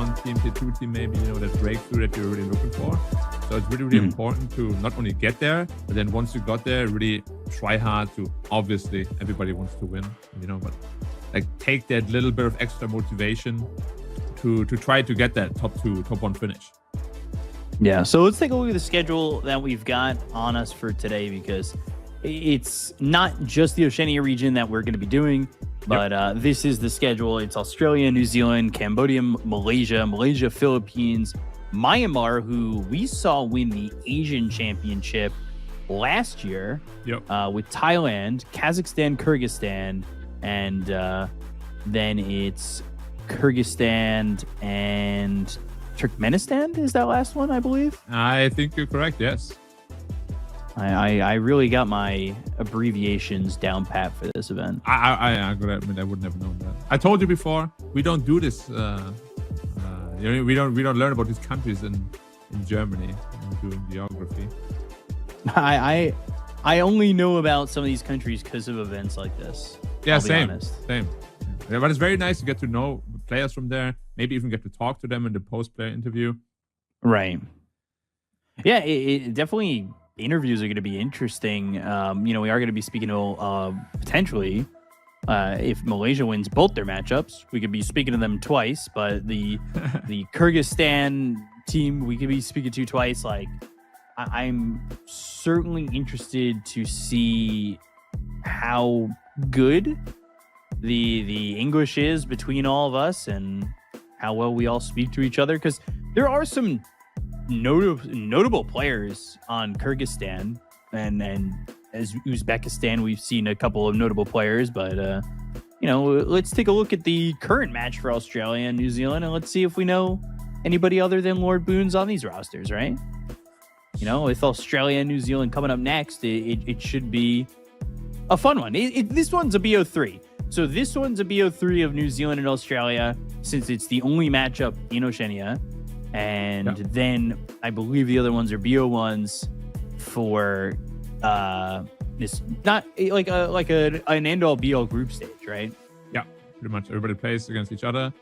1 team, tier 2 team, maybe, that breakthrough that you're really looking for. So it's really, really important to not only get there, but then once you got there, really try hard to, obviously, everybody wants to win, but like take that little bit of extra motivation to try to get that top 1 finish. Yeah, so let's take a look at the schedule that we've got on us for today, because it's not just the Oceania region that we're going to be doing, but this is the schedule. It's Australia, New Zealand, Cambodia, Malaysia, Philippines, Myanmar, who we saw win the Asian Championship last year, with Thailand, Kazakhstan, Kyrgyzstan, and then it's Kyrgyzstan and Turkmenistan is that last one, I believe. I think you're correct, yes. I really got my abbreviations down pat for this event. I gotta admit, I wouldn't have known that. I told you before, we don't do this. We don't learn about these countries in Germany doing geography. I only know about some of these countries because of events like this. Yeah, same. Yeah, but it's very nice to get to know players from there. Maybe even get to talk to them in the post-player interview. Right. Yeah, it definitely. Interviews are going to be interesting. We are going to be speaking to potentially, if Malaysia wins both their matchups, we could be speaking to them twice. But the Kyrgyzstan team, we could be speaking to twice. Like, I'm certainly interested to see how good the English is between all of us and how well we all speak to each other, because there are some notable players on Kyrgyzstan, and as Uzbekistan, we've seen a couple of notable players, but let's take a look at the current match for Australia and New Zealand, and let's see if we know anybody other than Lord Boons on these rosters, right? With Australia and New Zealand coming up next, it should be a fun one. This one's a BO3. So this one's a BO3 of New Zealand and Australia, since it's the only matchup in Oceania. And then I believe the other ones are BO1s for this, not like an end-all be-all group stage, right? Yeah, pretty much everybody plays against each other,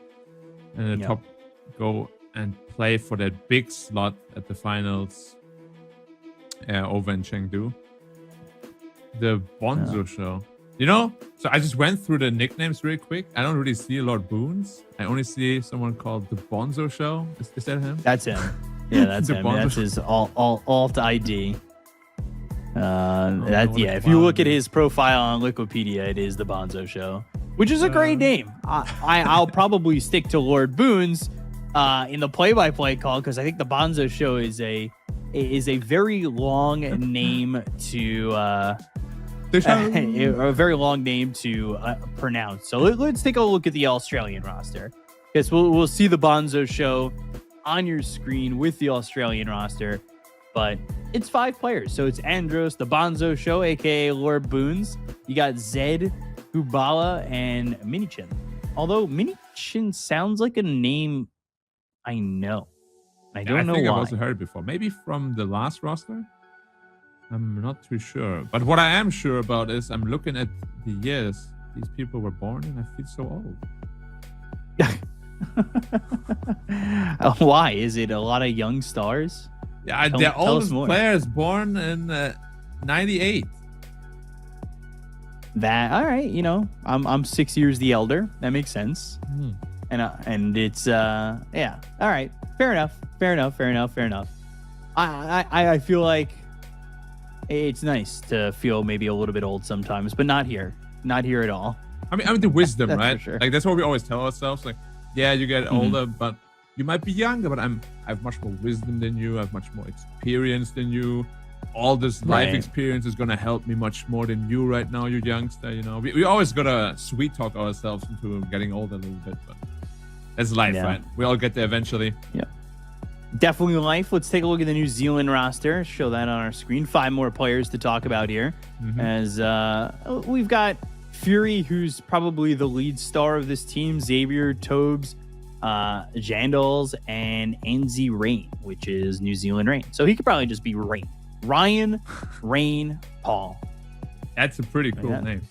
and the top go and play for that big slot at the finals over in Chengdu. The Bonzo show. So I just went through the nicknames really quick. I don't really see Lord Boons. I only see someone called the Bonzo Show. Is that him? That's him. Yeah, that's him. That's his alt ID. If you look at his profile on Wikipedia, it is the Bonzo Show, which is a great name. I'll probably stick to Lord Boons in the play-by-play call, because I think the Bonzo Show is a very long name to. A very long name to pronounce. So let's take a look at the Australian roster. Yes, we'll see the Bonzo Show on your screen with the Australian roster, but it's 5 players. So it's Andros, the Bonzo Show, aka Lord Boons. You got Zed, Hubala, and Minichin. Although Minichin sounds like a name I know. I don't know why. I've also heard it before. Maybe from the last roster? I'm not too sure. But what I am sure about is I'm looking at the years these people were born in. I feel so old. Why? Is it a lot of young stars? Yeah, they're oldest players born in 98. All right, I'm 6 years the elder. That makes sense. And it's yeah. All right. Fair enough. I feel like it's nice to feel maybe a little bit old sometimes, but not here at all. I mean the wisdom, that's right? Sure. Like that's what we always tell ourselves. Like, yeah, you get older, but you might be younger, but I have much more wisdom than you. I have much more experience than you. All this life experience is gonna help me much more than you right now, you youngster. We always gotta sweet talk ourselves into getting older a little bit, but that's life, right? We all get there eventually. Yeah. Definitely life. Let's take a look at the New Zealand roster. Show that on our screen. 5 more players to talk about here. As we've got Fury, who's probably the lead star of this team. Xavier, Tobes, Jandals, and NZ Rain, which is New Zealand Rain. So he could probably just be Rain. Ryan, Rain, Paul. That's a pretty cool name.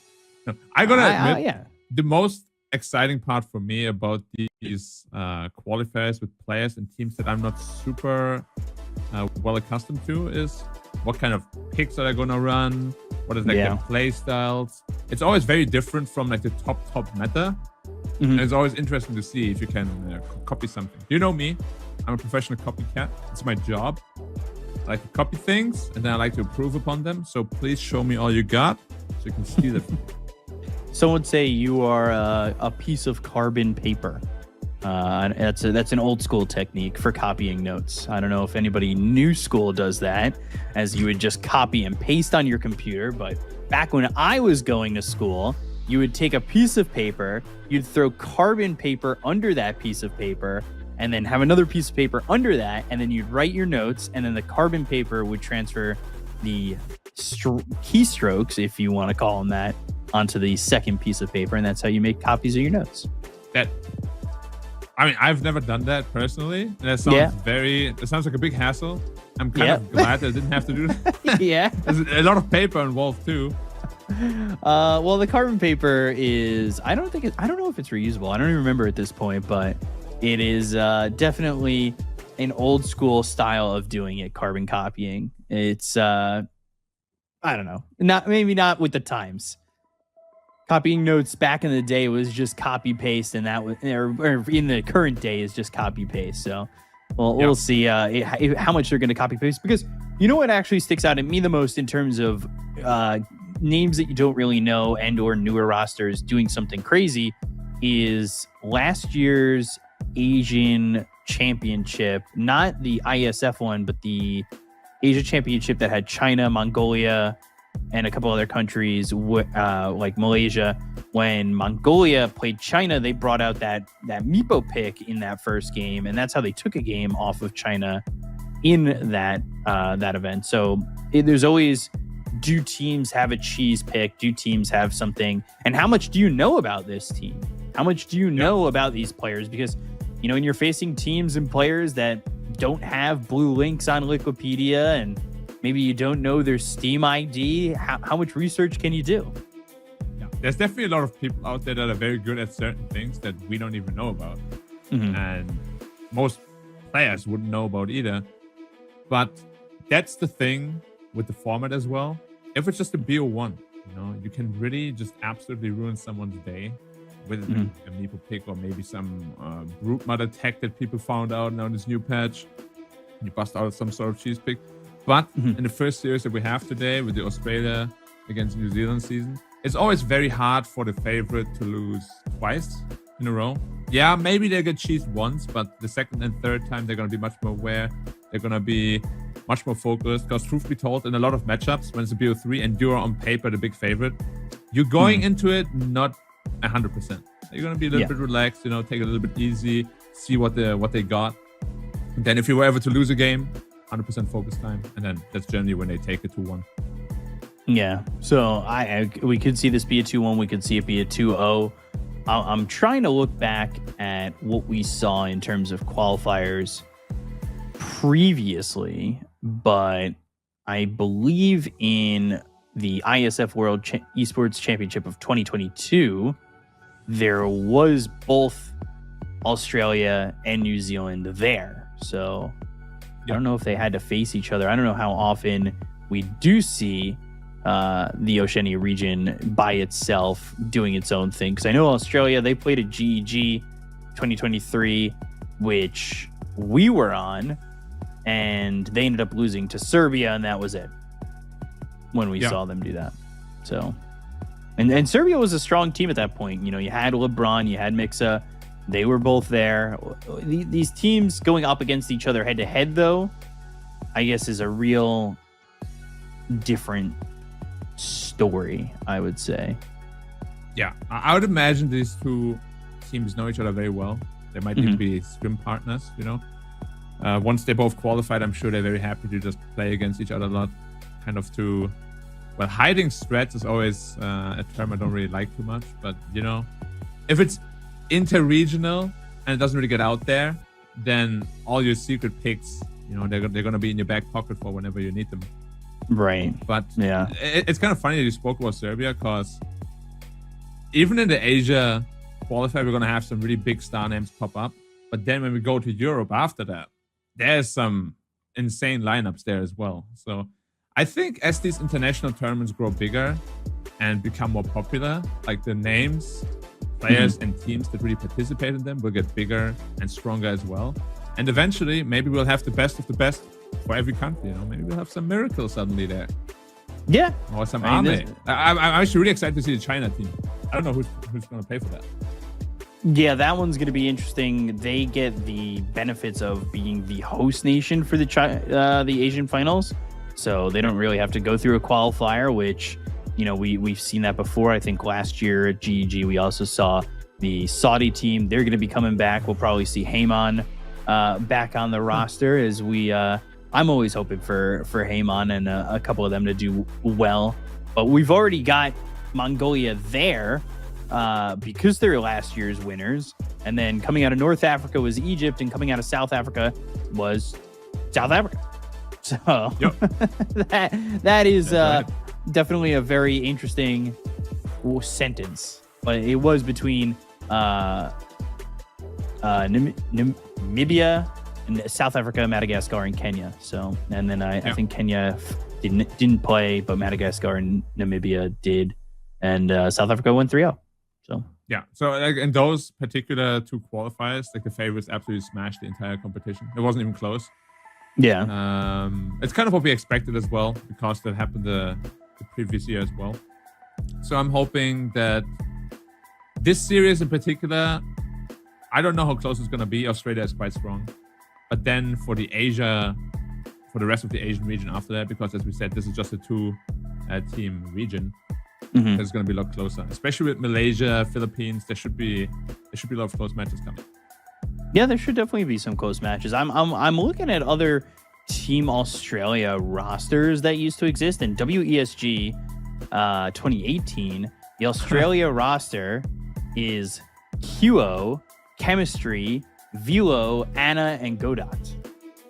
I gotta admit, the most exciting part for me about these qualifiers with players and teams that I'm not super well accustomed to is what kind of picks are they gonna run, what is like their play styles. It's always very different from like the top meta. And it's always interesting to see if you can copy something. You know me, I'm a professional copycat. It's my job. I like to copy things and then I like to improve upon them. So please show me all you got so you can steal it. Some would say you are a piece of carbon paper. That's an old school technique for copying notes. I don't know if anybody new school does that, as you would just copy and paste on your computer. But back when I was going to school, you would take a piece of paper, you'd throw carbon paper under that piece of paper, and then have another piece of paper under that, and then you'd write your notes, and then the carbon paper would transfer the keystrokes, if you want to call them that, onto the second piece of paper, and that's how you make copies of your notes. I've never done that personally. That sounds it sounds like a big hassle. I'm kind of glad that I didn't have to do that. There's a lot of paper involved too. Well, the carbon paper is, I don't know if it's reusable. I don't even remember at this point, but it is definitely an old school style of doing it, carbon copying. It's I don't know. Maybe not with the times. Copying notes back in the day was just copy paste, and that was, or in the current day is just copy paste. So we'll see how much they're going to copy paste, because you know what actually sticks out at me the most in terms of names that you don't really know and or newer rosters doing something crazy is last year's Asian Championship, not the IESF one, but the Asia Championship that had China, Mongolia, and a couple other countries like Malaysia. When Mongolia played China, they brought out that Meepo pick in that first game, and that's how they took a game off of China in that event. So there's always, do teams have a cheese pick? Do teams have something? And how much do you know about this team? How much do you know about these players? Because, you know, when you're facing teams and players that don't have blue links on Wikipedia, and maybe you don't know their Steam ID, how much research can you do? Yeah, there's definitely a lot of people out there that are very good at certain things that we don't even know about. And most players wouldn't know about either. But that's the thing with the format as well. If it's just a BO1, you know, you can really just absolutely ruin someone's day with a Meepo pick, or maybe some brute mother tech that people found out now in this new patch. You bust out some sort of cheese pick. But in the first series that we have today with the Australia against New Zealand season, it's always very hard for the favorite to lose twice in a row. Yeah, maybe they get cheesed once, but the second and third time they're going to be much more aware. They're going to be much more focused, because truth be told, in a lot of matchups, when it's a BO3 and you're on paper the big favorite, you're going into it not 100%. You're going to be a little bit relaxed, you know, take it a little bit easy, see what they got. And then if you were ever to lose a game, 100% focus time, and then that's generally when they take it 2-1. Yeah, so we could see this be a 2-1. We could see it be a 2-0. I'm trying to look back at what we saw in terms of qualifiers previously, but I believe in the IESF World Esports Championship of 2022, there was both Australia and New Zealand there. So I don't know if they had to face each other. I don't know how often we do see the Oceania region by itself doing its own thing. Because I know Australia, they played a GEG 2023, which we were on, and they ended up losing to Serbia, and that was it when we saw them do that. So, and Serbia was a strong team at that point. You know, you had LeBron, you had Mixa. They were both there. These teams going up against each other head to head, though, I guess is a real different story, I would say. Yeah, I would imagine these two teams know each other very well. They might even be swim partners, you know. Once they both qualified, I'm sure they're very happy to just play against each other a lot. Kind of to, well, hiding strats is always a term I don't really like too much. But, you know, if it's inter-regional and it doesn't really get out there, then all your secret picks, you know, they're going to be in your back pocket for whenever you need them. Right. But yeah, it's kind of funny that you spoke about Serbia, because even in the Asia qualifier, we're going to have some really big star names pop up. But then when we go to Europe after that, there's some insane lineups there as well. So I think as these international tournaments grow bigger and become more popular, like the names, players, and teams that really participate in them will get bigger and stronger as well. And eventually, maybe we'll have the best of the best for every country. Maybe we'll have some miracles suddenly there. Yeah. Or some army. I'm actually really excited to see the China team. I don't know who's going to pay for that. Yeah, that one's going to be interesting. They get the benefits of being the host nation for the Asian finals. So they don't really have to go through a qualifier, which, we've seen that before. I think last year at GEG, we also saw the Saudi team. They're going to be coming back. We'll probably see Heyman back on the roster as I'm always hoping for Heyman and a couple of them to do well. But we've already got Mongolia there because they're last year's winners. And then coming out of North Africa was Egypt, and coming out of South Africa was South Africa. So yep. that is definitely a very interesting sentence. But it was between Namibia and South Africa, Madagascar, and Kenya. So, and then I think Kenya didn't play, but Madagascar and Namibia did, and South Africa won 3-0. So yeah, so like in those particular two qualifiers, like the favorites absolutely smashed the entire competition. It wasn't even close. Yeah, it's kind of what we expected as well, because that happened the previous year as well. So I'm hoping that this series in particular, I don't know how close it's going to be. Australia is quite strong. But then for the rest of the Asian region after that, because as we said, this is just a two-team region, it's going to be a lot closer. Especially with Malaysia, Philippines, there should be a lot of close matches coming. Yeah, there should definitely be some close matches. I'm looking at other Team Australia rosters that used to exist in WESG 2018. The Australia roster is QO, Chemistry, Velo, Anna, and Godot.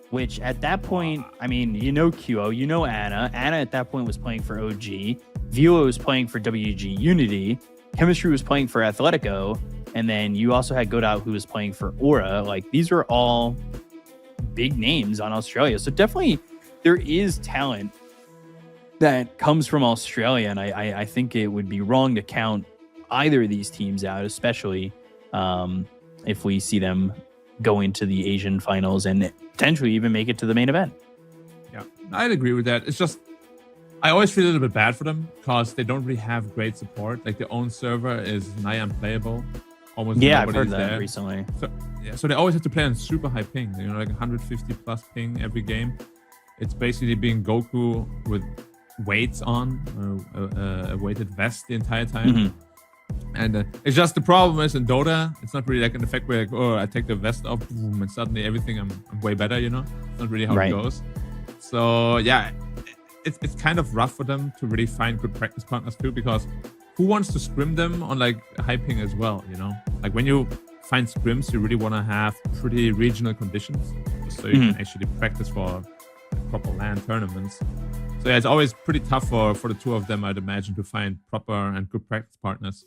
Which at that point, I mean, QO, Anna. Anna at that point was playing for OG. Velo was playing for WG Unity. Chemistry was playing for Atletico. And then you also had Godot, who was playing for Aura. Like, these are all big names on Australia. So definitely there is talent that comes from Australia. And I think it would be wrong to count either of these teams out, especially if we see them go into the Asian finals and potentially even make it to the main event. Yeah, I'd agree with that. It's just, I always feel a little bit bad for them because they don't really have great support. Like, their own server is nigh unplayable. Almost I've heard that recently. So they always have to play on super high ping, like 150 plus ping every game. It's basically being Goku with weights on, a weighted vest the entire time. And it's just, the problem is in Dota, it's not really like an effect where, like, oh, I take the vest off, boom, and suddenly everything I'm way better, It's not really how it goes. So yeah, it's kind of rough for them to really find good practice partners too, because who wants to scrim them on like high ping as well, Like, when you find scrims, you really want to have pretty regional conditions, just so you can actually practice for proper LAN tournaments. So yeah, it's always pretty tough for the two of them, I'd imagine, to find proper and good practice partners.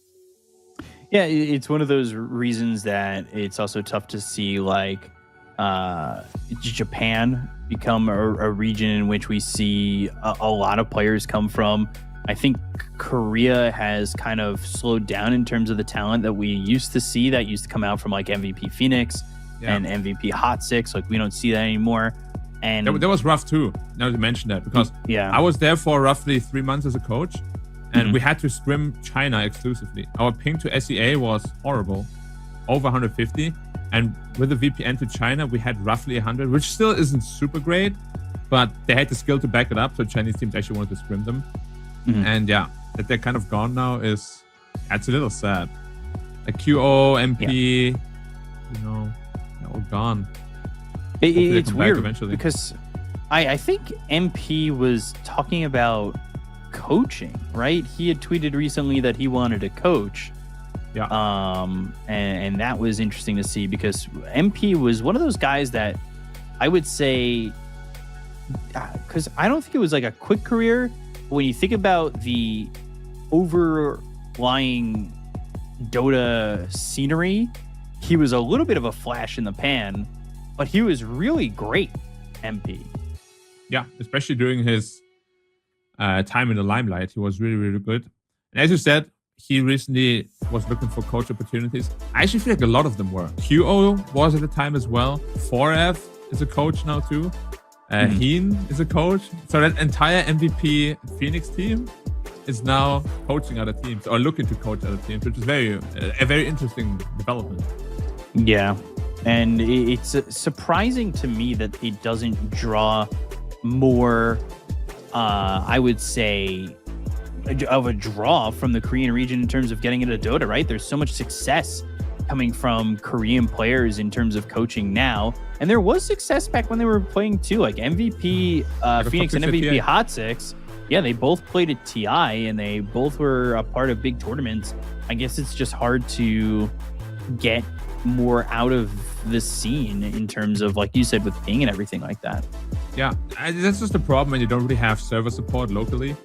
Yeah, it's one of those reasons that it's also tough to see like Japan become a region in which we see a lot of players come from. I think Korea has kind of slowed down in terms of the talent that we used to see that used to come out from like MVP Phoenix and MVP Hot Six. Like, we don't see that anymore. And that was rough too. Now to mention that, because I was there for roughly 3 months as a coach, and we had to scrim China exclusively. Our ping to SEA was horrible, over 150, and with the VPN to China, we had roughly 100, which still isn't super great, but they had the skill to back it up. So Chinese teams actually wanted to scrim them. And yeah, that they're kind of gone now it's a little sad. Like QO, MP, they're all gone. It's weird because I think MP was talking about coaching, right? He had tweeted recently that he wanted to coach. Yeah. And that was interesting to see, because MP was one of those guys that I would say, because I don't think it was like a quick career. When you think about the overlying Dota scenery, he was a little bit of a flash in the pan, but he was really great, MP. Yeah, especially during his time in the limelight, he was really, really good. And as you said, he recently was looking for coach opportunities. I actually feel like a lot of them were. QO was at the time as well. 4F is a coach now too. Heen is a coach. So that entire MVP Phoenix team is now coaching other teams or looking to coach other teams, which is a very interesting development. Yeah. And it's surprising to me that it doesn't draw more, I would say, of a draw from the Korean region in terms of getting into Dota, right? There's so much success coming from Korean players in terms of coaching now. And there was success back when they were playing too, like MVP Phoenix and MVP Hot Six. Yeah, they both played at TI and they both were a part of big tournaments. I guess it's just hard to get more out of the scene in terms of, like you said, with ping and everything like that. Yeah, that's just the problem when you don't really have server support locally.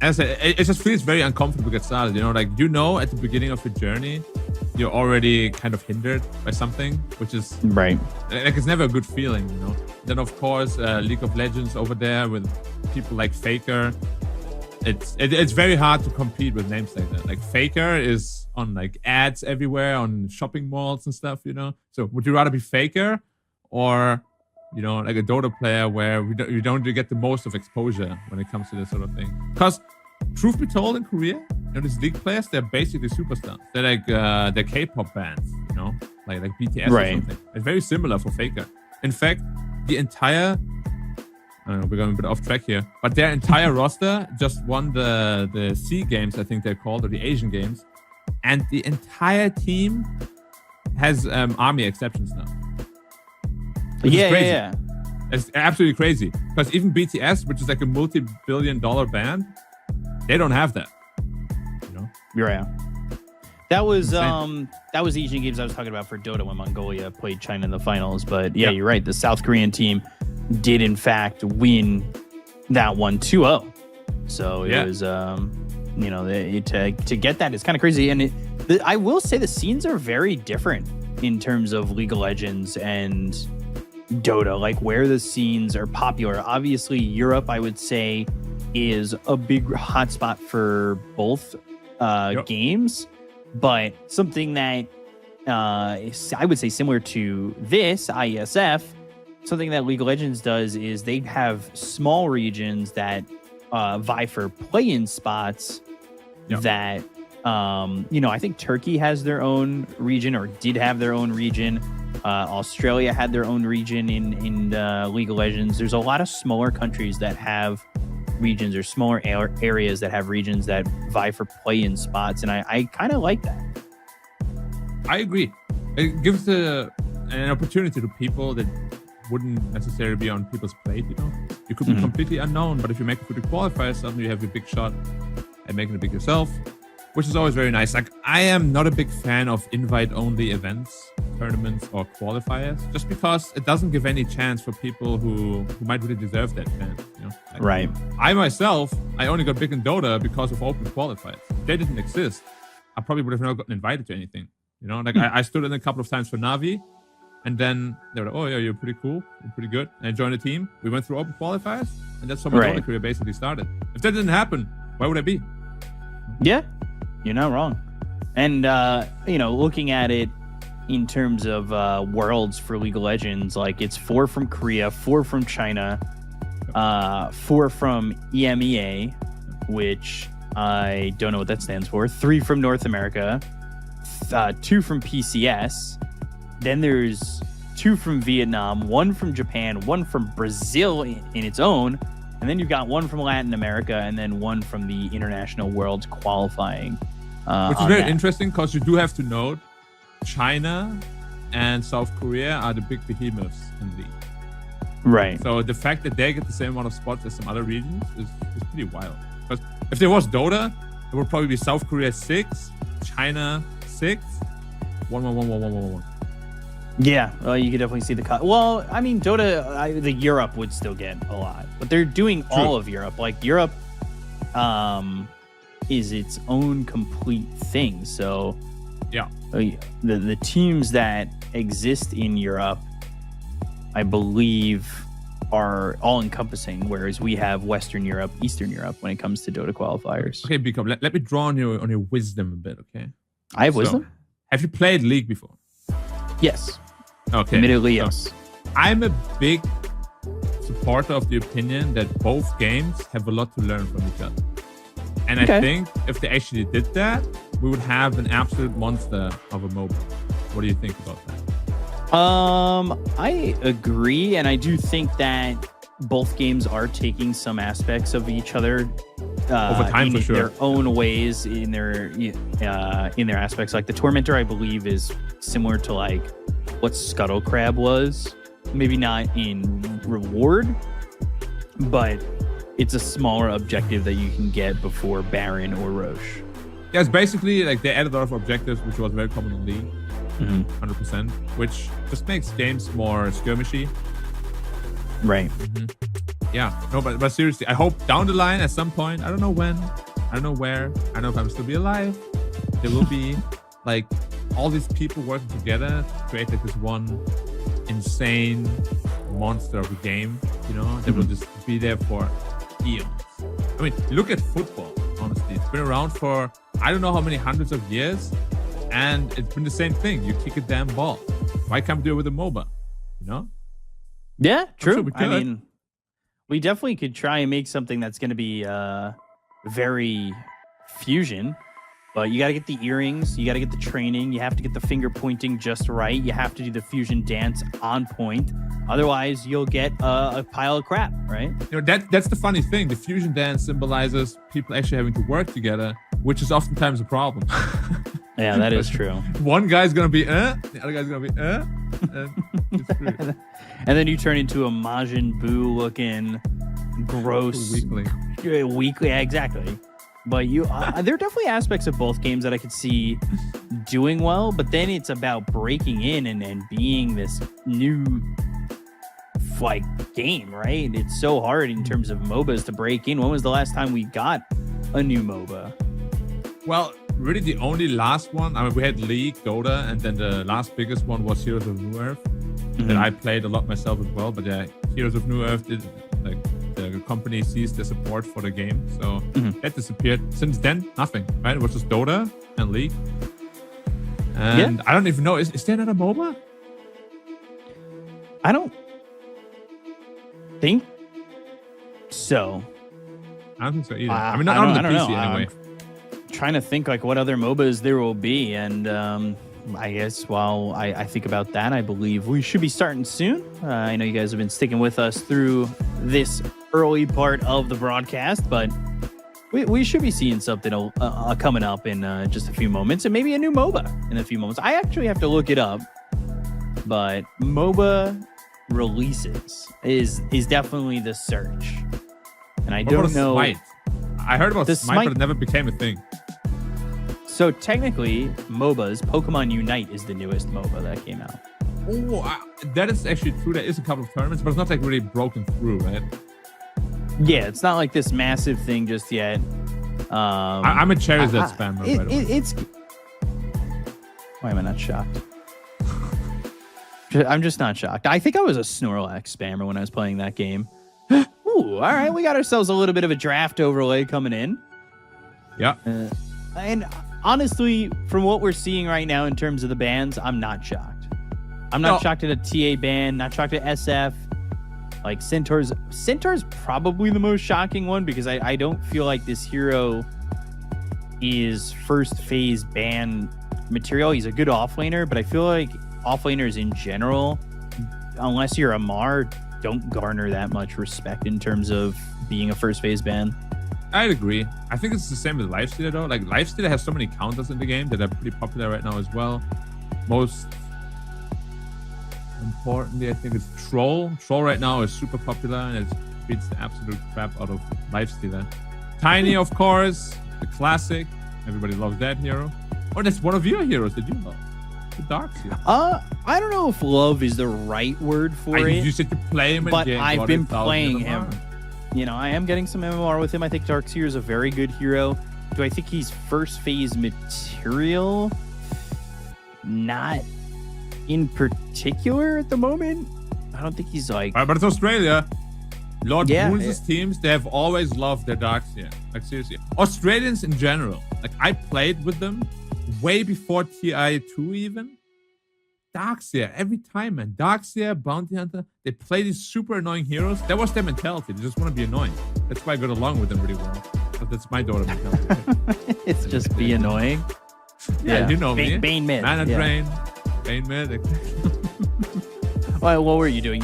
As I said, it just feels very uncomfortable to get started. You know, like, at the beginning of your journey, you're already kind of hindered by something, which is right. Like, it's never a good feeling, you know. Then of course, League of Legends over there with people like Faker. It's very hard to compete with names like that. Like, Faker is on like ads everywhere on shopping malls and stuff, you know. So would you rather be Faker or, you know, like a Dota player where you don't get the most of exposure when it comes to this sort of thing? Because truth be told, in Korea, you know, these league players, they're basically superstars. They're like they're K-pop bands, you know, like BTS or something. It's very similar for Faker. In fact, the entire, I don't know, we're going a bit off track here, but their entire roster just won the SEA Games, I think they're called, or the Asian Games, and the entire team has army exceptions now. Yeah. It's absolutely crazy. Because even BTS, which is like a multi-billion-dollar band, they don't have that. You know? Yeah. That was the Asian Games I was talking about for Dota when Mongolia played China in the finals. But yeah, you're right. The South Korean team did in fact win that one 2-0. So it was, you know, to get that is kind of crazy. And I will say the scenes are very different in terms of League of Legends and Dota, like where the scenes are popular. Obviously, Europe, I would say, is a big hotspot for both games. But something that I would say similar to this, IESF, something that League of Legends does is they have small regions that vie for play-in spots that, you know, I think Turkey has their own region or did have their own region. Australia had their own region in League of Legends. There's a lot of smaller countries that have regions or smaller areas that have regions that vie for play-in spots. And I kind of like that. I agree. It gives an opportunity to people that wouldn't necessarily be on people's plate, you know? You could be completely unknown, but if you make it through the qualifiers, suddenly you have your big shot at making it big yourself, which is always very nice. Like, I am not a big fan of invite-only events, tournaments, or qualifiers, just because it doesn't give any chance for people who might really deserve that chance, you know? Like, right. I myself, I only got big in Dota because of open qualifiers. If they didn't exist, I probably would have never gotten invited to anything, you know? Like, I stood in a couple of times for Navi, and then they were like, oh yeah, you're pretty cool, you're pretty good. And I joined the team. We went through open qualifiers, and that's how my Dota career basically started. If that didn't happen, where would I be? Yeah, you're not wrong. And, you know, looking at it in terms of worlds for League of Legends, like it's 4 from Korea, 4 from China, 4 from EMEA, which I don't know what that stands for, 3 from North America, 2 from PCS. Then there's 2 from Vietnam, 1 from Japan, 1 from Brazil in its own, and then you've got 1 from Latin America, and then 1 from the International Worlds qualifying. Which is very interesting, because you do have to note China and South Korea are the big behemoths in the league. Right. So the fact that they get the same amount of spots as some other regions is pretty wild. Because if there was Dota, it would probably be South Korea 6, China 6, 1. Yeah, well, you could definitely see the cut. Well, I mean, Dota, the Europe would still get a lot, but they're doing all of Europe. Like Europe, is its own complete thing. So yeah, the teams that exist in Europe, I believe, are all encompassing, whereas we have Western Europe, Eastern Europe when it comes to Dota qualifiers. Okay, Become, let me draw on your wisdom a bit, okay? I have wisdom? Have you played League before? Yes. Okay. Admittedly, yes. I'm a big supporter of the opinion that both games have a lot to learn from each other. And I think if they actually did that, we would have an absolute monster of a MOBA. What do you think about that? I agree, and I do think that both games are taking some aspects of each other over time, in for sure, their own ways, in their aspects. Like the Tormentor, I believe, is similar to like what Scuttle Crab was. Maybe not in reward, but it's a smaller objective that you can get before Baron or Roche. Yeah, it's basically like they added a lot of objectives, which was very common in League. 100%, which just makes games more skirmishy. Right. Yeah, no, but seriously, I hope down the line at some point, I don't know when, I don't know where, I don't know if I'm still be alive, there will be like all these people working together to create like this one insane monster of a game, you know, that will just be there for eons. I mean, look at football, honestly. It's been around for I don't know how many hundreds of years, and it's been the same thing. You kick a damn ball. Why can't we do it with a MOBA? You know? Yeah, true. Sure I mean, we definitely could try and make something that's going to be very fusion, but you got to get the earrings, you got to get the training, you have to get the finger pointing just right, you have to do the fusion dance on point. Otherwise, you'll get a pile of crap, right? You know, that's the funny thing. The fusion dance symbolizes people actually having to work together, which is oftentimes a problem. Yeah, that is true. One guy's gonna be the other guy's gonna be and then you turn into a Majin Buu looking gross weakling. Yeah, exactly. But you there are definitely aspects of both games that I could see doing well, but then it's about breaking in and being this new like game, right? It's so hard in terms of MOBAs to break in. When was the last time we got a new MOBA? Well, really the only last one, I mean, we had League, Dota, and then the last biggest one was Heroes of New Earth that I played a lot myself as well. But yeah, Heroes of New Earth did, like, the company ceased their support for the game, so that disappeared. Since then, nothing, right? It was just Dota and League. And I don't even know, is there another MOBA? I don't think so. I don't think so either. I mean, not on the PC anyway. Trying to think like what other MOBAs there will be, and I guess while I think about that, I believe we should be starting soon. I know you guys have been sticking with us through this early part of the broadcast, but we should be seeing something coming up in just a few moments, and maybe a new MOBA in a few moments. I actually have to look it up, but MOBA releases is definitely the search, and I don't know. Smite? I heard about Smite, but it never became a thing. So technically, MOBAs, Pokemon Unite is the newest MOBA that came out. Oh, that is actually true. There is a couple of tournaments, but it's not like really broken through, right? Yeah, it's not like this massive thing just yet. I'm a Charizard spammer, by the way. It's... Why am I not shocked? I'm just not shocked. I think I was a Snorlax spammer when I was playing that game. Ooh, all right. We got ourselves a little bit of a draft overlay coming in. Yeah. And honestly, from what we're seeing right now in terms of the bans, I'm not shocked. I'm not shocked at a TA ban, not shocked at SF. Like Centaur's probably the most shocking one, because I don't feel like this hero is first phase ban material. He's a good offlaner, but I feel like offlaners in general, unless you're a Mar, don't garner that much respect in terms of being a first phase ban. I'd agree. I think it's the same with Lifestealer though. Like Lifestealer has so many counters in the game that are pretty popular right now as well. Most importantly, I think it's Troll. Troll right now is super popular and it beats the absolute crap out of Lifestealer. Tiny, of course, the classic. Everybody loves that hero. Oh, that's one of your heroes that you love. The Dark Seal. I don't know if love is the right word for it. You said to play him, but I've been playing him. You know, I am getting some MMR with him. I think Darkseer is a very good hero. do I think he's first phase material? Not in particular at the moment. I don't think he's like. But it's Australia. Lord Yeah, Boons' teams, they have always loved their Darkseer. Like, seriously. Australians in general. Like, I played with them way before TI2 even. Darkseer, every time, man. Darkseer, Bounty Hunter, they play these super annoying heroes. That was their mentality. They just want to be annoying. That's why I got along with them really well. But that's my Dota mentality. It's just be annoying. Yeah, you know me. Bane mid. Mana Drain. Bane mid. Well, what were you doing?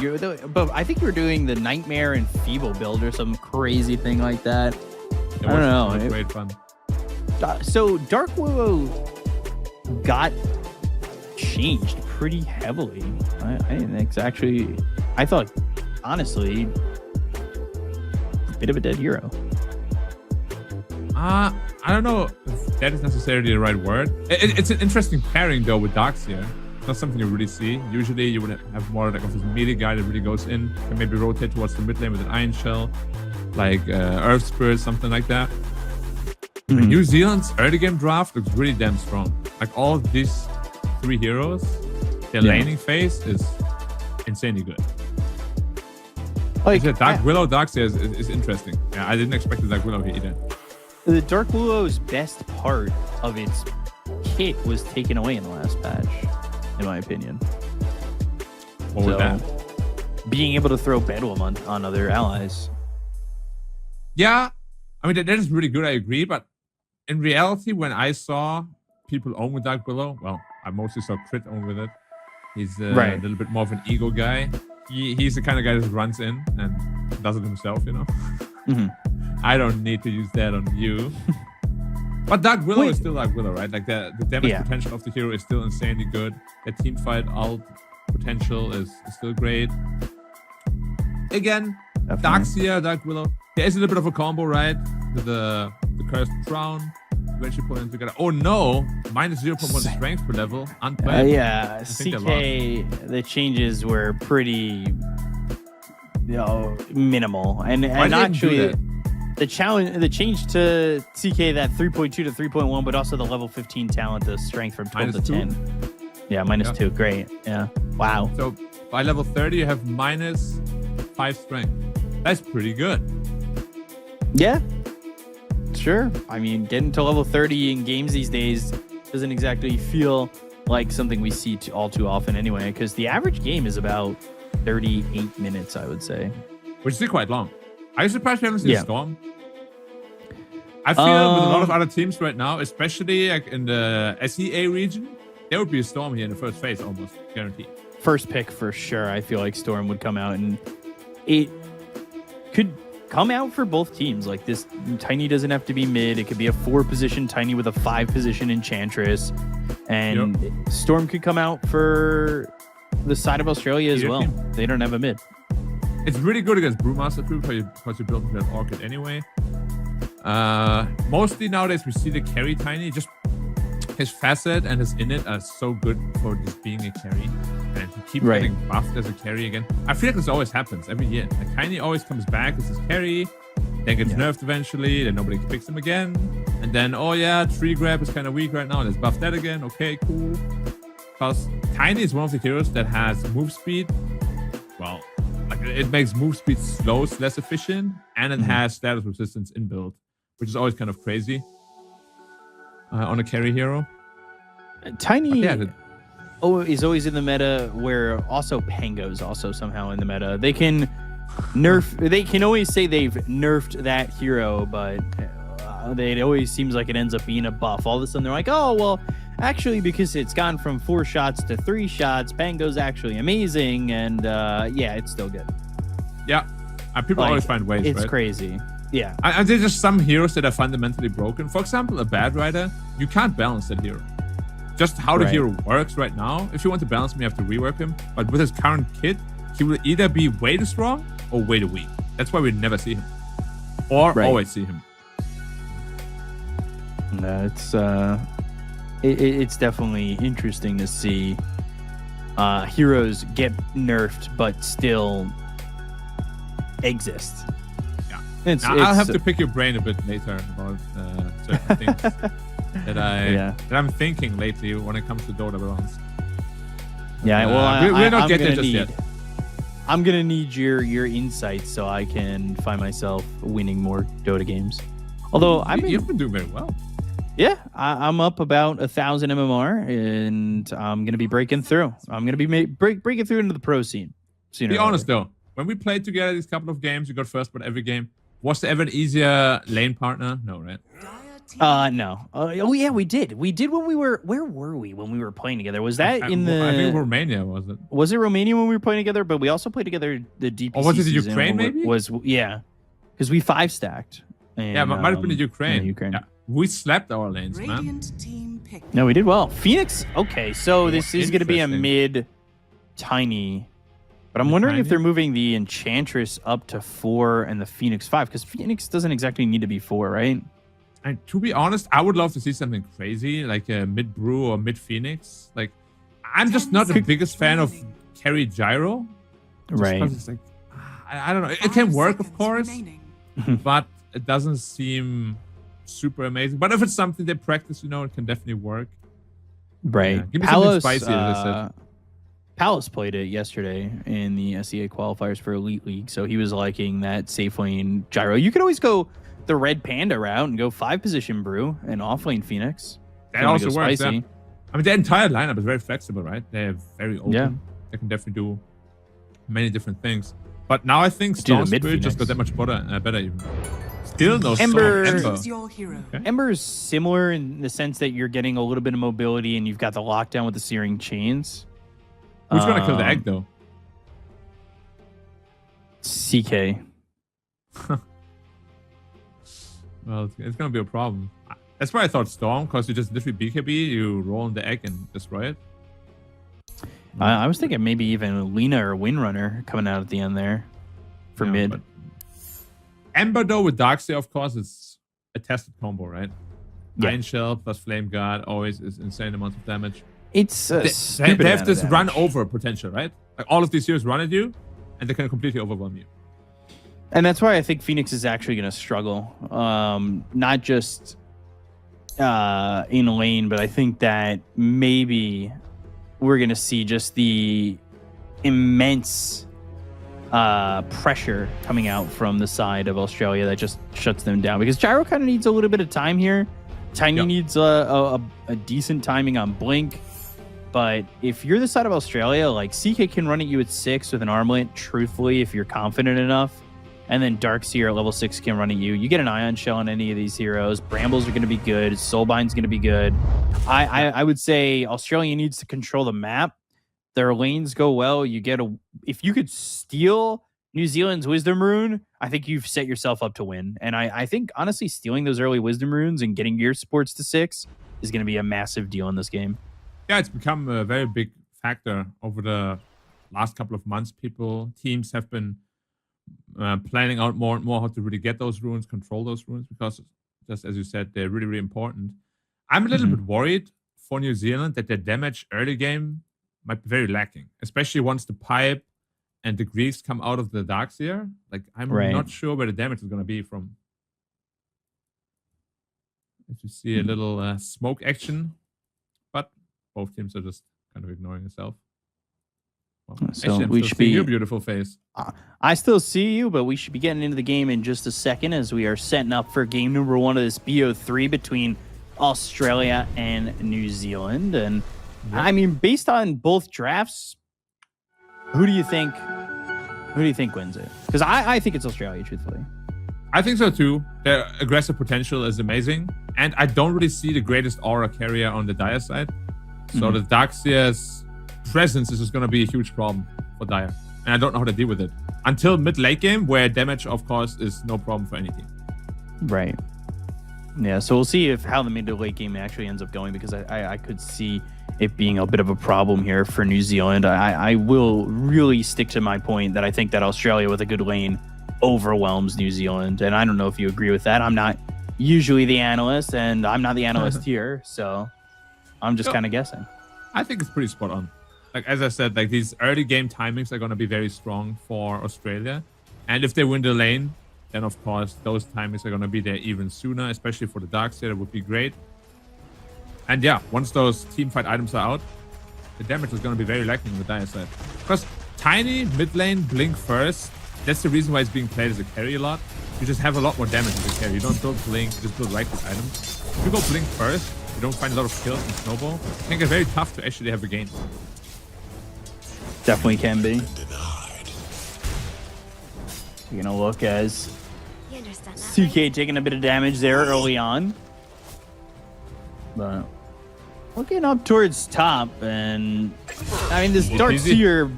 But I think you were doing the Nightmare and Feeble build or some crazy thing like that. I don't know. It was great fun. So Dark Willow got changed pretty heavily. I think it's actually, I thought, honestly, a bit of a dead hero. I don't know if that is necessarily the right word. It's an interesting pairing, though, with Darkseer. Not something you really see. Usually you would have more like of this melee guy that really goes in and maybe rotate towards the mid lane with an Iron Shell, like Earth Spirit, something like that. Mm-hmm. New Zealand's early game draft looks really damn strong. Like all of these 3 heroes, their laning phase is insanely good. Like Dark Willow, Darkseer is interesting. Yeah, I didn't expect the Dark Willow here either. The Dark Willow's best part of its kit was taken away in the last patch, in my opinion. What was that? Being able to throw Bedlam on other allies. Yeah, I mean, that is really good, I agree. But in reality, when I saw people own with Dark Willow, well, I mostly saw Crit own with it. He's a little bit more of an ego guy. He's the kind of guy that runs in and does it himself, you know? Mm-hmm. I don't need to use that on you. But Dark Willow is still Dark Willow, right? Like the damage potential of the hero is still insanely good. The team fight ult potential is still great. Again, Darkseer, Dark Willow. There is a little bit of a combo, right? With the Cursed Crown. Eventually put them together. Oh no! Minus 0.1 strength per level. Unplayed. Yeah, CK, the changes were pretty minimal. And actually, the change to CK, that 3.2 to 3.1, but also the level 15 talent, the strength from 12 to 10. Yeah, minus 2. Great. Yeah. Wow. So by level 30, you have minus 5 strength. That's pretty good. Yeah. Sure. I mean, getting to level 30 in games these days doesn't exactly feel like something we see all too often anyway, because the average game is about 38 minutes, I would say. Which is quite long. Are you surprised we haven't seen Storm? I feel with a lot of other teams right now, especially like in the SEA region, there would be a Storm here in the first phase, almost guaranteed. First pick for sure. I feel like Storm would come out, and it could come out for both teams. Like this Tiny doesn't have to be mid. It could be a 4-position Tiny with a 5-position Enchantress, and Storm could come out for the side of Australia as well. They don't have a mid. It's really good against Brewmaster too, because you're building that Orchid anyway. Mostly nowadays we see the carry Tiny. Just his facet and his init are so good for just being a carry. And to keep getting buffed as a carry again. I feel like this always happens every year. Like Tiny always comes back as his carry, then gets nerfed eventually, then nobody picks him again. And then, oh yeah, tree grab is kind of weak right now. Let's buff that again. Okay, cool. Because Tiny is one of the heroes that has move speed. Well, like it makes move speed slow, less efficient, and it has status resistance inbuilt, which is always kind of crazy on a carry hero. Tiny is always in the meta, where also Pango's also somehow in the meta. They can nerf. They can always say they've nerfed that hero, but it always seems like it ends up being a buff. All of a sudden they're like, oh well, actually because it's gone from 4 shots to 3 shots, Pango's actually amazing, and it's still good. Yeah, people always find ways. It's crazy. Yeah, and there's just some heroes that are fundamentally broken. For example, a Bad Rider, you can't balance that hero. Just how the hero works right now. If you want to balance him, you have to rework him. But with his current kit, he will either be way too strong or way too weak. That's why we never see him, or always see him. It's definitely interesting to see heroes get nerfed but still exist. Yeah, I'll have to pick your brain a bit later about certain things that I'm thinking lately when it comes to Dota bronze. Yeah, well, we're not getting just yet. I'm gonna need your insights so I can find myself winning more Dota games. Although you've been doing very well. Yeah, I'm up about 1,000 MMR, and I'm gonna be breaking through. I'm gonna be breaking through into the pro scene. Be honest though, when we played together these couple of games, you got first but every game. Was there ever an easier lane partner? No, right? No. Oh yeah, we did. We did when we were. Where were we when we were playing together? Was that I think Romania, was it? Was it Romania when we were playing together? But we also played together the DPC. Or was it the Ukraine? Maybe yeah, because we 5-stacked. Yeah, but might have been the Ukraine. Yeah. We slapped our lanes, man. No, we did well. Phoenix. Okay, so this is going to be a mid tiny. But I'm wondering if they're moving the Enchantress up to 4 and the Phoenix 5, because Phoenix doesn't exactly need to be 4, right? And to be honest, I would love to see something crazy like a mid Brew or mid Phoenix. Like, I'm just not the biggest fan of carry gyro. Right. It's like, I don't know. It can work, of course, but it doesn't seem super amazing. But if it's something they practice, it can definitely work. Right. Yeah. Give me something spicy, as I said. Palace played it yesterday in the SEA qualifiers for Elite League, so he was liking that safe lane gyro. You could always go the Red Panda route and go 5-position Brew and off lane Phoenix. That also works. Yeah. I mean, the entire lineup is very flexible, right? They're very open. Yeah. They can definitely do many different things. But now I think Storm Spirit just got that much better even. Still no Ember. Okay. Ember is similar in the sense that you're getting a little bit of mobility and you've got the lockdown with the Searing Chains. Who's going to kill the egg, though? CK. Well, it's going to be a problem. That's why I thought Storm, because you just literally BKB, you roll on the egg and destroy it. I was thinking maybe even Lina or Windrunner coming out at the end there for mid. Ember, though, with Darkseer, of course, is a tested combo, right? Yeah. Iron Shell plus Flame Guard always is insane amounts of damage. It's they have this run over potential, right? Like all of these heroes run at you, and they can completely overwhelm you. And that's why I think Phoenix is actually going to struggle, not just in lane, but I think that maybe we're going to see just the immense pressure coming out from the side of Australia that just shuts them down. Because Gyro kind of needs a little bit of time here. Tiny needs a decent timing on Blink. But if you're the side of Australia, like CK can run at you at 6 with an armlet, truthfully, if you're confident enough. And then Darkseer at level 6 can run at you. You get an Ion Shell on any of these heroes. Brambles are going to be good. Soulbind's going to be good. I would say Australia needs to control the map. Their lanes go well. If you could steal New Zealand's Wisdom Rune, I think you've set yourself up to win. And I think, honestly, stealing those early Wisdom Runes and getting your supports to 6 is going to be a massive deal in this game. Yeah, it's become a very big factor over the last couple of months. Teams have been planning out more and more how to really get those runes, control those runes, because just as you said, they're really, really important. I'm a little bit worried for New Zealand that their damage early game might be very lacking, especially once the pipe and the Greeks come out of the Darkseer. Like, I'm not sure where the damage is going to be from. As you see a little smoke action, but both teams are just kind of ignoring itself. Well, so we should be your beautiful face. I still see you, but we should be getting into the game in just a second as we are setting up for game number 1 of this BO3 between Australia and New Zealand. And I mean, based on both drafts, who do you think wins it? Because I think it's Australia, truthfully. I think so too. Their aggressive potential is amazing, and I don't really see the greatest aura carrier on the Dire side. So the Darkseer's presence is just going to be a huge problem for Dire, and I don't know how to deal with it until mid-late game, where damage, of course, is no problem for any team. Right. Yeah, so we'll see how the mid to late game actually ends up going, because I could see it being a bit of a problem here for New Zealand. I will really stick to my point that I think that Australia with a good lane overwhelms New Zealand, and I don't know if you agree with that. I'm not usually the analyst, and I'm not the analyst here, so I'm just kind of guessing. I think it's pretty spot on. Like, as I said, like, these early game timings are going to be very strong for Australia, and if they win the lane, then of course those timings are gonna be there even sooner, especially for the Darkseer. That would be great. And yeah, once those team fight items are out, the damage is gonna be very lacking with IESF. Because Tiny, mid lane, Blink first, that's the reason why it's being played as a carry a lot. You just have a lot more damage as a carry. You don't build Blink, you just build right-click items. If you go Blink first, you don't find a lot of kills in Snowball. It can get very tough to actually have a game. Definitely can be. You're gonna look as CK taking a bit of damage there early on. But looking up towards top, and I mean this Darkseer,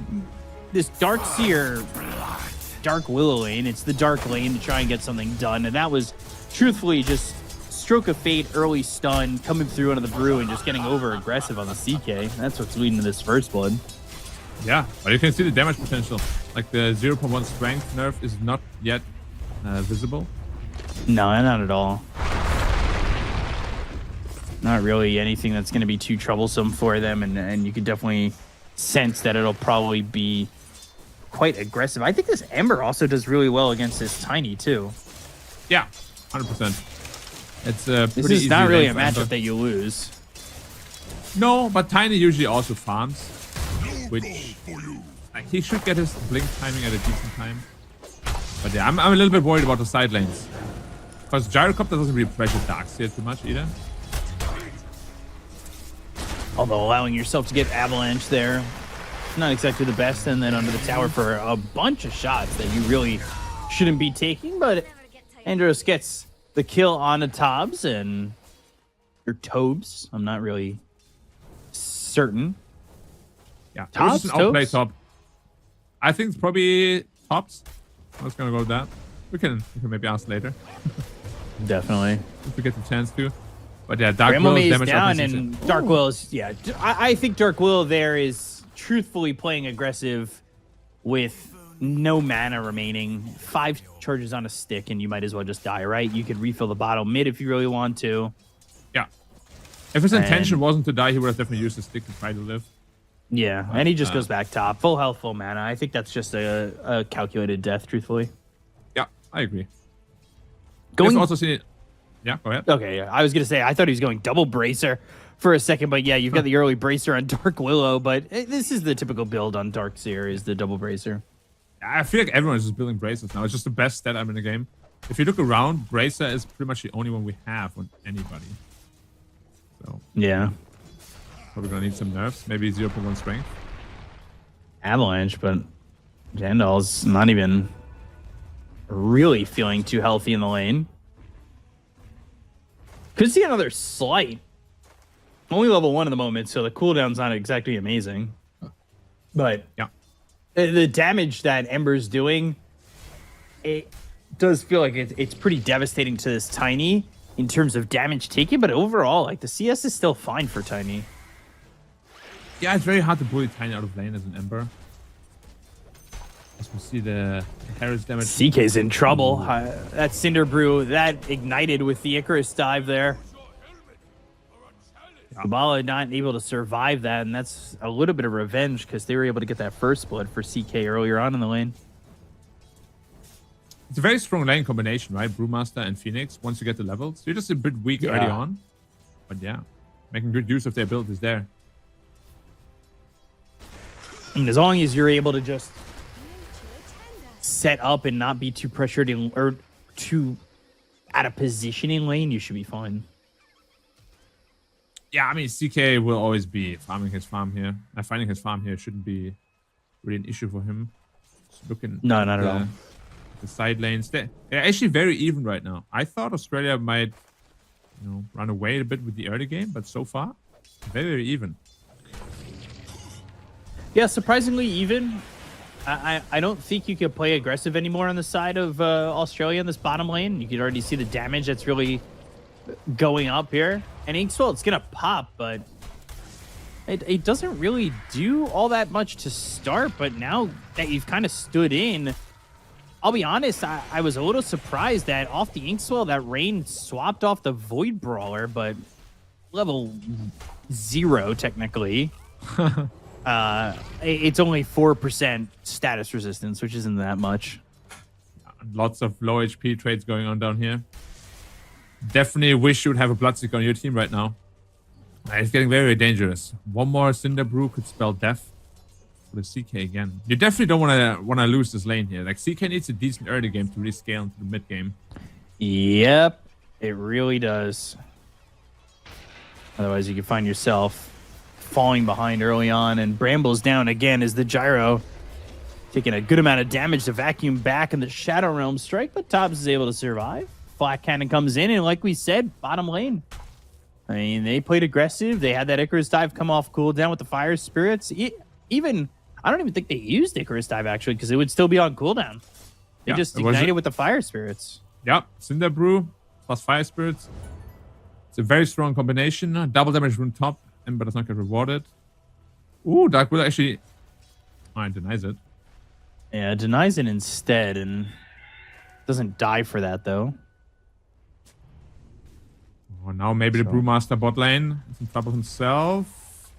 Dark Willow lane, it's the dark lane to try and get something done, and that was truthfully just stroke of fate, early stun, coming through into the brew and just getting over aggressive on the CK. That's what's leading to this first blood. Yeah, but you can see the damage potential. Like the 0.1 strength nerf is not yet visible. No, not at all. Not really anything that's going to be too troublesome for them, and you can definitely sense that it'll probably be quite aggressive. I think this Ember also does really well against this Tiny too. Yeah, 100%. It's this is not really a matchup that you lose. No, but Tiny usually also farms, which he should get his blink timing at a decent time. But yeah, I'm a little bit worried about the side lanes, because Gyrocopter doesn't really pressure Darkseer too much either. Although allowing yourself to get Avalanche there, not exactly the best, and then under the tower for a bunch of shots that you really shouldn't be taking, but Andros gets the kill on the Tobs and or Tobes. I'm not really certain. Yeah, Tobs, an outplay top. I think it's probably Tops. I was gonna go with that. We can maybe ask later. Definitely. If we get the chance to. But yeah, Dark Willow is down, and Dark Willow's, yeah. I think Dark Willow there is truthfully playing aggressive with no mana remaining. 5 charges on a stick, and you might as well just die, right? You could refill the bottle mid if you really want to. Yeah. If his intention wasn't to die, he would have definitely used the stick to try to live. Yeah, and he just goes back top. Full health, full mana. I think that's just a calculated death, truthfully. Yeah, I agree. Going also seen it. Yeah, go ahead. Okay, yeah. I was going to say, I thought he was going double bracer for a second, but yeah, you've got the early bracer on Dark Willow, but this is the typical build on Darkseer, is the double bracer. I feel like everyone's just building bracers now. It's just the best stat item in the game. If you look around, bracer is pretty much the only one we have on anybody. So yeah. Probably going to need some nerfs. Maybe 0.1 strength. Avalanche, but Jandal's not even really feeling too healthy in the lane. Could see another slight. Only level 1 at the moment, so the cooldown's not exactly amazing. But yeah, the damage that Ember's doing, it does feel like it's pretty devastating to this Tiny in terms of damage taken. But overall, like, the CS is still fine for Tiny. Yeah, it's very hard to bully Tiny out of lane as an Ember. As we see the Harris damage. CK's in trouble. That Cinder Brew, that ignited with the Icarus dive there. Kabbalah not able to survive that, and that's a little bit of revenge because they were able to get that first blood for CK earlier on in the lane. It's a very strong lane combination, right? Brewmaster and Phoenix, once you get the levels. You're just a bit weak early on. But yeah, making good use of their abilities there. And as long as you're able to just set up and not be too pressured in, or too out of position in lane, you should be fine. Yeah, I mean, CK will always be farming his farm here. Finding his farm here shouldn't be really an issue for him. Just looking no, not at all. The side lanes, they're actually very even right now. I thought Australia might, run away a bit with the early game, but so far, very, very even. Yeah, surprisingly even. I don't think you can play aggressive anymore on the side of Australia in this bottom lane. You can already see the damage that's really going up here. And Inkswell, it's going to pop, but it doesn't really do all that much to start. But now that you've kind of stood in, I'll be honest, I was a little surprised that off the Inkswell, that Rain swapped off the Void Brawler, but level 0 technically. It's It's only 4% status resistance, which isn't that much. Lots of low HP trades going on down here. Definitely wish you would have a Bloodseeker on your team right now. It's getting very dangerous. One more Cinder Brew could spell death for the CK again. You definitely don't want to lose this lane here. Like, CK needs a decent early game to really scale into the mid game. Yep, it really does. Otherwise, you can find yourself falling behind early on, and Bramble's down again as the gyro taking a good amount of damage to vacuum back in the Shadow Realm strike, but Tops is able to survive. Flat Cannon comes in, and like we said, bottom lane. I mean, they played aggressive. They had that Icarus Dive come off cooldown with the Fire Spirits. Even, I don't even think they used Icarus Dive, actually, because it would still be on cooldown. They just ignited with the Fire Spirits. Yep, Cinder Brew plus Fire Spirits. It's a very strong combination. Double damage rune top, but does not get rewarded. Ooh, Dark Will actually... Oh, it denies it. Yeah, it denies it instead, and doesn't die for that, though. Oh, now maybe the Brewmaster bot lane is in trouble himself.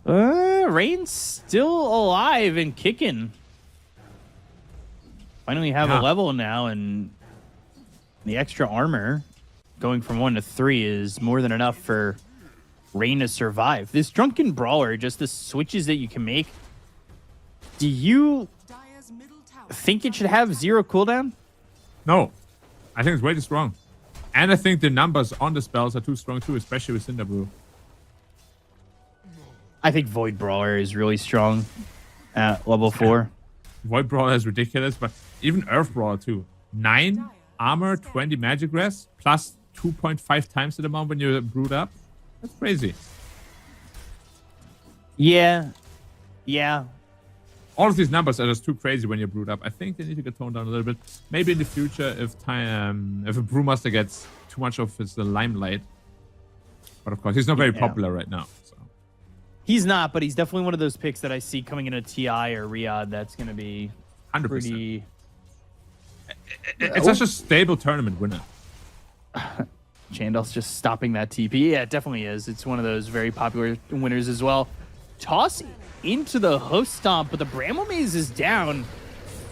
Rain's still alive and kicking. Finally have a level now, and the extra armor going from 1 to 3 is more than enough for Rain to survive. This Drunken Brawler, just the switches that you can make. Do you think it should have 0 cooldown? No. I think it's way too strong. And I think the numbers on the spells are too strong too, especially with Cinder Brew. I think Void Brawler is really strong at level 4. Void Brawler is ridiculous, but even Earth Brawler too. 9 armor, 20 magic res, plus 2.5 times the amount when you're brewed up. That's crazy. Yeah. Yeah. All of these numbers are just too crazy when you're brewed up. I think they need to get toned down a little bit. Maybe in the future if a Brewmaster gets too much of his limelight. But of course, he's not very popular right now. So. He's not, but he's definitely one of those picks that I see coming in a TI or Riyadh that's going to be 100%. Pretty... It's such a stable tournament winner. Chandal's just stopping that TP. Yeah, it definitely is. It's one of those very popular winners as well. Toss into the host stomp, but the Bramble Maze is down.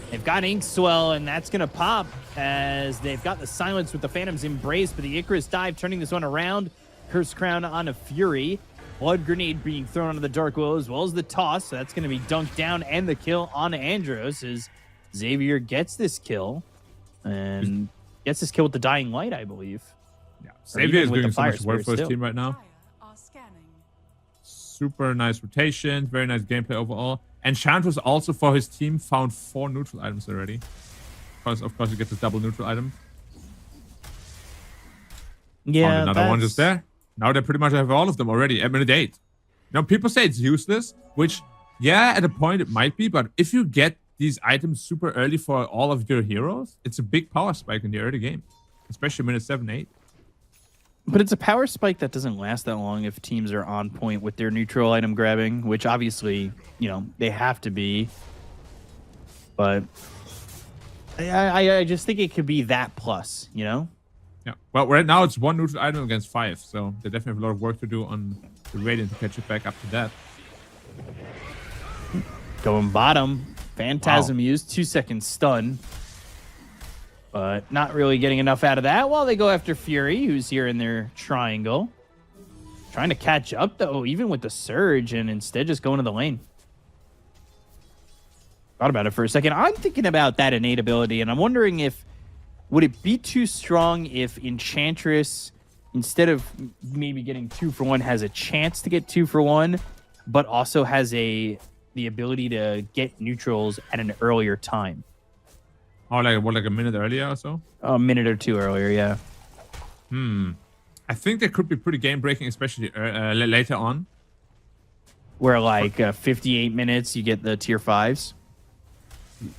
They've got Inkswell, and that's going to pop as they've got the silence with the Phantom's Embrace, but the Icarus Dive turning this one around. Curse Crown on a Fury. Blood Grenade being thrown onto the Dark Will as well as the toss, so that's going to be dunked down, and the kill on Andros as Xavier gets this kill, and gets this kill with the Dying Light, I believe. Yeah, Xavier is doing so much work for his team right now. Super nice rotation, very nice gameplay overall. And Chantress also for his team found 4 neutral items already. Of course, you get the double neutral item. Yeah, found another one just there. Now they pretty much have all of them already at minute 8. Now people say it's useless, which, yeah, at a point it might be, but if you get these items super early for all of your heroes, it's a big power spike in the early game, especially minute 7, 8. But it's a power spike that doesn't last that long if teams are on point with their neutral item grabbing, which obviously, you know, they have to be. But I just think it could be that plus, you know? Yeah. Well, right now it's 1 neutral item against 5, so they definitely have a lot of work to do on the Radiant to catch it back up to that. Going bottom. Phantasm used 2-second stun. But not really getting enough out of that while they go after Fury, who's here in their triangle. Trying to catch up, though, even with the surge, and instead just going to the lane. Thought about it for a second. I'm thinking about that innate ability, and I'm wondering if would it be too strong if Enchantress, instead of maybe getting 2 for 1, has a chance to get 2 for 1, but also has the ability to get neutrals at an earlier time. Oh, like a minute earlier or so? A minute or 2 earlier, yeah. I think that could be pretty game breaking, especially later on. Where 58 minutes, you get the tier 5s.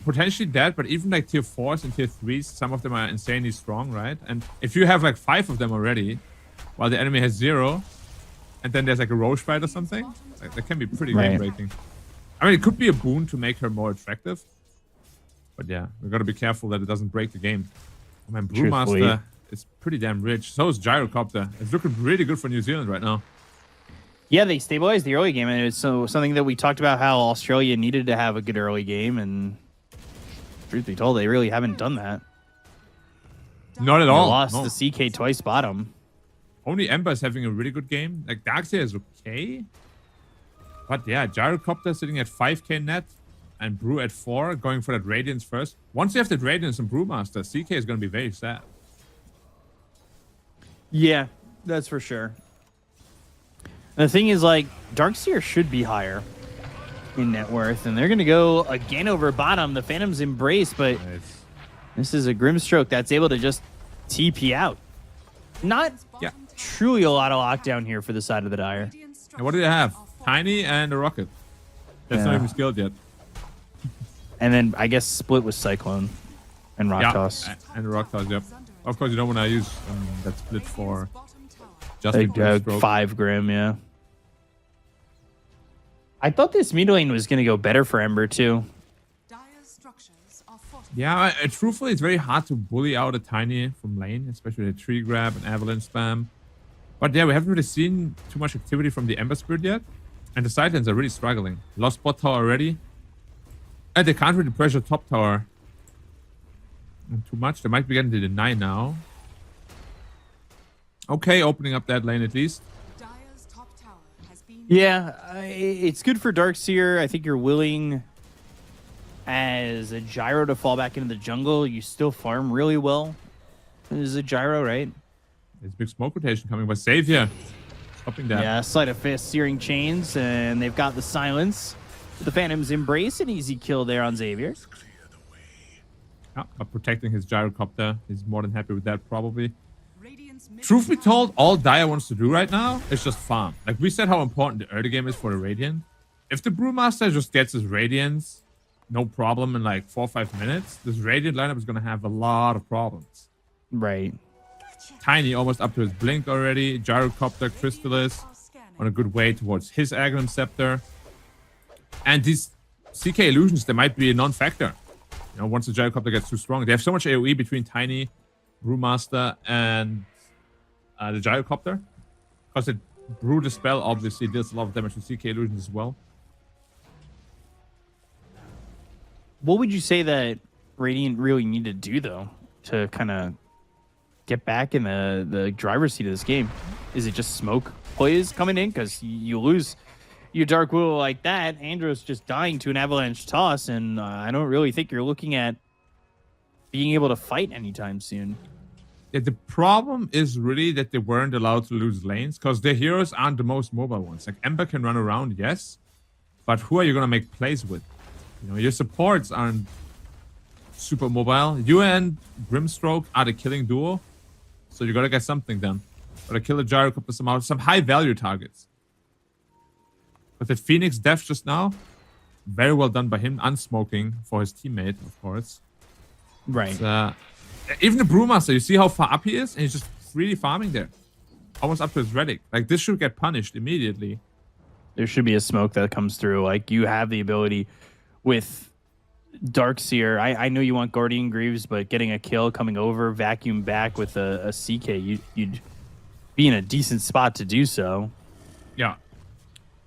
Potentially that, but even like tier 4s and tier 3s, some of them are insanely strong, right? And if you have like 5 of them already, while the enemy has 0, and then there's like a Roche fight or something, like, that can be pretty game breaking. I mean, it could be a boon to make her more attractive. But yeah, we've got to be careful that it doesn't break the game. I mean, Brewmaster is pretty damn rich. So is Gyrocopter. It's looking really good for New Zealand right now. Yeah, they stabilized the early game, and it's something that we talked about how Australia needed to have a good early game, and truth be told, they really haven't done that. Not at They all. lost No. the CK twice bottom. Only Ember is having a really good game. Like, Darkseer is okay. But yeah, Gyrocopter sitting at 5k net and Brew at 4, going for that Radiance first. Once you have that Radiance and Brewmaster, CK is going to be very sad. Yeah, that's for sure. And the thing is, like, Darkseer should be higher in net worth, and they're going to go again over bottom. The Phantom's Embrace, but Nice. this is a Grimstroke that's able to just TP out. Not truly a lot of lockdown here for the side of the Dire. And what do they have? Tiny and a Rocket. That's not even skilled yet. And then I guess split with Cyclone and Rock Toss. And Rock Toss, yep. Of course, you don't want to use that split for just Like, 5 Grim, yeah. I thought this mid lane was going to go better for Ember, too. Yeah, truthfully, it's very hard to bully out a Tiny from lane, especially the tree grab and avalanche spam. But yeah, we haven't really seen too much activity from the Ember Spirit yet. And the side lanes are really struggling. Lost bot tower already. And they can't really pressure top tower too much. They might be getting to the 9 now. Okay, opening up that lane at least. Yeah, it's good for Darkseer. I think you're willing as a Gyro to fall back into the jungle. You still farm really well as a Gyro, right? There's big smoke rotation coming, but Savior stopping that. Yeah, Sleight of Fist, Searing Chains, and they've got the Silence. The Phantom's Embrace, an easy kill there on Xavier. Yeah, but protecting his Gyrocopter. He's more than happy with that, probably. Truth be told, all Dire wants to do right now is just farm. Like, we said how important the early game is for the Radiant. If the Brewmaster just gets his Radiance, no problem, in like 4 or 5 minutes, this Radiant lineup is going to have a lot of problems. Right. Tiny almost up to his Blink already. Gyrocopter, Crystallis on a good way towards his Aghanim Scepter. And these CK illusions, they might be a non-factor. You know, once the Gyrocopter gets too strong. They have so much AoE between Tiny, Brewmaster, and the Gyrocopter. Because it Brew the spell obviously deals a lot of damage to CK illusions as well. What would you say that Radiant really need to do, though, to kind of get back in the driver's seat of this game? Is it just smoke plays coming in? Because you lose your Dark Willow like that, Andros just dying to an avalanche toss, and I don't really think you're looking at being able to fight anytime soon. Yeah, the problem is really that they weren't allowed to lose lanes because their heroes aren't the most mobile ones. Like, Ember can run around, yes, but who are you going to make plays with? You know, your supports aren't super mobile. You and Grimstroke are the killing duo, so you got to get something done. Got to kill a Gyrocopter, some high-value targets. But that Phoenix death just now, very well done by him, unsmoking for his teammate, of course. Right. Even the Brewmaster, you see how far up he is? And he's just freely farming there. Almost up to his relic. Like, this should get punished immediately. There should be a smoke that comes through. Like, you have the ability with Darkseer. I know you want Guardian Greaves, but getting a kill, coming over, vacuum back with a CK, you'd be in a decent spot to do so. Yeah.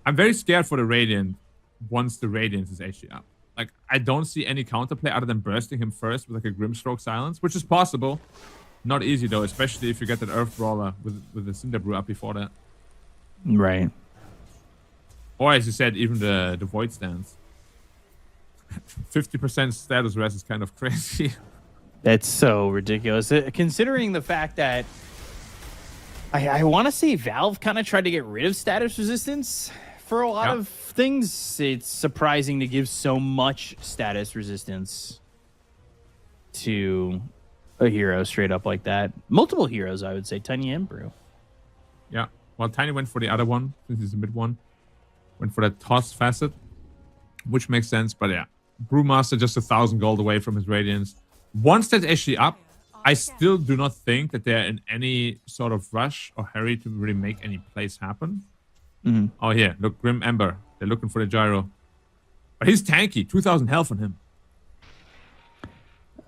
I'm very scared for the Radiant once the Radiance is actually up. Like, I don't see any counterplay other than bursting him first with like a Grimstroke silence, which is possible. Not easy though, especially if you get that Earth Brawler with the Cinder Brew up before that. Right. Or as you said, even the Void Stance. 50% status res is kind of crazy. That's so ridiculous. Considering the fact that I want to say Valve kind of tried to get rid of status resistance for a lot of things. It's surprising to give so much status resistance to a hero straight up like that. Multiple heroes, I would say. Tiny and Brew. Yeah. Well, Tiny went for the other one, since he's the mid one. Went for that toss facet, which makes sense. But yeah, Brewmaster just 1,000 gold away from his Radiance. Once that's actually up, I still do not think that they're in any sort of rush or hurry to really make any plays happen. Mm-hmm. Oh, here, look, Grim Ember. They're looking for the Gyro. But he's tanky. 2,000 health on him.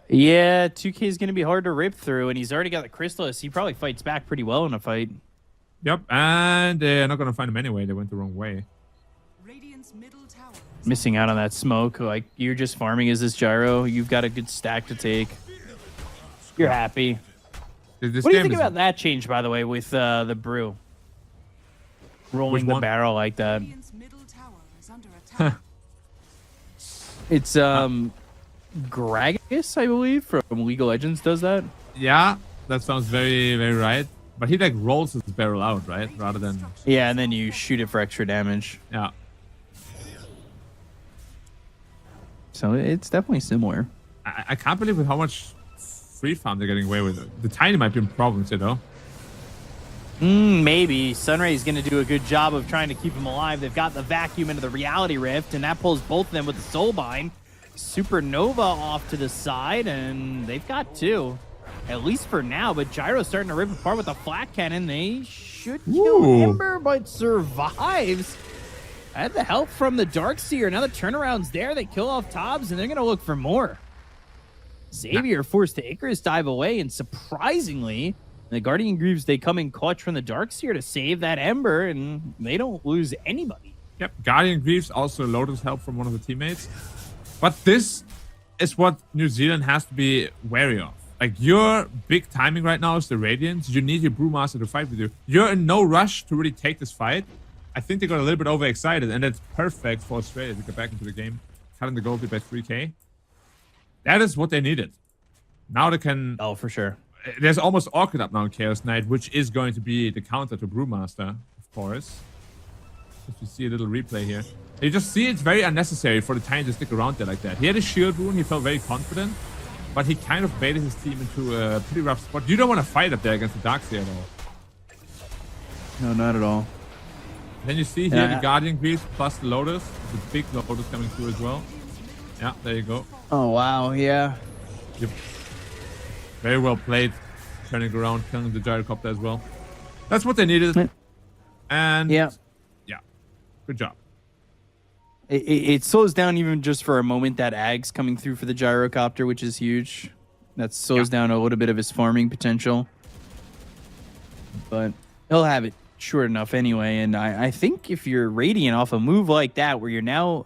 Yeah, 2K is going to be hard to rip through, and he's already got the Crystallis. He probably fights back pretty well in a fight. Yep, and they're not going to find him anyway. They went the wrong way. Missing out on that smoke. Like, you're just farming as this Gyro. You've got a good stack to take. You're happy. This What do you game think is- about that change, by the way, with the brew rolling the one? barrel like that? Radiant's middle tower is under attack. It's Gragas, I believe, from League of Legends does that. Yeah, that sounds very, very right. But he like rolls his barrel out, right? Rather than Yeah, and then you shoot it for extra damage. yeah. So it's definitely similar. I can't believe with how much free farm they're getting away with. The tiny might be in problems, you know. Maybe Sunray's going to do a good job of trying to keep him alive. They've got the vacuum into the reality rift, and that pulls both of them with the soulbind. Supernova off to the side, and they've got two, at least for now. But Gyro's starting to rip apart with a flat cannon. They should kill Ooh. Ember, but survives. Had the help from the Darkseer. Now the turnaround's there. They kill off Tobbs, and they're going to look for more. Xavier forced to Icarus dive away, and surprisingly, the Guardian Greaves, they come in clutch from the Darkseer to save that Ember, and they don't lose anybody. Yep, Guardian Greaves also Lotus help from one of the teammates. But this is what New Zealand has to be wary of. Like, your big timing right now is the Radiance. You need your Brewmaster to fight with you. You're in no rush to really take this fight. I think they got a little bit overexcited, and that's perfect for Australia to get back into the game. Cutting the goal lead by 3k. That is what they needed. Now they can... Oh, for sure. There's almost Orchid up now in Chaos Knight, which is going to be the counter to Brewmaster, of course. If you see a little replay here. You just see it's very unnecessary for the Tiny to stick around there like that. He had a shield rune, he felt very confident, but he kind of baited his team into a pretty rough spot. You don't want to fight up there against the Darkseer at all. No, not at all. Then you see here the Guardian Greaves plus the Lotus. The big Lotus coming through as well. Yeah, there you go. Oh, wow, yeah. Yep. Very well played. Turning around, killing the gyrocopter as well. That's what they needed. And yeah, good job. It slows down even just for a moment, that Ag's coming through for the gyrocopter, which is huge. That slows down a little bit of his farming potential. But he'll have it short enough anyway. And I think if you're Radiant off a move like that, where you're now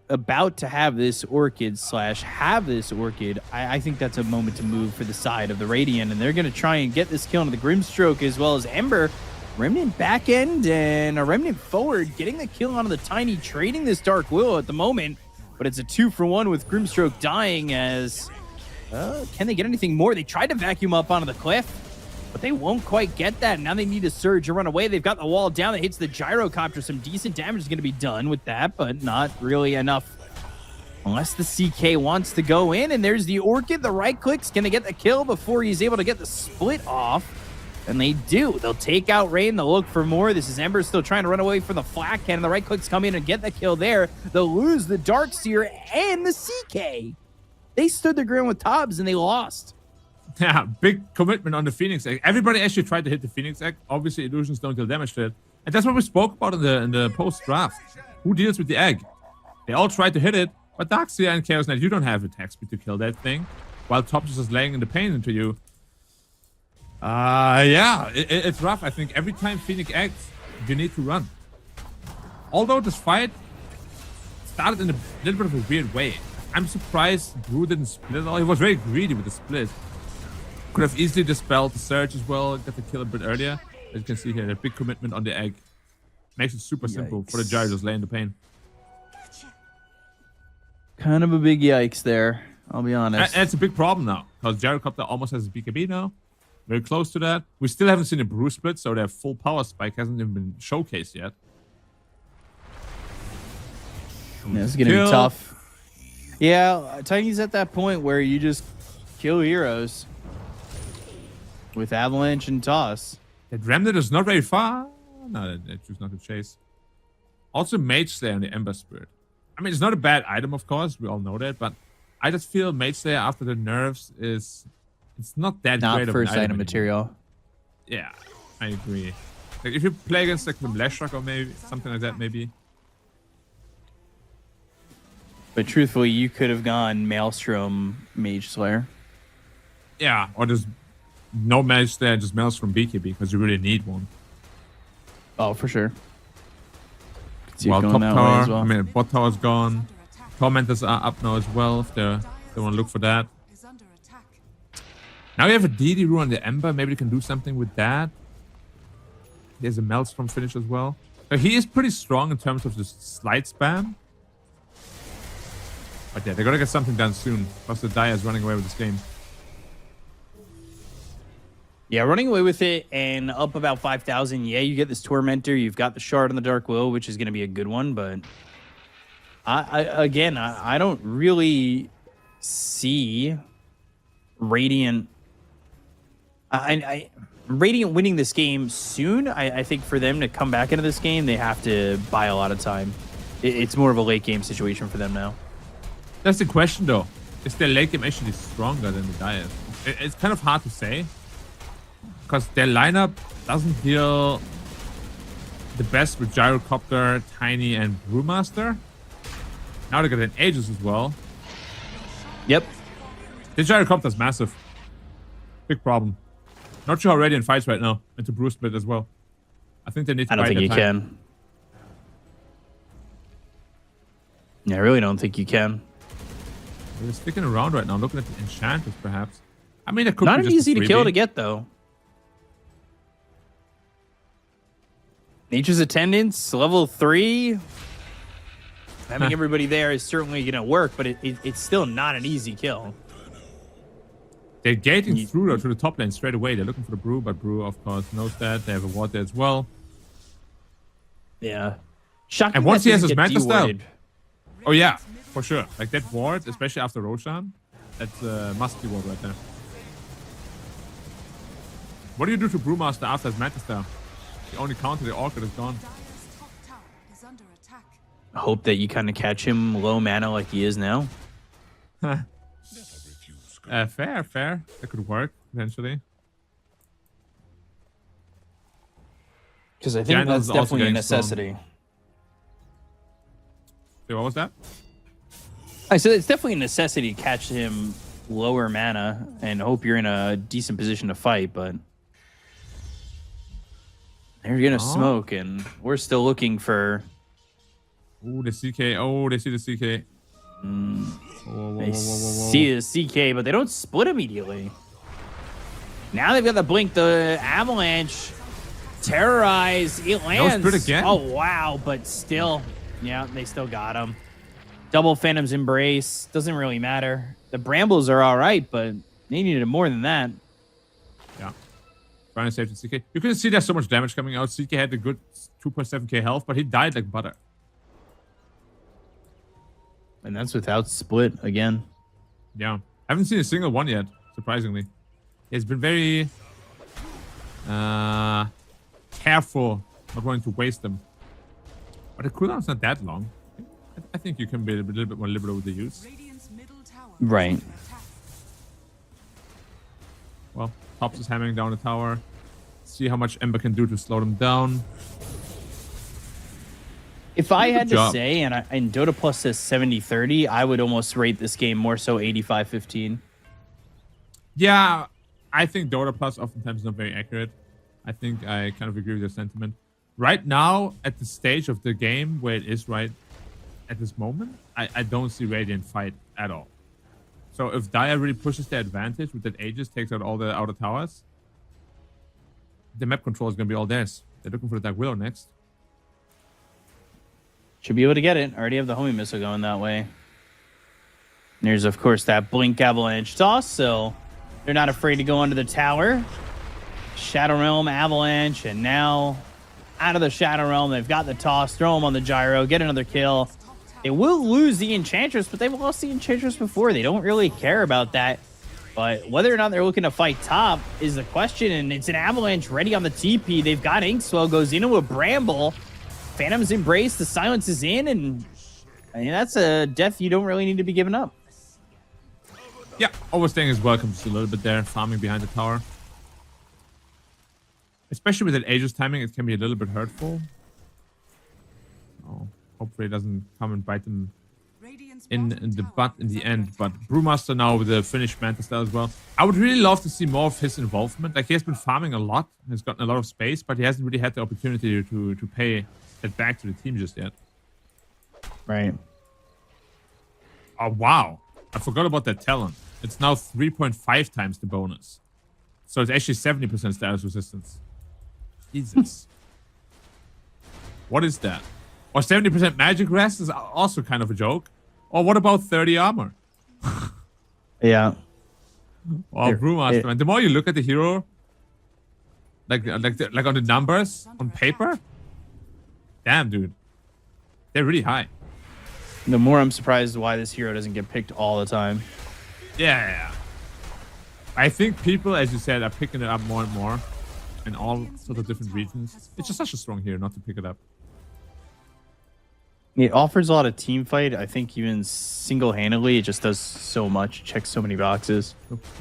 about to have this Orchid have this Orchid, I think that's a moment to move for the side of the Radiant. And they're going to try and get this kill into the Grimstroke as well as Ember. Remnant back end and a Remnant forward, getting the kill onto the Tiny, trading this Dark Willow at the moment. But it's a 2-for-1 with Grimstroke dying as... can they get anything more? They tried to vacuum up onto the cliff, but they won't quite get that. Now they need to surge and run away. They've got the wall down that hits the gyrocopter. Some decent damage is going to be done with that, but not really enough. Unless the CK wants to go in, and there's the Orchid. The right click's going to get the kill before he's able to get the split off. And they do. They'll take out Rain. They'll look for more. This is Ember still trying to run away from the flat cannon. The right clicks come in and get the kill there. They'll lose the Darkseer and the CK. They stood their ground with Tobbs and they lost. Yeah, big commitment on the Phoenix Egg. Everybody actually tried to hit the Phoenix Egg. Obviously, illusions don't deal damage to it. And that's what we spoke about in the post-draft. Who deals with the egg? They all tried to hit it, but Darkseer and Chaos Knight, you don't have attack speed to kill that thing. While Tobbs is just laying in the pain into you. Yeah, it's rough. I think every time Phoenix acts, you need to run. Although this fight started in a little bit of a weird way. I'm surprised Brew didn't split at all. He was very greedy with the split. Could have easily dispelled the surge as well, got the kill a bit earlier. As you can see here, a big commitment on the egg. Makes it super simple for the Gyro just laying the pain. Kind of a big yikes there, I'll be honest. And it's a big problem now, because Gyrocopter almost has a BKB now. Very close to that. We still haven't seen a Brew split, so their full power spike hasn't even been showcased yet. Yeah, this is going to be tough. Yeah, Tiny's at that point where you just kill heroes with Avalanche and Toss. That Remnant is not very far. No, they choose not to chase. Also, Mage Slayer and the Ember Spirit. I mean, it's not a bad item, of course. We all know that, but I just feel Mage Slayer after the nerfs is... It's not that not great of first an item material. Yeah, I agree. Like, if you play against like the Leshrac or maybe something like that, maybe. But truthfully, you could have gone Maelstrom Mage Slayer. Yeah, or just no Mage Slayer, just Maelstrom BKB because you really need one. Oh, for sure. Well, top tower, well. I mean, bot tower's gone. Tormentors are up now as well if they want to look for that. Now we have a DD rule on the Ember. Maybe we can do something with that. There's a Maelstrom finish as well. So he is pretty strong in terms of the slide spam. But yeah, they're gonna get something done soon. Plus the Dire is running away with this game. Yeah, running away with it and up about 5,000. Yeah, you get this Tormentor. You've got the Shard on the Dark Will, which is going to be a good one. But I don't really see Radiant. Radiant winning this game soon. I think for them to come back into this game, they have to buy a lot of time. It's more of a late game situation for them now. That's the question, though. Is their late game actually stronger than the Dire? It's kind of hard to say. Because their lineup doesn't deal the best with Gyrocopter, Tiny, and Brewmaster. Now they got an Aegis as well. Yep. The Gyrocopter's massive. Big problem. Not sure how Radiant fights right now. Into Brew Split as well. I think they need to I don't think you can. Yeah, I really don't think you can. They're sticking around right now. Looking at the Enchanters, perhaps. I mean, it could not be an just easy to kill 3v. to get, though. Nature's Attendance, level 3. Having everybody there is certainly going to work, but it's still not an easy kill. They're gating through though, to the top lane straight away. They're looking for the Brew, but Brew, of course, knows that. They have a ward there as well. Yeah. Shocking. And once he has his doesn't Manta get style. dewarded. Oh, yeah, for sure. Like that ward, especially after Roshan, that's a must-be ward right there. What do you do to Brewmaster after his Manta style? The only counter, the Orchid is gone. Dire's top tower is under attack. Hope that you kind of catch him low mana like he is now. Fair. That could work, potentially. Because I think Janus that's is also definitely a getting necessity. Wait, what was that? I said it's definitely a necessity to catch him lower mana and hope you're in a decent position to fight, but they're going to smoke, and we're still looking for... Ooh, the CK. Oh, they see the CK. They see the CK, but they don't split immediately. Now they've got the blink, the avalanche, terrorize. It lands. split again? Oh wow! But still, yeah, they still got him. Double Phantom's Embrace doesn't really matter. The Brambles are all right, but they needed more than that. Yeah. Trying to save the CK. You can see there's so much damage coming out. CK had a good 2.7k health, but he died like butter. And that's without split again. Yeah. I haven't seen a single one yet, surprisingly. He's been very careful not wanting to waste them. But the cooldown's not that long. I think you can be a little bit more liberal with the use. Radiant's middle tower Right. is under attack. Well, Tops is hammering down the tower. See how much Ember can do to slow them down. If I had to job. say, and Dota Plus says 70-30, I would almost rate this game more so 85-15. Yeah, I think Dota Plus oftentimes is not very accurate. I think I kind of agree with your sentiment. Right now, at the stage of the game where it is right at this moment, I don't see Radiant fight at all. So if Dire really pushes their advantage with that Aegis, takes out all the outer towers, the map control is going to be all theirs. They're looking for the Dark Willow next. Should be able to get it. Already have the homing missile going that way. There's, of course, that Blink Avalanche toss, so they're not afraid to go under the tower. Shadow Realm, Avalanche, and now out of the Shadow Realm, they've got the toss, throw them on the gyro, get another kill. They will lose the Enchantress, but they've lost the Enchantress before. They don't really care about that. But whether or not they're looking to fight top is the question, and it's an Avalanche ready on the TP. They've got Inkswell, goes into a Bramble. Phantom's Embrace, the silence is in, and I mean, that's a death you don't really need to be giving up. Yeah, Overstaying is welcome just a little bit there, farming behind the tower. Especially with that Aegis timing, it can be a little bit hurtful. Oh, hopefully it doesn't come and bite them Radiant's in bottom the tower butt in is the under end. attack. But Brewmaster now with the finished Manta style as well. I would really love to see more of his involvement. Like, he has been farming a lot, has gotten a lot of space, but he hasn't really had the opportunity to pay it back to the team just yet. Right. Oh, wow. I forgot about that talent. It's now 3.5 times the bonus. So it's actually 70% status resistance. Jesus. What is that? Or 70% magic rest is also kind of a joke. Or what about 30 armor? Yeah. Or Brewmaster. And the more you look at the hero, like on the numbers on paper, damn, dude, they're really high. The more I'm surprised why this hero doesn't get picked all the time. Yeah. I think people, as you said, are picking it up more and more in all sorts of different regions. It's just such a strong hero not to pick it up. It offers a lot of team fight. I think even single-handedly, it just does so much, checks so many boxes.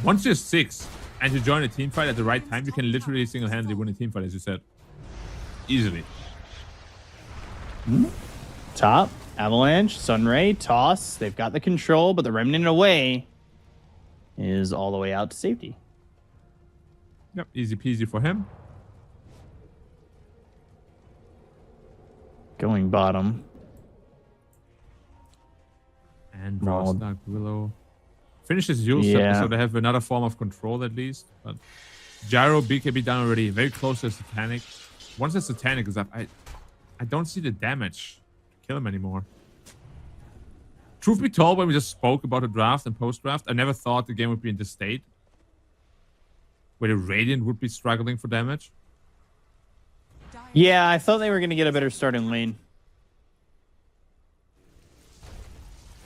Once you're 6 and you join a team fight at the right time, you can literally single-handedly win a team fight, as you said. Easily. Top, Avalanche, Sunray, Toss. They've got the control, but the Remnant away is all the way out to safety. Yep, easy peasy for him. Going bottom. And draws Dark Willow. Finishes Yule Scepter, so they have another form of control at least. But Gyro, BKB down already. Very close to Satanic. Once the Satanic is up, I don't see the damage to kill him anymore. Truth be told, when we just spoke about the draft and post-draft, I never thought the game would be in this state. Where the Radiant would be struggling for damage. Yeah, I thought they were going to get a better start in lane.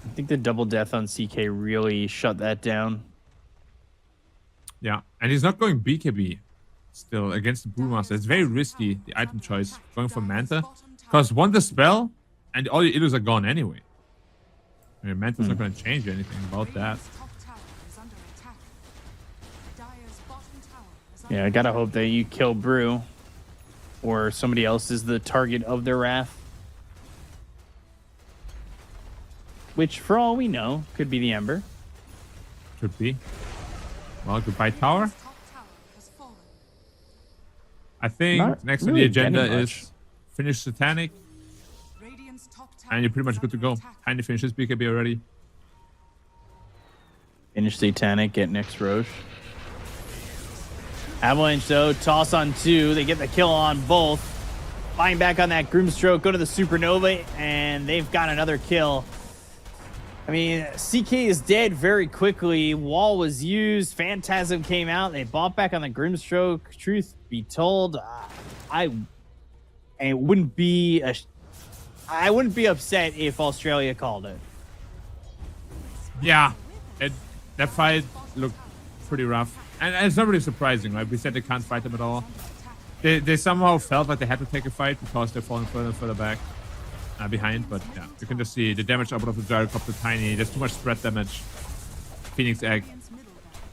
I think the double death on CK really shut that down. Yeah, and he's not going BKB still against the Brewmaster. It's very risky, the item choice, going for Manta. Because one Dispel, and all your Illus are gone anyway. I mean, Manta's not going to change anything about that. Yeah, I gotta hope that you kill Brew, or somebody else is the target of their wrath. Which, for all we know, could be the Ember. Could be. Well, goodbye tower. I think Not next really on the agenda getting much. is finish Satanic. And you're pretty much good to go. Tiny finishes BKB already. Finish Satanic, get next Roche. Avalanche, though, toss on 2. They get the kill on both. Flying back on that Grimstroke, go to the Supernova, and they've got another kill. I mean, CK is dead very quickly. Wall was used. Phantasm came out. They bought back on the Grimstroke. Truth be told, I wouldn't be upset if Australia called it. Yeah, that fight looked pretty rough. And it's not really surprising, right? We said they can't fight them at all. They somehow felt like they had to take a fight because they're falling further and further back. Behind, but yeah, you can just see the damage output of the Gyrocopter tiny. There's too much spread damage. Phoenix Egg,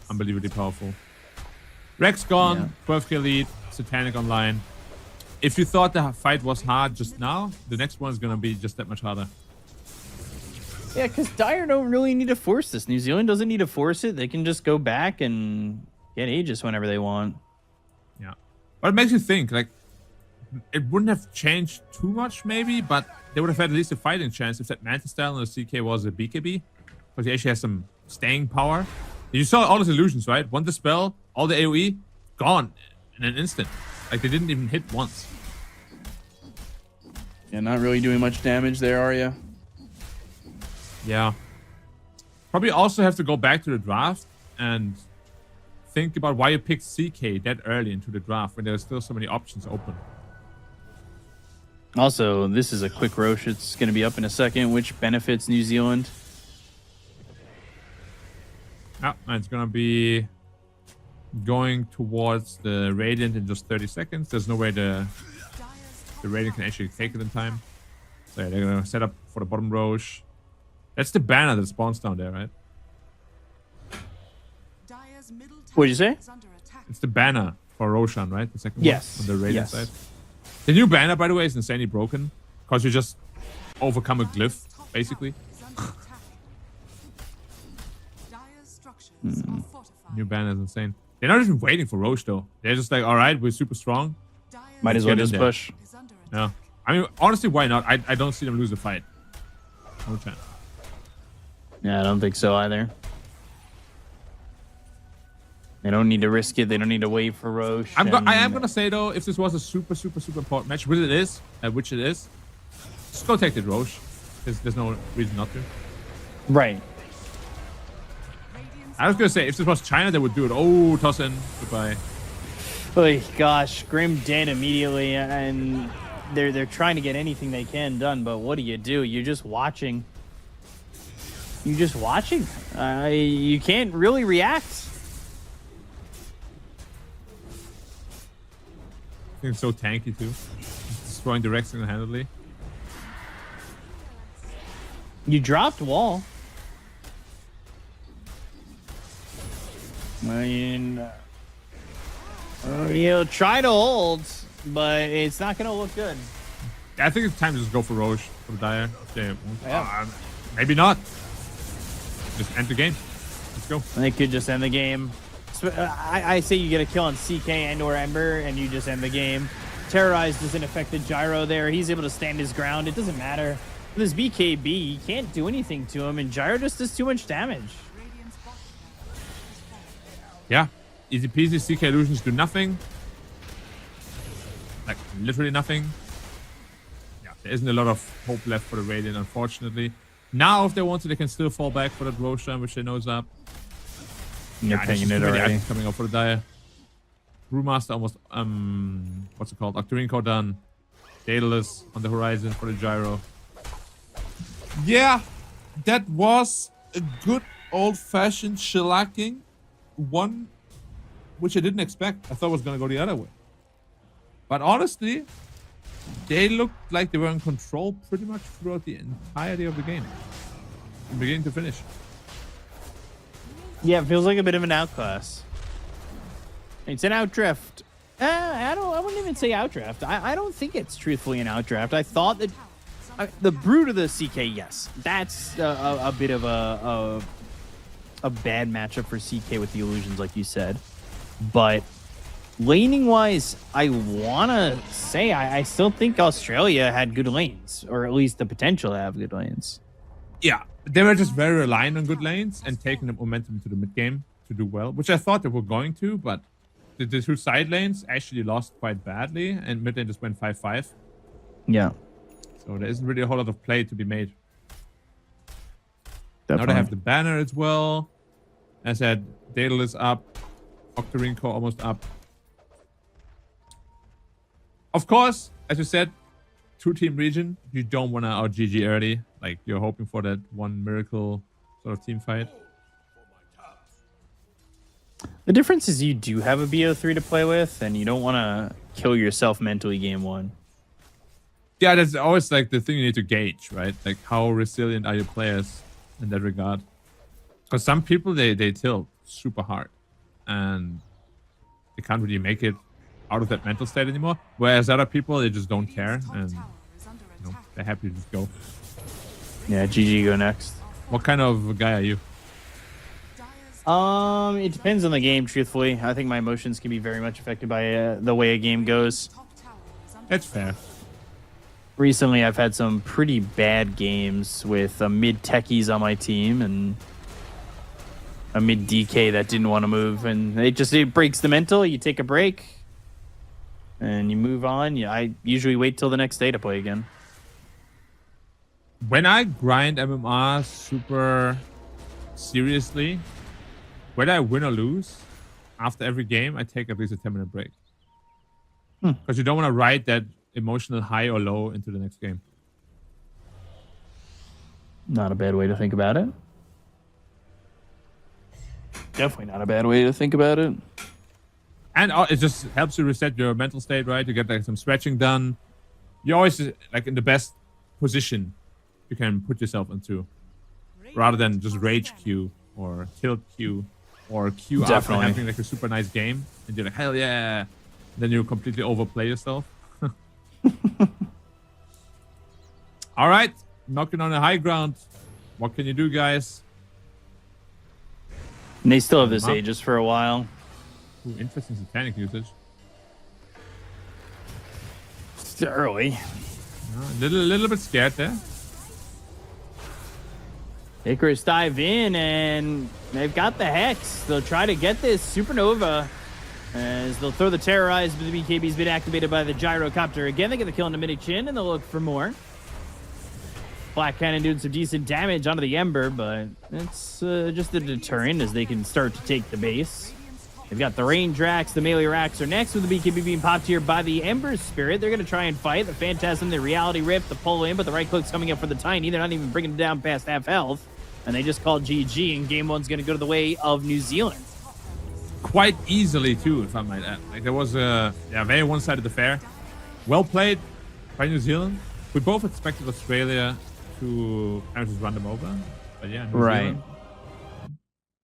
unbelievably powerful. Rex gone, 12k lead, Satanic online. If you thought the fight was hard just now, the next one is gonna be just that much harder. Yeah, because Dire don't really need to force this. New Zealand doesn't need to force it. They can just go back and get Aegis whenever they want. Yeah, but it makes you think, like, it wouldn't have changed too much, maybe, but they would have had at least a fighting chance if that Manta style on the CK was a BKB. Because he actually has some staying power. You saw all his illusions, right? One Dispel, all the AoE, gone in an instant. Like, they didn't even hit once. Yeah, not really doing much damage there, are you? Yeah. Probably also have to go back to the draft and think about why you picked CK that early into the draft when there's still so many options open. Also, this is a quick Roche. It's going to be up in a second, which benefits New Zealand. Yeah, and it's going to be going towards the Radiant in just 30 seconds. There's no way the Radiant can actually take it in time. So yeah, they're going to set up for the bottom Roche. That's the banner that spawns down there, right? What did you say? It's the banner for Roshan, right? The second Yes. one on the Radiant Yes. side. The new banner, by the way, is insanely broken. Because you just overcome a glyph, basically. New banner is insane. They're not even waiting for Roche, though. They're just like, alright, we're super strong. Might as well Get in just there. push. Yeah. I mean, honestly, why not? I don't see them lose the fight. No chance. Yeah, I don't think so either. They don't need to risk it. They don't need to wait for Roche. I am gonna say though, if this was a super important match, which it is, just go take the Roche. There's no reason not to. Right. I was gonna say if this was China, they would do it. Oh, toss in, goodbye. Oh gosh, Grim dead immediately, and they're trying to get anything they can done. But what do? You're just watching. You're just watching. You can't really react. I think it's so tanky too. It's destroying the Rex single-handedly. You dropped wall. I mean, you'll try to hold, but it's not going to look good. I think it's time to just go for Roche for the Dire. Yeah. Maybe not. Just end the game. Let's go. They could just end the game. I say you get a kill on CK and or Ember, and you just end the game. Terrorize doesn't affect the Gyro there. He's able to stand his ground. It doesn't matter. With this BKB, you can't do anything to him, and Gyro just does too much damage. Yeah. Easy peasy. CK illusions do nothing. Like, literally nothing. Yeah, there isn't a lot of hope left for the Radiant, unfortunately. Now, if they want to, they can still fall back for that Roshan, which they know is up. You're pinging it already. Coming up for the Dire. Brewmaster almost, what's it called? Octarine done. Daedalus on the horizon for the Gyro. Yeah, that was a good old-fashioned shellacking. One which I didn't expect. I thought it was going to go the other way. But honestly, they looked like they were in control pretty much throughout the entirety of the game. From beginning to finish. Yeah, it feels like a bit of an outclass. It's an outdraft. I wouldn't even say outdraft. I don't think it's truthfully an outdraft. I thought that the Brood of the CK, yes. That's a bit of a bad matchup for CK with the illusions, like you said. But laning wise, I want to say I still think Australia had good lanes, or at least the potential to have good lanes. Yeah, they were just very reliant on good lanes and taking the momentum into the mid game to do well, which I thought they were going to, but the two side lanes actually lost quite badly, and mid lane just went 5-5. Yeah. So there isn't really a whole lot of play to be made. Definitely. Now they have the banner as well. As I said, Daedalus up, Octarine Core almost up. Of course, as you said, two-team region, you don't want to out GG early. Like, you're hoping for that one miracle sort of team fight. The difference is you do have a BO3 to play with, and you don't want to kill yourself mentally game one. Yeah, that's always like the thing you need to gauge, right? Like, how resilient are your players in that regard? Because some people, they tilt super hard, and they can't really make it out of that mental state anymore. Whereas other people, they just don't care, and they're happy to just go. Yeah, GG go next. What kind of guy are you? It depends on the game, truthfully. I think my emotions can be very much affected by the way a game goes. That's fair. Recently, I've had some pretty bad games with mid techies on my team and a mid DK that didn't want to move, and it breaks the mental. You take a break and you move on. I usually wait till the next day to play again. When I grind MMR super seriously, whether I win or lose, after every game, I take at least a 10-minute break. Because you don't want to ride that emotional high or low into the next game. Not a bad way to think about it. Definitely not a bad way to think about it. And it just helps you reset your mental state, right? You get like some stretching done. You're always like in the best position you can put yourself into, rather than just rage queue or tilt queue or queue after having like a super nice game and you're like, hell yeah, then you completely overplay yourself. All right, knocking on the high ground. What can you do, guys? And they still have this Aegis for a while. Ooh, interesting satanic usage. It's early. A little bit scared there. Icarus dive in, and they've got the Hex. They'll try to get this Supernova as they'll throw the Terrorize, but the BKB's been activated by the Gyrocopter. Again, they get the kill on the mini-chin, and they'll look for more. Black Cannon doing some decent damage onto the Ember, but it's just a deterrent as they can start to take the base. They've got the Range Racks, the Melee Racks are next with the BKB being popped here by the Ember Spirit. They're going to try and fight. The Phantasm, the Reality Rift, the pull in, but the right click's coming up for the Tiny. They're not even bringing it down past half health. And they just called GG, and game one's going to go to the way of New Zealand. Quite easily, too, if I might add. Like, there was a very one-sided affair. Well played by New Zealand. We both expected Australia to kind of just run them over. But yeah, New Zealand,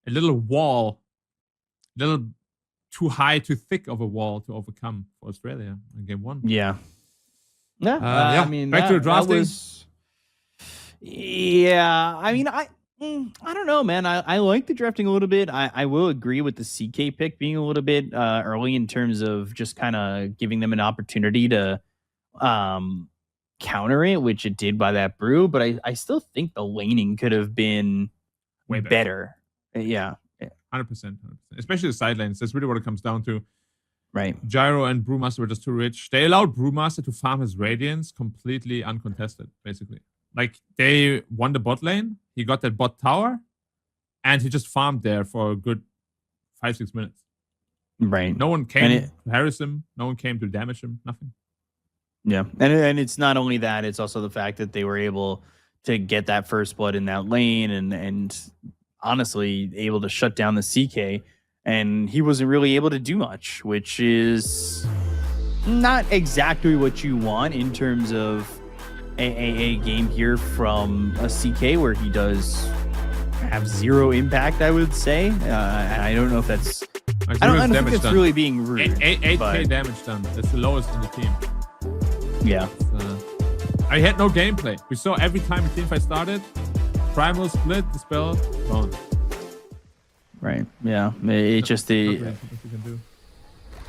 a little wall, a little too high, too thick of a wall to overcome for Australia in game one. Yeah. I mean, back to the drafting. I mean, I don't know, man. I like the drafting a little bit. I will agree with the CK pick being a little bit early in terms of just kind of giving them an opportunity to counter it, which it did by that brew. But I still think the laning could have been way better. Yeah. 100%. Especially the side lanes. That's really what it comes down to. Right. Gyro and Brewmaster were just too rich. They allowed Brewmaster to farm his Radiance completely uncontested, basically. Like, they won the bot lane. He got that bot tower. And he just farmed there for a good 5-6 minutes. Right. No one came to harass him. No one came to damage him. Nothing. Yeah. And it's not only that. It's also the fact that they were able to get that first blood in that lane and honestly able to shut down the CK, and he wasn't really able to do much, which is not exactly what you want in terms of a game here from a CK where he does have zero impact, I would say. I don't know if that's I don't think it's really being rude. 8k damage done. That's the lowest in the team. Yeah. I had no gameplay. We saw every time a teamfight started, Primal split, the spell, gone. Right. Yeah. It just there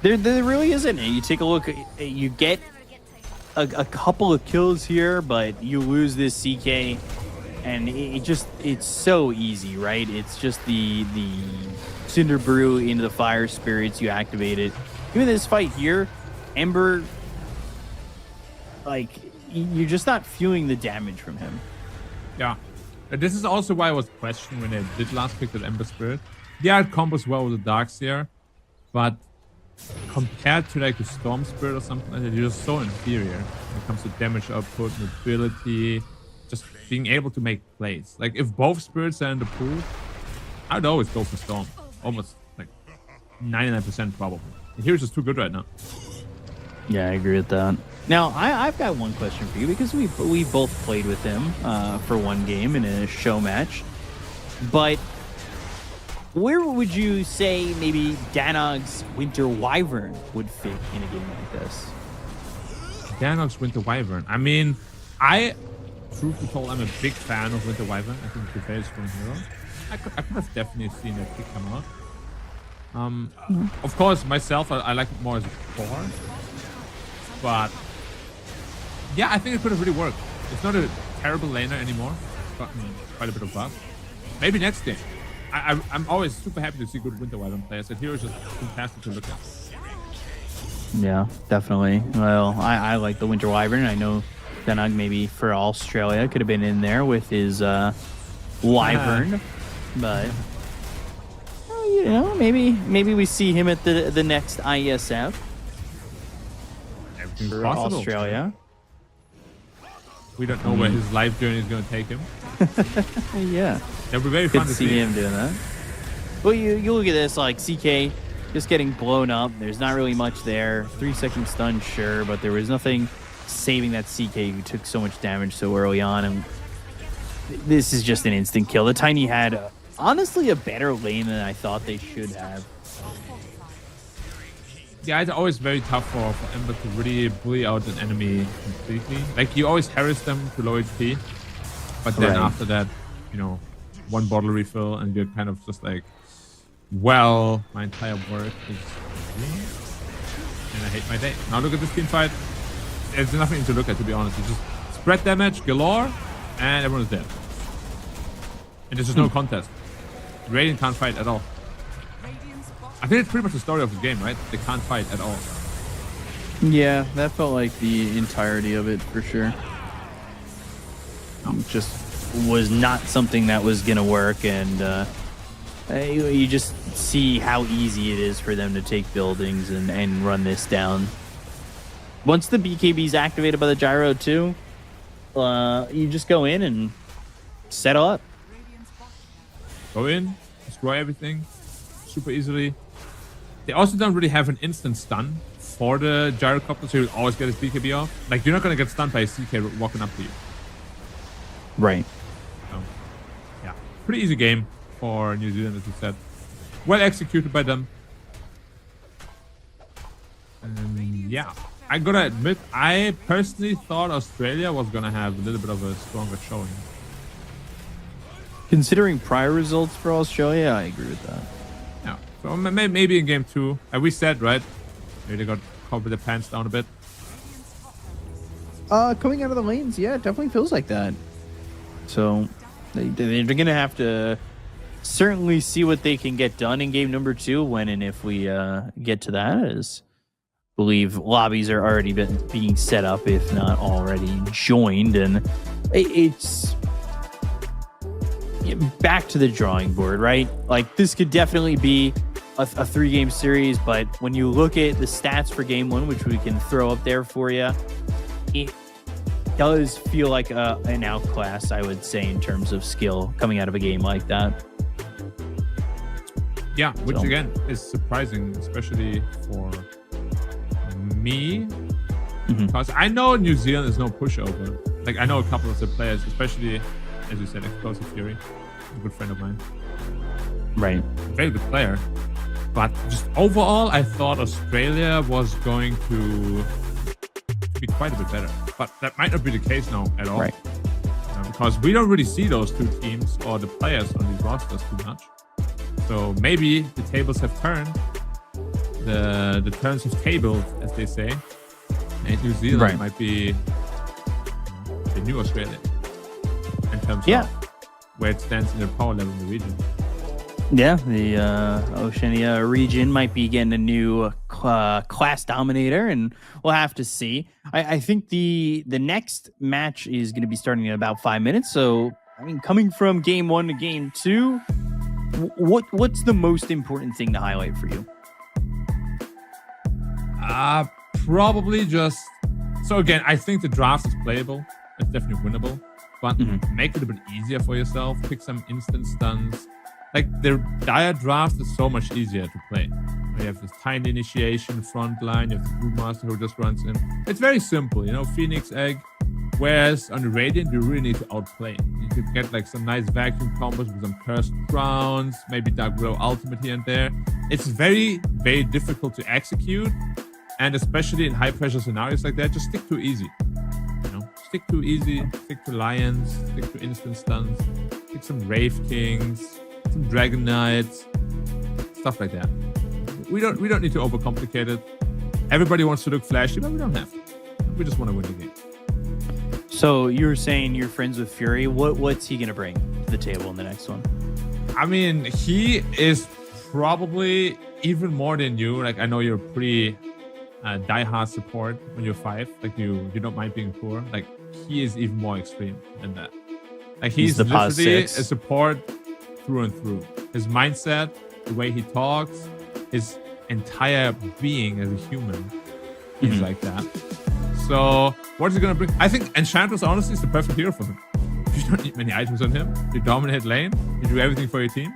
really isn't. You take a look. You get a couple of kills here, but you lose this CK, and it's so easy, right? It's just the Cinder Brew into the Fire Spirits. You activate it. Even this fight here, Ember, like, you're just not feeling the damage from him. Yeah. This is also why I was questioned when I did last pick that Ember Spirit. Yeah, it combos well with the Darkseer, but compared to like the Storm Spirit or something like that, you're just so inferior when it comes to damage output, mobility, just being able to make plays. Like, if both spirits are in the pool, I'd always go for Storm. Almost like 99% probably. And here's just too good right now. Yeah, I agree with that. Now, I've got one question for you, because we both played with him for one game in a show match. But where would you say maybe Danog's Winter Wyvern would fit in a game like this? Danog's Winter Wyvern. I mean, truth be told, I'm a big fan of Winter Wyvern. I think it's a very strong hero. I could have definitely seen that pick come out. Of course, myself, I like it more as a core. But yeah, I think it could have really worked. It's not a terrible laner anymore. Gotten quite a bit of buff. Maybe next game. I'm always super happy to see good Winter Wyvern players. That hero is just fantastic to look at. Yeah, definitely. Well, I like the Winter Wyvern. I know Danog maybe for Australia could have been in there with his Wyvern, but you know, maybe we see him at the next IESF. For Australia. We don't know where his life journey is going to take him. Yeah. It'll be very fun to see him doing that. Well, you look at this, like, CK just getting blown up. There's not really much there. 3-second stun, sure, but there was nothing saving that CK who took so much damage so early on. And this is just an instant kill. The Tiny had, honestly, a better lane than I thought they should have. Yeah, it's always very tough for Ember to really bully out an enemy completely. Like, you always harass them to low HP, but then after that, you know, one bottle refill and you're kind of just like, well, my entire work is green, and I hate my day. Now look at this team fight. There's nothing to look at, to be honest. It's just spread damage galore, and everyone's dead. And there's just no contest. Radiant can't fight at all. Radiant's bottom I think it's pretty much the story of the game, right? They can't fight at all. Yeah, that felt like the entirety of it for sure. Just was not something that was gonna work, and you just see how easy it is for them to take buildings and run this down. Once the BKB is activated by the gyro too, you just go in and settle up. Radiant's bottom Go in, destroy everything super easily. They also don't really have an instant stun for the gyrocopter, so you'll always get his BKB off. Like, you're not going to get stunned by a CK walking up to you. Right. So, yeah. Pretty easy game for New Zealand, as you said. Well executed by them. And yeah, I gotta admit, I personally thought Australia was gonna have a little bit of a stronger showing. Considering prior results for Australia, I agree with that. Yeah, so maybe in game 2, and we said, right, maybe they got caught with their pants down a bit. Coming out of the lanes, yeah, it definitely feels like that. So they're gonna have to certainly see what they can get done in game number 2 when and if we get to that. As I believe lobbies are already being set up, if not already joined, and it's back to the drawing board, right? Like, this could definitely be a 3-game series, but when you look at the stats for game 1, which we can throw up there for you, it does feel like an outclass, I would say, in terms of skill coming out of a game like that. Yeah, which again is surprising, especially for me, because I know New Zealand is no pushover. Like, I know a couple of the players, especially, as you said, Explosive Fury, a good friend of mine. Right. Very good player. But just overall, I thought Australia was going to be quite a bit better. But that might not be the case now at all. Right. Because we don't really see those two teams or the players on these rosters too much. So maybe the tables have turned. The turns have tabled, as they say. And New Zealand might be the new Australia in terms of where it stands in the power level in the region. Yeah, the Oceania region might be getting a new class dominator, and we'll have to see. I think the next match is going to be starting in about 5 minutes. So, I mean, coming from game 1 to game 2, what's the most important thing to highlight for you? Probably just... So again, I think the draft is playable. It's definitely winnable. But make it a bit easier for yourself. Pick some instant stuns. Like, the Dire draft is so much easier to play. You have this tiny initiation front line. You have the Brewmaster who just runs in. It's very simple, you know, Phoenix Egg. Whereas on the Radiant, you really need to outplay. You could get like some nice vacuum combos with some Cursed Crowns, maybe Dark Widow ultimate here and there. It's very, very difficult to execute. And especially in high pressure scenarios like that, just stick to easy. You know, stick to easy, stick to Lions, stick to instant stuns, stick some Wraith Kings, some Dragon Knights, stuff like that. We don't need to overcomplicate it. Everybody wants to look flashy, but we don't have to. We just want to win the game. So you were saying you're friends with Fury. What's he gonna bring to the table in the next one? I mean, he is probably even more than you. Like, I know you're pretty die-hard support when you're 5. Like, you don't mind being poor. Like, he is even more extreme than that. Like, he's literally a support through and through. His mindset, the way he talks, his entire being as a human, he's like that. So what is he gonna bring? I think Enchantress honestly is the perfect hero for him. You don't need many items on him. You dominate lane. You do everything for your team.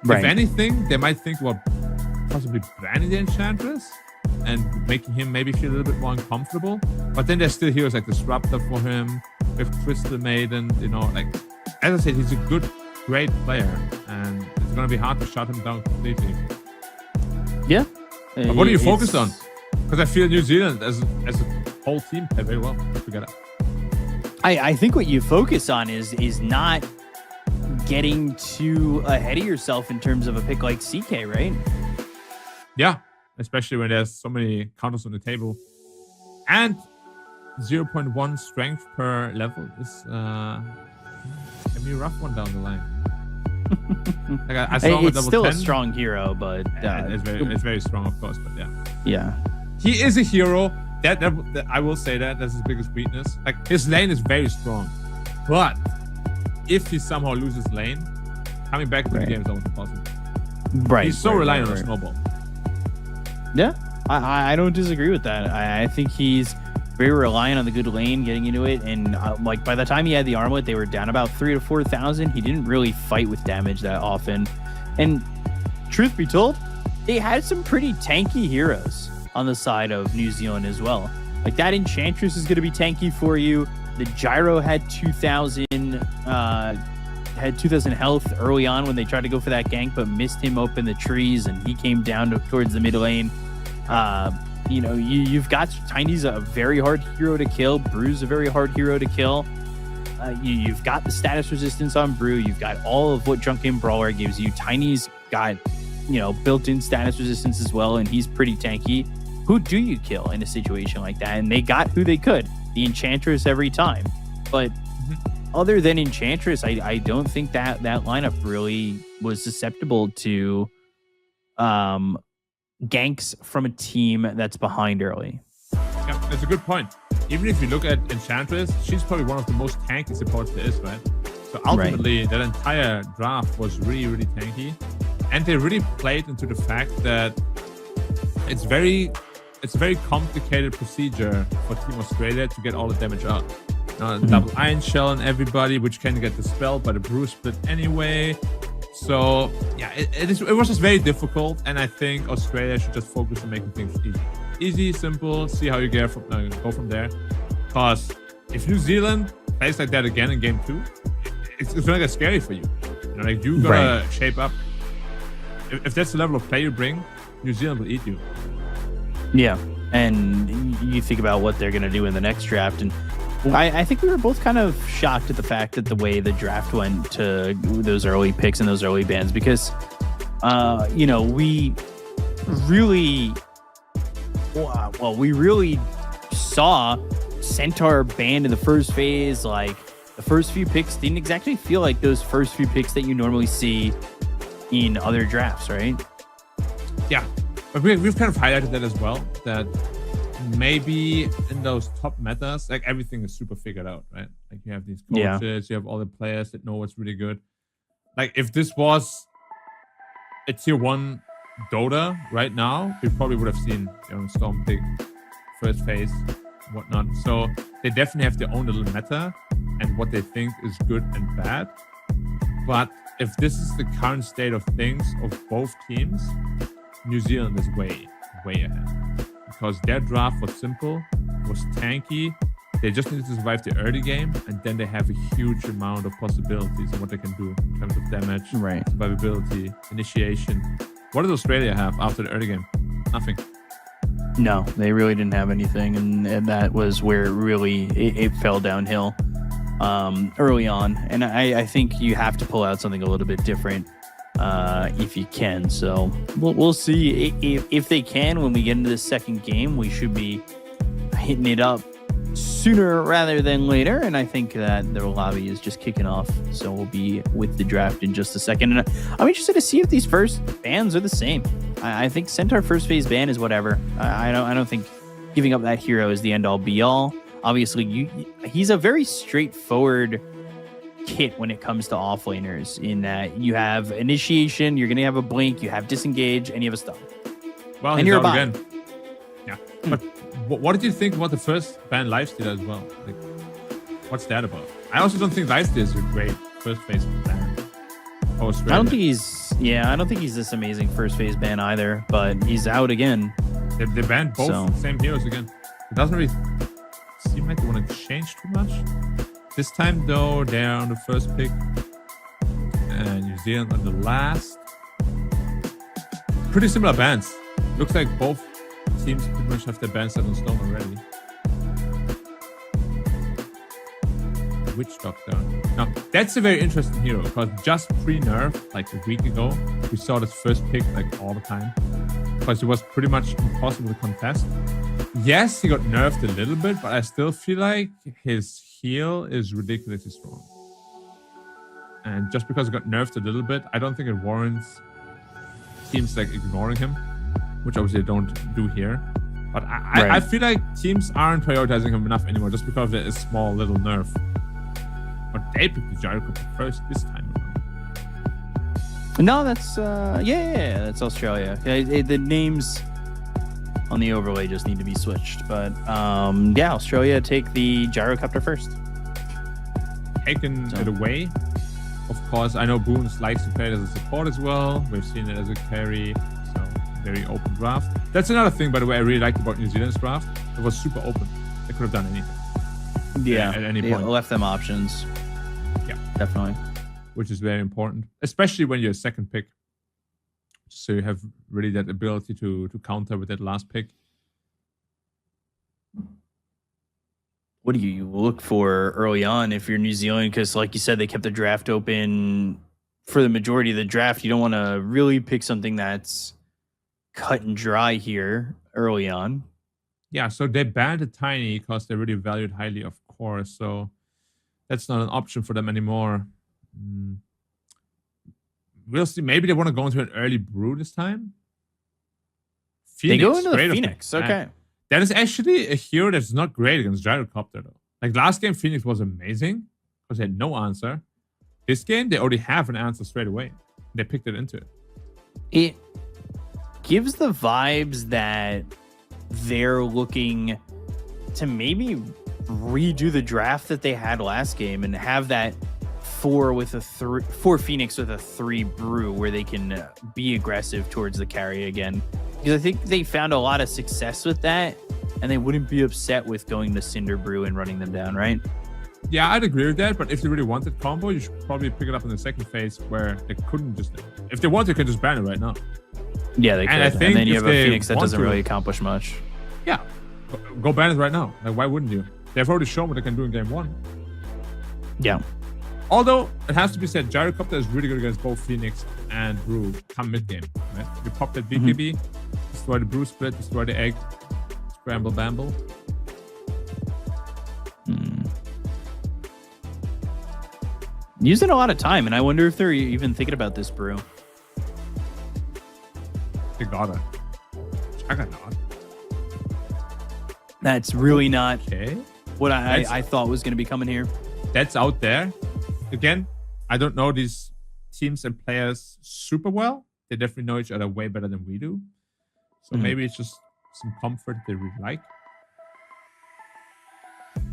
If anything, they might think about possibly banning the Enchantress and making him maybe feel a little bit more uncomfortable. But then there's still heroes like Disruptor for him, with Crystal Maiden, you know, like, as I said, he's a great player, and it's gonna be hard to shut him down completely. Yeah. But what are you focused on? Because I feel New Zealand as a whole team play very well together. I think what you focus on is not getting too ahead of yourself in terms of a pick like CK, right? Yeah, especially when there's so many counters on the table. And 0.1 strength per level is... can me a rough one down the line. Like I saw him with It's double still 10. a strong hero, but It's very strong, of course, but yeah. yeah. He is a hero. That I will say that's his biggest weakness. Like his lane is very strong, but if he somehow loses lane, coming back to the game is almost impossible. Right. He's so reliant on a snowball. Yeah, I don't disagree with that. I think he's very reliant on the good lane, getting into it, and like by the time he had the armlet, they were down about 3,000 to 4,000. He didn't really fight with damage that often, and truth be told, they had some pretty tanky heroes on the side of New Zealand as well. Like that Enchantress is going to be tanky for you. The Gyro had 2,000 health early on when they tried to go for that gank, but missed him up in the trees, and he came down towards the mid lane. You've got Tiny's a very hard hero to kill. Brew's a very hard hero to kill. You've got the status resistance on Brew. You've got all of what Drunken Brawler gives you. Tiny's got built-in status resistance as well, and he's pretty tanky. Who do you kill in a situation like that? And they got who they could, the Enchantress every time. But other than Enchantress, I don't think that lineup really was susceptible to ganks from a team that's behind early. Yeah, that's a good point. Even if you look at Enchantress, she's probably one of the most tanky supports there is, right? So ultimately, that entire draft was really, really tanky. And they really played into the fact that it's a very complicated procedure for Team Australia to get all the damage out. Double Iron Shell on everybody, which can get dispelled by the Brew split anyway. So yeah, it was just very difficult, and I think Australia should just focus on making things easy, simple. See how you go from there. Because if New Zealand plays like that again in game 2, it's gonna get scary for you. You gotta shape up. If that's the level of play you bring, New Zealand will eat you. Yeah, and you think about what they're gonna do in the next draft, and I think we were both kind of shocked at the fact that the way the draft went to those early picks and those early bans, because, we really saw Centaur banned in the first phase. Like the first few picks didn't exactly feel like those first few picks that you normally see in other drafts, right? Yeah, but we've kind of highlighted that as well, that maybe in those top metas, like everything is super figured out, right? Like you have these coaches, you have all the players that know what's really good. Like if this was a tier 1 Dota right now, we probably would have seen Storm pick first phase, whatnot. So they definitely have their own little meta and what they think is good and bad. But if this is the current state of things of both teams, New Zealand is way, way ahead. Because their draft was simple, was tanky. They just needed to survive the early game, and then they have a huge amount of possibilities in what they can do in terms of damage, survivability, initiation. What did Australia have after the early game? Nothing. No, they really didn't have anything, and that was where it fell downhill early on. And I think you have to pull out something a little bit different if you can. So we'll see if they can. When we get into the second game, we should be hitting it up sooner rather than later, and I think that the lobby is just kicking off, so we'll be with the draft in just a second. And I'm interested to see if these first bans are the same. I think Centaur first phase ban is whatever. I don't think giving up that hero is the end all be all. Obviously, he's a very straightforward kit when it comes to offlaners, in that you have initiation, you're gonna have a blink, you have disengage, and you have a stun. Well, and you're out again. Yeah, but what did you think about the first ban lifesteal as well? Like, what's that about? I also don't think lifesteal is a great first phase ban. I don't think he's this amazing first phase ban either, but he's out again. They banned both same heroes again. It doesn't really seem like they want to change too much. This time though, they're on the first pick and New Zealand on the last. Pretty similar bans. Looks like both teams pretty much have their bans set on stone already. Witch Doctor. Now, that's a very interesting hero, because just pre-nerf, like a week ago, we saw this first pick like all the time, because it was pretty much impossible to contest. Yes, he got nerfed a little bit, but I still feel like his heal is ridiculously strong. And just because it got nerfed a little bit, I don't think it warrants teams like ignoring him, which obviously they don't do here. But I feel like teams aren't prioritizing him enough anymore just because of a small little nerf. But they picked the gyrocopter first this time around. No, that's that's Australia. The names on the overlay just need to be switched. But Australia take the gyrocopter first. Taking it away. Of course, I know Boons likes to play it as a support as well. We've seen it as a carry, so very open draft. That's another thing, by the way, I really liked about New Zealand's draft. It was super open. They could have done anything. Yeah, at any point. Left them options. Yeah, definitely. Which is very important, especially when you're a second pick. So you have really that ability to counter with that last pick. What do you look for early on if you're New Zealand? Because like you said, they kept the draft open for the majority of the draft. You don't want to really pick something that's cut and dry here early on. Yeah, so they banned the Tiny because they really valued highly, of course. So that's not an option for them anymore. We'll see. Maybe they want to go into an early brew this time. They go into the Phoenix. Okay. That is actually a hero that's not great against Gyrocopter, though. Like last game, Phoenix was amazing because they had no answer. This game, they already have an answer straight away. They picked it into it. It gives the vibes that they're looking to maybe redo the draft that they had last game and have that 4 Phoenix with a 3 brew where they can be aggressive towards the carry again. Because I think they found a lot of success with that, and they wouldn't be upset with going to Cinder Brew and running them down, right? Yeah, I'd agree with that, but if they really wanted combo, you should probably pick it up in the second phase where they couldn't just... If they want, they can just ban it right now. Yeah, they could. And then you have a Phoenix that doesn't really accomplish much. Yeah, go ban it right now. Like, why wouldn't you? They've already shown what they can do in game 1. Yeah. Although, it has to be said, Gyrocopter is really good against both Phoenix and Brew come mid-game. Right? You pop that BKB, destroy the Brew split, destroy the egg, scramble bamble. Using a lot of time, and I wonder if they're even thinking about this Brew. They got it. I got not. That's really not what That's- I thought was going to be coming here. That's out there. Again, I don't know these teams and players super well. They definitely know each other way better than we do. So maybe it's just some comfort they really like.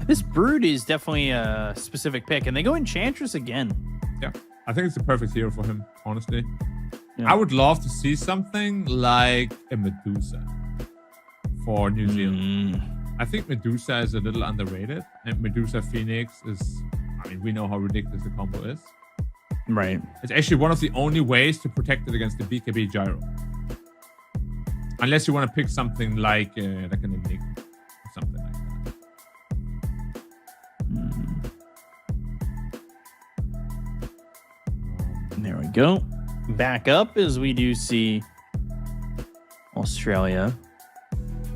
This Brood is definitely a specific pick, and they go Enchantress again. Yeah, I think it's the perfect hero for him, honestly. Yeah. I would love to see something like a Medusa for New Zealand. I think Medusa is a little underrated, and Medusa Phoenix is, I mean, we know how ridiculous the combo is. Right. It's actually one of the only ways to protect it against the BKB Gyro. Unless you want to pick something like an Enigma or something like that. There we go. Back up as we do see Australia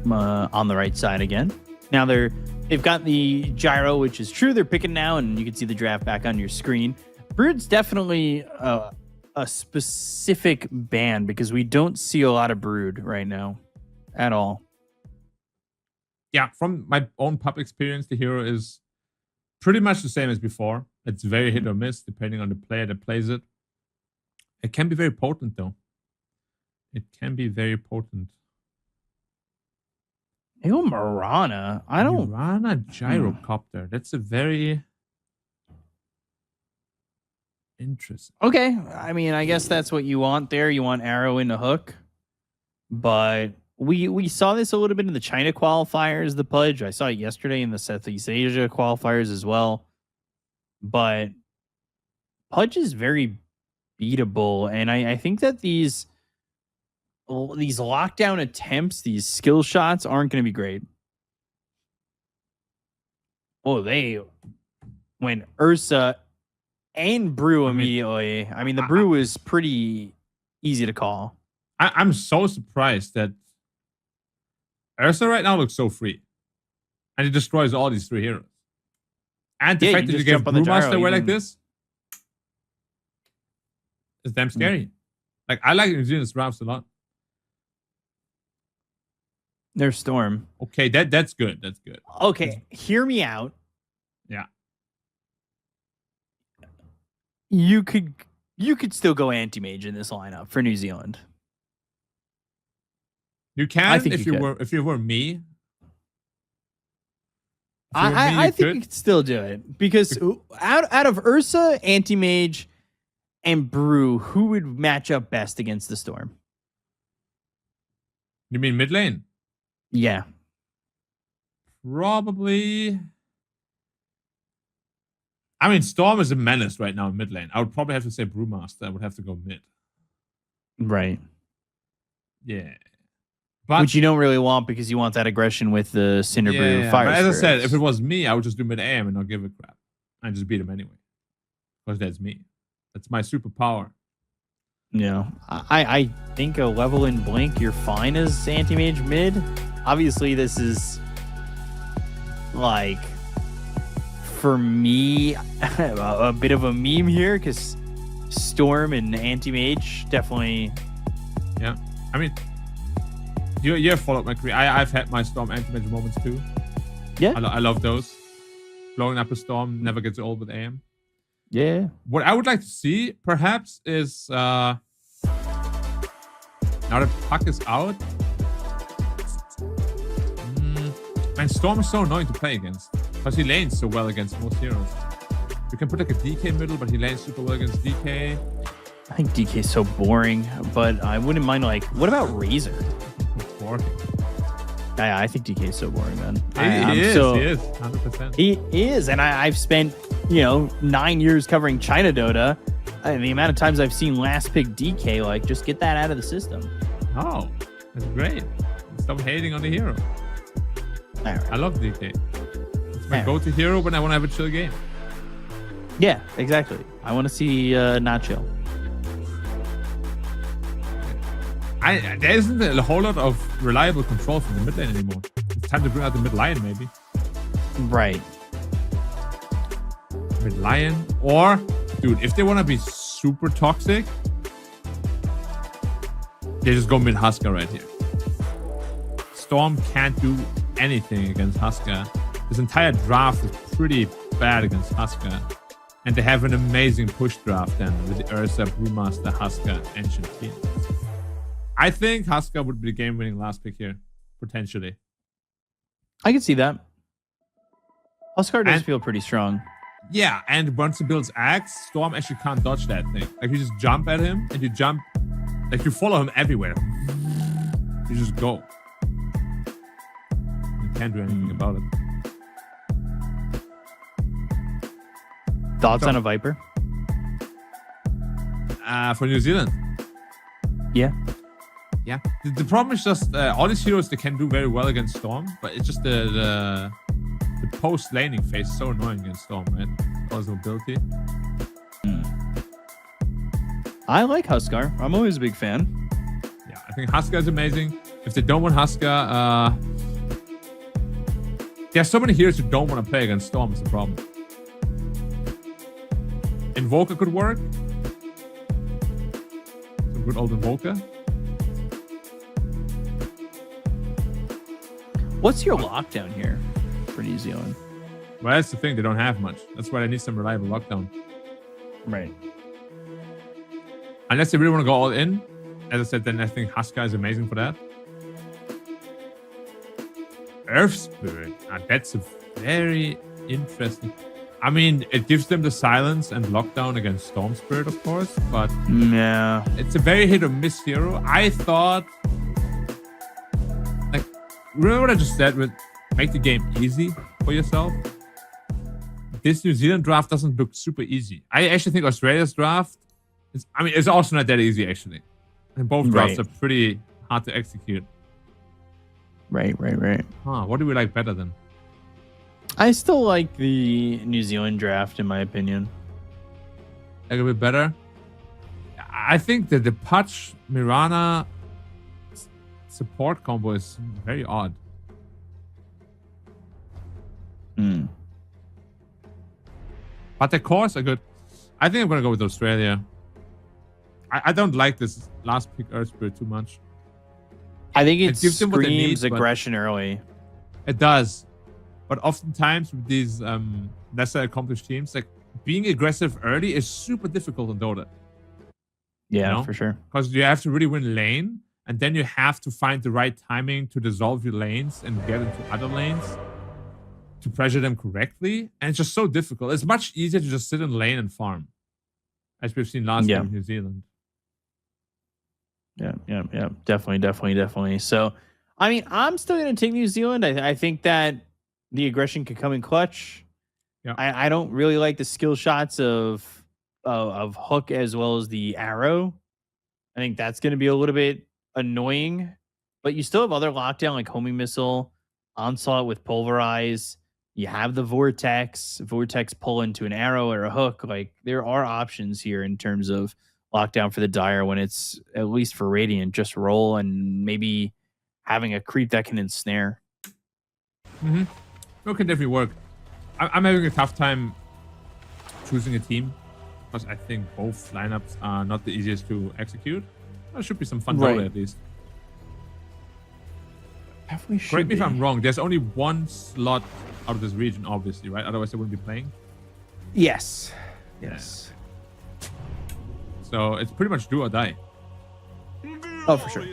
on the right side again. Now they've got the gyro, which is true. They're picking now, and you can see the draft back on your screen. Brood's definitely a specific ban because we don't see a lot of Brood right now at all. Yeah, from my own pub experience, the hero is pretty much the same as before. It's very hit or miss depending on the player that plays it. It can be very potent, though. It can be very potent. Oh, Marana. Marana Gyrocopter. That's a very interesting. Okay. I mean, I guess that's what you want there. You want arrow in the hook. But we saw this a little bit in the China qualifiers, the Pudge. I saw it yesterday in the Southeast Asia qualifiers as well. But Pudge is very beatable. And I think that these lockdown attempts, these skill shots aren't going to be great. Oh, they went Ursa and Brew immediately. I mean, the Brew is pretty easy to call. I'm so surprised that Ursa right now looks so free. And he destroys all these 3 heroes. And the fact that you get Brewmaster away like this. It's damn scary. Like, I like New Zealand's drafts a lot. Their Storm. Okay, that's good. That's good. Okay, hear me out. Yeah. You could still go anti-mage in this lineup for New Zealand. You can if you were me. I think you could still do it because out of Ursa, anti-mage, and Brew, who would match up best against the Storm? You mean mid lane? Yeah. Probably. I mean, Storm is a menace right now in mid lane. I would probably have to say Brewmaster. I would have to go mid. Right. Yeah. But, which you don't really want because you want that aggression with the Cinder Brew Fire. But as Spirits. I said, if it was me, I would just do mid AM and not give a crap. I just beat him anyway. Because that's me. That's my superpower. Yeah. I think a level in Blink, you're fine as anti-mage mid. Obviously, this is like, for me, a bit of a meme here because Storm and anti-mage definitely. Yeah. I mean, you have followed my career. I've had my Storm anti-mage moments too. Yeah. I love those. Blowing up a Storm never gets old with AM. Yeah. What I would like to see, perhaps, is now that Puck is out. Man, Storm is so annoying to play against because he lanes so well against most heroes. You can put like a DK middle, but he lanes super well against DK. I think DK is so boring, but I wouldn't mind, like, what about Razor? Boring. Yeah, I think DK is so boring, man. He is 100%. He is, and I've spent 9 years covering China Dota. The amount of times I've seen last pick DK, like, just get that out of the system. Oh, that's great. Stop hating on the hero. Right. I love DK. It's my go-to hero when I want to have a chill game. Yeah, exactly. I want to see not chill. There isn't a whole lot of reliable control from the mid lane anymore. It's time to bring out the mid lion, maybe. Right. Mid lion, or dude, if they want to be super toxic, they just go mid Husker right here. Storm can't do anything against Husker. This entire draft is pretty bad against Husker, and they have an amazing push draft then with the Ursa, Brewmaster, Husker, Ancient Phoenix. I think Husker would be the game-winning last pick here, potentially. I can see that. Husker does feel pretty strong. Yeah, and once he builds Axe, Storm actually can't dodge that thing. Like, you just jump at him, and you jump... Like, you follow him everywhere. You just go. You can't do anything about it. Thoughts on a Viper? For New Zealand? Yeah. Yeah. The problem is just all these heroes, they can do very well against Storm, but it's just the post laning phase is so annoying against Storm, right? All his mobility. I like Huskar. I'm always a big fan. Yeah, I think Huskar is amazing. If they don't want Huskar, there's so many heroes who don't want to play against Storm is the problem. Invoker could work. Some good old Invoker. What's your lockdown here for New Zealand? Well, that's the thing. They don't have much. That's why they need some reliable lockdown. Right. Unless they really want to go all in. As I said, then I think Huskar is amazing for that. Earth Spirit. That's a very interesting... I mean, it gives them the silence and lockdown against Storm Spirit, of course, but... Yeah. It's a very hit or miss hero. I thought... Like, remember what I just said with make the game easy for yourself? This New Zealand draft doesn't look super easy. I actually think Australia's draft... it's also not that easy, actually. And both drafts are pretty hard to execute. Right. Huh, what do we like better then? I still like the New Zealand draft, in my opinion. Like a bit better? I think that the Putch Mirana support combo is very odd. But the cores are good. I think I'm going to go with Australia. I don't like this last pick Earth Spirit too much. I think it gives them what they screams need, but- aggression early. It does. But oftentimes with these lesser accomplished teams, like being aggressive early is super difficult in Dota. Yeah, You know? for sure. Because you have to really win lane, and then you have to find the right timing to dissolve your lanes and get into other lanes to pressure them correctly. And it's just so difficult. It's much easier to just sit in lane and farm, as we've seen last year in New Zealand. Yeah. Definitely. So, I mean, I'm still going to take New Zealand. I think that the aggression could come in clutch. Yeah. I don't really like the skill shots of Hook as well as the arrow. I think that's going to be a little bit annoying. But you still have other lockdown like homing missile, onslaught with pulverize. You have the vortex pull into an arrow or a hook. Like there are options here in terms of lockdown for the Dire when it's at least for Radiant, just roll and maybe having a creep that can ensnare. Mm-hmm. It can definitely work. I'm having a tough time choosing a team because I think both lineups are not the easiest to execute. There should be some fun Dota at least. Definitely should. Correct me if I'm wrong. There's only one slot out of this region, obviously, right? Otherwise, they wouldn't be playing. Yes. So it's pretty much do or die. Oh, for sure.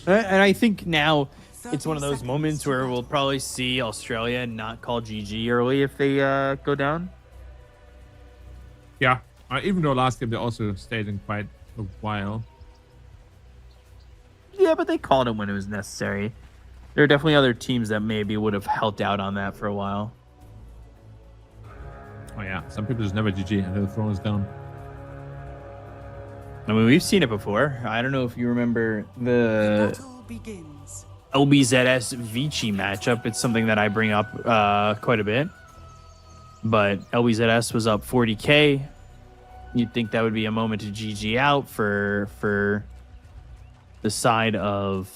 And I think now it's one of those moments where we'll probably see Australia not call GG early if they go down. Yeah. Even though last game they also stayed in quite a while. Yeah, but they called it when it was necessary. There are definitely other teams that maybe would have helped out on that for a while. Oh yeah, some people just never GG and they'll throw us down. I mean, we've seen it before. I don't know if you remember the Battle begins. LBZS Vici matchup. It's something that I bring up quite a bit. But LBZS was up 40k. You'd think that would be a moment to GG out for the side of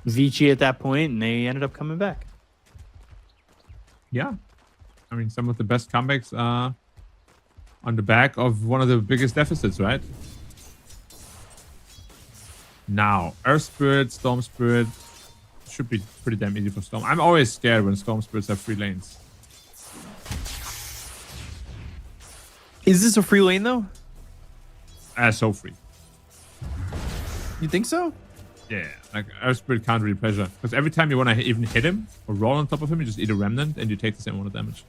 Vici at that point, and they ended up coming back. Yeah. I mean, some of the best comebacks are on the back of one of the biggest deficits, right? Now, Earth Spirit, Storm Spirit should be pretty damn easy for Storm. I'm always scared when Storm Spirits have 3 lanes. Is this a free lane, though? So free. You think so? Yeah, like Earth Spirit can't really pressure. Because every time you want to even hit him or roll on top of him, you just eat a Remnant and you take the same amount of damage.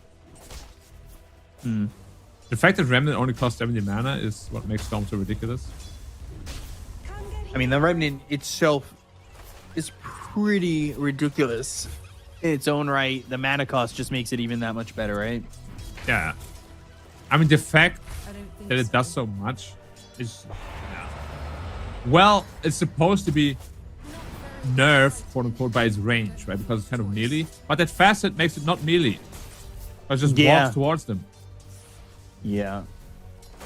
The fact that Remnant only costs 70 mana is what makes Storm so ridiculous. I mean, the Remnant itself is pretty ridiculous in its own right. The mana cost just makes it even that much better, right? Yeah. I mean, the fact I don't think that it so. does so much is... Yeah. Well, it's supposed to be nerfed, quote-unquote, by its range, right? Because it's kind of melee. But that facet makes it not melee. It just walks towards them. Yeah.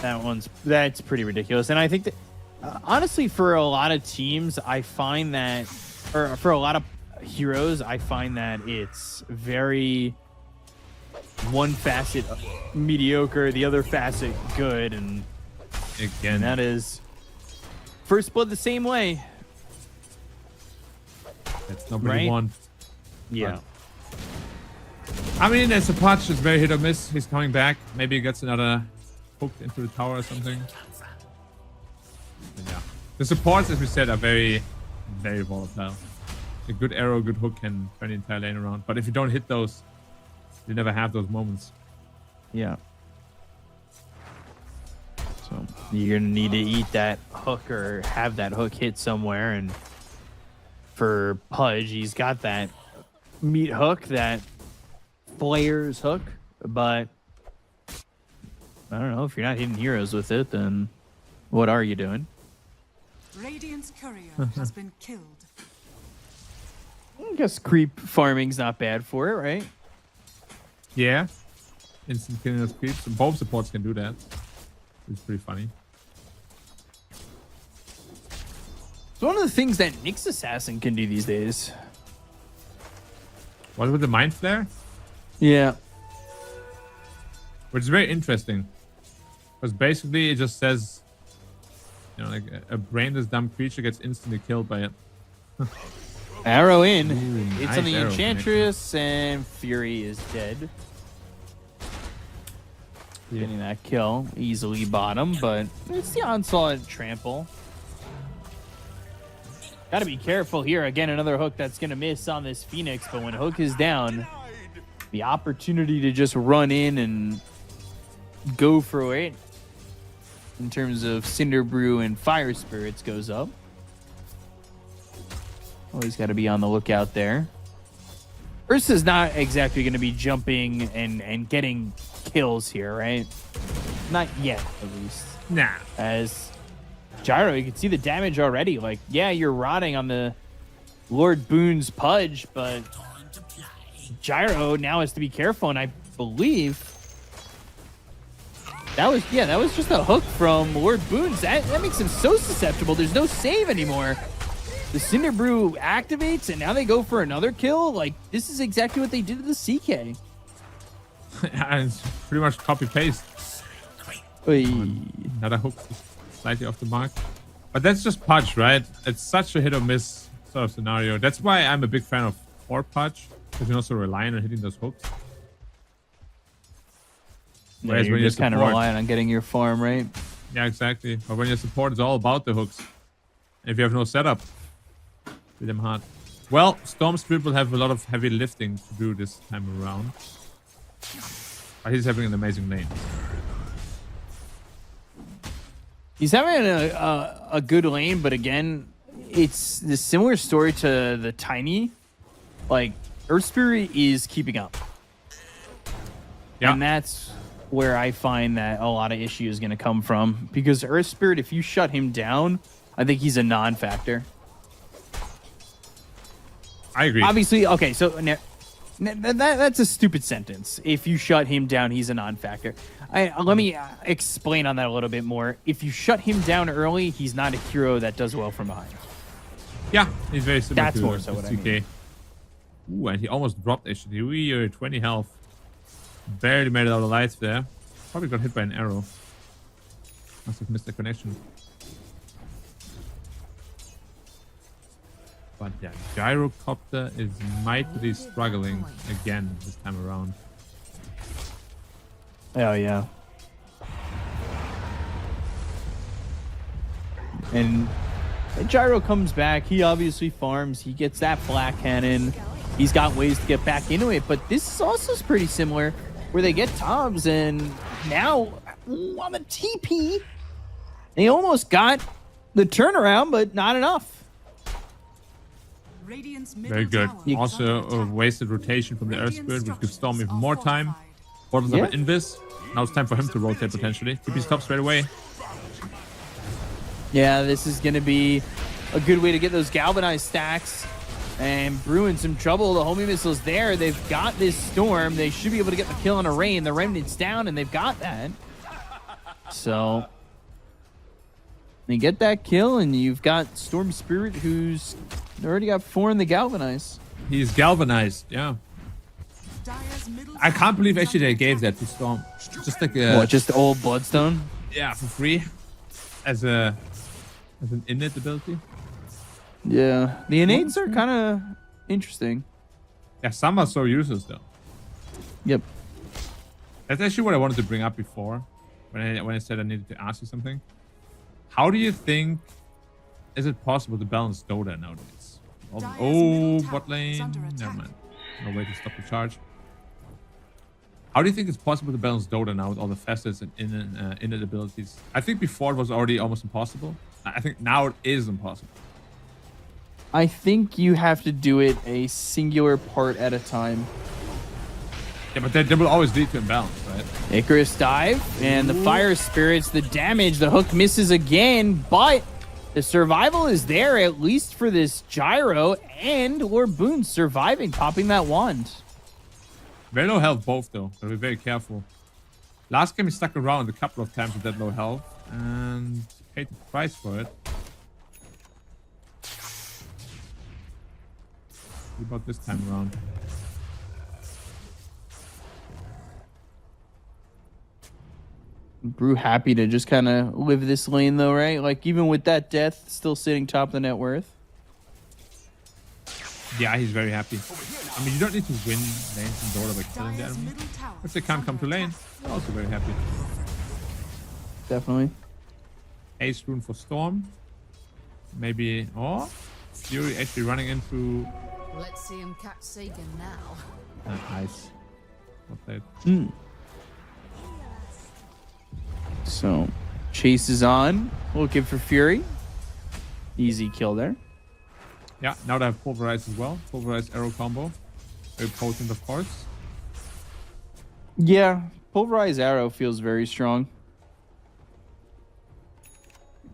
That's pretty ridiculous. And I think that, honestly, for a lot of teams, I find that, or for a lot of heroes, I find that it's very one facet mediocre, the other facet good, and Again. that is first blood the same way. That's not what Right? you want. Yeah. I mean, as a patch, it's very hit or miss. He's coming back. Maybe he gets another hook into the tower or something. And yeah. The supports, as we said, are very, very volatile. A good arrow, a good hook can turn the entire lane around. But if you don't hit those, you never have those moments. Yeah. So you're gonna need to eat that hook or have that hook hit somewhere. And for Pudge, he's got that meat hook, that flares hook, but I don't know, if you're not hitting heroes with it, then what are you doing? Radiant's courier has been killed. I guess creep farming's not bad for it, right? Yeah. Instant killing those creeps. Both supports can do that. It's pretty funny. It's one of the things that Nyx Assassin can do these days. What with the Mind Flare? Yeah. Which is very interesting. Because basically it just says You know, like a brainless dumb creature gets instantly killed by it. Arrow in. Ooh, It's nice on the arrow Enchantress, and Fury is dead. Getting that kill easily bottom, but it's the onslaught trample. Gotta be careful here. Again, another hook that's gonna miss on this Phoenix, but when hook is down, the opportunity to just run in and go for it in terms of Cinder Brew and Fire Spirits goes up. Always got to be on the lookout there. Ursa's not exactly going to be jumping and getting kills here, right? Not yet, at least. Nah. As Gyro, you can see the damage already. Like, yeah, you're rotting on the Lord Boone's Pudge, but Gyro now has to be careful, and I believe that was just a hook from Lord Boone's. That makes him so susceptible. There's no save anymore. The Cinder Brew activates, and now they go for another kill. Like, this is exactly what they did to the CK. Yeah, it's pretty much copy paste. Another hook slightly off the mark. But that's just Pudge, right? It's such a hit or miss sort of scenario. That's why I'm a big fan of 4 Pudge, because you're also relying on hitting those hooks. Yeah, you're just kind of relying on getting your farm, right? Yeah, exactly. But when you support, it's all about the hooks. And if you have no setup, hit them hard. Well, Storm Spirit will have a lot of heavy lifting to do this time around. But he's having an amazing lane. He's having a good lane, but again, it's the similar story to the Tiny. Like, Earth Spirit is keeping up. Yeah. And that's where I find that a lot of issue is going to come from. Because Earth Spirit, if you shut him down, I think he's a non-factor. I agree. Obviously, okay, so that's a stupid sentence. If you shut him down, he's a non-factor. Let me explain on that a little bit more. If you shut him down early, he's not a hero that does well from behind. Yeah, he's very similar That's to more so what I mean. Ooh, and he almost dropped actually. We are 20 health. Barely made it out alive there. Probably got hit by an arrow. Must have missed the connection. But yeah, Gyrocopter is mightily struggling again this time around. Oh, yeah. And Gyro comes back. He obviously farms. He gets that black cannon. He's got ways to get back into it. But this is also pretty similar, where they get Toms, and now on the TP, they almost got the turnaround, but not enough. Very good. Also a wasted rotation from the Earth Spirit, which gives Storm even more time. Bottoms up an Invis. Now it's time for him to rotate potentially. TP stops straight away. Yeah, this is going to be a good way to get those galvanized stacks. And Bruin's some trouble. The homing missile's there. They've got this Storm. They should be able to get the kill on a Rain. The Remnant's down, and they've got that. So they get that kill, and you've got Storm Spirit, who's already got 4 in the galvanize. He's galvanized, yeah. I can't believe actually they gave that to Storm. Just like a... What, just the old Bloodstone? Yeah, for free. As an innate ability. Yeah, the innates are kind of interesting. Yeah, some are so useless though. Yep. That's actually what I wanted to bring up before, when I said I needed to ask you something. How do you think is it possible to balance Dota nowadays? Oh, bot lane. Never mind. No way to stop the charge. How do you think it's possible to balance Dota now with all the facets and innate abilities? I think before it was already almost impossible. I think now it is impossible. I think you have to do it a singular part at a time. Yeah, but that will always lead to imbalance, right? Icarus dive, and the Fire Spirits, the damage, the hook misses again, but the survival is there, at least for this Gyro, and Lord Boone surviving, popping that wand. Very low health both, though. Gotta be very careful. Last game he stuck around a couple of times with that low health, and paid the price for it. What about this time around? Brew happy to just kind of live this lane though, right? Like even with that death, still sitting top of the net worth. Yeah, he's very happy. I mean, you don't need to win lanes in Dota by killing the Dire's enemy. middle tower If they is can't under come to lane, attack. they're also very happy. Definitely. Ace rune for Storm. Maybe, oh, Fury actually running into... Let's see him catch Sagan now. Nice. Well played. So, Chase is on, looking for Fury. Easy kill there. Yeah, now they have Pulverize as well. Pulverize arrow combo. Very potent, of course. Yeah, Pulverize Arrow feels very strong.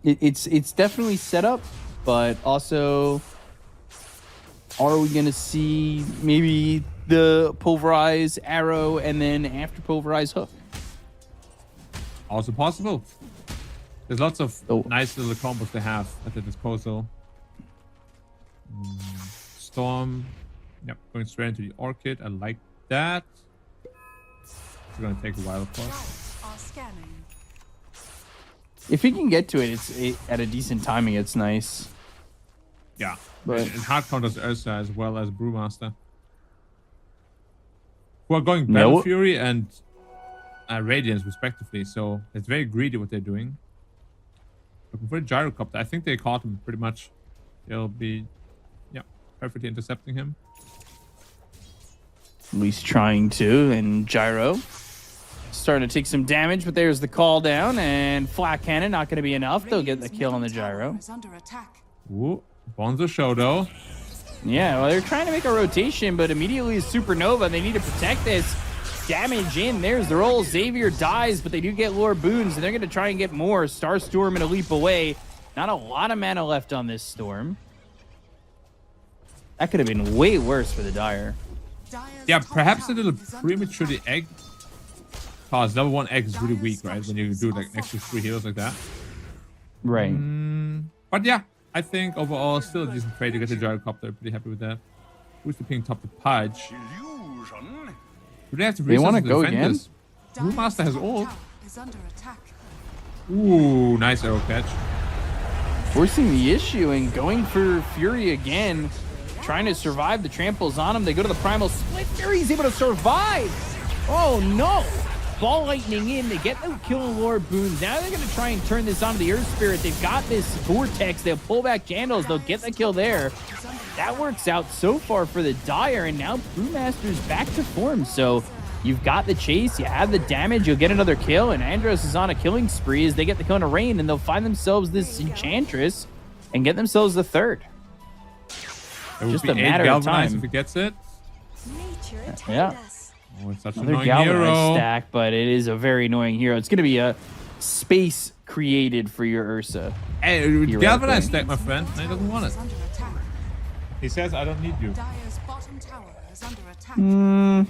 It's definitely set up, but also, are we gonna see maybe the Pulverize Arrow and then after Pulverize Hook? Also possible. There's lots of Oh. nice little combos they have at their disposal. Storm. Yep, going straight into the Orchid. I like that. It's gonna take a while, of course. Turrets are scanning. If he can get to it, at a decent timing. It's nice. Yeah. But- And hard counters Ursa as well as Brewmaster. Who are going Battle No. Fury and Radiance respectively, so it's very greedy what they're doing. Looking for a Gyrocopter. I think they caught him pretty much. They'll be, yeah, perfectly intercepting him. At least trying to, and Gyro starting to take some damage, but there's the call down, and Flat Cannon not going to be enough. They'll get the Radiant's kill on the middle tower Gyro. is under attack. Ooh, Bonzo Shodo. Yeah, well, they're trying to make a rotation, but immediately is Supernova. They need to protect this. Damage in. There's the roll. Xavier dies, but they do get lore boons, and they're going to try and get more. Starstorm and a leap away. Not a lot of mana left on this Storm. That could have been way worse for the Dire. Dire's Yeah, top perhaps a tower little is under premature the attack. egg. Cause level 1 egg is really weak, right? When you do like extra 3 heals like that. Right. But yeah, I think overall still a decent trade to get the Gyrocopter. Pretty happy with that. Who's the ping top to Pudge? Do they have to They wanna resources go defend again? this? Dire's Brewmaster has top ult. tower is under attack. Ooh, nice arrow catch. Forcing the issue and going for Fury again. Trying to survive the tramples on him. They go to the Primal Split. Fury's able to survive. Oh no. Ball lightning in. They get the kill and lore boons. Now they're going to try and turn this onto the Earth Spirit. They've got this Vortex. They'll pull back Jandals. They'll get the kill there. That works out so far for the Dire. And now Brewmaster's back to form. So you've got the chase. You have the damage. You'll get another kill. And Andros is on a killing spree as they get the kill in a rain. And they'll find themselves this Enchantress and get themselves the third. It would Just be a 8 matter of galvanized time. if he gets it. Nature attacked Yeah. us. Oh, it's such an Another annoying galvanized hero. stack, but it is a very annoying hero. It's going to be a space created for your Ursa. Hey, Hero galvanized thing. stack, my friend. And he doesn't want it. Is under attack. He says, I don't need you. Dire's bottom tower is under attack.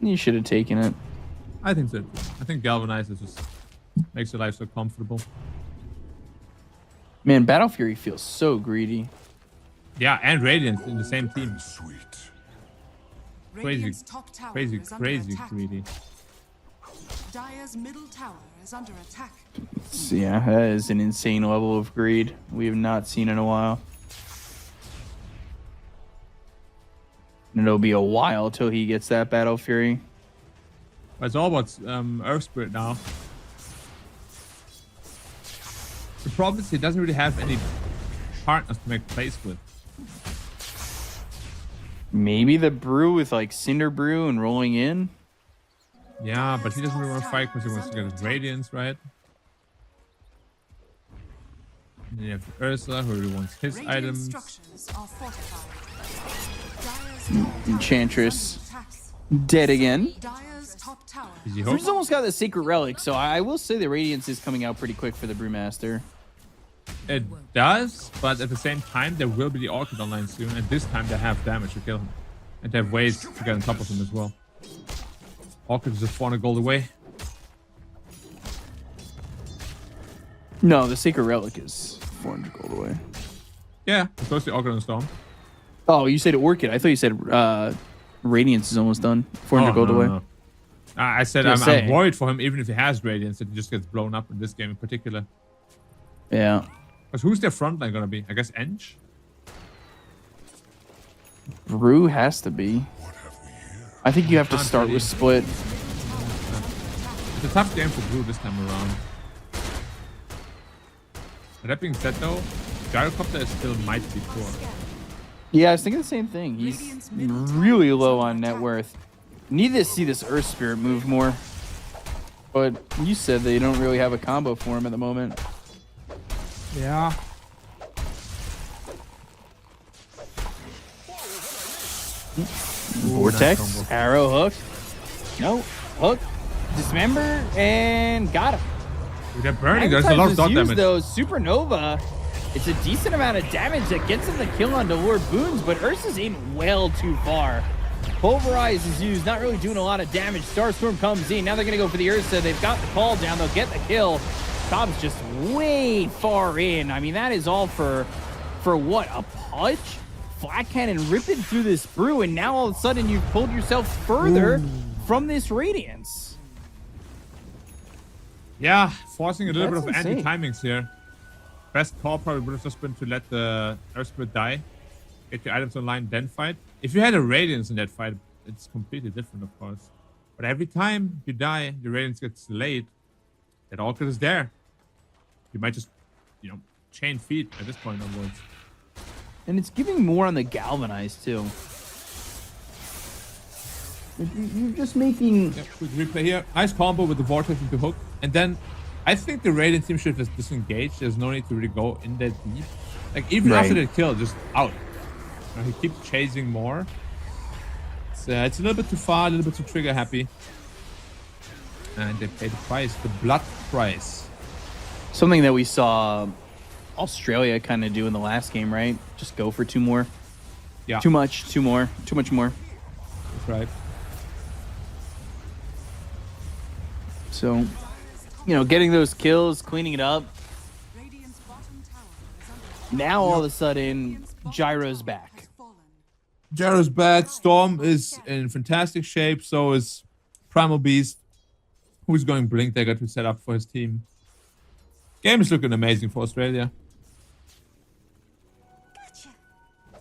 You should have taken it. I think so. I think galvanized is just makes your life so comfortable. Man, Battle Fury feels so greedy. Yeah, and Radiant in the same team. Radiant's top tower Crazy, is under crazy attack. greedy. Dire's middle tower is under attack. So yeah, that is an insane level of greed we have not seen in a while. And it'll be a while till he gets that Battle Fury. But it's all about Earth Spirit now. The problem is he doesn't really have any partners to make plays with. Maybe the brew with like Cinder Brew and rolling in. Yeah, but he doesn't really want to fight because he wants to get his Radiance, right? And then you have Ursa, who really wants his Radiant items. structures are fortified. Dire's top tower Enchantress is under attack. dead again. Dire's top tower. Easy Bruce hope. almost got the Sacred Relic, so I will say the Radiance is coming out pretty quick for the Brewmaster. It does, but at the same time, there will be the Orchid online soon, and this time they have damage to kill him. And they have ways to get on top of him as well. Orchid is just 400 gold away. No, the Sacred Relic is 400 gold away. Yeah, it's supposed to be Orchid and Storm. Oh, you said Orchid. I thought you said Radiance is almost done. 400 Oh, gold no, away. no. I said I'm worried for him, even if he has Radiance, that he just gets blown up in this game in particular. Yeah. Because who's their frontline gonna be? I guess Eng? Brew has to be. I think you have to start with Split. It's a tough game for Blue this time around. That being said, though, Gyrocopter is still might be poor. Yeah, I was thinking the same thing. He's really low on net worth. Need to see this Earth Spirit move more. But you said they don't really have a combo for him at the moment. Yeah. Vortex, nice arrow hook. No, hook, dismember, and got him. Dude, they're burning. There's a lot of dot damage. Though Supernova, it's a decent amount of damage that gets him the kill on the Lord Boons, but Ursa's in well too far. Pulverize is used, not really doing a lot of damage. Starstorm comes in. Now they're going to go for the Ursa. They've got the call down. They'll get the kill. Cobb's just way far in. I mean, that is all for what? A punch? Flat cannon ripping through this brew, and now all of a sudden you've pulled yourself further from this Radiance. Yeah, forcing a little That's bit of insane. anti-timings here. Best call probably would have just been to let the Earth Spirit die. Get your items online, then fight. If you had a Radiance in that fight, it's completely different, of course. But every time you die, the Radiance gets delayed. That Orchid is there. You might just, chain feet at this point onwards. And it's giving more on the Galvanize, too. You're just making... Yeah, quick replay here. Nice combo with the Vortex into hook. And then I think the Radiant team should just disengage. There's no need to really go in that deep. Like, even after the kill, just out. He keeps chasing more. It's a little bit too far, a little bit too trigger happy. And they pay the price, the blood price. Something that we saw Australia kind of do in the last game, right? Just go for 2 more. Yeah. Too much, 2 more, too much more. That's right. So, getting those kills, cleaning it up. Radiant's bottom tower is under Now all of a sudden, Gyro's back. fallen. Jaro's back. Storm is in fantastic shape. So is Primal Beast. Who's going Blink Dagger to set up for his team. Game is looking amazing for Australia.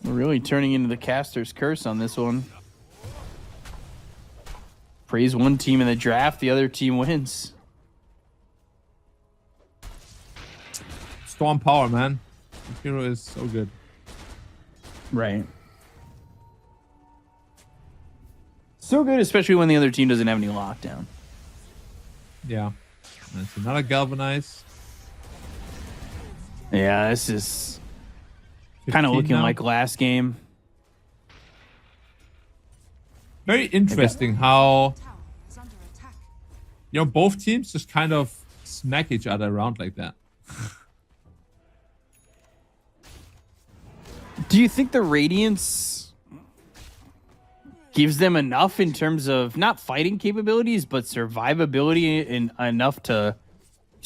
We're really turning into the caster's curse on this one. Praise one team in the draft, the other team wins. Storm power, man. This hero is so good. Right. So good, especially when the other team doesn't have any lockdown. Yeah. And it's another Galvanize. Yeah, this is kind of 15 looking now. like last game. Very interesting how, Tower is under attack. both teams just kind of smack each other around like that. Do you think the Radiance gives them enough in terms of not fighting capabilities, but survivability and enough to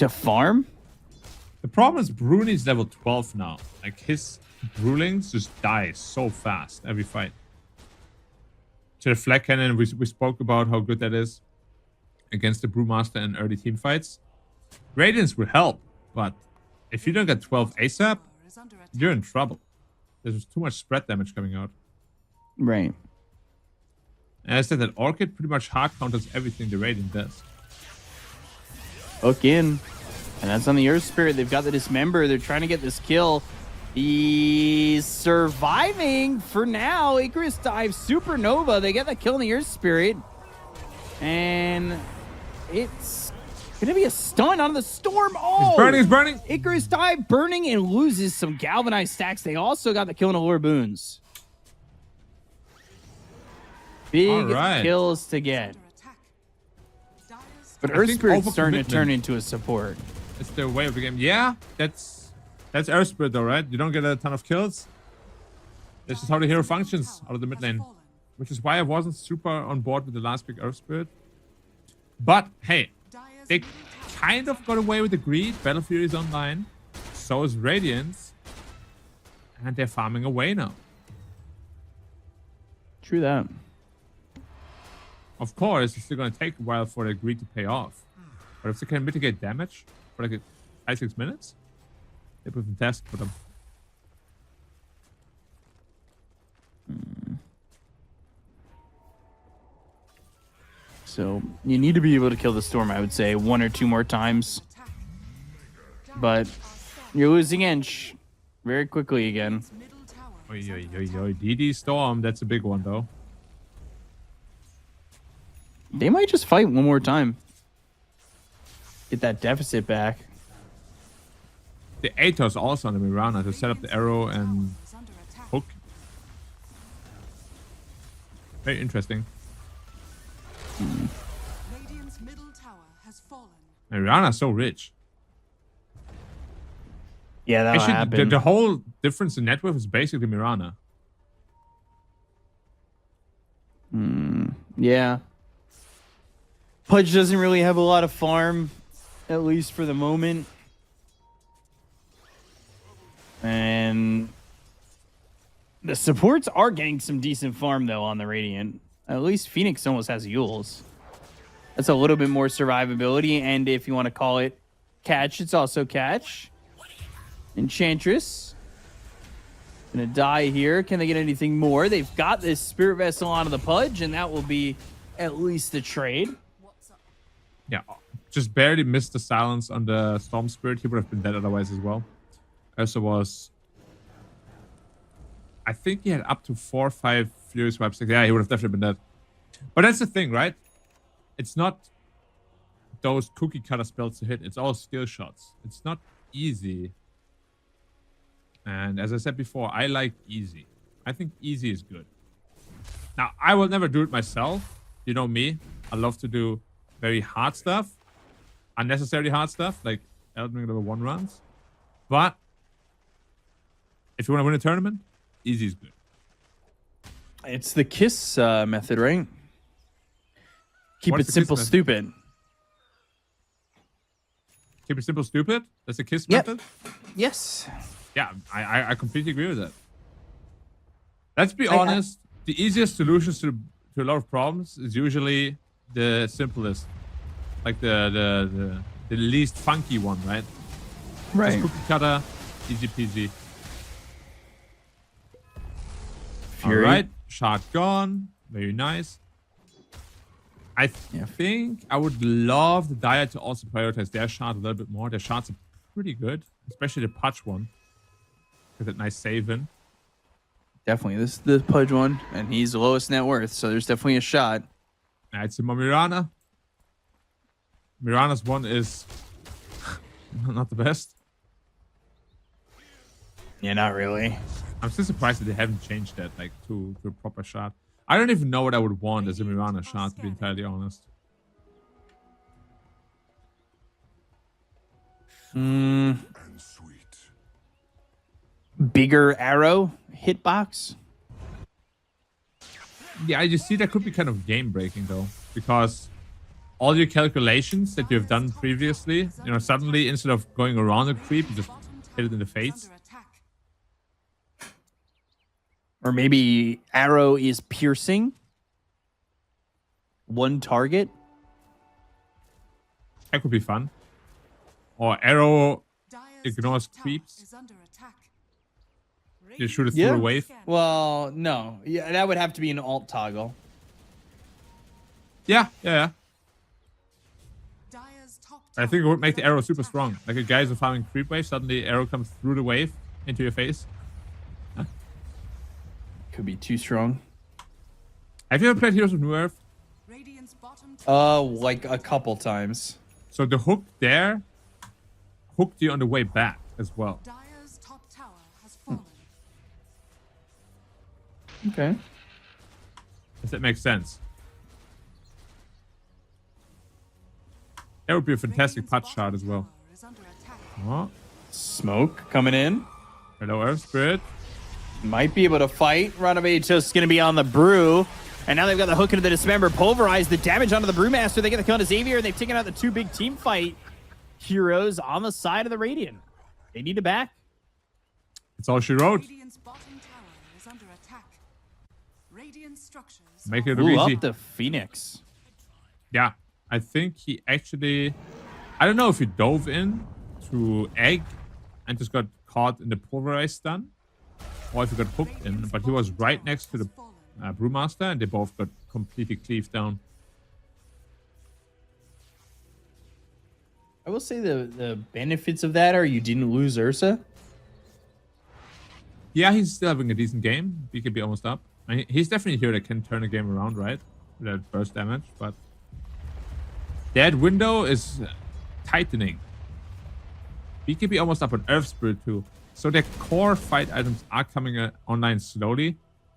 farm? The problem is Bruni's level 12 now. Like, his Brewlings just die so fast every fight. To the Flag Cannon, we spoke about how good that is against the Brewmaster in early team fights. Radiance will help, but if you don't get 12 ASAP, Tower is under attack. you're in trouble. There's too much spread damage coming out. Right. And I said that Orchid pretty much hard counters everything the Radiant does. Hook in. And that's on the Earth Spirit. They've got the Dismember. They're trying to get this kill. He's surviving for now. Icarus dives Supernova. They get the kill on the Earth Spirit. And it's going to be a stun on the Storm. Oh! He's burning, he's burning! Icarus dive burning and loses some galvanized stacks. They also got the kill on Allure Boons. Big Alright. kills to get. Under attack. Dire's But I Earth think Spirit's starting to overcommitment. turn into a support. It's the way of the game. Yeah, that's Earth Spirit though, right? You don't get a ton of kills. This is how the hero functions out of the mid lane. fallen. Which is why I wasn't super on board with the last big Earth Spirit. But hey, Dire's they middle tower kind of got away with the greed. Battle Fury is online. So is Radiance. And they're farming away now. True that. Of course, it's still going to take a while for the greed to pay off. But if they can mitigate damage for like 5-6 minutes, it would be fantastic for them. So you need to be able to kill the storm, I would say, 1 or 2 more times. But you're losing inch very quickly again. Middle tower Oi, is oi, under oi, attack. oi. DD Storm, that's a big one though. They might just fight one more time. Get that deficit back. The Atos also on the Mirana to set up the arrow and Is under attack. hook. Very interesting. Radiant's middle tower has fallen. Mirana's so rich. Yeah, that'll Actually, happen. the whole difference in net worth is basically Mirana. Yeah. Pudge doesn't really have a lot of farm, at least for the moment. And the supports are getting some decent farm, though, on the Radiant. At least Phoenix almost has Yules. That's a little bit more survivability. And if you want to call it catch, it's also catch. Enchantress. Gonna die here. Can they get anything more? They've got this Spirit Vessel onto the Pudge, and that will be at least a trade. Yeah, just barely missed the silence on the Storm Spirit. He would have been dead otherwise as well. Also was... I think he had up to 4 or 5 Fury Swipes. Yeah, he would have definitely been dead. But that's the thing, right? It's not those cookie cutter spells to hit. It's all skill shots. It's not easy. And as I said before, I like easy. I think easy is good. Now, I will never do it myself. You know me. I love to do very hard stuff. Unnecessarily hard stuff, like Elden Ring level 1 runs. But if you want to win a tournament, easy is good. It's the KISS method, right? Keep What it is the KISS simple, method? stupid. Keep it simple, stupid. That's a KISS Yep. method. Yes. Yeah, I completely agree with that. Let's be honest. The easiest solutions to a lot of problems is usually the simplest, like the least funky one, right? Right. Just cookie cutter, easy peasy. Fury. All right, shot gone. Very nice. I Yeah. think I would love the Dire to also prioritize their shot a little bit more. Their shots are pretty good, especially the Pudge one. With that nice save in. Definitely. This is the Pudge one, and he's the lowest net worth, so there's definitely a shot. It's more Mirana. Mirana's one is not the best. Yeah, not really. I'm still surprised that they haven't changed that like to a proper shot. I don't even know what I would want as a Mirana shot, to be entirely honest. Bigger arrow hitbox. Yeah, you see that could be kind of game breaking though, because all your calculations that you've done previously, you know, suddenly instead of going around a creep, you just hit it in the face. Under attack. Or maybe arrow is piercing. One target. That could be fun. Or arrow Dire's ignores top tower creeps. is under attack. You shoot it through Yeah. a wave. Well, no. Yeah, that would have to be an alt toggle. Yeah. Dire's top I tower think it would make is the arrow under super attack. strong. Like a guy's farming creep wave, suddenly arrow comes through the wave into your face. Could be too strong. Have you ever played Heroes of New Earth? Radiant's bottom tower Like a couple times. So the hook there hooked you on the way back as well. Dire's top tower has fallen. Okay. Does that make sense? That would be a fantastic Radiant's putt shot bottom as well. tower is under attack. Oh, Smoke coming in. hello, Earth Spirit. Might be able to fight. Runaway just going to be on the Brew. And now they've got the hook into the Dismember. Pulverize the damage onto the Brewmaster. They get the kill on Xavier. They've taken out the 2 big team fight heroes on the side of the Radiant. They need to back. It's all she wrote. Radiant's bottom tower is under attack. Radiant structures Make it Ooh, easy. up the Phoenix. Yeah, I think he actually... I don't know if he dove in to egg and just got caught in the pulverized stun, or if he got hooked in, but he was right next to the Brewmaster, and they both got completely cleaved down. I will say the benefits of that are you didn't lose Ursa. Yeah, he's still having a decent game. BKB almost up. I mean, he's definitely here that can turn the game around, right? With that burst damage, but that window is tightening. BKB almost up on Earth Spirit too. So their core fight items are coming online slowly.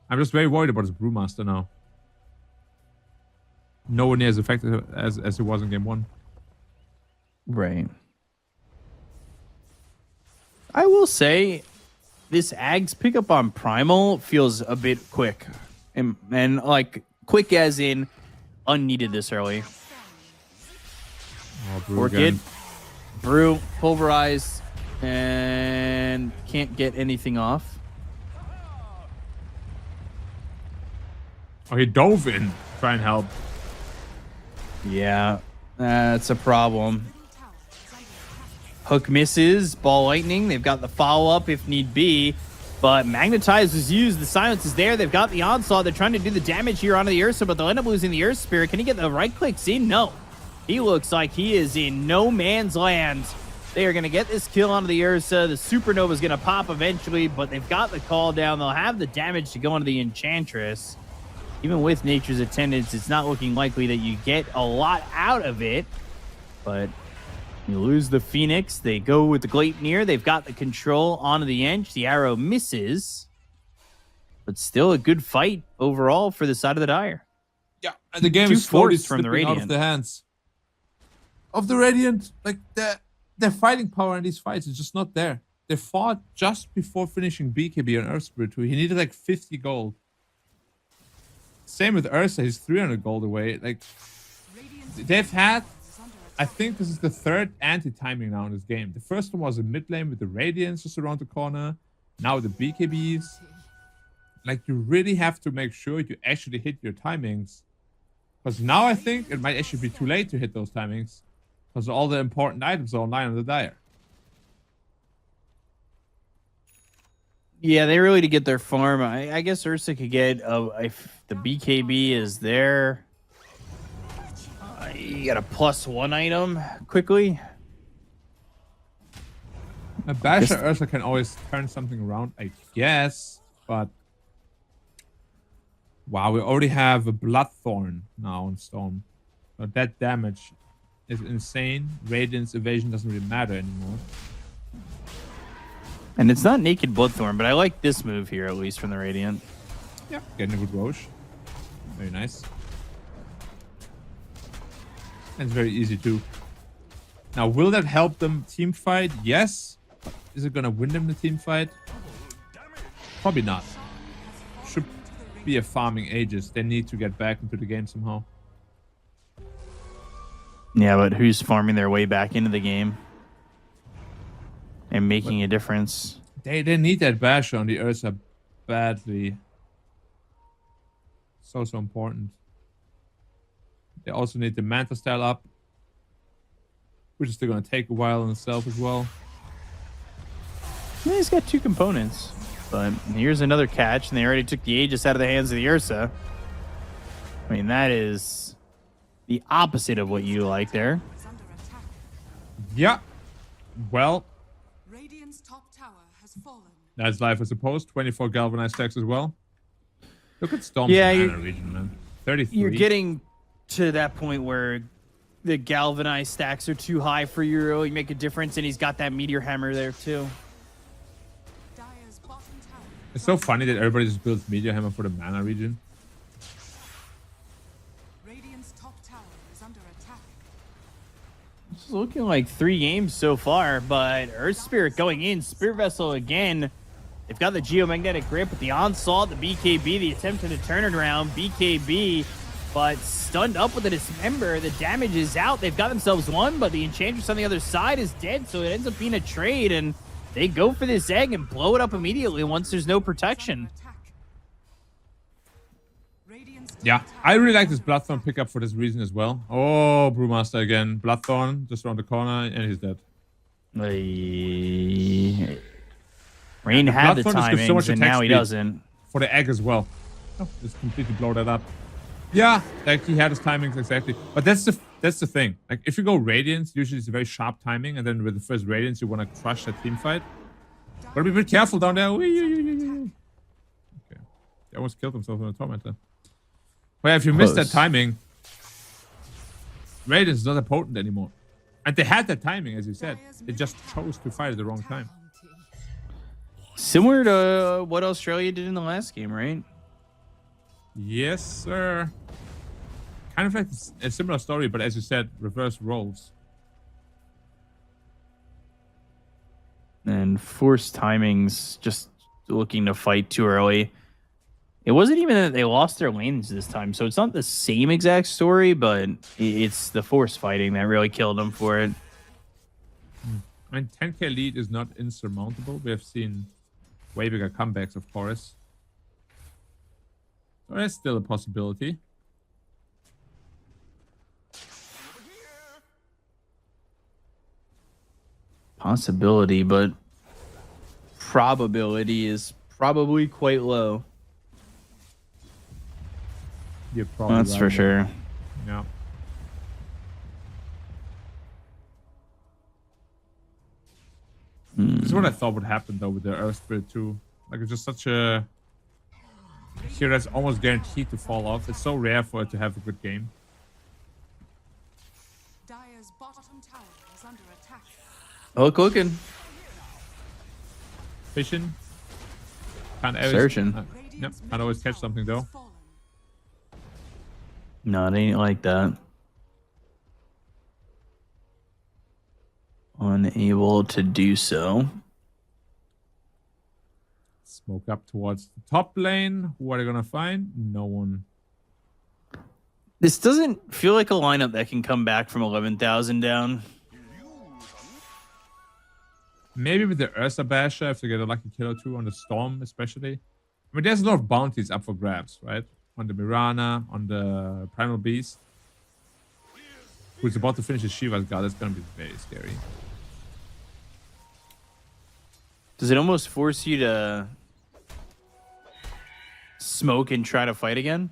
I'm just very worried about his Brewmaster now. Nowhere near as effective as it was in game 1. Right. I will say this Ag's pickup on Primal feels a bit quick. And like quick as in unneeded this early. Oh, Brew Orchid, again. Brew, pulverize, and can't get anything off. Oh, he dove in. Try and help. Yeah, that's a problem. Hook misses, ball lightning. They've got the follow-up if need be, but Magnetize was used. The silence is there. They've got the onslaught. They're trying to do the damage here onto the Ursa, but they'll end up losing the Earth Spirit. Can he get the right clicks in? No. He looks like he is in no man's land. They are going to get this kill onto the Ursa. The Supernova is going to pop eventually, but they've got the call down. They'll have the damage to go onto the Enchantress. Even with Nature's Attendance, it's not looking likely that you get a lot out of it, but you lose the Phoenix. They go with the Gleipnir. They've got the control onto the Ench. The arrow misses, but still a good fight overall for the side of the Dire. Yeah, and the game is slowly from the slipping out of Radiant. the hands of the Radiant. Like their fighting power in these fights is just not there. They fought just before finishing BKB on Earth Spirit 2. He needed like 50 gold. Same with Ursa, he's 300 gold away. Like they've had, I think this is the third anti-timing now in this game. The first one was in mid lane with the Radiance just around the corner. Now the BKBs. Like you really have to make sure you actually hit your timings. Because now I think it might actually be too late to hit those timings. Because all the important items are online on the Dire. Yeah, they really to get their farm. I guess Ursa could get if the BKB is there. You got a +1 item quickly. A Basher Ursa can always turn something around, I guess. But wow, we already have a Bloodthorn now on Storm. So that damage is insane. Radiance evasion doesn't really matter anymore. And it's not Naked Bloodthorn, but I like this move here, at least from the Radiant. Yeah, getting a good Roche. Very nice. And it's very easy too. Now, will that help them team fight? Yes. But is it going to win them the team fight? Probably not. Should be a farming Aegis. They need to get back into the game somehow. Yeah, but who's farming their way back into the game and making a difference? They need that bash on the Ursa badly. So important. They also need the Manta style up, which is still going to take a while in itself as well. Yeah, he's got 2 components, but here's another catch, and they already took the Aegis out of the hands of the Ursa. I mean, that is the opposite of what you like there. Yeah. Well, Radiant's top tower has fallen. that's life, I suppose. 24 galvanized stacks as well. Look at Storm's Yeah, mana region, man. 33. You're getting to that point where the galvanized stacks are too high for you to really make a difference, and he's got that meteor hammer there too. Dire's bottom tower. It's so funny that everybody just builds Meteor Hammer for the mana region. Radiant's top tower is under attack. It's looking like 3 games so far, but Earth Spirit going in, Spirit Vessel again. They've got the Geomagnetic Grip with the onslaught, the BKB, the attempt to turn it around, BKB, but stunned up with the Dismember. The damage is out. They've got themselves one, but the Enchantress on the other side is dead, so it ends up being a trade, and they go for this egg and blow it up immediately once there's no protection. Attack. Radiant's Yeah, I really like this Bloodthorn pickup for this reason as well. Oh, Brewmaster again. Bloodthorn just around the corner, and he's dead. Rain had the Bloodthorn just gives timings, so much and attack now he speed doesn't. for the egg as well. Oh, just completely blow that up. Yeah, like he had his timings exactly. But that's the thing. Like if you go Radiance, usually it's a very sharp timing, and then with the first Radiance, you want to crush that team fight. Gotta be a bit careful down there. Okay, he almost killed himself in a Tormentor. But yeah, if you miss that timing, Radiance is not that potent anymore. And they had that timing, as you said. They just chose to fight at the wrong time. Similar to what Australia did in the last game, right? Yes, sir. Kind of like a similar story, but as you said, reverse roles. And forced timings, just looking to fight too early. It wasn't even that they lost their lanes this time, so it's not the same exact story, but it's the force fighting that really killed them for it. I mean, 10k lead is not insurmountable. We have seen way bigger comebacks, of course. So there's still a possibility. Possibility, but probability is probably quite low. You're probably That's right for there. sure. Yeah. This is what I thought would happen though with the Earth Spirit too. Like it's just such a hero that's almost guaranteed to fall off. It's so rare for it to have a good game. Dire's bottom tower is under attack. Oh, cooking. Fishing. Can't always, Searching. Yep, can't always catch something though. Fallen. No, it ain't like that. Unable to do so. Smoke up towards the top lane. Who are they gonna find? No one. This doesn't feel like a lineup that can come back from 11,000 down. Maybe with the Ursa Basher, if they get a lucky kill or two on the Storm, especially. I mean, there's a lot of bounties up for grabs, right? On the Mirana, on the Primal Beast. Who's about to finish his Shiva's God. That's gonna be very scary. Does it almost force you to smoke and try to fight again?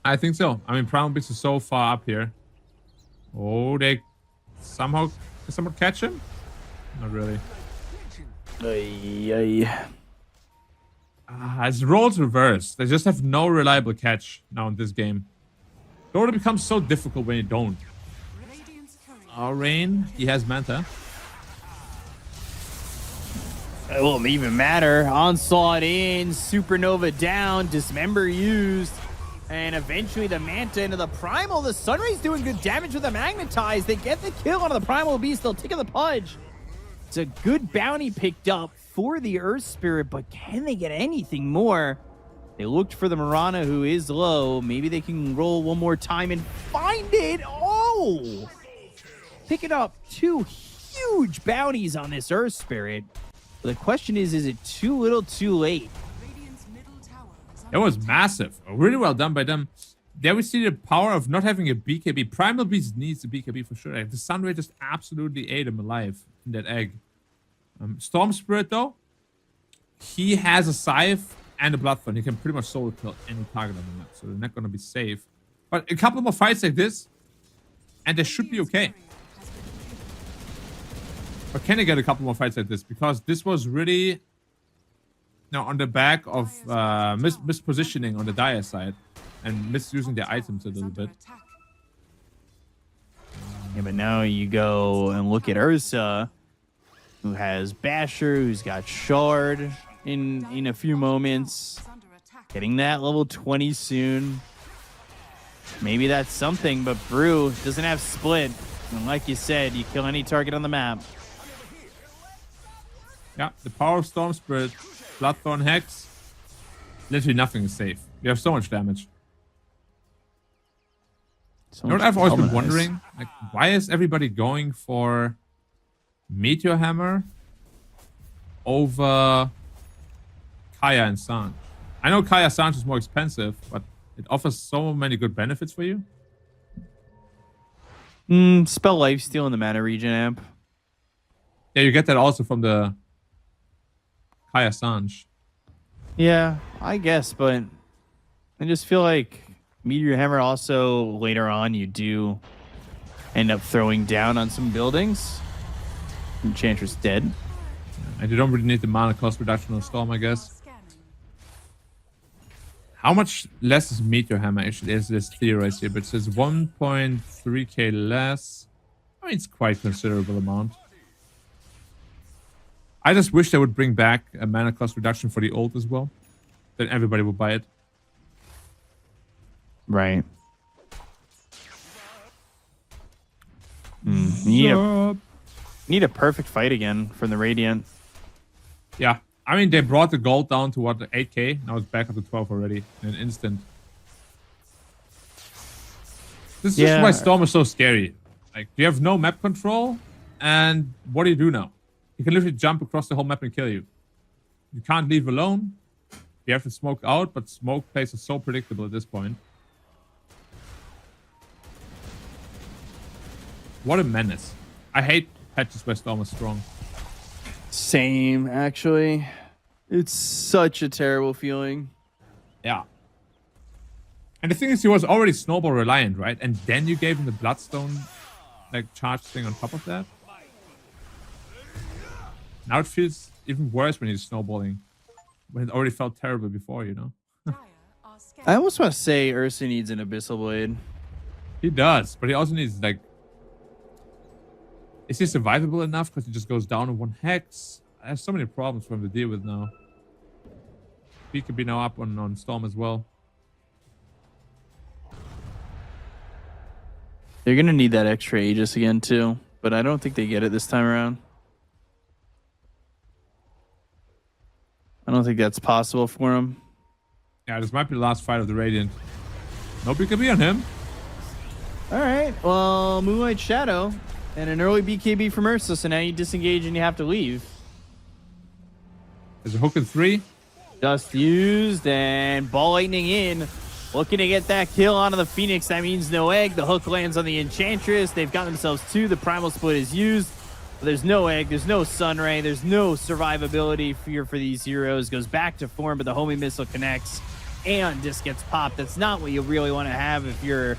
I think so. I mean, Primal Beast is so far up here. Oh, they somehow catch him? Not really. His roles reversed. They just have no reliable catch now in this game. Dota becomes so difficult when you don't. Radiant's courier. Our Rain, he has Manta. It won't even matter. Onslaught in, Supernova down, Dismember used, and eventually the Manta into the Primal. The Sunray's doing good damage with the Magnetize. They get the kill on the Primal Beast. They'll take the Pudge. It's a good bounty picked up for the Earth Spirit, but can they get anything more? They looked for the Mirana, who is low. Maybe they can roll one more time and find it. Oh! Picking up two huge bounties on this Earth Spirit. The question is it too little too late? Radiant's middle tower is That was massive. Really well done by them. There we see the power of not having a BKB. Primal Beast needs a BKB for sure. The Sunray just absolutely ate him alive in that egg. Storm Spirit, though, he has a Scythe and a Bloodthorn. He can pretty much solo kill any target on the map, so they're not going to be safe. But a couple more fights like this, and they should be okay. But can they get a couple more fights like this? Because this was really on the back of mispositioning on the Dire side and misusing their items a little bit. attack. Yeah, but now you go and look at Ursa, who has Basher, who's got Shard in a few moments. Is under attack. Getting that level 20 soon. Maybe that's something, but Brew doesn't have split. And like you said, you kill any target on the map. Yeah, the power of Storm Spirit, Bloodthorn Hex. Literally nothing is safe. You have so much damage. So You know what much I've always been Almanize. wondering? Like, why is everybody going for Meteor Hammer over Kaya and Sanj? I know Kaya Sanch is more expensive, but it offers so many good benefits for you. Spell Lifesteal in the mana region amp. Yeah, you get that also from the Kaya Sanch. Yeah, I guess, but I just feel like Meteor Hammer also later on you do end up throwing down on some buildings. Enchantress dead. And you don't really need the mana cost reduction on Storm, I guess. Scanning. How much less is Meteor Hammer actually? Is this theorized here? But it says 1.3k less. I mean, it's quite a considerable amount. I just wish they would bring back a mana cost reduction for the ult as well. Then everybody would buy it. Right. You need a perfect fight again from the Radiant. Yeah. I mean, they brought the gold down to what, 8k? Now it's back up to 12 already in an instant. This is just why Storm is so scary. Like, you have no map control, and what do you do now? You can literally jump across the whole map and kill you. You can't leave alone. You have to smoke out, but smoke plays are so predictable at this point. What a menace. I hate patches where Storm is strong. Same, actually. It's such a terrible feeling. Yeah. And the thing is, he was already snowball reliant, right? And then you gave him the Bloodstone, like, charge thing on top of that. Now it feels even worse when he's snowballing. When it already felt terrible before, you know? Dire are scanning. I almost want to say Ursa needs an Abyssal Blade. He does, but he also needs, like... Is he survivable enough? Because he just goes down in 1 hex. I have so many problems for him to deal with now. He could be now up on Storm as well. They're going to need that extra Aegis again, too. But I don't think they get it this time around. I don't think that's possible for him. Yeah, this might be the last fight of the Radiant. No BKB on him. All right. Well, Moonlight Shadow and an early BKB from Ursa, so now you disengage and you have to leave. There's a hook in 3. Just used and Ball Lightning in. Looking to get that kill onto the Phoenix. That means no egg. The hook lands on the Enchantress. They've got themselves 2. The Primal Split is used. But there's no egg. There's no Sunray. There's no survivability fear for these heroes. Goes back to form, but the homing missile connects and just gets popped. That's not what you really want to have if you're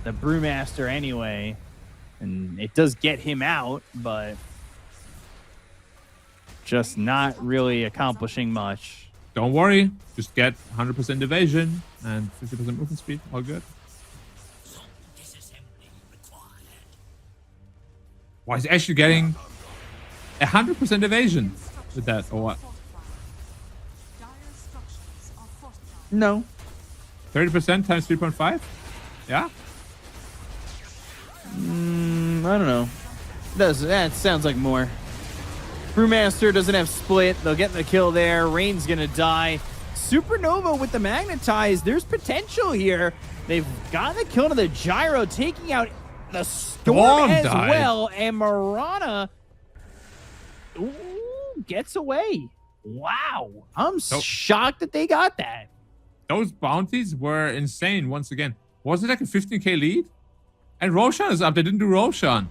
the Brewmaster anyway. And it does get him out, but just not really accomplishing much. Don't worry. Just get 100% evasion and 50% movement speed. All good. Why is Ashley getting 100% evasion with that, or what? Dire structures are fortified. No. 30% times 3.5? Yeah? I don't know. That sounds like more. Brewmaster doesn't have split. They'll get the kill there. Rain's gonna die. Supernova with the Magnetize. There's potential here. They've got the kill to the Gyro, taking out the Storm as died. well. And Marana gets away. Wow. I'm shocked that they got that. Those bounties were insane once again. Was it like a 15k lead? And Roshan is up. They didn't do Roshan.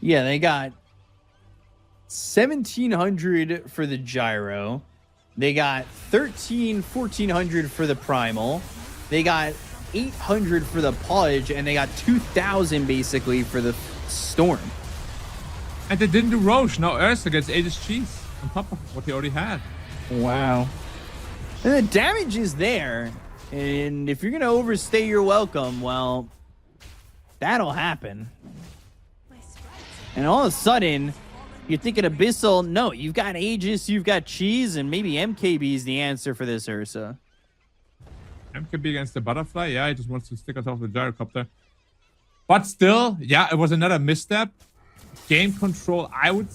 Yeah, they got 1,700 for the Gyro. They got 1,400 for the Primal. They got 800 for the Pudge, and they got 2,000 basically for the Storm. And they didn't do Roche. Now Ursa gets Aegis Cheese on top of what he already had. Wow. And the damage is there. And if you're going to overstay your welcome, well, that'll happen. And all of a sudden, you're thinking Abyssal. No, you've got Aegis, you've got Cheese, and maybe MKB is the answer for this Ursa. MKB against the Butterfly. Yeah, he just wants to stick on top of the Gyrocopter. But still, yeah, it was another misstep. Game control, I would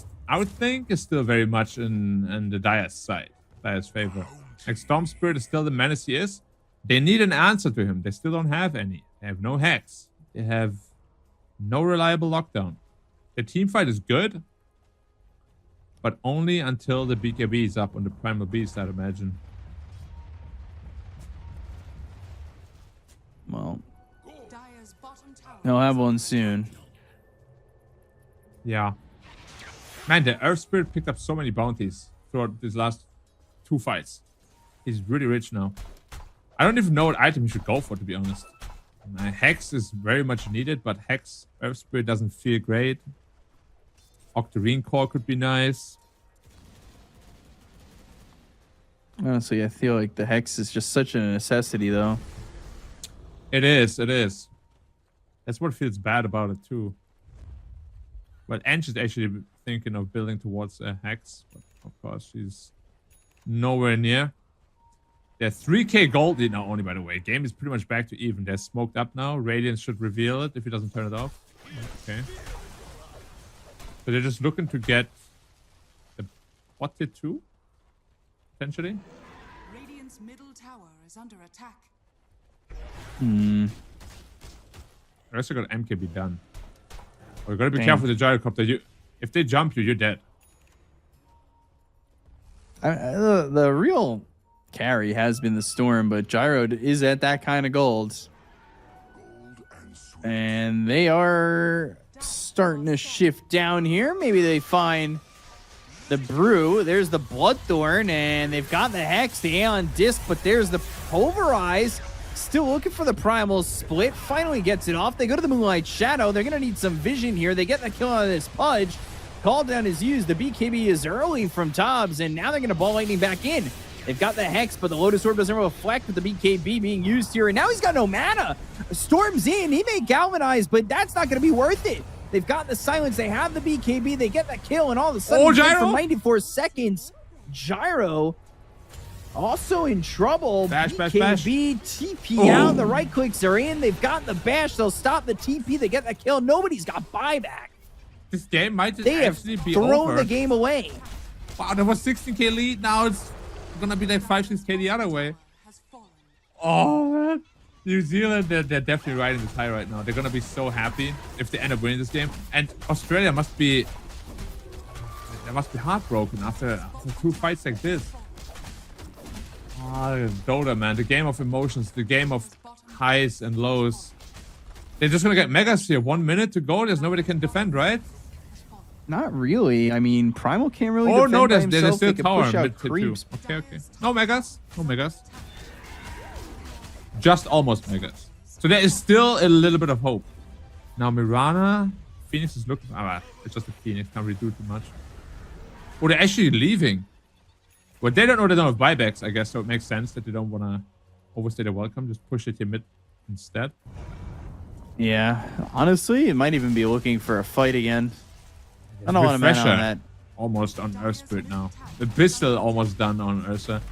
think, is still very much in the Dire's side. Dire's favor. Like, Storm Spirit is still the menace he is. They need an answer to him. They still don't have any. They have no Hex. They have no reliable lockdown. The team fight is good, but only until the BKB is up on the Primal Beast, I'd imagine. He'll have one soon. Yeah. Man, the Earth Spirit picked up so many bounties throughout these last 2 fights. He's really rich now. I don't even know what item he should go for, to be honest. Hex is very much needed, but Hex Earth Spirit doesn't feel great. Octarine Core could be nice. Honestly, I feel like the Hex is just such a necessity, though. It is, it is. That's what feels bad about it, too. But Ange is actually thinking of building towards a Hex. But of course, she's nowhere near. They're 3k gold lead now only, by the way. Game is pretty much back to even. They're smoked up now. Radiance should reveal it if he doesn't turn it off. Okay. So they're just looking to get a what tier 2? Potentially? Radiant's middle tower is under attack. Hmm. The rest got MKB done. Oh, you gotta be careful with the gyrocopter. If they jump you, you're dead. The real carry has been the Storm, but Gyro is at that kind of gold. And they are starting to shift down here. Maybe they find the Brew. There's the Bloodthorn, and they've got the Hex, the Aeon Disc, but there's the Pulverize. Still looking for the Primal Split. Finally gets it off. They go to the Moonlight Shadow. They're going to need some vision here. They get the kill on this Pudge. Call down is used. The BKB is early from Tobbs, and now they're going to Ball Lightning back in. They've got the Hex, but the Lotus Orb doesn't reflect with the BKB being used here, and now he's got no mana. Storm's in. He may galvanize, but that's not going to be worth it. They've got the Silence. They have the BKB. They get the kill, and all of a sudden, for 94 seconds, Gyro also in trouble. Bash, bash, BKB, bash. TP out. The right clicks are in. They've got the bash. They'll stop the TP. They get the kill. Nobody's got buyback. This game might just They have actually be thrown over. the game away. Wow, there was 16k lead. Now it's gonna be like 5-6k the other way. Oh man, New Zealand, they're definitely riding this high right now. They're gonna be so happy if they end up winning this game. And Australia must be heartbroken after 2 fights like this. Ah, Dota, man, the game of emotions, the game of highs and lows. They're just gonna get Megas here. 1 minute to go. There's nobody can defend, right? Not really. I mean, Primal can't really Oh defend no, by there's himself. still They can tower push out mid to 2. creeps. Okay. No Megas. No Megas. Just almost Megas. So there is still a little bit of hope. Now Mirana, Phoenix is looking. It's just a Phoenix. Can't really do too much. Oh, they're actually leaving. Well, they don't know they don't have buybacks, I guess. So it makes sense that they don't want to overstay their welcome. Just push it to mid instead. Yeah, honestly, it might even be looking for a fight again. I don't want to man on that. Almost on Earth Spirit now. The Abyssal almost done on Ursa.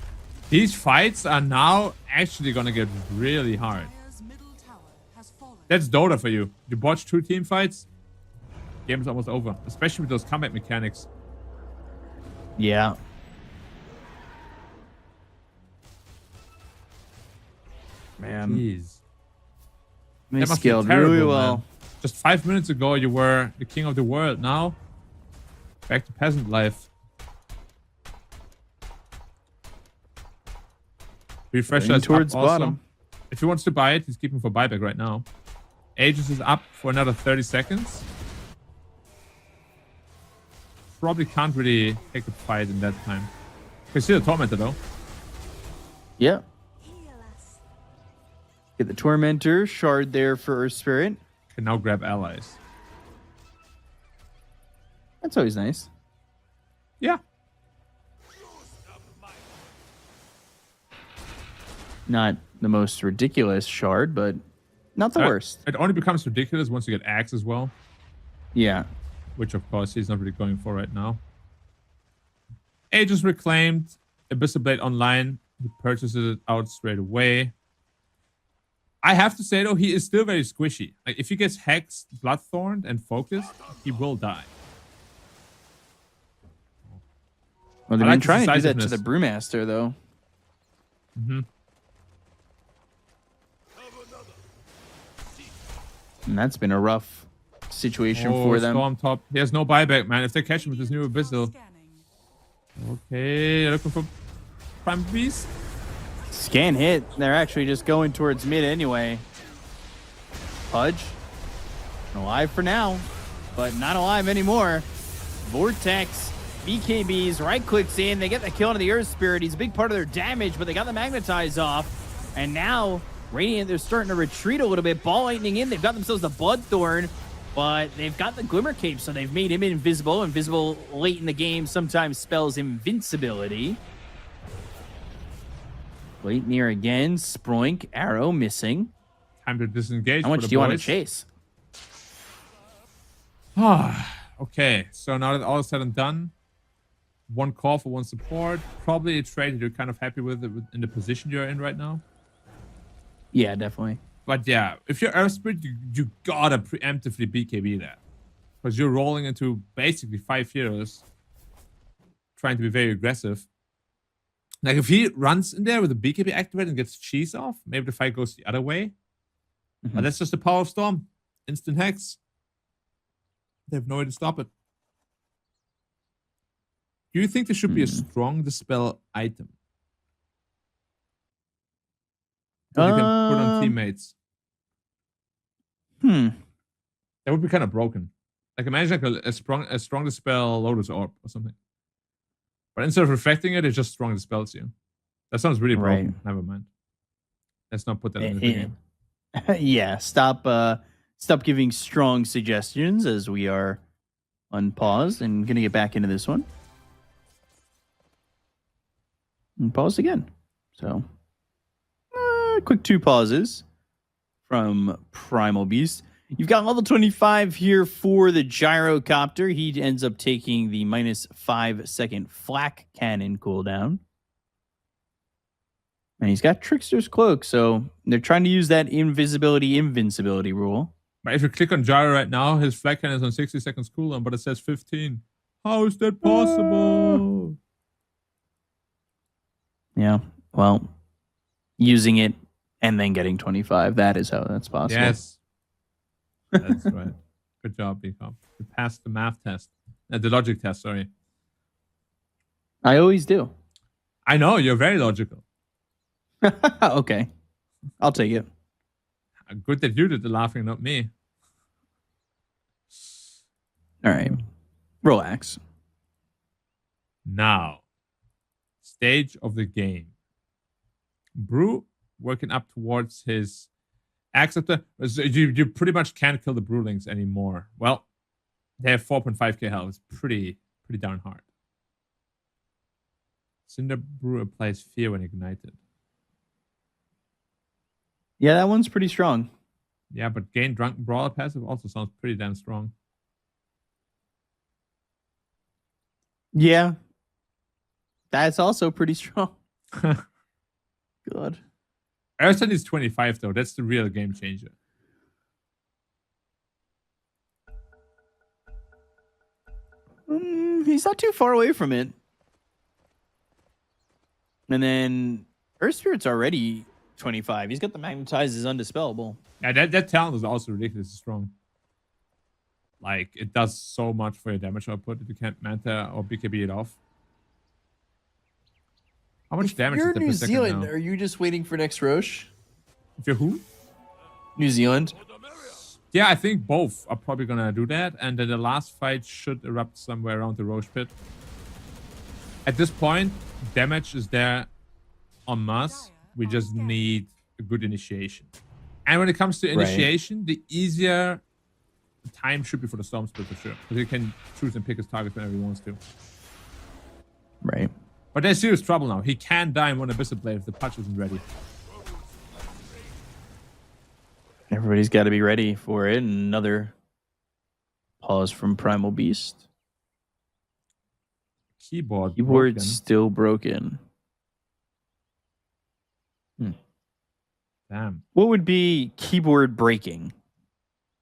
These fights are now actually gonna get really hard. Dire's middle tower has fallen. That's Dota for you. You watch 2 team fights, game is almost over. Especially with those combat mechanics. Yeah. Man, Jeez. they That must be scaled terrible, really well. man. Just 5 minutes ago, you were the king of the world. Now, back to peasant life. Refresher is Towards up also. bottom. If he wants to buy it, he's keeping for buyback right now. Aegis is up for another 30 seconds. Probably can't really take a fight in that time. Can see the Tormentor though. Yeah. Heal us. Get the Tormentor shard there for Earth Spirit. Can now grab allies. That's always nice. Yeah. Not the most ridiculous shard, but not the worst. It only becomes ridiculous once you get Axe as well. Yeah. Which of course he's not really going for right now. Aegis reclaimed. Abyssal Blade online. He purchases it out straight away. I have to say though, he is still very squishy. Like if he gets Hexed, Bloodthorned, and Focused, he will die. Well, they've I been like trying to do that to decisiveness. the Brewmaster, though. Mm-hmm. And that's been a rough situation for them. Storm top. He has no buyback, man. If they catch him with this new Abyssal. Scanning. Okay, looking for Prime Beast. Scan hit. They're actually just going towards mid anyway. Pudge. Alive for now, but not alive anymore. Vortex, BKBs, right clicks in. They get the kill on the Earth Spirit. He's a big part of their damage, but they got the Magnetize off. And now, Radiant, they're starting to retreat a little bit. Ball Lightning in. They've got themselves the Bloodthorn, but they've got the Glimmer Cape, so they've made him invisible. Invisible late in the game sometimes spells invincibility. Late near again. Sproink, arrow missing. Time to disengage. How much do you want to chase? Okay, so now that all is said and done, one call for one support. Probably a trade that you're kind of happy with in the position you're in right now. Yeah, definitely. But yeah, if you're Earth Spirit, you gotta preemptively BKB that. Because you're rolling into basically 5 heroes trying to be very aggressive. Like if he runs in there with a BKB activated and gets cheese off, maybe the fight goes the other way. But that's just the power of Storm. Instant Hex. They have no way to stop it. Do you think there should be a strong dispel item? That you can put on teammates. That would be kind of broken. Like imagine like a strong dispel Lotus Orb or something. But instead of reflecting it, it just strong dispels you. That sounds really broken. Right. Never mind. Let's not put that in the game. Yeah, stop giving strong suggestions as we are unpaused and gonna get back into this one. And pause again. So quick 2 pauses from Primal Beast. You've got level 25 here for the Gyrocopter. He ends up taking the -5 second flak cannon cooldown. And he's got Trickster's Cloak, so they're trying to use that invincibility rule. But if you click on Gyro right now, his flak cannon is on 60 seconds cooldown, but it says 15. How is that possible? Yeah, well, using it and then getting 25, that is how that's possible. Yes. That's right. Good job, Bcom. You passed the math test. The logic test, sorry. I always do. I know, you're very logical. Okay. I'll take it. Good that you did the laughing, not me. All right. Relax. Now, stage of the game. Brew working up towards his Acceptor. You pretty much can't kill the Brewlings anymore. Well, they have 4.5k health. It's pretty darn hard. Cinder Brew applies fear when ignited. Yeah, that one's pretty strong. Yeah, but gain Drunken Brawler passive also sounds pretty damn strong. Yeah. That's also pretty strong. Good. Arsene is 25 though. That's the real game changer. He's not too far away from it. And then Earth Spirit's already 25. He's got the Magnetize is undispellable. Yeah, that talent is also ridiculously strong. Like, it does so much for your damage output that you can't Manta or BKB it off. How much damage is You're that New per second Zealand. now? Are you just waiting for next Roche? If you're who? New Zealand. Yeah, I think both are probably gonna do that, and then the last fight should erupt somewhere around the Roche pit. At this point, damage is there en masse. We just need a good initiation. And when it comes to initiation, the easier the time should be for the Storm Spirit for sure. Because he can choose and pick his target whenever he wants to. Right. But there's serious trouble now. He can die in one Abyssal Blade if the punch isn't ready. Everybody's got to be ready for it. Another pause from Primal Beast. Keyboard's broken. Still broken. Damn. What would be keyboard breaking?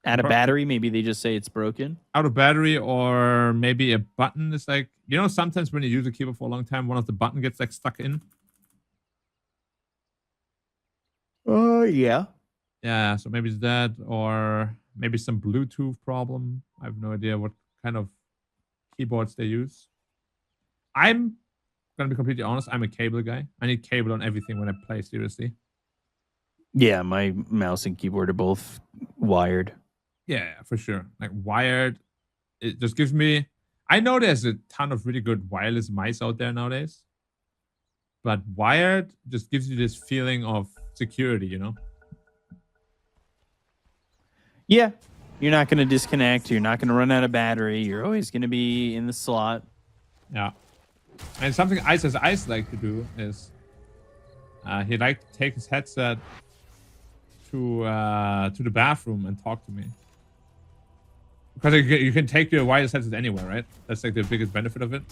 Out of battery? Maybe they just say it's broken. Out of battery, or maybe a button is like, you know, sometimes when you use a keyboard for a long time, one of the button gets like stuck in. Yeah. Yeah, so maybe it's that, or maybe some Bluetooth problem. I have no idea what kind of keyboards they use. I'm gonna be completely honest, I'm a cable guy. I need cable on everything when I play, seriously. Yeah, my mouse and keyboard are both wired. Yeah, for sure. Like wired, it just gives me. I know there's a ton of really good wireless mice out there nowadays, but wired just gives you this feeling of security, you know? Yeah. You're not going to disconnect. You're not going to run out of battery. You're always going to be in the slot. Yeah. And something Ice as Ice like to do is he'd like to take his headset to the bathroom and talk to me. Because you can take your wireless headset anywhere, right? That's like the biggest benefit of it.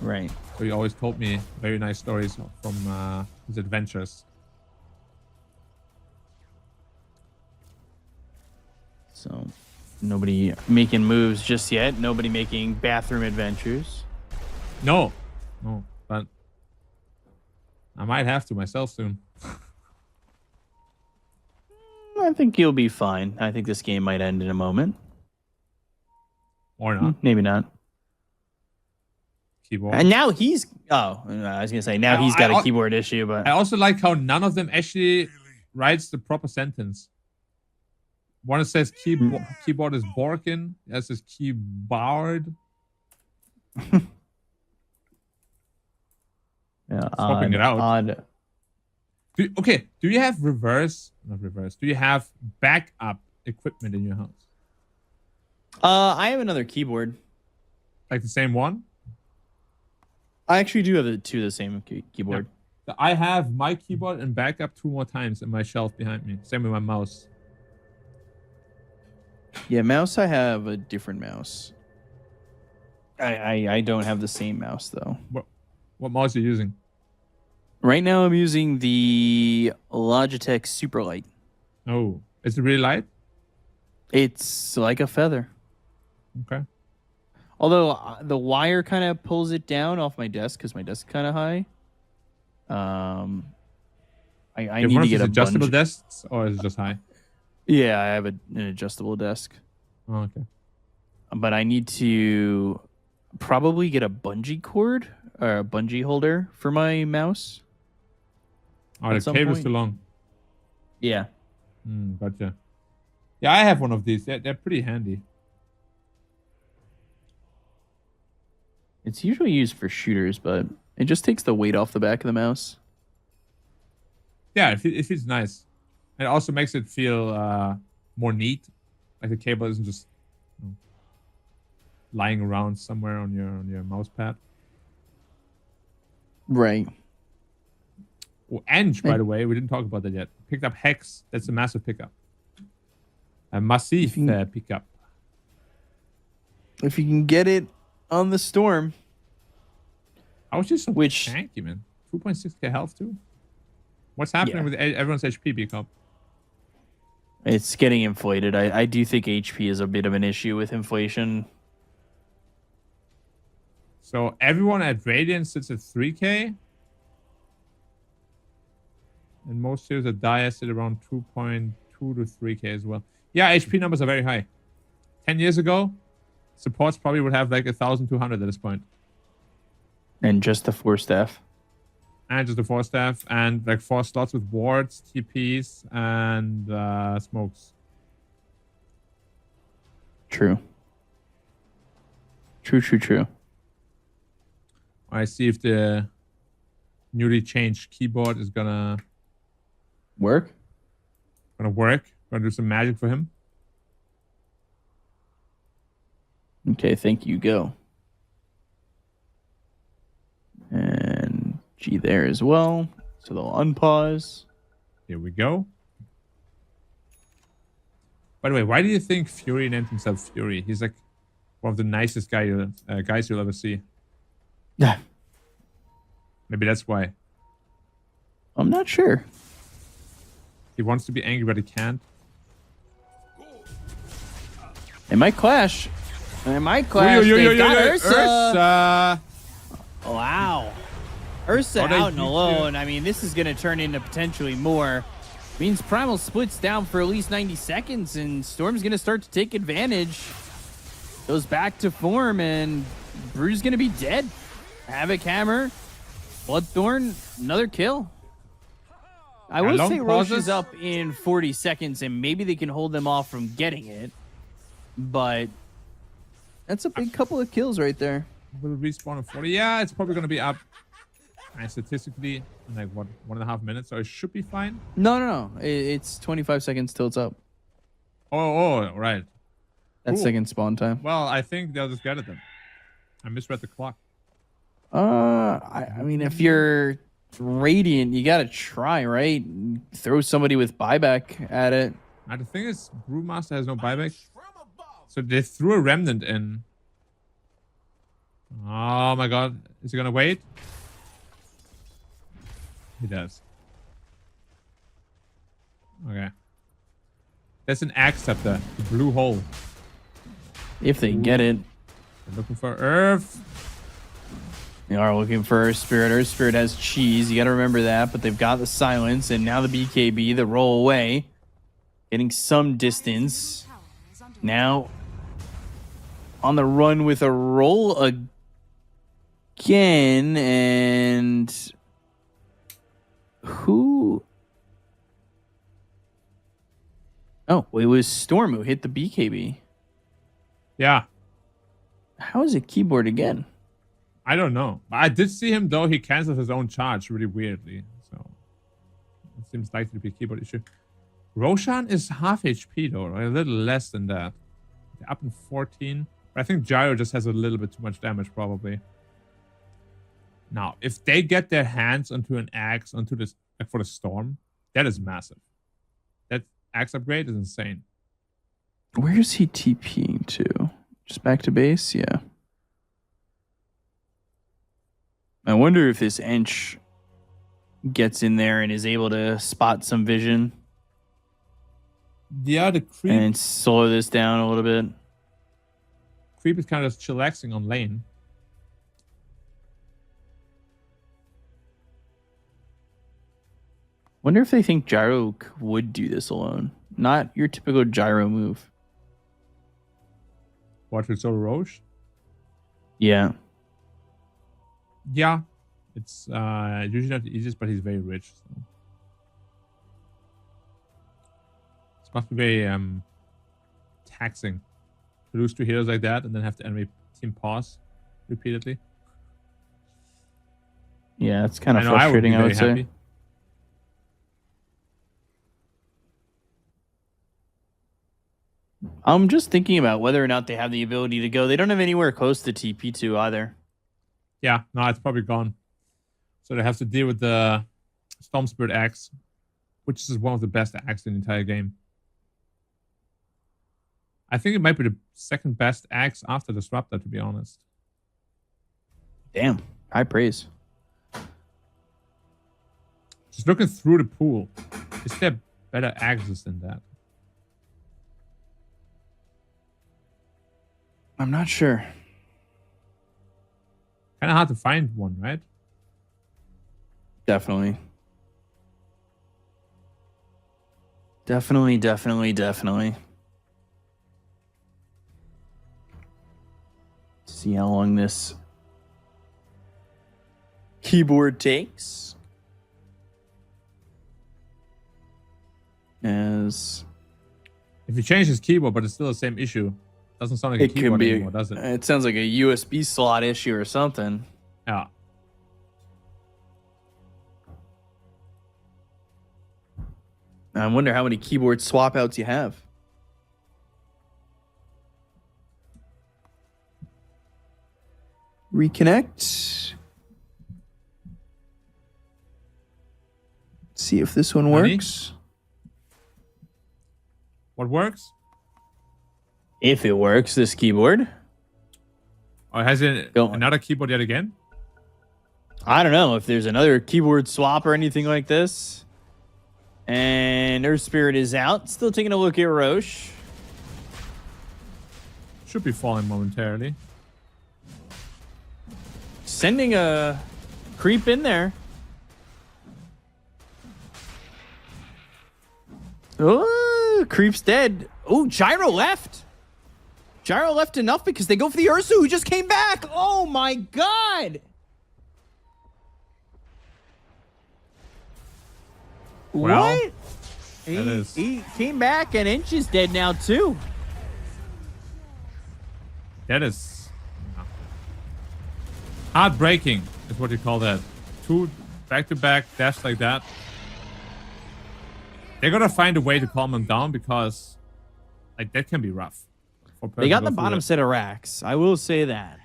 Right. So he always told me very nice stories from his adventures. So nobody making moves just yet. Nobody making bathroom adventures. No, but I might have to myself soon. I think you'll be fine. I think this game might end in a moment. Or not. Maybe not. Keyboard. And now he's... Oh, I was going to say, now he's got a keyboard issue, but... I also like how none of them actually writes the proper sentence. One says keyboard is Borkin. The other says keyboard. Yeah, swapping it out. Odd. Do you have not reverse. Do you have backup equipment in your house? I have another keyboard. Like the same one? I actually do have the same keyboard. Yeah. I have my keyboard and backup 2 more times in my shelf behind me. Same with my mouse. Yeah, mouse, I have a different mouse. I don't have the same mouse, though. What mouse are you using? Right now, I'm using the Logitech Superlight. Oh, is it really light? It's like a feather. Okay. Although the wire kind of pulls it down off my desk because my desk is kind of high. I need to get a adjustable bungee. desks, or is it just high? Yeah, I have an adjustable desk. Oh, okay. But I need to probably get a bungee cord or a bungee holder for my mouse. Oh, the cable's too long. Yeah. Gotcha. Yeah, I have one of these. They're pretty handy. It's usually used for shooters, but it just takes the weight off the back of the mouse. Yeah, it feels nice. It also makes it feel more neat. Like the cable isn't just lying around somewhere on your mouse pad. Right. Oh, Eng, by the way, we didn't talk about that yet. Picked up Hex. That's a massive pickup. A massive pickup. If you can get it on the Storm. I was just so tanky, man. 2.6k health, too. What's happening with everyone's HP, B-Cup? It's getting inflated. I do think HP is a bit of an issue with inflation. So everyone at Radiant sits at 3k. And most heroes at Dire sit around 2.2 to 3k as well. Yeah, HP numbers are very high. 10 years ago, supports probably would have like 1,200 at this point. And just the 4 staff. And just the 4 staff. And like 4 slots with wards, TPs, and smokes. True. True. I see if the newly changed keyboard is gonna work. Gonna do some magic for him. Okay, thank you. Go. And G there as well. So they'll unpause. Here we go. By the way, why do you think Fury named himself Fury? He's like one of the nicest guys you'll ever see. Yeah. Maybe that's why. I'm not sure. He wants to be angry, but he can't. It might clash. It might clash. They've got Ursa. Wow. Ursa out and alone. I mean, this is going to turn into potentially more. Means Primal splits down for at least 90 seconds, and Storm's going to start to take advantage. Goes back to form, and Brew's going to be dead. Havoc Hammer. Bloodthorn, another kill. I will long say Roche pauses. is up in 40 seconds, and maybe they can hold them off from getting it. But that's a big couple of kills right there. Will respawn in 40. Yeah, it's probably going to be up. Statistically, in like what, 1.5 minutes, so it should be fine. No. It's 25 seconds till it's up. Oh, right. That's Cool. second spawn time. Well, I think they'll just get it then. I misread the clock. I mean, if you're Radiant, you gotta try, right? Throw somebody with buyback at it. Now, the thing is, Brewmaster has no buyback. So they threw a Remnant in. Oh my god. Is he gonna wait? He does. Okay. There's an axe up there. The blue hole. If they get it. They're looking for Earth. They are looking for Earth Spirit. Earth Spirit has cheese. You got to remember that. But they've got the silence. And now the BKB, the roll away. Getting some distance. Now on the run with a roll again. And who? Oh, it was Storm who hit the BKB. Yeah. How is it keyboard again? I don't know. I did see him though. He canceled his own charge really weirdly. So it seems likely to be a keyboard issue. Roshan is half HP though, right? A little less than that. They're up in 14. But I think Gyro just has a little bit too much damage probably. Now, if they get their hands onto an axe onto this for the storm, that is massive. That axe upgrade is insane. Where is he TPing to? Just back to base? Yeah. I wonder if this Ench gets in there and is able to spot some vision. Yeah, the creep. And slow this down a little bit. Creep is kind of chillaxing on lane. Wonder if they think Gyro would do this alone. Not your typical Gyro move. Watch with Solo Roche. Yeah. Yeah. It's usually not the easiest, but he's very rich. So. This must be very taxing to lose 2 heroes like that and then have the enemy team pause repeatedly. Yeah, it's kind of frustrating, I would say. Happy. I'm just thinking about whether or not they have the ability to go. They don't have anywhere close to TP2 either. Yeah, no, it's probably gone. So they have to deal with the Storm Spirit axe, which is one of the best axes in the entire game. I think it might be the second best axe after the Disruptor, to be honest. Damn, high praise. Just looking through the pool, is there better axes than that? I'm not sure. Kind of hard to find one, right? Definitely. See how long this keyboard takes. As If you change his keyboard, but it's still the same issue, doesn't sound like a it could keyboard be, anymore, does it? it sounds like a USB slot issue or something. Yeah. I wonder how many keyboard swap outs you have. Reconnect. See if this one Honey? works. What works? If it works, this keyboard. Or has it Go on. another keyboard yet again? I don't know if there's another keyboard swap or anything like this. And Earth Spirit is out. Still taking a look at Roche. Should be falling momentarily. Sending a creep in there. Oh, creep's dead. Oh, Gyro left. Gyro left enough because they go for the Ursu who just came back. Oh my god. Well, what? that is- He came back and Inch is dead now too. That is heartbreaking, is what you call that. 2 back-to-back deaths like that. They're gonna find a way to calm them down because, like, that can be rough. They got the bottom set of racks. I will say that.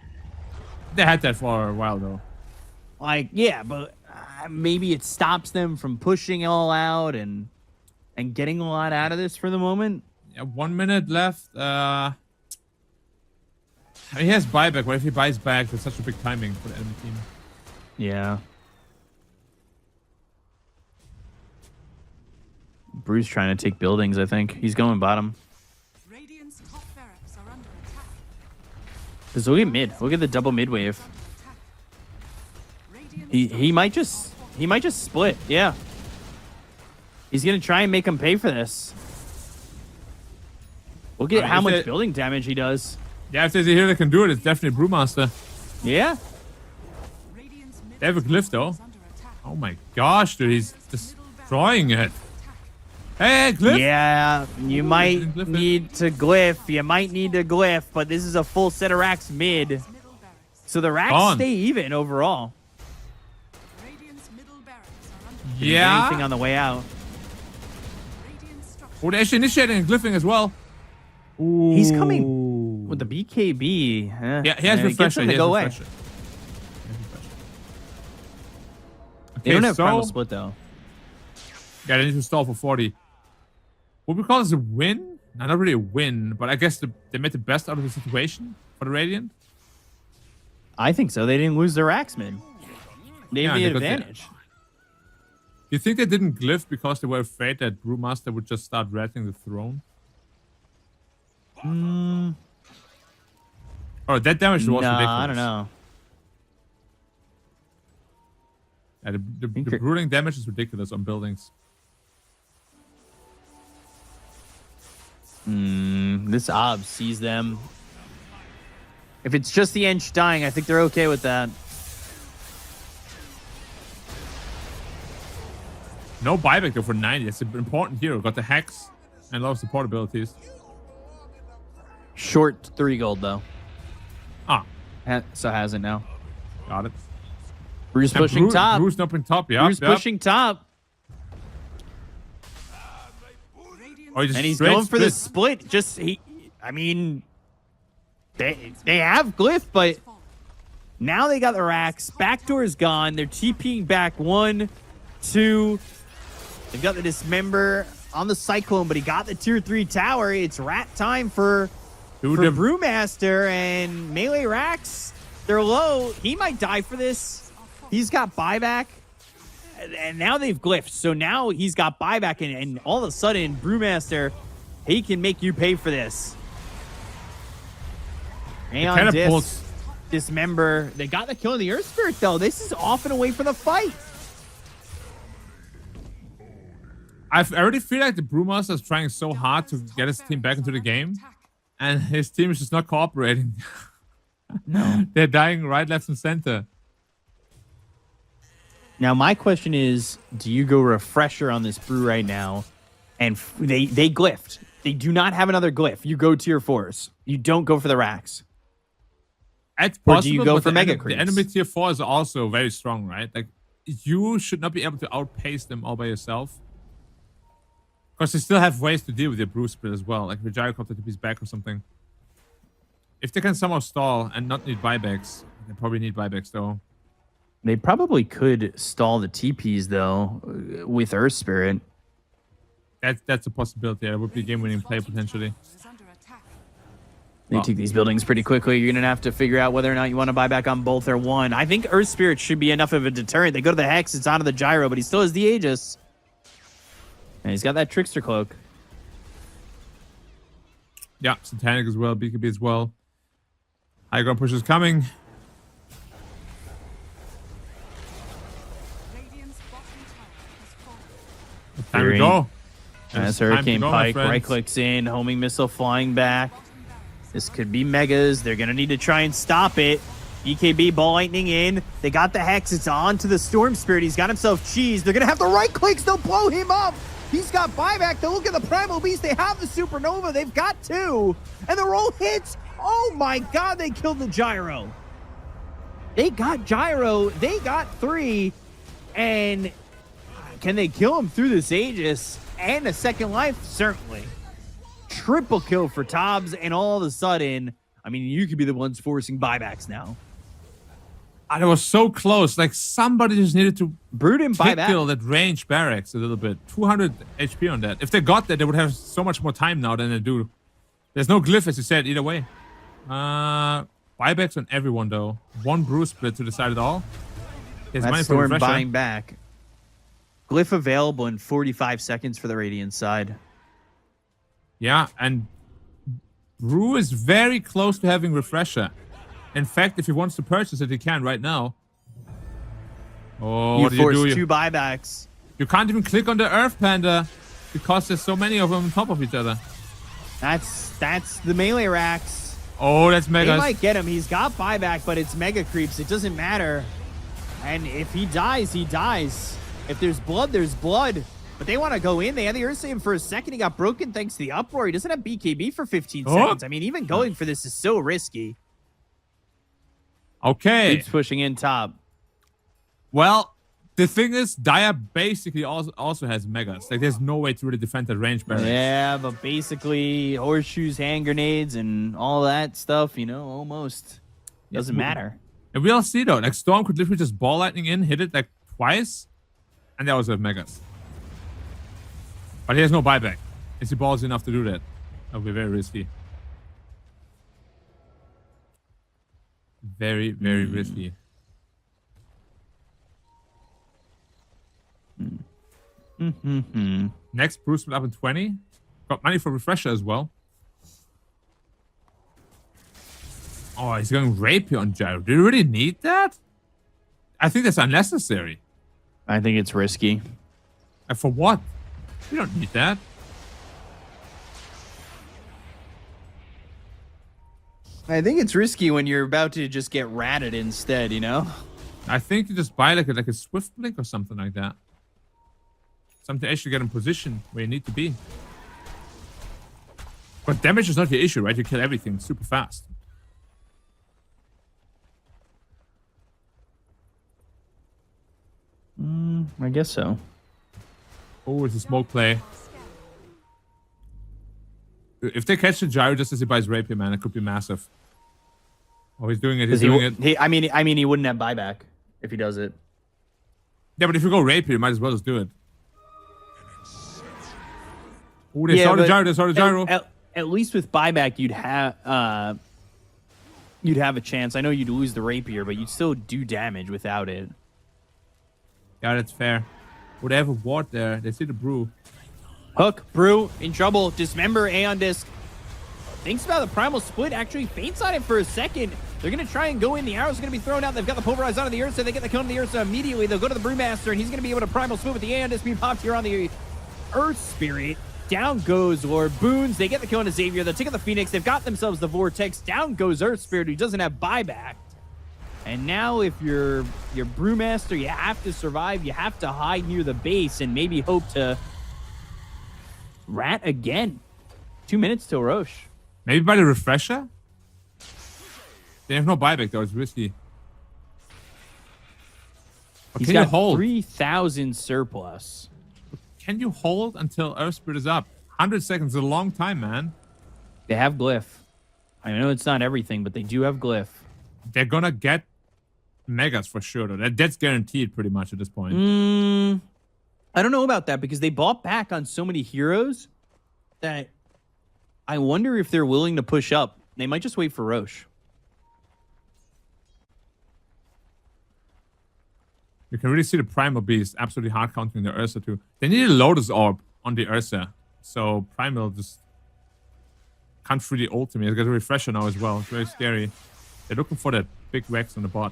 They had that for a while though. Like, yeah, but maybe it stops them from pushing all out and getting a lot out of this for the moment. Yeah, 1 minute left. I mean, he has buyback. What if he buys back? That's such a big timing for the enemy team. Yeah. Bruce trying to take buildings, I think. He's going bottom. Radiant's top barracks are under attack. Because look at mid. Look at the double mid wave. Radiant's He might just split. Yeah. He's gonna try and make him pay for this. Look at how much building damage he does. Yeah, if there's a hero that can do it, it's definitely Brewmaster. Yeah. Radiant's They have a glyph though. is under attack. Oh my gosh, dude, he's destroying it. Hey, glyph! Yeah, you might didn't glyph it. need to glyph. You might need to glyph, but this is a full set of racks mid. Middle barracks. So the racks Gone. stay even overall. Radiant's middle barracks are under Did he get anything Yeah. on the way out? Radiant's structure. Oh, they're actually initiating and glyphing as well. Ooh. He's coming with the BKB. Yeah, he has it gets refresher. him He to has go away. refresher. They don't Okay, have so primal split though. yeah, they need to stall for 40. What we call this a win? No, not really a win, but I guess they made the best out of the situation for the Radiant. I think so. They didn't lose their racks mid. They Yeah, have the they got the- advantage. You think they didn't glyph because they were afraid that Brewmaster would just start rattling the throne? Oh, that damage was ridiculous. I don't know. Yeah, the think it- brewing damage is ridiculous on buildings. This Ob sees them. If it's just the Ench dying, I think they're okay with that. No buyback though for 90. It's an important hero. Got the hex and a lot of support abilities. Short 3 gold though. Ah, So has it now. got it. Bruce And pushing top. Bruce up in top, yeah. Bruce pushing top. Oh, he just And he's straight going for the split. split. I mean, they have glyph, but now they got the racks. Backdoor is gone. They're TPing back 1, 2. They've got the dismember on the Cyclone, but he got the tier 3 tower. It's rat time for Dude, the- Brewmaster, and melee racks. They're low. He might die for this. He's got buyback. And now they've glyphed. So now he's got buyback, and all of a sudden, Brewmaster, he can make you pay for this. Aeon catapults. dismember. They got the kill in the Earth Spirit, though. This is off and away from the fight. I already feel like the Brewmaster is trying so hard to get his team back into the game, and his team is just not cooperating. No. They're dying right, left, and center. Now, my question is, do you go refresher on this brew right now? And they glyphed. They do not have another glyph. You go tier 4s. You don't go for the racks. It's Or possible, do you go but for the mega the creeps? enemy tier 4 is also very strong, right? Like, you should not be able to outpace them all by yourself. Because they still have ways to deal with their brew split as well, like the Gyrocopter to piece back or something. If they can somehow stall and not need buybacks, they probably need buybacks though. They probably could stall the TPs, though, with Earth Spirit. That's a possibility. That would be a game-winning play potentially. Is under attack. They take these buildings pretty quickly. You're going to have to figure out whether or not you want to buy back on both or one. I think Earth Spirit should be enough of a deterrent. They go to the Hex. It's onto the Gyro, but he still has the Aegis. And he's got that Trickster Cloak. Yeah, Satanic as well, BKB as well. High ground push is coming. Radiant's bottom tower has fallen. Time to Fury. go. That's It's time to Hurricane go, my Pike. friends. Right clicks in. Homing missile flying back. This could be megas. They're going to need to try and stop it. BKB ball lightning in. They got the Hex. It's on to the Storm Spirit. He's got himself cheese. They're going to have the right clicks. They'll blow him up. He's got buyback. They look at the Primal Beast. They have the Supernova. They've got 2. And the roll hits. Oh my god, they killed the Gyro. They got Gyro. They got 3. And can they kill him through this Aegis and a second life? Certainly. Triple kill for Tobbs. And all of a sudden, I mean, you could be the ones forcing buybacks now. And it was so close. Like, somebody just needed to Brood and buyback. kill that range barracks a little bit. 200 HP on that. If they got that, they would have so much more time now than they do. There's no glyph, as you said, either way. Buybacks on everyone, though. 1 brew split to decide it all. That's Storm buying back. Glyph available in 45 seconds for the Radiant side. Yeah, and Brew is very close to having Refresher. In fact, if he wants to purchase it, he can right now. Oh, You what do you forced do? 2 buybacks. You can't even click on the Earth Panda because there's so many of them on top of each other. That's the melee racks. Oh, that's mega. They might get him. He's got buyback, but it's mega creeps. It doesn't matter. And if he dies, he dies. If there's blood, there's blood. But they want to go in. They had the Ursaim for a second. He got broken thanks to the uproar. He doesn't have BKB for 15 seconds. I mean, even going for this is so risky. Okay. Keeps pushing in top. Well, the thing is, Dire basically also has megas. Like, there's no way to really defend that range barrier. Yeah, but basically, horseshoes, hand grenades, and all that stuff, you know, almost doesn't matter. And we'll see, though. Like, Storm could literally just ball lightning in, hit it, like, twice, and they also have megas. But he has no buyback. Is he balls enough to do that? That would be very risky. Very, very risky. Next, Bruce will up in 20. Got money for Refresher as well. Oh, he's going Rapier on Gyro. Do you really need that? I think that's unnecessary. I think it's risky. And for what? You don't need that. I think it's risky when you're about to just get ratted instead, you know? I think you just buy like a Swift Blink or something like that. Something to actually get in position where you need to be. But damage is not the issue, right? You kill everything super fast. I guess so. Oh, it's a smoke play. If they catch the Gyro just as he buys Rapier, man, it could be massive. Oh, he's doing it. He's doing it. I mean, he wouldn't have buyback if he does it. Yeah, but if you go Rapier, you might as well just do it. Oh, they saw the Gyro. They saw the Gyro. At least with buyback, you'd have a chance. I know you'd lose the Rapier, but you'd still do damage without it. Yeah, that's fair. Would they have a ward there? They see the Brew. Hook, Brew, in trouble. Dismember, Aeon Disc. Thinks about the Primal Split. Actually faints on it for a second. They're going to try and go in. The arrow's going to be thrown out. They've got the Pulverize onto the Ursa. They get the kill on the Ursa immediately. They'll go to the Brewmaster, and he's going to be able to Primal Split with the Aeon Disc being popped here on the Earth Spirit. Down goes Lord Boons. They get the kill on Xavier. They'll take out the Phoenix. They've got themselves the Vortex. Down goes Earth Spirit, who doesn't have buyback. And now if you're Brewmaster, you have to survive. You have to hide near the base and maybe hope to rat again. 2 minutes till Roche. Maybe by the Refresher? They have no buyback, though. It's risky. But He's can got you hold? 3,000 surplus. Can you hold until Earth Spirit is up? 100 seconds is a long time, man. They have Glyph. I know it's not everything, but they do have Glyph. They're gonna get Megas for sure, though. That's guaranteed pretty much at this point. I don't know about that because they bought back on so many heroes that I wonder if they're willing to push up. They might just wait for Roche. You can really see the Primal Beast absolutely hard countering the Ursa too. They need a Lotus Orb on the Ursa. So Primal just can't really ult me. It's got a Refresher now as well. It's very scary. They're looking for that big Rex on the bot.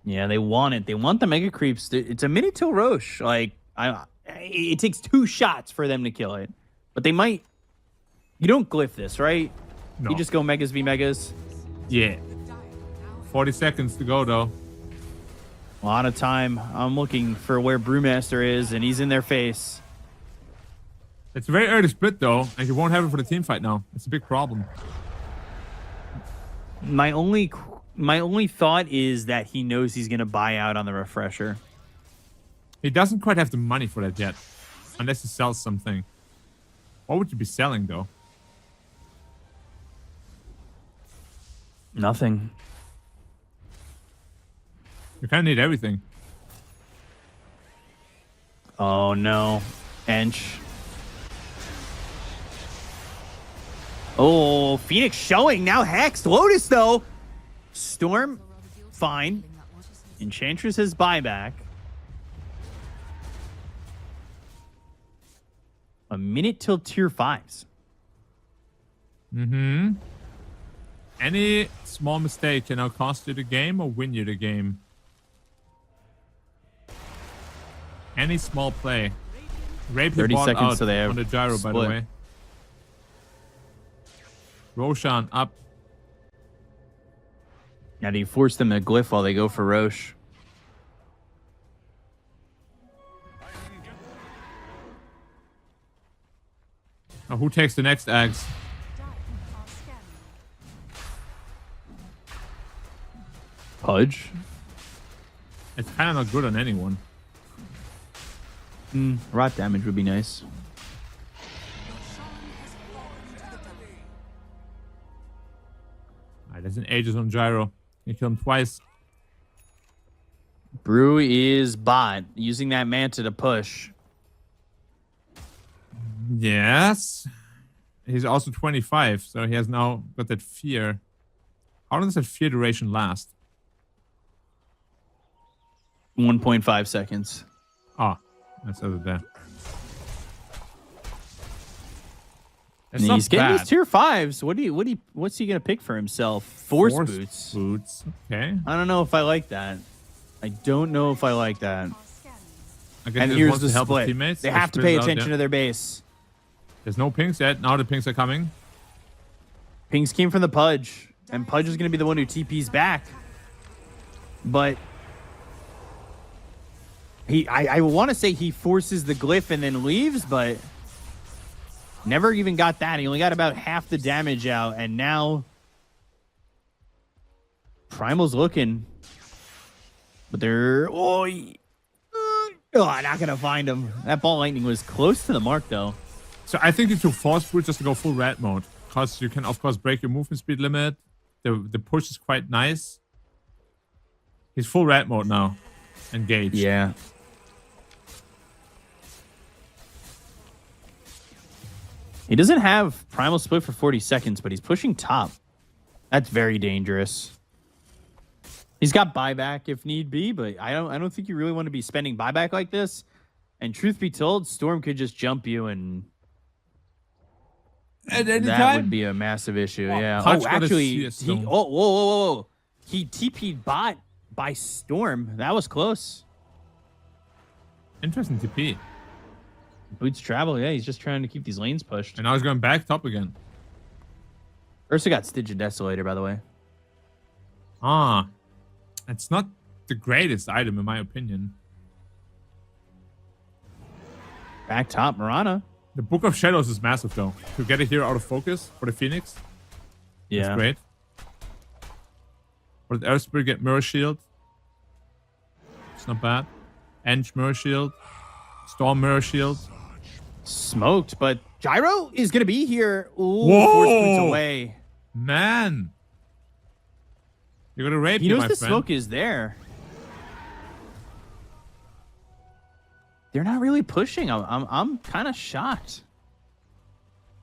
Yeah, they want it. They want the Mega Creeps. It's a minute till Roche. Like, it takes 2 shots for them to kill it. But they might... You don't glyph this, right? No. You just go Megas v Megas. Yeah. 40 seconds to go, though. A lot of time. I'm looking for where Brewmaster is, and he's in their face. It's a very early split, though, and you won't have it for the team fight now. It's a big problem. My only thought is that he knows he's going to buy out on the refresher. He doesn't quite have the money for that yet, unless he sells something. What would you be selling, though? Nothing. You kind of need everything. Oh, no. Ench. Oh, Phoenix showing. Now Hex. Lotus, though. Storm, fine. Enchantress has buyback. A minute till tier 5s. Mm-hmm. Any small mistake can now cost you the game or win you the game. Any small play. Rapier 30 bought seconds out so they have on the gyro, by the split. way. Roshan up. Now do you force them to glyph while they go for Roche? Now, who takes the next axe? Pudge? It's kind of not good on anyone. Rot damage would be nice. Alright, there's an Aegis on gyro. You kill him twice. Brew is bot, using that Manta to push. Yes. He's also 25, so he has now got that fear. How long does that fear duration last? 1.5 seconds. Ah, that's over there. It's And not he's getting bad. his tier 5s. What's he gonna pick for himself? Force boots. Boots. Okay. I don't know if I like that. I don't know if I like that. I guess And he here's wants the to help his split. teammates. They Let's have to split pay it out, attention yeah. to their base. There's no pings yet. Now the pings are coming. Pings came from the Pudge, and Pudge is going to be the one who TPs back. But I want to say he forces the glyph and then leaves, but never even got that. He only got about half the damage out, and now Primal's looking. But they're... not going to find him. That ball lightning was close to the mark, though. So I think you took force boot just to go full red mode. Because you can, of course, break your movement speed limit. The push is quite nice. He's full red mode now. Engaged. Yeah. He doesn't have Primal Split for 40 seconds, but he's pushing top. That's very dangerous. He's got buyback if need be, but I don't think you really want to be spending buyback like this. And truth be told, Storm could just jump you, and At any that time? would be a massive issue. Yeah. Punch Oh, gotta actually, see a Storm. whoa. He TP'd bot by Storm. That was close. Interesting TP. Boots travel. Yeah, he's just trying to keep these lanes pushed. And now he's going back top again. Ursa got Stygian Desolator, by the way. Ah. It's not the greatest item, in my opinion. Back top, Mirana. The Book of Shadows is massive, though. To get it here out of focus for the Phoenix. Yeah. That's great. For the Earth Spirit, get Mirror Shield. It's not bad. Eng Mirror Shield. Storm Mirror Shield. Smoked, but Gyro is going to be here. Ooh, Whoa! Force Boots away. Man. You're going to rape He me, knows my the friend. smoke is there. They're not really pushing. I'm kind of shocked.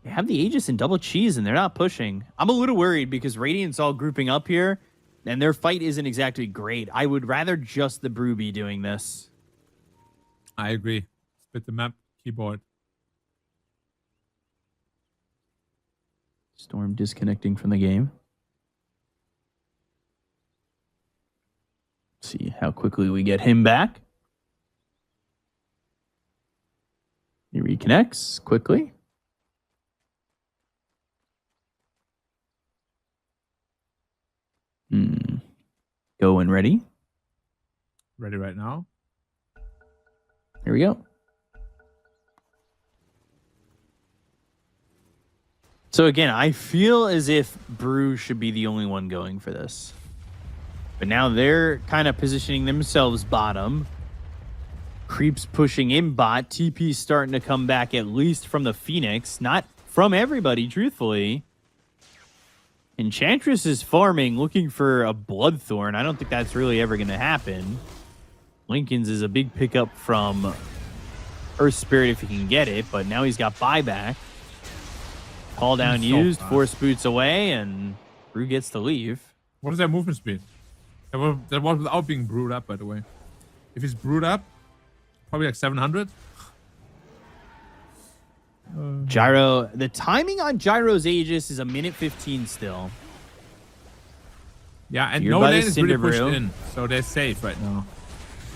They have the Aegis and double cheese, and they're not pushing. I'm a little worried because Radiant's all grouping up here, and their fight isn't exactly great. I would rather just the Brew be doing this. I agree. Split the map, keyboard. Storm disconnecting from the game. See how quickly we get him back. He reconnects quickly. Go and ready. Ready right now. Here we go. So again, I feel as if Brew should be the only one going for this. But now they're kind of positioning themselves bottom. Creeps pushing in bot. TP's starting to come back at least from the Phoenix. Not from everybody, truthfully. Enchantress is farming, looking for a Bloodthorn. I don't think that's really ever going to happen. Lincoln's is a big pickup from Earth Spirit if he can get it, but now he's got buyback. Call down used, force boots away, and Brew gets to leave. What is that movement speed? That was without being brewed up, by the way. If he's brewed up, probably like 700. Gyro, the timing on Gyro's Aegis is a minute 15 still. Yeah, and You're no by lane the is really Cinder pushed Brew. in, so they're safe right now.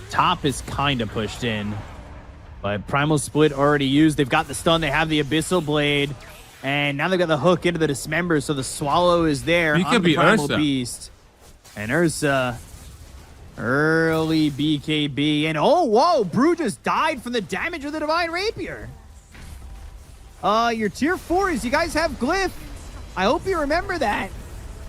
Top is kind of pushed in. But Primal Split already used. They've got the stun. They have the Abyssal Blade. And now they've got the hook into the Dismember, so the Swallow is there. He on could the be Primal Ursa. Beast. And Ursa, early BKB. And oh, whoa, Brew just died from the damage of the Divine Rapier. Your tier 4s, you guys have Glyph. I hope you remember that.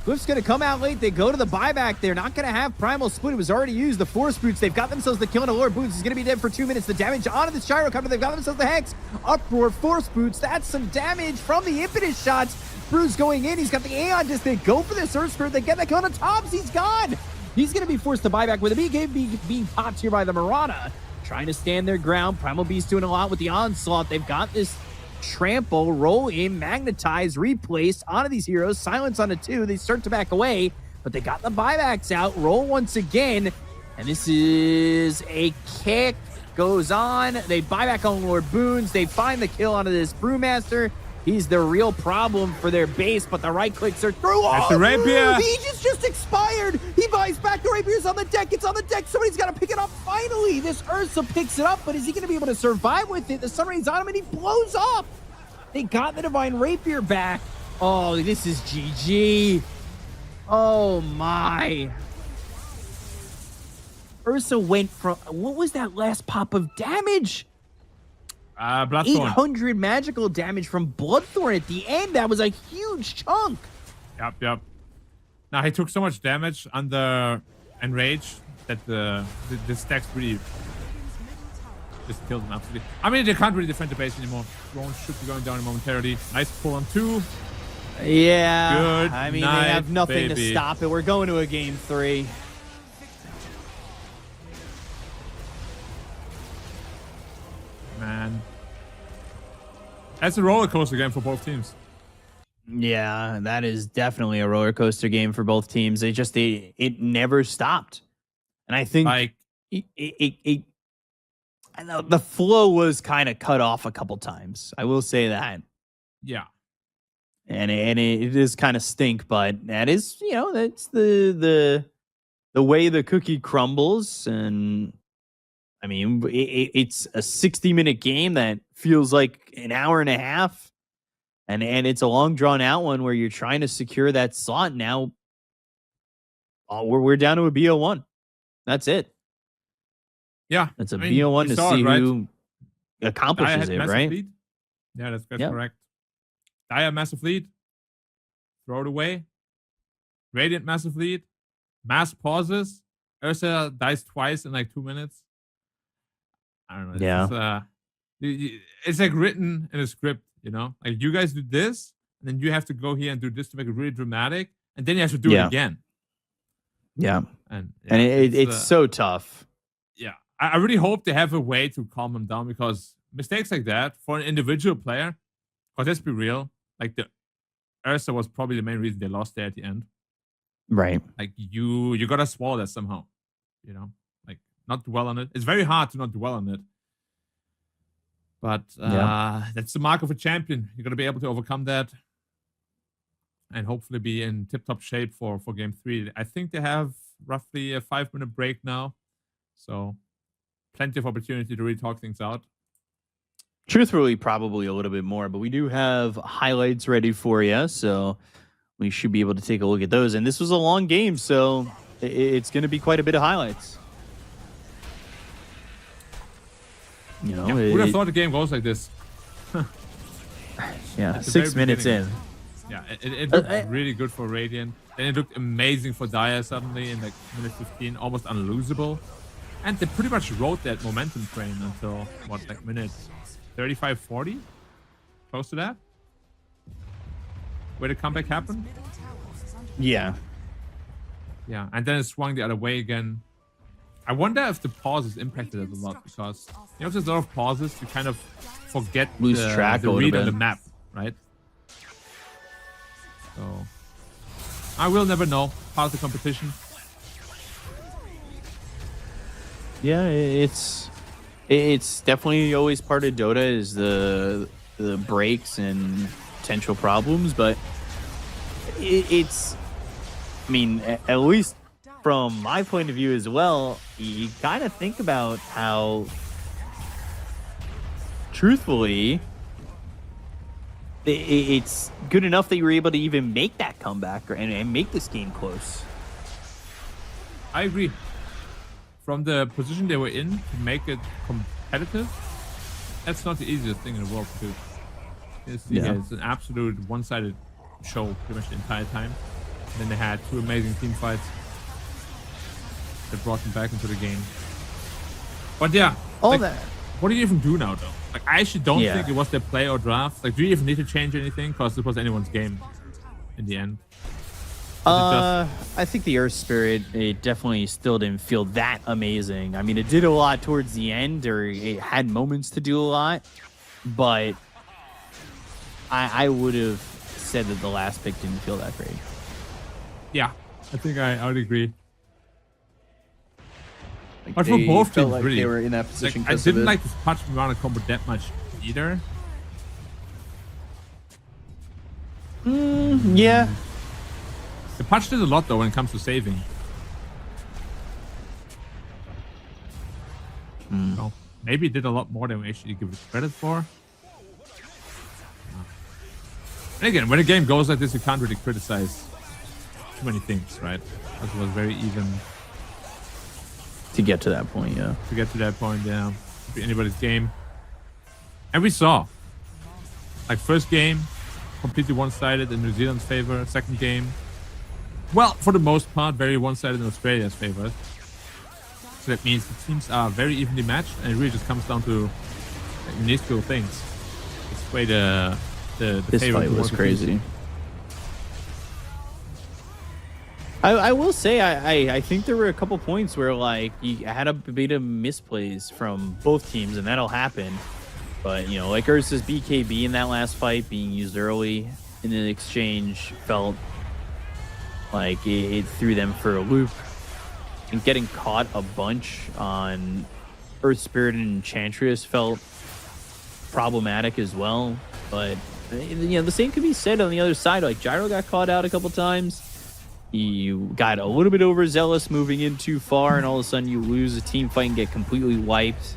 Glyph's going to come out late. They go to the buyback. They're not going to have Primal Split. It was already used. The Force Boots. They've got themselves the kill on Lord Boots. He's going to be dead for 2 minutes. The damage onto the Gyro counter. They've got themselves the Hex. Uproar. Force Boots. That's some damage from the Impetus shots. Brew's going in. He's got the Aeon Disc. They go for this Earth Spirit. They get that kill on the Tops. He's gone. He's going to be forced to buyback with a BKB being popped here by the Marauder. Trying to stand their ground. Primal Beast doing a lot with the Onslaught. They've got this trample, roll in, magnetize, replace onto these heroes. Silence on the 2. They start to back away, but they got the buybacks out. Roll once again, and this is a kick. Goes on. They buy back on Lord Boons. They find the kill onto this Brewmaster. He's the real problem for their base, but the right clicks are through. That's the Rapier. The Aegis just expired. He buys back. The Rapier's on the deck. It's on the deck. Somebody's got to pick it up. Finally, this Ursa picks it up, but is he going to be able to survive with it? The Sun Rays on him, and he blows up. They got the Divine Rapier back. Oh, this is GG. Oh, my. Ursa went from... What was that last pop of damage? Bloodthorn. 800 magical damage from Bloodthorn at the end. That was a huge chunk. Yep. Now he took so much damage under Enrage that the stacks really just killed him absolutely. I mean, they can't really defend the base anymore. Drones should be going down momentarily. Nice pull on 2. Yeah. Good I mean, night, they have nothing to baby. stop it. We're going to a game 3. Man. That's a roller coaster game for both teams. Yeah, that is definitely a roller coaster game for both teams. It never stopped. And I think Like, I know the flow was kind of cut off a couple times. I will say that. yeah. And it is kind of stink, but that is, that's the way the cookie crumbles. And I mean, it's a 60-minute game that feels like an hour and a half. And it's a long drawn out one where you're trying to secure that slot. Now we're down to a BO1. That's it. Yeah. It's a I mean, BO1 you to saw see it, right? who accomplishes Dia it, had massive right? lead. Yeah, that's Yep. correct. Dia massive lead. Throw it away. Radiant massive lead. Mass pauses. Ursa dies twice in like 2 minutes. I don't know. Yeah. It's like written in a script, Like you guys do this, and then you have to go here and do this to make it really dramatic, and then you have to do it again. Yeah. And It's so tough. Yeah, I really hope they have a way to calm them down, because mistakes like that for an individual player, because let's be real, like the Ursa was probably the main reason they lost there at the end. Right. Like you gotta swallow that somehow, like not dwell on it. It's very hard to not dwell on it, but that's the mark of a champion. You gotta be able to overcome that, and hopefully be in tip-top shape for game 3. I think they have roughly a 5-minute break now. So plenty of opportunity to really talk things out. Truthfully, probably a little bit more, but we do have highlights ready for you, so we should be able to take a look at those. And this was a long game, so it's going to be quite a bit of highlights. You know, Who would have thought the game goes like this? Yeah, At the 6 very minutes in. beginning. Yeah, it looked really good for Radiant. Then it looked amazing for Dire suddenly in like minute 15, almost unlosable. And they pretty much rode that momentum train until, what, like minute 35, 40? Close to that? Where the comeback happened? Yeah. Yeah, and then it swung the other way again. I wonder if the pauses impacted it a lot, because you know, if there's a lot of pauses, you kind of forget Lose track the a little read on bit. the map, right? So I will never know. Part of the competition. Yeah, it's definitely always part of Dota is the breaks and potential problems, but it's I mean, at least from my point of view as well, you kind of think about how truthfully it's good enough that you were able to even make that comeback and make this game close. I agree. From the position they were in to make it competitive, that's not the easiest thing in the world to do. It's an absolute one-sided show pretty much the entire time. And then they had 2 amazing team fights that brought them back into the game. But yeah, what do you even do now, though? Like, I actually don't think it was their play or draft. Like, do you even need to change anything? Because it was anyone's game in the end. I think the Earth Spirit, it definitely still didn't feel that amazing. I mean, it did a lot towards the end, or it had moments to do a lot, but I would have said that the last pick didn't feel that great. Yeah, I think I would agree. Like But for they both felt teams, like really, they were in that position. like, I didn't like the punch Mirana combo that much either. Yeah. The punch did a lot though when it comes to saving. So maybe it did a lot more than we actually give it credit for. And again, when a game goes like this, you can't really criticize too many things, right? Because it was very even To get to that point, yeah. to get to that point. Yeah, could be anybody's game. And we saw, like, first game completely one-sided in New Zealand's favor. Second game, well, for the most part, very one-sided in Australia's favor. So that means the teams are very evenly matched, and it really just comes down to like, minuscule things. This way the This favor fight more was confusing. crazy. I will say I think there were a couple points where like you had a bit of misplays from both teams, and that'll happen. But you know, like Ursa's BKB in that last fight being used early in the exchange felt like it threw them for a loop. And getting caught a bunch on Earth Spirit and Enchantress felt problematic as well. But you know, the same could be said on the other side. Like Gyro got caught out a couple times. You got a little bit overzealous moving in too far, and all of a sudden you lose a team fight and get completely wiped.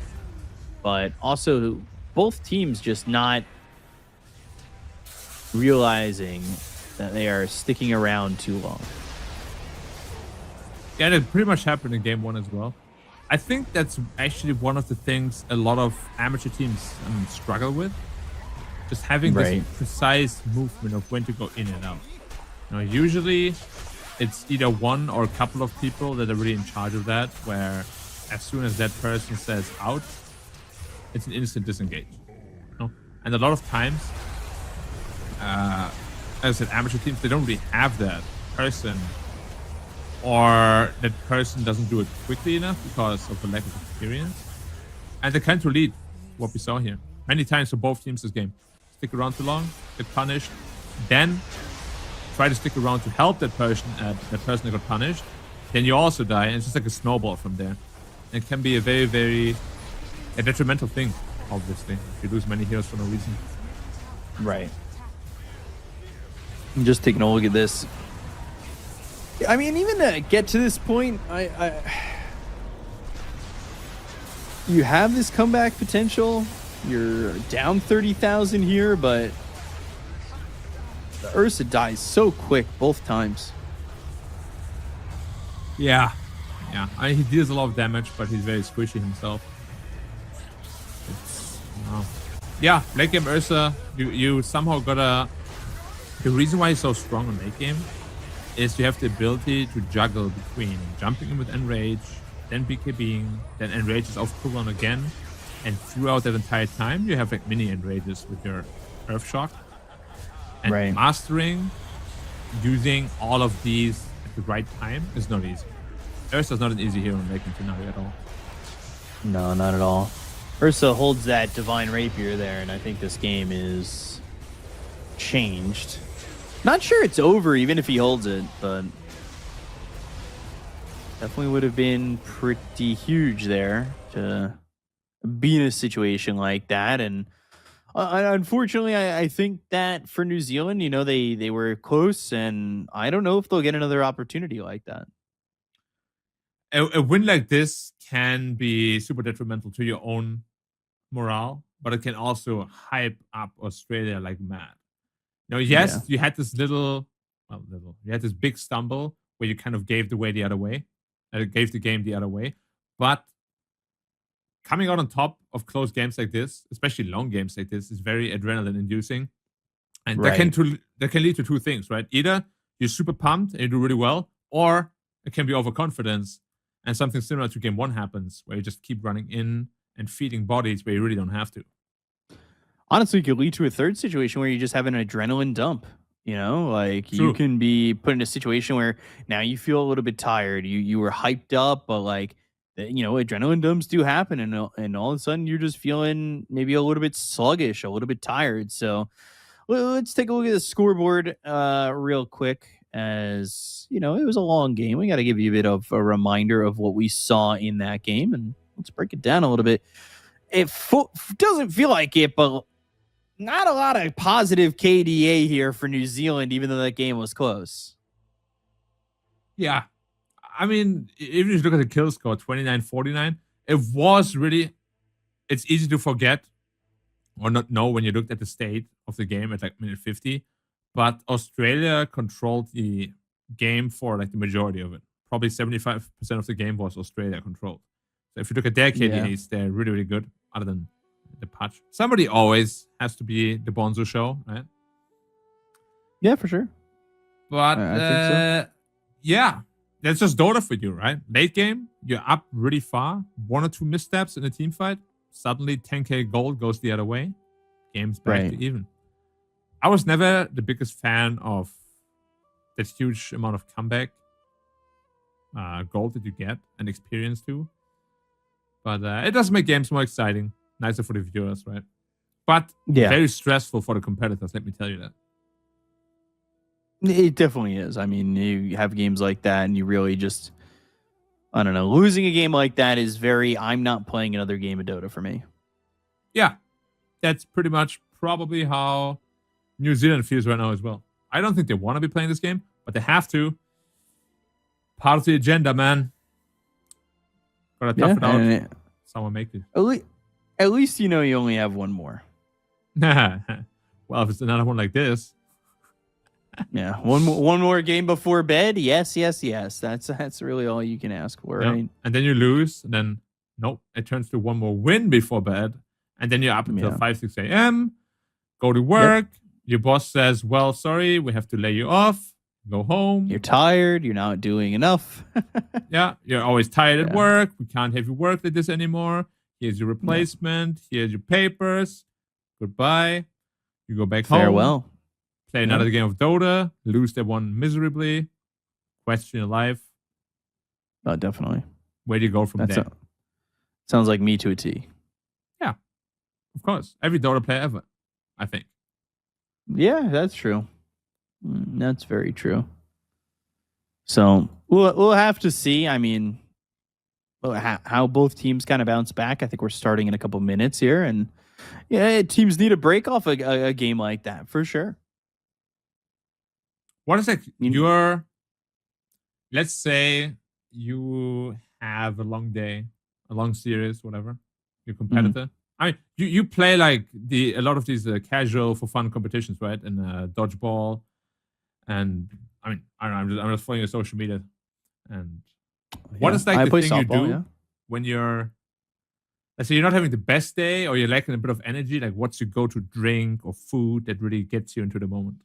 But also, both teams just not realizing that they are sticking around too long. Yeah, that pretty much happened in game 1 as well. I think that's actually one of the things a lot of amateur teams struggle with. Just having this precise movement of when to go in and out. You know, usually it's either one or a couple of people that are really in charge of that, where as soon as that person says out, it's an instant disengage. You know? And a lot of times, as I said, amateur teams, they don't really have that person, or that person doesn't do it quickly enough because of a lack of experience. And they can't lead what we saw here. Many times for both teams this game. Stick around too long, get punished, then try to stick around to help that person that got punished, then you also die, and it's just like a snowball from there. And it can be a very, very detrimental thing, obviously, if you lose many heroes for no reason. Right. I'm just taking a look at this. I mean, even to get to this point, you have this comeback potential. You're down 30,000 here, but the Ursa dies so quick both times. Yeah. I mean, he deals a lot of damage, but he's very squishy himself. Yeah, late game Ursa, you somehow gotta... The reason why he's so strong on late game is you have the ability to juggle between jumping in with Enrage, then BKBing, then Enrage is off cooldown again, and throughout that entire time you have like mini Enrages with your Earth Shock. And mastering, using all of these at the right time is not easy. Ursa's not an easy hero in late game scenario at all. No, not at all. Ursa holds that Divine Rapier there, and I think this game is changed. Not sure it's over, even if he holds it, but definitely would have been pretty huge there to be in a situation like that. And unfortunately, I think that for New Zealand, they were close, and I don't know if they'll get another opportunity like that. A win like this can be super detrimental to your own morale, but it can also hype up Australia like mad. Yes, you had this you had this big stumble where you kind of gave the way the other way, gave the game the other way, but coming out on top of close games like this, especially long games like this, is very adrenaline inducing, and that can lead to two things, right? Either you're super pumped and you do really well, or it can be overconfidence, and something similar to game one happens where you just keep running in and feeding bodies where you really don't have to. Honestly, it could lead to a third situation where you just have an adrenaline dump. Like True. You can be put in a situation where now you feel a little bit tired. You were hyped up, but like, adrenaline dumps do happen, and all of a sudden you're just feeling maybe a little bit sluggish, a little bit tired. So let's take a look at the scoreboard real quick. As it was a long game. We got to give you a bit of a reminder of what we saw in that game, and let's break it down a little bit. It doesn't feel like it, but not a lot of positive KDA here for New Zealand, even though that game was close. Yeah. I mean, even if you look at the kill score, 29-49, it was really... It's easy to forget or not know when you looked at the state of the game at like minute 50. But Australia controlled the game for like the majority of it. Probably 75% of the game was Australia controlled. So if you look at their KDAs, they're really, really good, other than the patch. Somebody always has to be the Bonzo show, right? Yeah, for sure. But I think so. Yeah, that's just Dota for you, right? Late game, you're up really far. One or two missteps in a team fight, suddenly 10k gold goes the other way. Game's back to even. I was never the biggest fan of that huge amount of comeback gold that you get and experience too. But it does make games more exciting, nicer for the viewers, right? But very stressful for the competitors, let me tell you that. It definitely is. I mean, you have games like that and you really just, I don't know, losing a game like that is I'm not playing another game of Dota for me. Yeah, that's pretty much probably how New Zealand feels right now as well. I don't think they want to be playing this game, but they have to. Part of the agenda, man. Gotta tough it out. Someone make it. At least you only have one more. Well, if it's another one like this. Yeah, one more game before bed. Yes. That's really all you can ask for, right? And then you lose, and then nope, it turns to one more win before bed, and then you're up until 5-6 a.m. Go to work. Your boss says, well, sorry, we have to lay you off. Go home. You're tired. You're not doing enough. Yeah, you're always tired at work. We can't have you work like this anymore. Here's your replacement. Here's your papers. Goodbye. You go back home. Farewell. Play another game of Dota. Lose that one miserably. Question your life. Oh, definitely. Where do you go from there? Sounds like me to a T. Yeah, of course. Every Dota player ever, I think. Yeah, that's true. That's very true. So we'll have to see. I mean, how both teams kind of bounce back. I think we're starting in a couple minutes here, and teams need a break off a game like that for sure. What is like let's say you have a long day, a long series, whatever, your competitor. I mean, you play like a lot of these casual for fun competitions, right? And dodgeball, and I mean, I don't know, I'm just following your social media, and What is like I the play thing you softball, do when you're, let's say you're not having the best day or you're lacking a bit of energy? Like, what's your go-to drink or food that really gets you into the moment?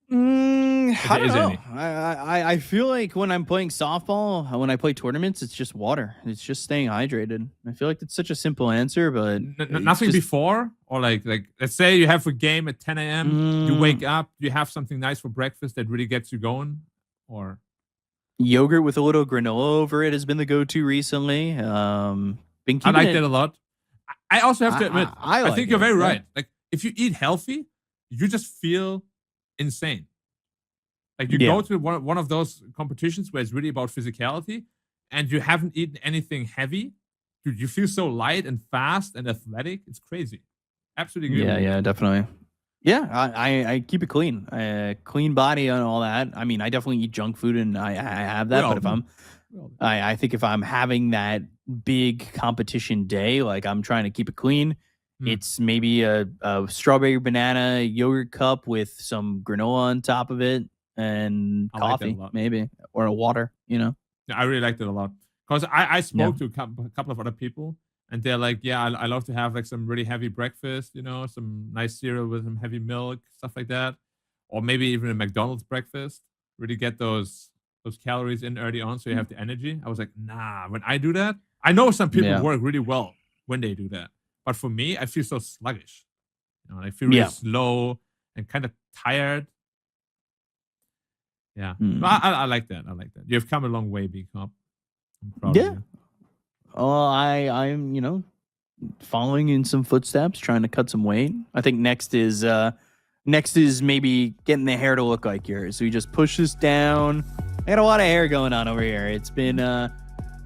I don't is know. any? I feel like when I'm playing softball, when I play tournaments, it's just water. It's just staying hydrated. I feel like it's such a simple answer, but Nothing before, or like let's say you have a game at 10 a.m. You wake up, you have something nice for breakfast that really gets you going, or yogurt with a little granola over it has been the go-to recently. Been I like keeping that a lot. I also have to admit, I like think you're it, very yeah. right. Like, if you eat healthy, you just feel insane. Like, you go to one of those competitions where it's really about physicality, and you haven't eaten anything heavy. Dude, you feel so light and fast and athletic. It's crazy. Absolutely agree. Yeah, definitely. Yeah, I keep it clean. Clean body and all that. I mean, I definitely eat junk food and I have that. But if I think if I'm having that big competition day, like I'm trying to keep it clean, it's maybe a strawberry banana yogurt cup with some granola on top of it and coffee, maybe, or a water, you know? Yeah, I really liked it a lot. Because I spoke to a couple of other people, and they're like, yeah, I love to have like some really heavy breakfast, you know, some nice cereal with some heavy milk, stuff like that. Or maybe even a McDonald's breakfast. Really get those calories in early on so you have the energy. I was like, nah, when I do that, I know some people work really well when they do that. But for me, I feel so sluggish. You know, I feel really slow and kind of tired. Yeah. I like that. I like that. You've come a long way, B-Cop. I'm proud of you. Oh, I'm, you know, following in some footsteps, trying to cut some weight. I think next is maybe getting the hair to look like yours. So you just push this down. I got a lot of hair going on over here. It's been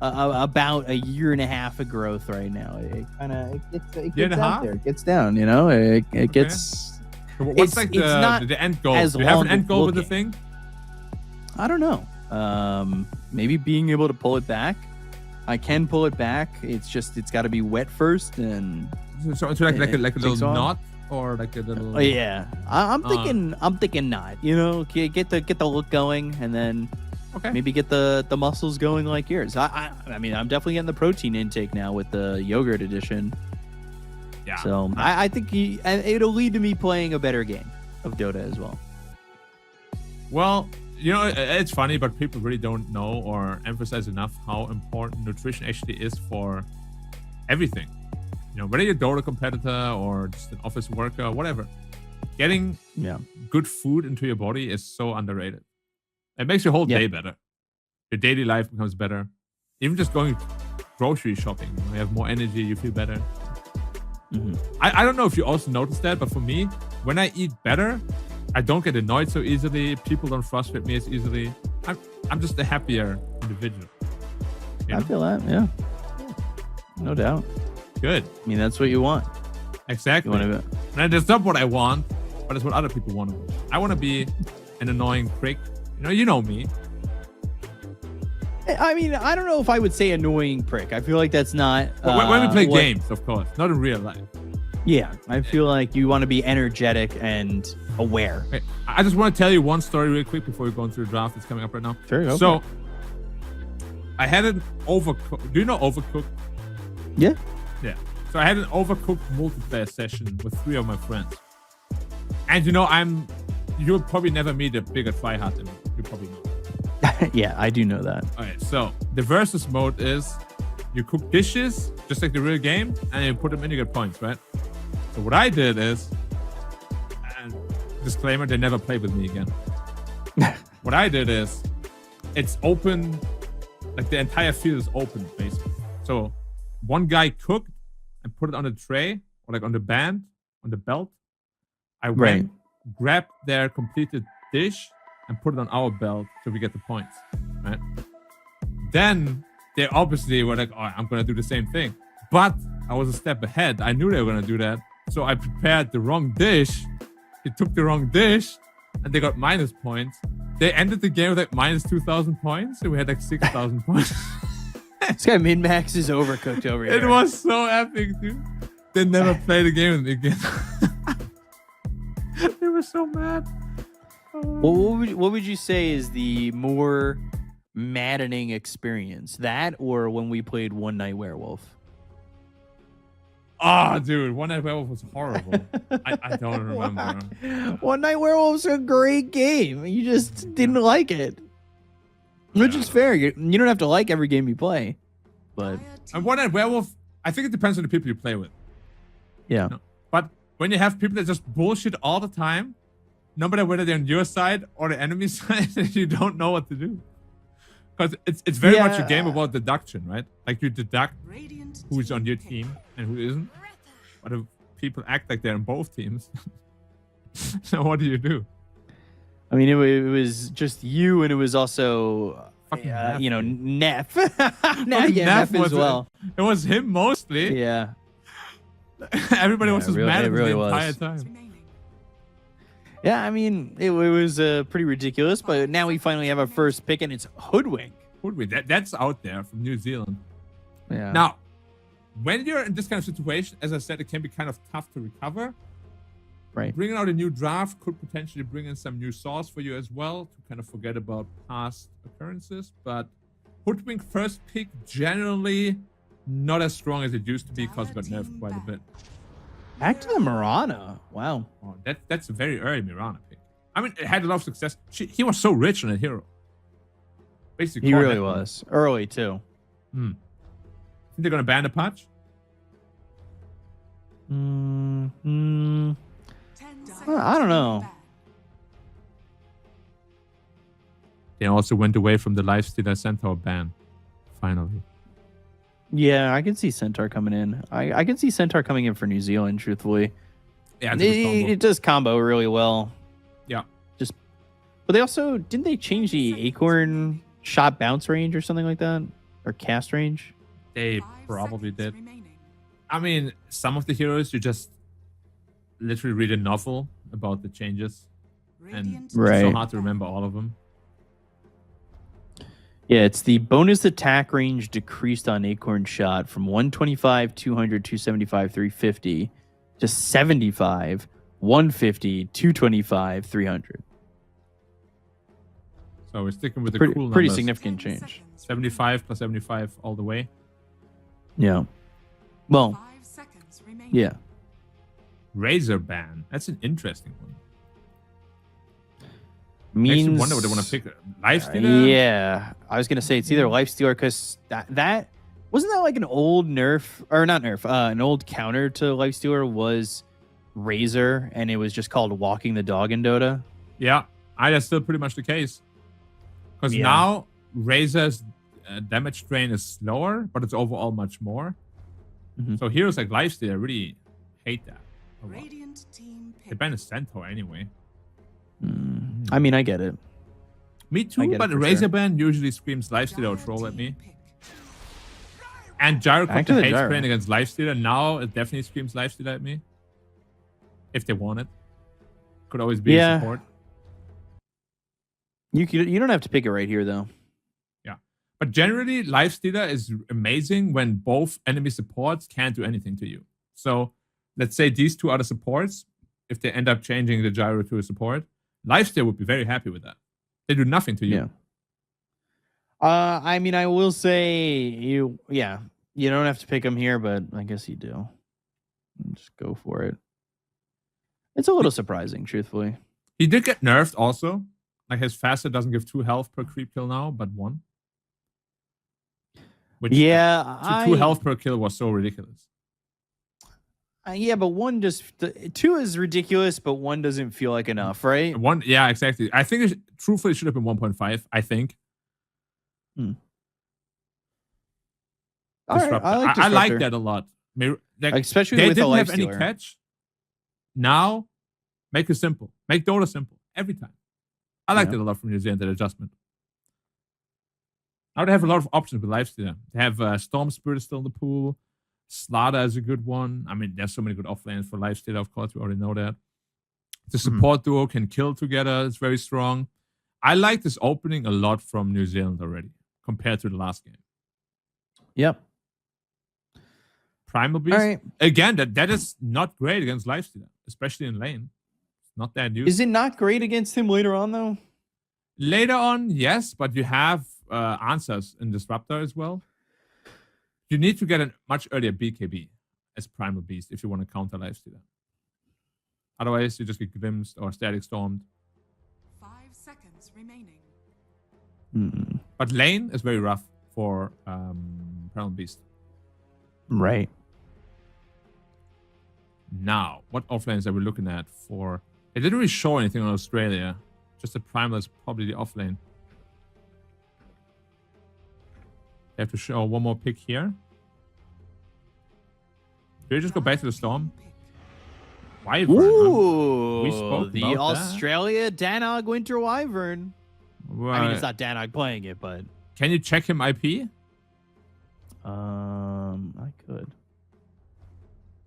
about a year and a half of growth right now. It kind of it gets out there. It gets down, you know. It gets. So what's like the end goal? Do you have an end goal with the thing? I don't know. Maybe being able to pull it back. I can pull it back. It's got to be wet first, and so like a little knot, or like a little. Oh yeah, I'm thinking knot. You know, get the look going, and then maybe get the muscles going like yours. I mean, I'm definitely getting the protein intake now with the yogurt edition. Yeah. So I think it'll lead to me playing a better game of Dota as well. Well, you know, it's funny, but people really don't know or emphasize enough how important nutrition actually is for everything. You know, whether you're a Dota competitor or just an office worker or whatever, getting good food into your body is so underrated. It makes your whole day better. Your daily life becomes better. Even just going grocery shopping, you have more energy, you feel better. I don't know if you also noticed that, but for me, when I eat better, I don't get annoyed so easily. People don't frustrate me as easily. I'm just a happier individual. You know? I feel that, yeah. No doubt. Good. I mean, that's what you want. Exactly. And that's not what I want, but it's what other people want. I want to be an annoying prick. You know me. I mean, I don't know if I would say annoying prick. I feel like that's not... when we play games, of course. Not in real life. Yeah, I feel like you want to be energetic and aware. Okay, I just want to tell you one story real quick before we go into the draft that's coming up right now. Sure, okay. So, I had an overcooked... Do you know Overcooked? Yeah. Yeah. So, I had an Overcooked multiplayer session with 3 of my friends. And you know, you'll probably never meet a bigger tryhard than me. You probably know. Yeah, I do know that. All right, so the versus mode is you cook dishes, just like the real game, and you put them in, you get points, right? So what I did is, and disclaimer, they never play with me again. What I did is, it's open, like the entire field is open, basically. So one guy cooked and put it on a tray, or like on the band, on the belt. I went, grabbed their completed dish, and put it on our belt so we get the points, right? Then they obviously were like, I'm going to do the same thing. But I was a step ahead. I knew they were going to do that. So I prepared the wrong dish. They took the wrong dish and they got minus points. They ended the game with like minus 2,000 points. So we had like 6,000 points. This guy min-max is Overcooked over here. It was so epic, dude. They never played the game with me again. They were so mad. Well, what would you say is the more maddening experience? That or when we played One Night Werewolf? Oh, dude, One Night Werewolf was horrible. I don't remember. One Night Werewolf's a great game. You just didn't like it. Which is fair. You don't have to like every game you play. But and One Night Werewolf, I think it depends on the people you play with. yeah. No. But when you have people that just bullshit all the time, no matter whether they're on your side or the enemy side, you don't know what to do. Because it's very much a game about deduction, right? Like you deduct who's on your team and who isn't. But if people act like they're on both teams, so what do you do? I mean, it was just you, and it was also, you know, Neff. Neff as well. It was him mostly. Yeah. Everybody was just mad at him the entire time. Yeah, I mean, it was pretty ridiculous, but now we finally have our first pick, and it's Hoodwink. Hoodwink, that's out there from New Zealand. Yeah. Now, when you're in this kind of situation, as I said, it can be kind of tough to recover. Right. Bringing out a new draft could potentially bring in some new sauce for you as well to kind of forget about past occurrences. But Hoodwink first pick generally not as strong as it used to be because it got nerfed quite a bit. Back to the Mirana. Wow. Oh, that's a very early Mirana pick. I mean, it had a lot of success. He was so rich on a hero. Basically, he really was. Early, too. Think they're going to ban the patch? I don't know. They also went away from the Lifestealer Centaur ban. Finally. Yeah, I can see Centaur coming in. I can see Centaur coming in for New Zealand, truthfully. Yeah, it does combo really well. Yeah. But they also, didn't they change the Acorn shot bounce range or something like that? Or cast range? They probably did. I mean, some of the heroes, you just literally read a novel about the changes. And it's so hard to remember all of them. Yeah, it's the bonus attack range decreased on Acorn shot from 125, 200, 275, 350 to 75, 150, 225, 300. So we're sticking with the pretty, cool numbers. Pretty significant change. 75 plus 75 all the way. Yeah. Well, yeah. Razor ban. That's an interesting one. Means, makes you wonder what they want to pick. Lifestealer? Yeah. I was going to say it's either Lifestealer because that wasn't that like an old nerf or not nerf, an old counter to Lifestealer was Razor and it was just called Walking the Dog in Dota. Yeah. That's still pretty much the case. Because now Razor's damage drain is slower, but it's overall much more. So heroes like Lifestealer really hate that. They ban a Centaur anyway. I mean, I get it. Me too, but Razor ban usually screams Lifestealer or troll at me. And Gyrocopter hates playing against Lifestealer. Now it definitely screams Lifestealer at me. If they want it. Could always be a support. You don't have to pick it right here, though. Yeah. But generally, Lifestealer is amazing when both enemy supports can't do anything to you. So let's say these two other supports, if they end up changing the Gyro to a support, Lifestealer would be very happy with that. They do nothing to you. Yeah. I mean, I will say you don't have to pick him here, but I guess you do. Just go for it. It's a little surprising, truthfully. He did get nerfed also. Like his facet doesn't give 2 health per creep kill now, but 1. Which 2 health per kill was so ridiculous. Yeah, but 2 is ridiculous, but 1 doesn't feel like enough, right? 1, yeah, exactly. I think truthfully it should have been 1.5. I think. All right, I like that a lot. Especially they with didn't a have any Lifestealer. catch. Now, make it simple. Make Dota simple every time. I liked it a lot from New Zealand, that adjustment. Now they have a lot of options with Lifestealer. They have Storm Spirit still in the pool. Slaughter is a good one. I mean, there's so many good offlanes for Lifestealer, of course. We already know that. The support duo can kill together. It's very strong. I like this opening a lot from New Zealand already, compared to the last game. Yep. Primal Beast. Right. Again, that is not great against Lifestealer, especially in lane. It's not that useful. Is it not great against him later on, though? Later on, yes, but you have answers in Disruptor as well. You need to get a much earlier BKB as Primal Beast if you want to counter Lifestealer. Otherwise, you just get glimpsed or static stormed. 5 seconds remaining. But lane is very rough for Primal Beast. Right. Now, what offlanes are we looking at for? It didn't really show anything on Australia. Just the Primal is probably the offlane. They have to show one more pick here. Do you just go back to the Storm? Wyvern. Ooh, We spoke the about that. Australia Danog Winter Wyvern. I mean, it's Right. not Danog playing it, but Can you check him IP? I could.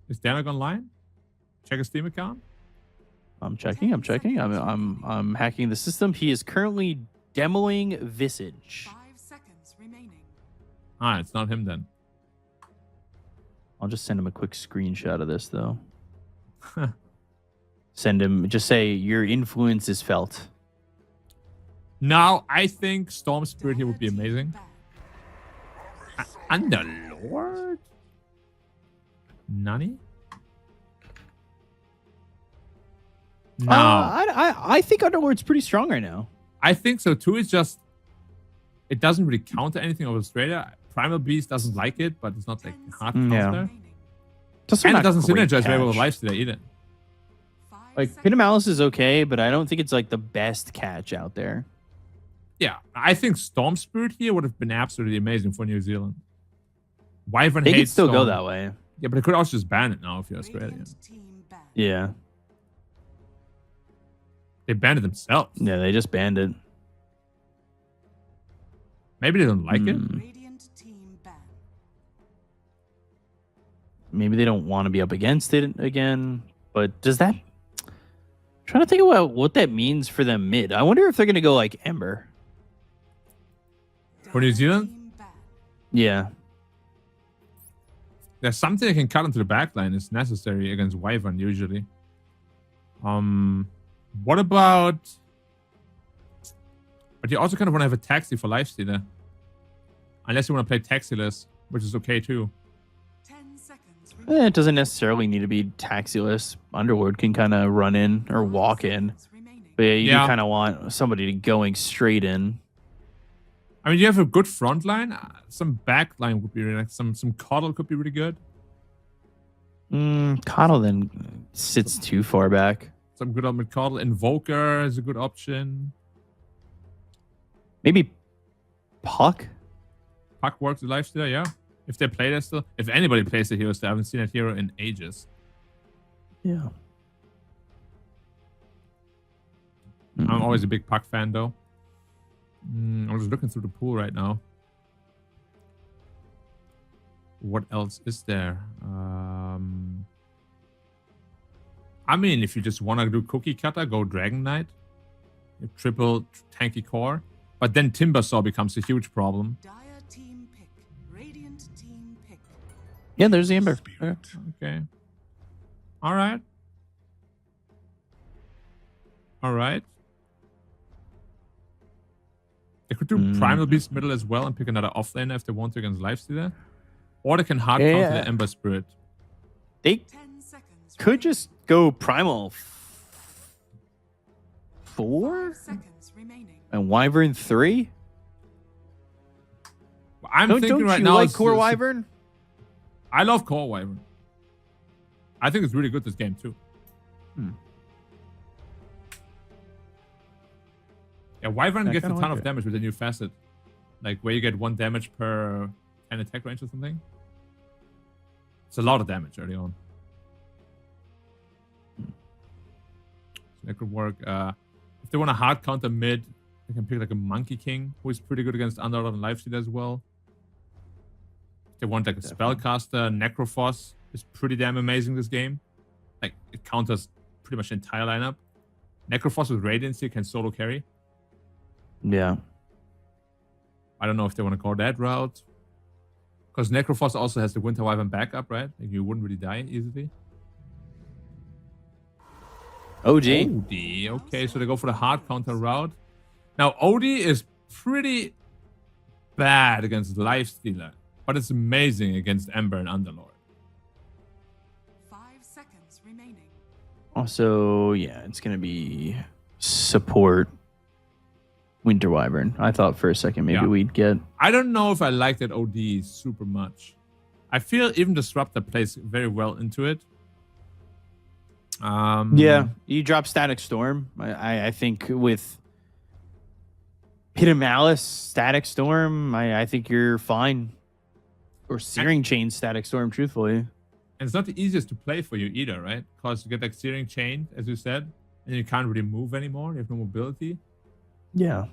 Is Danog online? Check his Steam account. I'm checking. I'm hacking the system. He is currently demoing Visage. 5 seconds remaining. Ah, it's not him then. I'll just send him a quick screenshot of this though. Send him. Just say your influence is felt. Now, I think Storm Spirit here would be amazing. Underlord? Nani? No. I think Underlord's pretty strong right now. I think so too. It's just, it doesn't really counter anything of Australia. Primal Beast doesn't like it, but it's not like hard Yeah. counter. Just And it not doesn't great synergize very well with catch. Lifestealer either. 5 Like seconds. Pit of Malice is okay, but I don't think it's like the best catch out there. Yeah, I think Storm Spirit here would have been absolutely amazing for New Zealand. Wyvern They could hates still go Storm. that way. Yeah, but they could also just ban it now if you're Australian. Radiant team banned. Yeah. They banned it themselves. Yeah, they just banned it. Maybe they don't like it. Radiant team banned. Maybe they don't want to be up against it again. But does that... I'm trying to think about what that means for them mid. I wonder if they're going to go like Ember. For New Zealand? Team banned. Yeah. There's something they can cut into the backline. It's necessary against Wyvern usually. What about? But you also kind of want to have a taxi for Lifestealer, unless you want to play taxiless, which is okay too. 10 seconds remaining. It doesn't necessarily need to be taxiless. Underlord can kind of run in or walk in. Seconds remaining. But yeah, you Yeah. kind of want somebody going straight in. I mean, you have a good front line. Some back line would be really nice. Some coddle could be really good. Coddle then sits too far back. Some good mid coddle. Invoker is a good option. Maybe Puck? Puck works with Lifestealer, yeah. If they play that still. If anybody plays the hero still, I haven't seen that hero in ages. Yeah. I'm always a big Puck fan though. I'm just looking through the pool right now. What else is there? I mean, if you just want to do Cookie Cutter, go Dragon Knight. You triple tanky core. But then Timbersaw becomes a huge problem. Dire team pick. Radiant team pick. Yeah, there's the Ember. Okay. Okay. All right. All right. They could do Primal Beast middle as well and pick another offlaner if they want to against Lifestealer. Or they can hard counter Yeah. the Ember Spirit. They 10 seconds could remaining. just go Primal 4 5 seconds remaining. and Wyvern 3. I'm Don't thinking right you now. like it's- Core it's- Wyvern? I love Core Wyvern. I think it's really good this game too. Yeah, Wyvern I gets a kinda ton like of it. damage with the new facet. Like where you get 1 damage per 10 attack range or something. It's a lot of damage early on. So that could work. If they want a hard counter mid, they can pick like a Monkey King, who is pretty good against Underlord and Lifestealer as well. If they want like a Spellcaster, Necrophos is pretty damn amazing this game. Like it counters pretty much the entire lineup. Necrophos with Radiancy can solo carry. Yeah. I don't know if they want to go that route. Because Necrophos also has the Winter Wyvern backup, right? Like you wouldn't really die easily. OG. Odie. Okay, so they go for the hard counter route. Now, Odie is pretty bad against Lifestealer, but it's amazing against Ember and Underlord. 5 seconds remaining. Also, yeah, it's going to be support Winter Wyvern. I thought for a second maybe we'd get... I don't know if I like that OD super much. I feel even Disruptor plays very well into it. Yeah, you drop Static Storm. I think with Pit of Malice, Static Storm, I think you're fine. Or Searing Chain Static Storm, truthfully. And it's not the easiest to play for you either, right? Because you get like Searing Chain, as you said, and you can't really move anymore. You have no mobility. Yeah.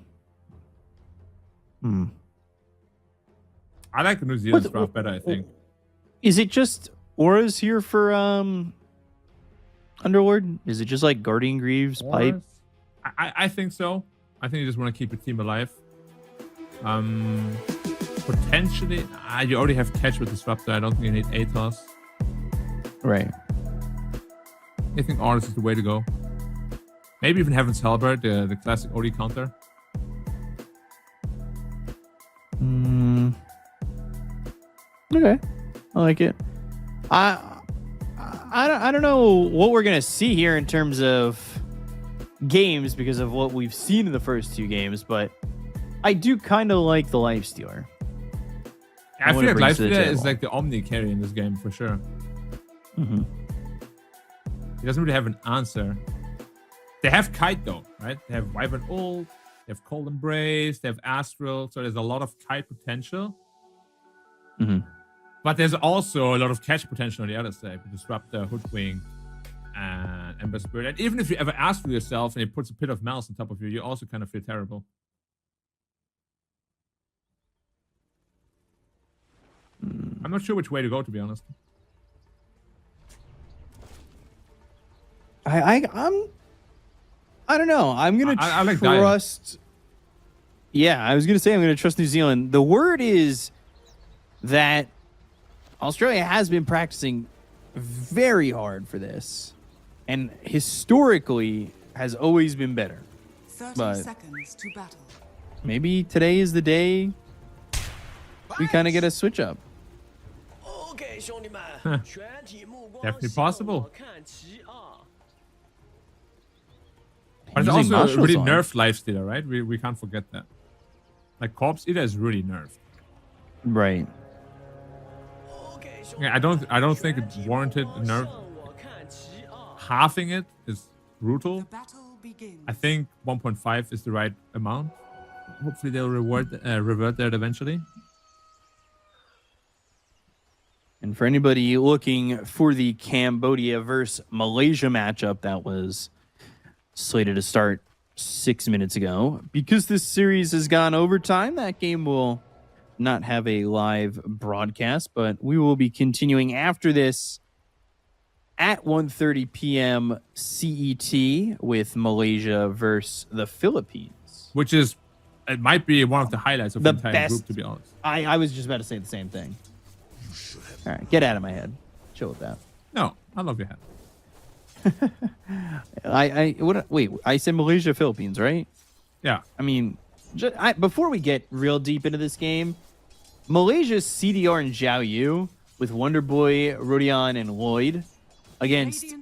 I like the New Zealand draft better, I think. Is it just auras here for Underlord? Is it just like Guardian Greaves, Pipe? I think so. I think you just want to keep your team alive. Potentially, you already have Catch with Disruptor. I don't think you need Atos. Right. I think auras is the way to go. Maybe even Heaven's Halberd, the classic OD counter. Okay, I like it. I don't know what we're gonna see here in terms of games because of what we've seen in the first 2 games, but I do kind of like the Lifestealer. I feel like Lifestealer is like the Omni carry in this game for sure. Mm-hmm. He doesn't really have an answer. They have Kite though, right? They have Wyvern Ult, they have Cold Embrace, they have Astral, so there's a lot of Kite potential. Mm-hmm. But there's also a lot of catch potential on the other side. Disruptor, Hoodwink, and Ember Spirit. And even if you ever ask for yourself and it puts a Pit of Malice on top of you, you also kind of feel terrible. I'm not sure which way to go, to be honest. I don't know. I'm gonna trust. Yeah, I was gonna say I'm gonna trust New Zealand. The word is that Australia has been practicing very hard for this, and historically has always been better. 30 seconds to battle. Maybe today is the day we kind of get a switch up. Definitely possible. But it's also a really nerfed Lifestealer, right? We can't forget that. Like Corpse Eater is really nerfed. Right. Yeah, I don't think it's warranted nerf. Halving it is brutal. I think 1.5 is the right amount. Hopefully they'll revert that eventually. And for anybody looking for the Cambodia versus Malaysia matchup that was slated to start 6 minutes ago, because this series has gone overtime, that game will not have a live broadcast, but we will be continuing after this at 1:30 p.m. CET with Malaysia versus the Philippines. Which is, it might be one of the highlights of the entire group, to be honest. I was just about to say the same thing. All right, get out of my head. Chill with that. No, I love your head. Wait, I said Malaysia, Philippines, right? Yeah. I mean, before we get real deep into this game, Malaysia's CDR and Zhao Yu with Wonderboy, Rodion, and Lloyd against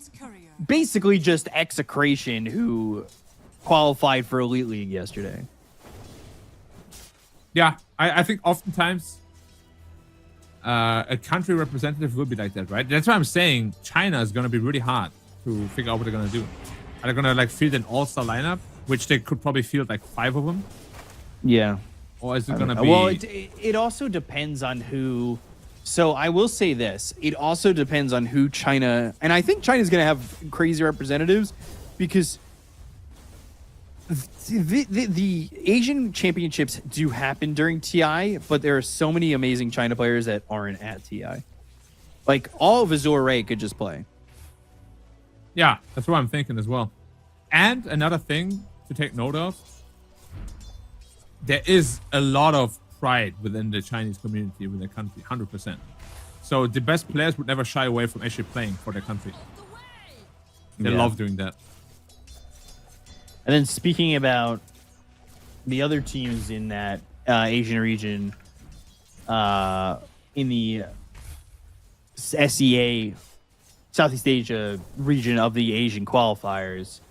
basically just Execration, who qualified for Elite League yesterday. Yeah, I think oftentimes a country representative will be like that, right? That's why I'm saying China is going to be really hard to figure out what they're going to do. Are they going to like field an all-star lineup, which they could probably field like 5 of them? Yeah. Or is it going to be... Well, it also depends on who... So I will say this. It also depends on who China... And I think China's going to have crazy representatives because the Asian championships do happen during TI, but there are so many amazing China players that aren't at TI. Like, all of Azure Ray could just play. Yeah, that's what I'm thinking as well. And another thing to take note of, there is a lot of pride within the Chinese community, with their country, 100%. So the best players would never shy away from actually playing for their country. They love doing that. And then speaking about the other teams in that Asian region in the SEA, Southeast Asia region of the Asian qualifiers.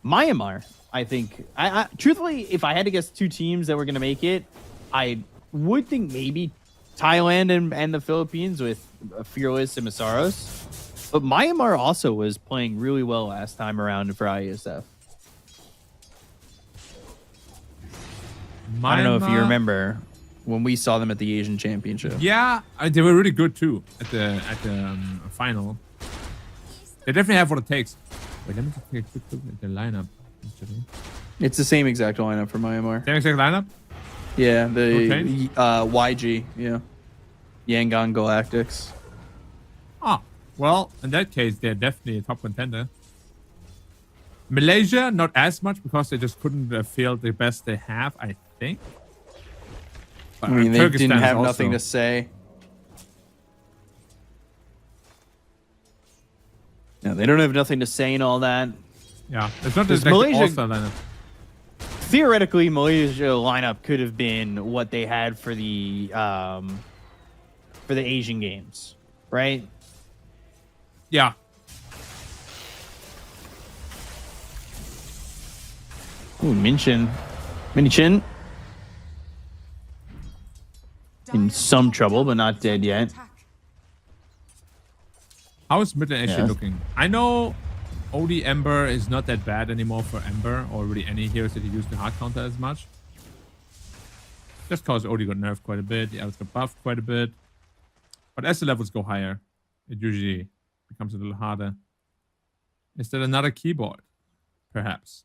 Myanmar, I think, I truthfully, if I had to guess two teams that were going to make it, I would think maybe Thailand and the Philippines with Fearless and Masaros. But Myanmar also was playing really well last time around for IESF. I don't know if you remember when we saw them at the Asian Championship. Yeah, they were really good too at the final. They definitely have what it takes. Wait, let me just take a quick look at the lineup. Actually. It's the same exact lineup for Myanmar. Same exact lineup? Yeah, the YG, yeah. Yangon Galactics. Oh, well, in that case, they're definitely a top contender. Malaysia, not as much because they just couldn't field the best they have, I think. But I mean, they Kyrgyzstan didn't have also, nothing to say. No, they don't have nothing to say and all that. Yeah, it's not Because just like Malaysia- the all-star lineup. Theoretically, Malaysia lineup could have been what they had for the Asian Games, right? Yeah. Ooh, Minchin in some trouble, but not dead yet. How is Midland actually Yes. looking? I know OD Ember is not that bad anymore for Ember, or really any heroes that you use to hard counter as much. Just cause OD got nerfed quite a bit, the others got buffed quite a bit. But as the levels go higher, it usually becomes a little harder. Is there another keyboard? Perhaps.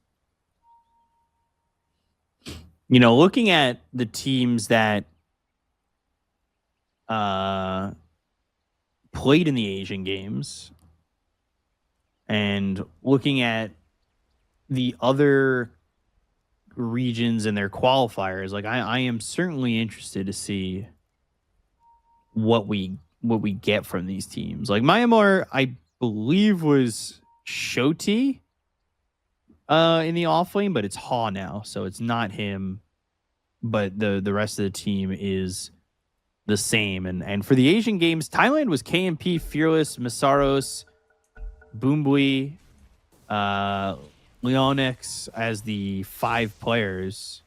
You know, looking at the teams that played in the Asian Games and looking at the other regions and their qualifiers, like I am certainly interested to see what we get from these teams. Like Myanmar, I believe was Shoti in the offlane, but it's Ha now, so it's not him. But the rest of the team is the same. And for the Asian Games, Thailand was KMP, Fearless, Masaros, Boombui, Leonix as the 5 players.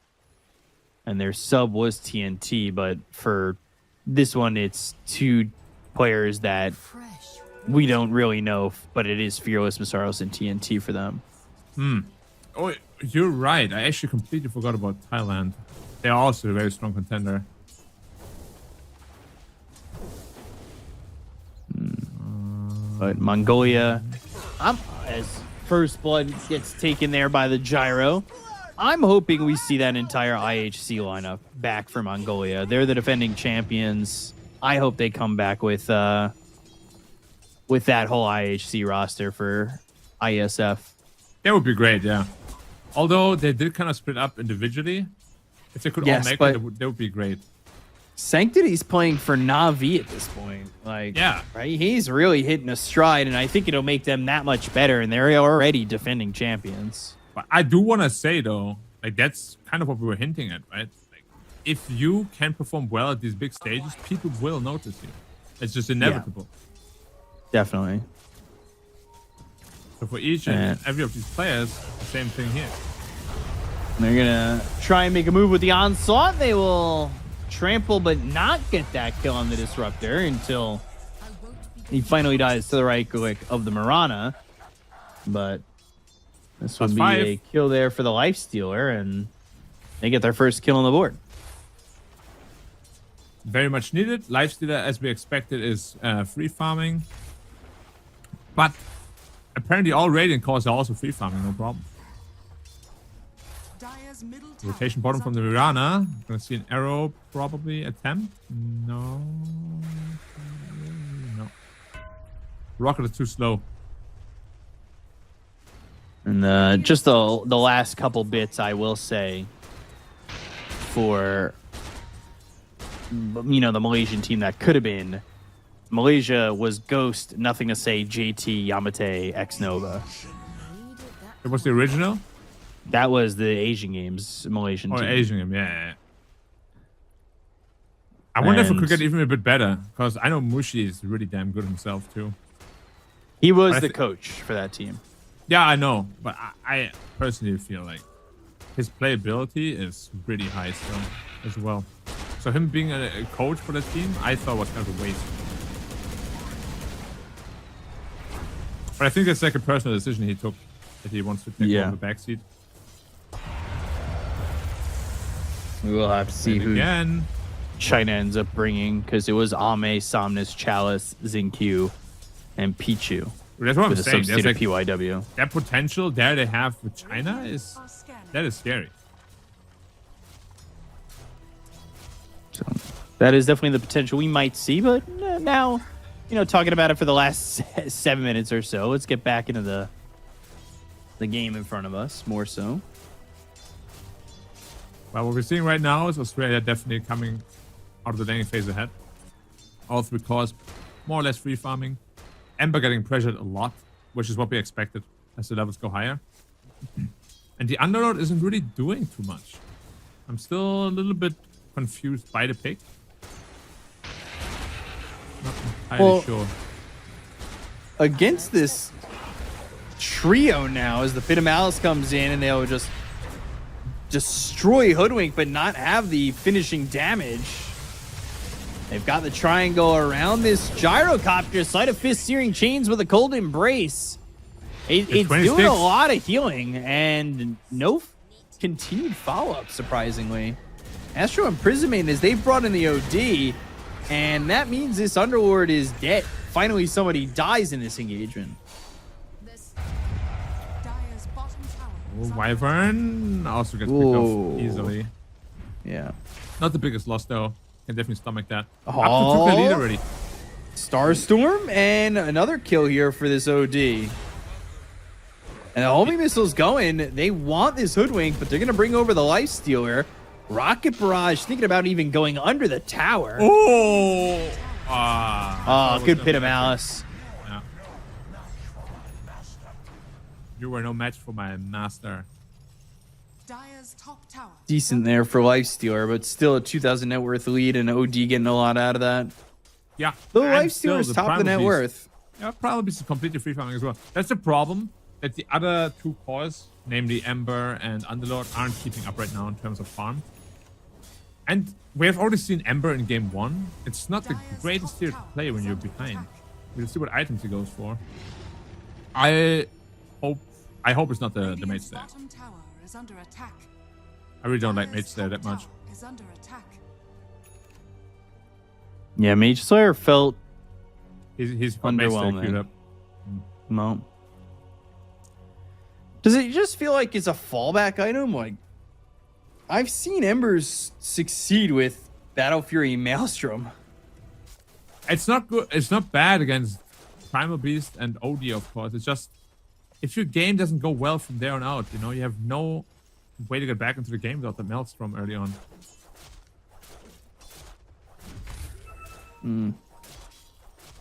And their sub was TNT, but for this one, it's 2 players that Fresh. we don't really know, but it is Fearless, Masaros, and TNT for them. Oh, you're right. I actually completely forgot about Thailand. They're also a very strong contender. But Mongolia, as First Blood gets taken there by the gyro, I'm hoping we see that entire IHC lineup back for Mongolia. They're the defending champions. I hope they come back with that whole IHC roster for IESF. That would be great, yeah. Although they did kind of split up individually. If they could Yes, all make but- it, that would be great. Sanctity's playing for Na'Vi at this point. Like, Yeah. right? He's really hitting a stride, and I think it'll make them that much better, and they're already defending champions. But I do want to say, though, like that's kind of what we were hinting at, right? Like, if you can perform well at these big stages, people will notice you. It's just inevitable. Definitely. So for each and every of these players, the same thing here. They're going to try and make a move with the onslaught. They will trample but not get that kill on the Disruptor until he finally dies to the right click of the Mirana. But this would be +5. a kill there for the Lifestealer, and they get their first kill on the board. Very much needed. Lifestealer, as we expected, is free farming. But apparently all Radiant cores are also free farming, no problem. Dire's middle tower Rotation bottom is from the under Mirana. Gonna see an arrow probably attempt. No. No. Rocket is too slow. And just the last couple bits, I will say, for the Malaysian team that could have been. Malaysia was Ghost, nothing to say, JT, Yamate, X Nova. It was the original? That was the Asian Games Malaysian Or team. Asian game, yeah. I wonder if it And could get even a bit better, because I know Mushi is really damn good himself too. he was the coach for that team. Yeah, I know, but I personally feel like his playability is really high still as well. So him being a coach for the team, I thought was kind of a waste. But I think that's like a personal decision he took, that he wants to take over the backseat. We will have to see who Again. China ends up bringing, because it was Ame, Somnus, Chalice, Xingqiu, and Pichu. That's what I'm with a saying. substitute There's like, PYW. that potential there they have with China is scary. So that is definitely the potential we might see. But now, talking about it for the last 7 minutes or so, let's get back into the game in front of us more so. Well, what we're seeing right now is Australia definitely coming out of the laning phase ahead. All three cores more or less free farming. Ember getting pressured a lot, which is what we expected as the levels go higher. And the Underlord isn't really doing too much. I'm still a little bit confused by the pick. Not entirely sure. Against this trio now, as the Pit of Malice comes in and they'll just destroy Hoodwink but not have the finishing damage. They've got the triangle around this gyrocopter. Sleight of Fist searing chains with a cold embrace. It's doing a lot of healing and no continued follow-up, surprisingly. Astro Imprisonment, as they've brought in the OD, and that means this Underlord is dead. Finally, somebody dies in this engagement. Oh, Wyvern also gets picked off easily. Yeah. Not the biggest loss, though. Can definitely stomach that. Oh. Up to 2K lead already. Starstorm and another kill here for this OD. And the homing missile's going. They want this Hoodwink, but they're going to bring over the Lifestealer. Rocket Barrage thinking about even going under the tower. Oh! Good Pit of Malice. Yeah. You were no match for my master. Dire's top tower. Decent there for Lifestealer, but still a 2,000 net worth lead and OD getting a lot out of that. Yeah. The Lifestealer's top of the net worth. Yeah, probably is completely free farming as well. That's the problem, that the other two cores, namely Ember and Underlord, aren't keeping up right now in terms of farm. And we have already seen Ember in game 1. It's not the greatest tier to play when you're behind. We'll see what items he goes for. I hope it's not the mage stair. I really don't like mage stair that much. Yeah, Mage Slayer felt He's got mage stair queued underwhelming. up. No. Does it just feel like it's a fallback item? Like, I've seen Embers succeed with Battle Fury Maelstrom. It's not good. It's not bad against Primal Beast and OD, of course. It's just, if your game doesn't go well from there on out, you have no way to get back into the game without the Maelstrom early on.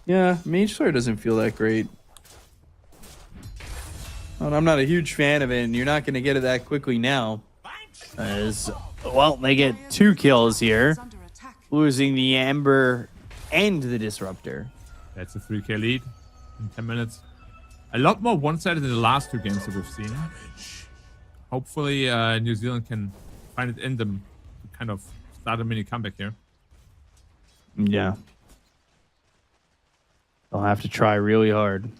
Yeah, Mage Slayer doesn't feel that great. And I'm not a huge fan of it, and you're not going to get it that quickly now. As, well, they get 2 kills here, losing the Ember and the Disruptor. That's a 3K lead in 10 minutes. A lot more one-sided than the last 2 games that we've seen. Hopefully, New Zealand can find it in them to kind of start a mini comeback here. Yeah. They'll have to try really hard.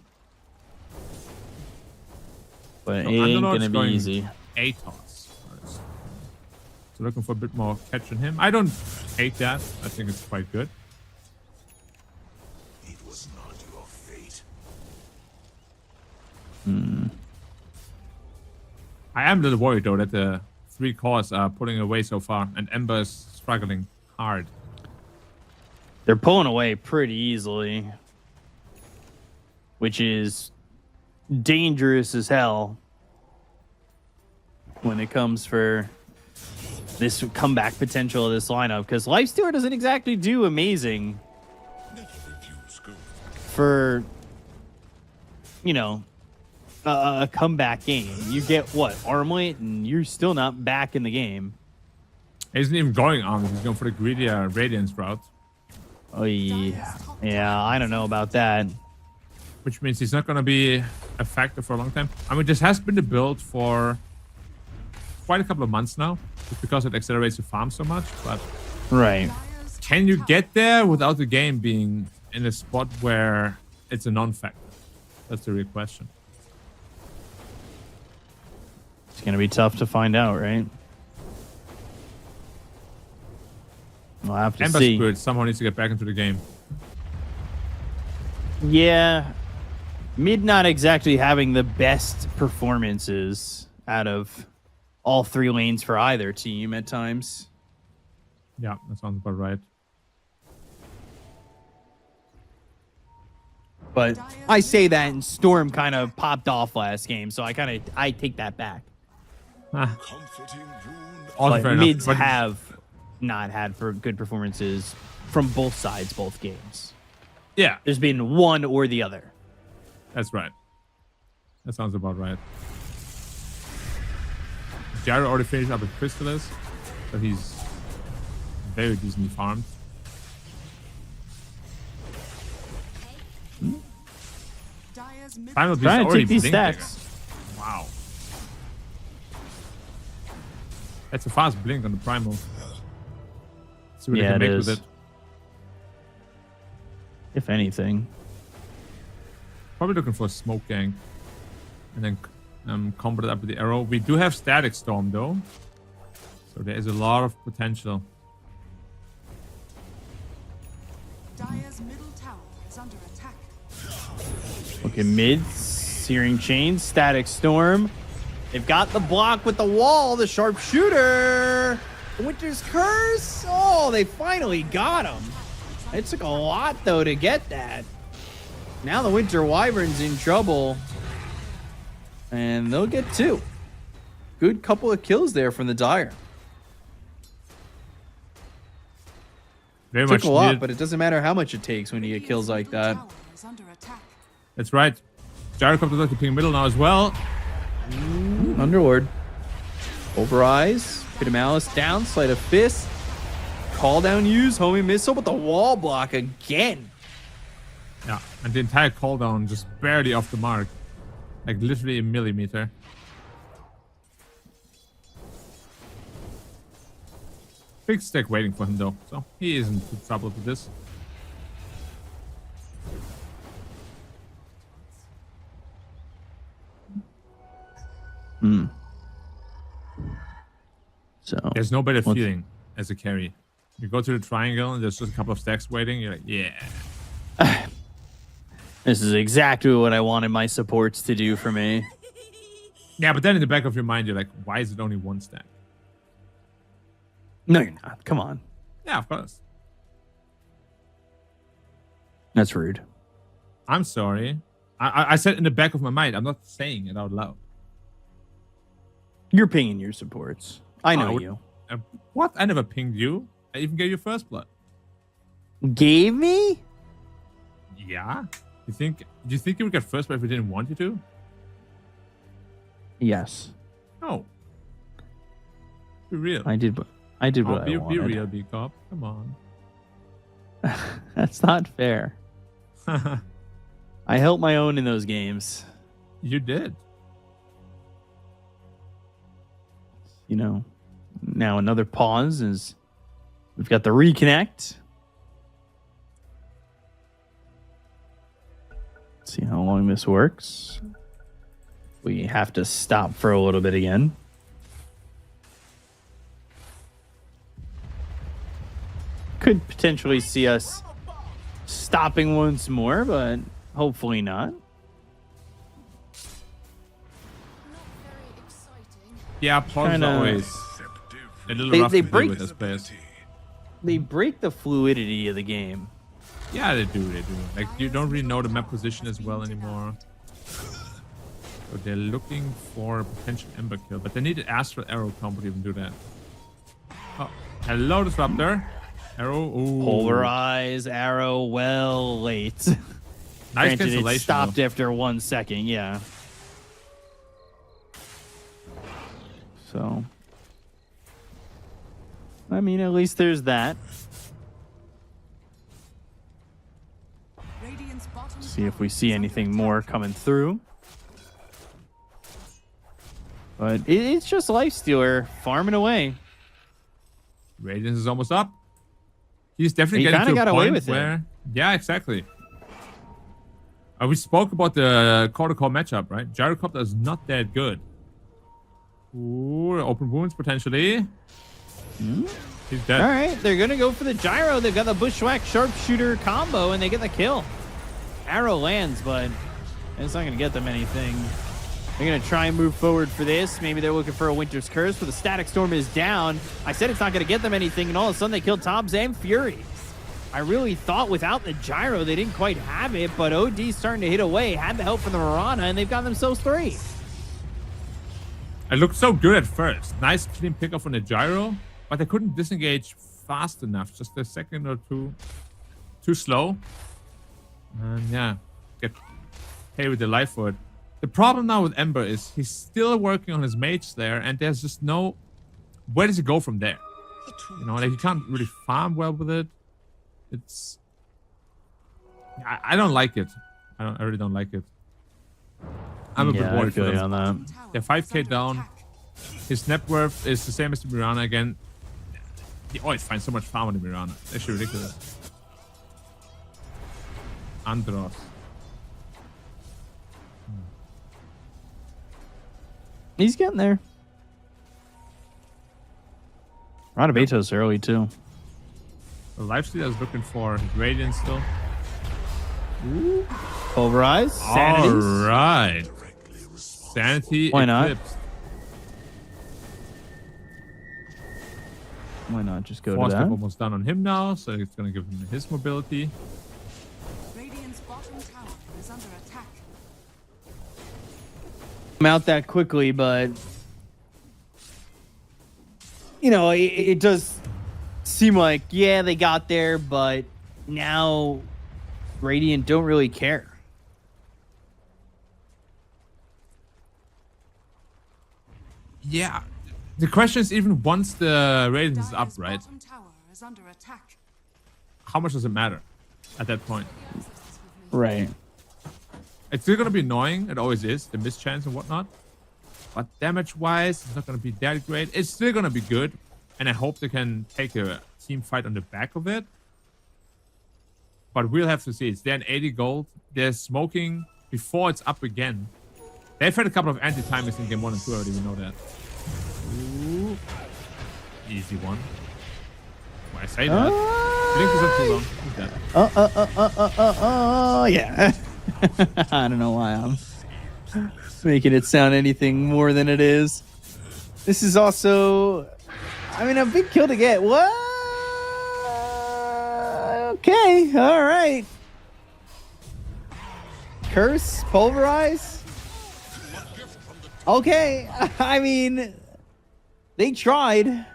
But So it ain't Underlord's going to be going easy. ATOS first. So looking for a bit more catch on him. I don't hate that. I think it's quite good. It was not your fate. I am a little worried, though, that the 3 cores are pulling away so far, and Ember is struggling hard. They're pulling away pretty easily, which is dangerous as hell when it comes for this comeback potential of this lineup, because Lifestealer doesn't exactly do amazing for, a comeback game. You get what, Armlet, and you're still not back in the game. He isn't even going on. He's going for the greedier Radiance route. Oh, yeah. Yeah, I don't know about that. Which means he's not going to be a factor for a long time. I mean, this has been the build for quite a couple of months now. Just because it accelerates the farm so much. But Right. can you get there without the game being in a spot where it's a non-factor? That's the real question. It's going to be tough to find out, right? We'll have to Ember see. Spirit somehow needs to get back into the game. Yeah. Mid not exactly having the best performances out of all 3 lanes for either team at times. Yeah, that sounds about right. But I say that and Storm kind of popped off last game, so I take that back. Comforting wound. Also But fair enough, mids but- have not had for good performances from both sides, both games. Yeah, There's been one or the other. that's right. That sounds about right. Jared already finished up with Crystallis, so he's very decently farmed. Dire's middle Primal Beast Trying to already take these blinked stacks. again. Wow. That's a fast blink on the Primal. See what they Yeah, can it make is. with it. If anything. Probably looking for a smoke gang. And then combo it up with the arrow. We do have Static Storm though. So there is a lot of potential. Dire's middle tower is under attack. Okay, mid, Searing Chain, Static Storm. They've got the block with the wall, the sharpshooter. Winter's Curse. Oh, they finally got him. It took a lot, though, to get that. Now the Winter Wyvern's in trouble. And they'll get 2. Good couple of kills there from the Dire. Very Took much a lot, needed. but it doesn't matter how much it takes when you get kills like that. Tower is under attack. That's right. Jared comes to the ping middle now as well. Underlord. Over eyes. Pit of Malice down. Sleight of Fist. Call down use. Homing missile with the wall block again. Yeah, and the entire cooldown just barely off the mark. Like literally a millimeter. Big stack waiting for him though, so he isn't too troubled with this. So There's no better What's- feeling as a carry. You go to the triangle and there's just a couple of stacks waiting. You're like, yeah. this is exactly what I wanted my supports to do for me. Yeah, but then in the back of your mind, you're like, why is it only 1 stack? No, you're not. Come on. Yeah, of course. That's rude. I'm sorry. I said in the back of my mind. I'm not saying it out loud. You're pinging your supports. I know Oh, you. What? I never pinged you. I even gave you first blood. Gave me? Yeah. Do you think you would get first blood if we didn't want you to? Yes. No. Be real. I did what I be wanted. real, B cop. Come on. That's not fair. I held my own in those games. You did. You know. Now another pause is we've got the reconnect. See how long this works. We have to stop for a little bit again. Could potentially see us stopping once more, but hopefully not. Not very exciting. Yeah, pause is Kinda- always Deceptive a little They- rough they to break- deal with this players. They break the fluidity of the game. Yeah, they do. Like, you don't really know the map position as well anymore. So they're looking for a potential Ember kill, but they need an Astral Arrow combo to even do that. Oh, hello, Disruptor. Arrow. Ooh. Polarize, arrow, well, late. Nice Granted, cancellation. it stopped though. after 1 second, yeah. So, I mean, at least there's that. Radiant's bottom See if we tower see is under anything attack. more coming through. But it's just Lifestealer farming away. Radiance is almost up. He's definitely He getting kinda to a got away point with it. where... Yeah, exactly. We spoke about the Core-to-Core matchup, right? Gyrocopter is not that good. Ooh, open wounds potentially. He's dead. All right, they're going to go for the gyro. They've got the bushwhack sharpshooter combo, and they get the kill. Arrow lands, but it's not going to get them anything. They're going to try and move forward for this. Maybe they're looking for a Winter's Curse, but the Static Storm is down. I said it's not going to get them anything, and all of a sudden they killed Toms and Fury. I really thought without the gyro, they didn't quite have it, but OD's starting to hit away. Had the help from the Mirana, and they've got themselves 3. It looked so good at first. Nice clean pickup on the gyro, but they couldn't disengage fast enough. Just a second or two too slow. And yeah, get paid with the life for it. The problem now with Ember is he's still working on his mage there, and there's just no... Where does he go from there? You know, like he can't really farm well with it. It's... I don't like it. I really don't like it. I'm a bit I worried for feel you them. on that. Tower They're is 5k under down. attack. His net worth is the same as the Mirana again. He always finds so much farm on the Mirana. It's actually ridiculous. Andros. He's getting there. Ranabeito's early, too. The Lifestealer is looking for his Radiance still. Pulverize. Sanities. Alright. Sanity Why not? eclipsed. Why not just go Force to step that? almost done on him now, so it's gonna give him his mobility. Radiant's bottom tower is under attack. I'm out that quickly, but you know, it does seem like, yeah, they got there, but now Radiant don't really care. Yeah. The question is, even once the Radiance is up, Dire's right? bottom tower is under attack. How much does it matter at that point? Right. It's still gonna be annoying. It always is. The mischance and whatnot. But damage-wise, it's not gonna be that great. It's still gonna be good, and I hope they can take a team fight on the back of it. But we'll have to see. It's there in 80 gold. They're smoking before it's up again. They've had a couple of anti-timers in game 1 and 2 already. We know that. Ooh. Easy one. Why I say that? Blink is up too long. Who's that? Yeah. I don't know why I'm making it sound anything more than it is. This is also, I mean, a big kill to get. What? Okay, all right. Curse, pulverize. Okay, I mean, they tried.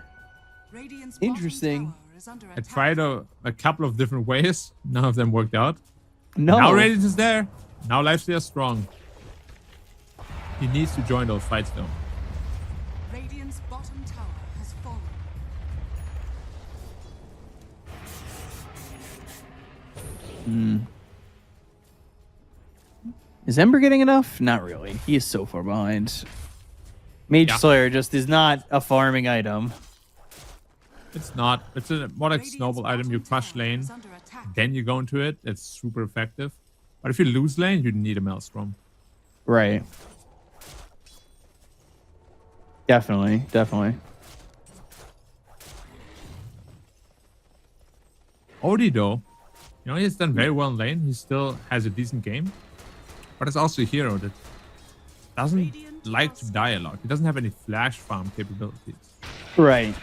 Radiant's bottom Interesting. tower is under I attack. tried a couple of different ways. None of them worked out. No. Now Radiance is there. Now Lifestealer is strong. He needs to join those fights though. Radiant's bottom tower has fallen. Is Ember getting enough? Not really. He is so far behind. Mage Yeah. Slayer just is not a farming item. It's not. It's a more like Radiant's snowball item. You bottom crush tower lane, is under attack. then you go into it. It's super effective. But if you lose lane, you need a Maelstrom. Right. Definitely. Definitely. Odie though, you know, he's done very well in lane. He still has a decent game. But it's also a hero that doesn't like to die a lot. He doesn't have any flash farm capabilities. Right.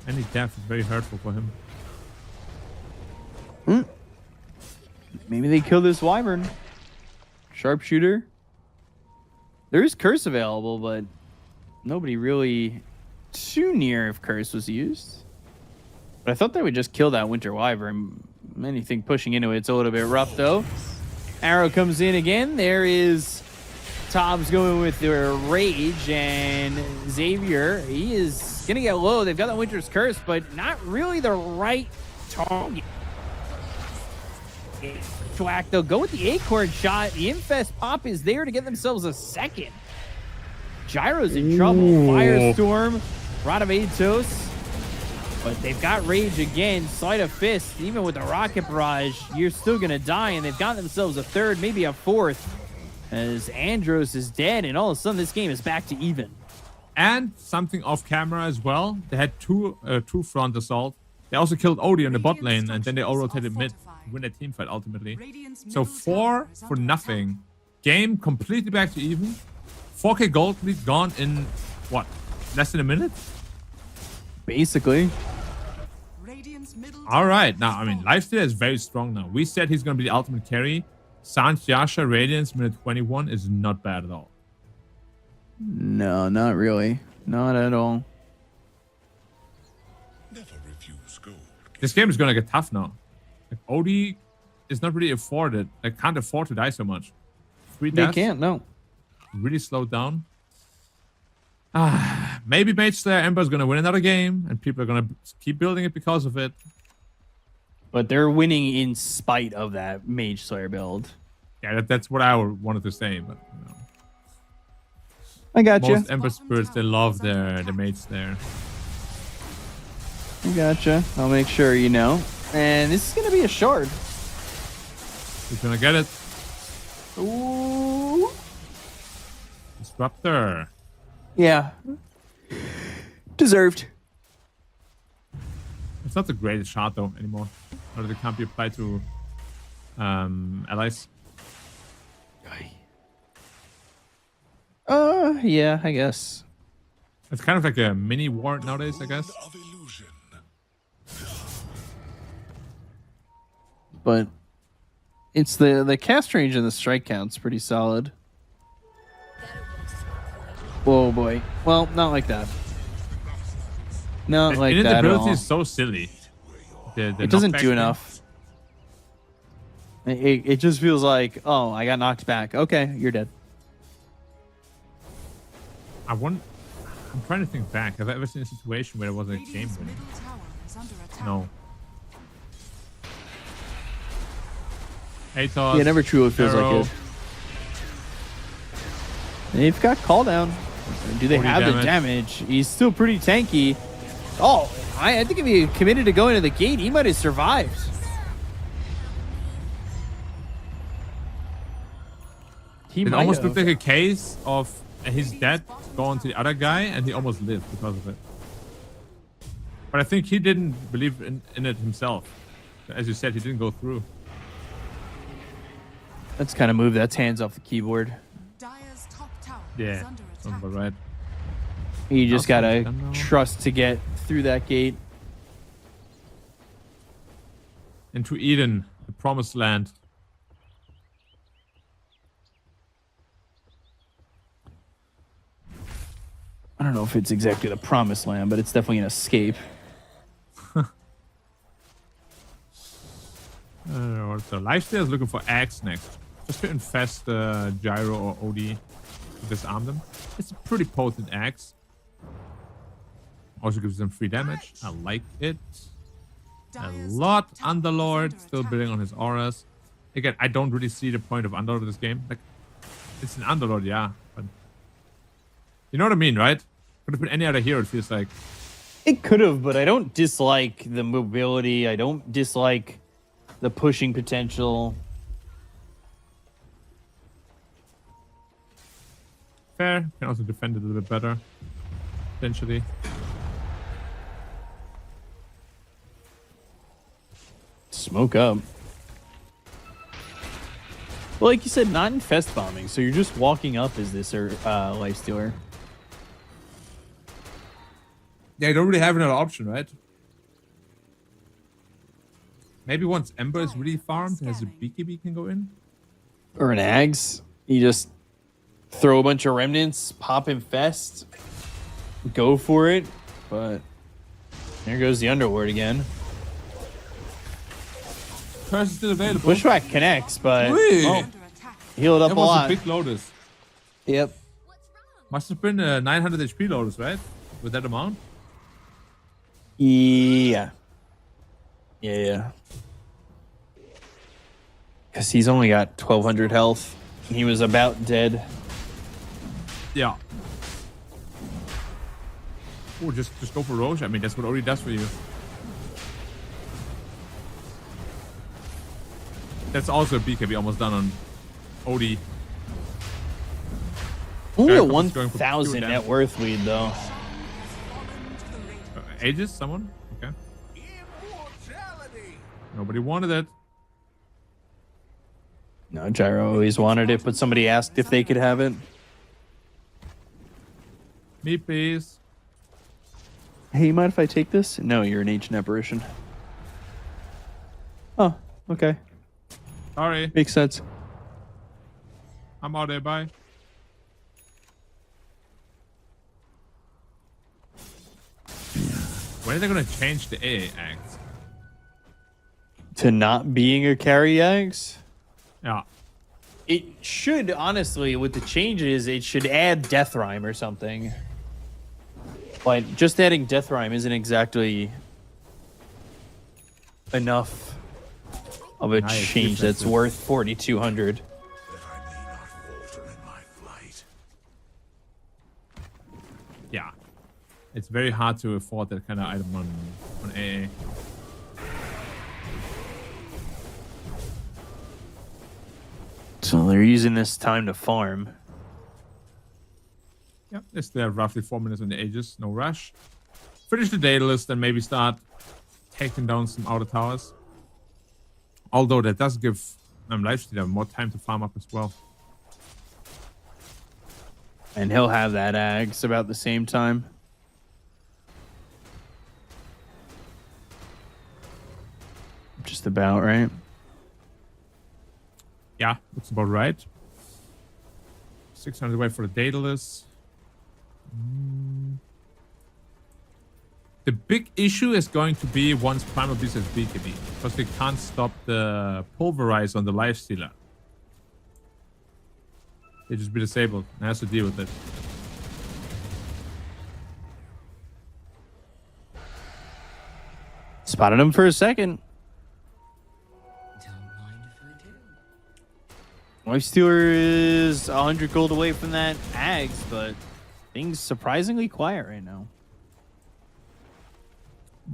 Any death is very hurtful for him. Maybe they kill this wyvern. Sharpshooter. There is curse available, but nobody really too near if curse was used. But I thought they would just kill that winter wyvern. Anything pushing into it's a little bit rough though. Arrow comes in again. There is Tom's going with their rage, and Xavier, he is Gonna get low. They've got the Winter's Curse, but not really the right target. Schwack, they'll go with the Acorn shot. The Infest pop is there to get themselves a second. Gyro's in trouble. Firestorm, Rod of Atos. But they've got Rage again. Sleight of Fist. Even with the Rocket Barrage, you're still going to die. And they've got themselves a third, maybe a fourth. As Andros is dead. And all of a sudden, this game is back to even. And something off camera as well. They had two front assault. They also killed Odie in the bot lane. And then they all rotated mid. Win a team fight ultimately. So 4 for nothing. Game completely back to even. 4K gold lead gone in, what, less than a minute? Basically. All right. Now, I mean, Lifesteal is very strong now. We said he's going to be the ultimate carry. Sans Yasha Radiance, minute 21 is not bad at all. No, not really. Not at all. Never refuse gold. This game is going to get tough now. Like, Odie is not really afforded. Like, can't afford to die so much. 3 deaths. They can't, no. Really slowed down. Maybe Mage Slayer Ember is going to win another game, and people are going to keep building it because of it. But they're winning in spite of that Mage Slayer build. Yeah, that's what I wanted to say, but you know. I got you. Most Ember Spirits, they love their Mage Slayer. I gotcha. I'll make sure you know. And this is going to be a shard. Who's going to get it? Ooh. Disruptor. Yeah. Deserved. It's not the greatest shot though anymore. Or it can't be applied to allies. Yeah, I guess. It's kind of like a mini ward nowadays, I guess. Of illusion. But it's the cast range and the strike count's pretty solid. Whoa, boy. Well, not like that. Not like that at Invincibility all. is so silly. It doesn't do enough. It just feels like, oh, I got knocked back. Okay, you're dead. I'm trying to think back. Have I ever seen a situation where there was a game winning? No. Atos, Yeah, never truly feels Arrow. like it. They've got call down. Do they 40 have the damage. damage? He's still pretty tanky. Oh, I think if he committed to going to the gate, he might have survived. It almost looked like a case of his dad going to the other guy, and he almost lived because of it. But I think he didn't believe in it himself. As you said, he didn't go through. Let's kind of move that hands off the keyboard. Dire's top tower Yeah, is under sounds attack. about right. You just Also, gotta don't know. trust to get through that gate. Into Eden, the promised land. I don't know if it's exactly the promised land, but it's definitely an escape. So Lifesteal is looking for Axe next. Just to infest Gyro or OD to disarm them. It's a pretty potent Axe. Also gives them free damage. I like it. A lot. Underlord still building on his auras. Again, I don't really see the point of Underlord in this game. Like, it's an Underlord, yeah, but you know what I mean, right? Could have been any other hero, it feels like. It could have, but I don't dislike the mobility. I don't dislike the pushing potential. Fair. Can also defend it a little bit better. Potentially. Smoke up. Well, like you said, not infest bombing, so you're just walking up as this Lifestealer. Yeah, you don't really have another option, right? Maybe once Ember is really farmed, has a BKB can go in. Or an Ags. You just throw a bunch of remnants, pop infest, go for it. But there goes the Underlord again. Curse is still available. Pushback connects, but Whee! oh, healed up That a was lot. a big Lotus. Yep. Must have been 900 HP Lotus, right? With that amount? Yeah. Yeah. Because he's only got 1,200 health. He was about dead. Yeah. Oh, just go for Roche. I mean, that's what Ori does for you. That's also a BKB almost done on Odie. Only a Jacob is going for 1,000 pure net damage. worth lead, though. Aegis, someone? Okay. Immortality. Nobody wanted it. No, Gyro always wanted it, but somebody asked if they could have it. Me, please. Hey, you mind if I take this? No, you're an ancient apparition. Oh, okay. Sorry. Makes sense. I'm out there. Bye. When are they going to change the AA act? To not being a carry Axe? Yeah. It should, honestly, with the changes, it should add Death Rhyme or something. But just adding Death Rhyme isn't exactly enough of a Nice change that's defensive. worth 4,200. That I may not falter in my flight. Yeah. It's very hard to afford that kind of item on AA. So they're using this time to farm. Yeah, they still have roughly 4 minutes on the Aegis. No rush. Finish the Daedalus, then maybe start taking down some outer towers. Although that does give Lifestealer more time to farm up as well. And he'll have that Axe about the same time. Just about, right? Yeah, looks about right. 600 away for the Daedalus. The big issue is going to be once Primal Beast has BKB, because they can't stop the Pulverize on the Lifestealer. They just be disabled and has to deal with it. Spotted him for a second. Lifestealer is 100 gold away from that Ags, but things surprisingly quiet right now.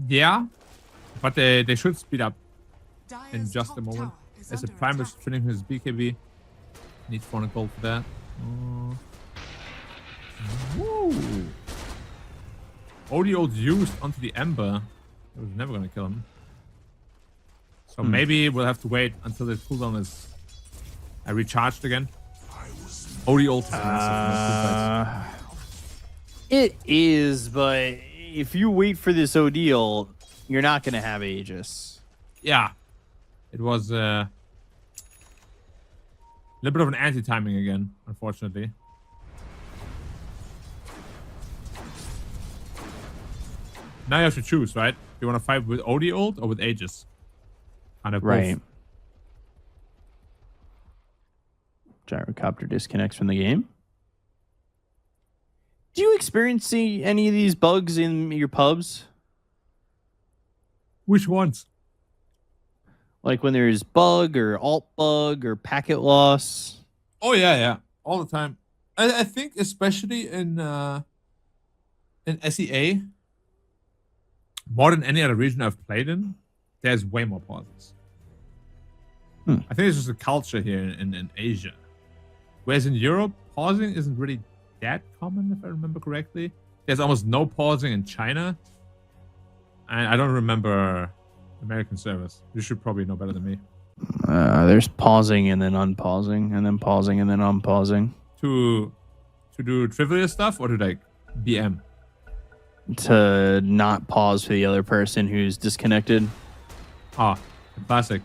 Yeah, but they should speed up in Dire's just top a moment. tower is As a under Primal is attack. finishing his BKB. Needs 400 gold for that. Woo! Odio's used onto the Ember. It was never gonna kill him. So maybe we'll have to wait until the cooldown is recharged again. Odiol is massive. It is, but if you wait for this Odile, you're not going to have Aegis. Yeah. It was a little bit of an anti-timing again, unfortunately. Now you have to choose, right? Do you want to fight with Odiol or with Aegis? Kind of Right. both. Gyrocopter disconnects from the game. Do you experience any of these bugs in your pubs? Which ones? Like when there's bug or alt bug or packet loss? Oh yeah, all the time. I think especially in SEA, more than any other region I've played in, there's way more pauses. I think it's just a culture here in Asia. Whereas in Europe, pausing isn't really that common, if I remember correctly. There's almost no pausing in China. And I don't remember American servers. You should probably know better than me. There's pausing and then unpausing and then pausing and then unpausing. To do trivial stuff or to like BM? To not pause for the other person who's disconnected. Ah, classic.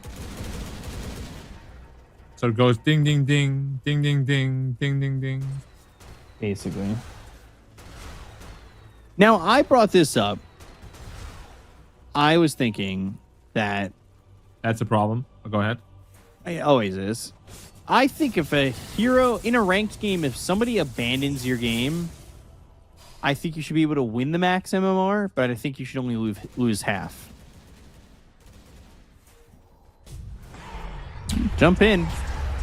So it goes ding, ding, ding, ding, ding, ding, ding, ding, ding. Basically. Now, I brought this up. I was thinking that That's a problem. Oh, go ahead. it always is. I think if a hero in a ranked game, if somebody abandons your game, I think you should be able to win the max MMR, but I think you should only lose half. Jump in,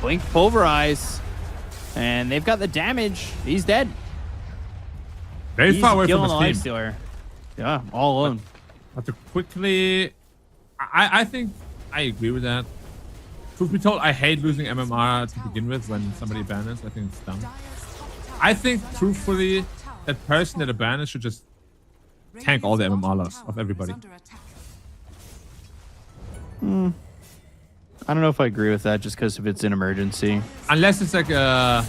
blink, pulverize, and they've got the damage. He's dead. Very He's far away from killing his the team. Lifestealer. Yeah, all alone. But to quickly, I think I agree with that. Truth be told, I hate losing MMR to begin with when somebody abandons. I think it's dumb. I think, truthfully, that person that abandons should just tank all the MMR loss of everybody. I don't know if I agree with that just because if it's an emergency. Unless it's like a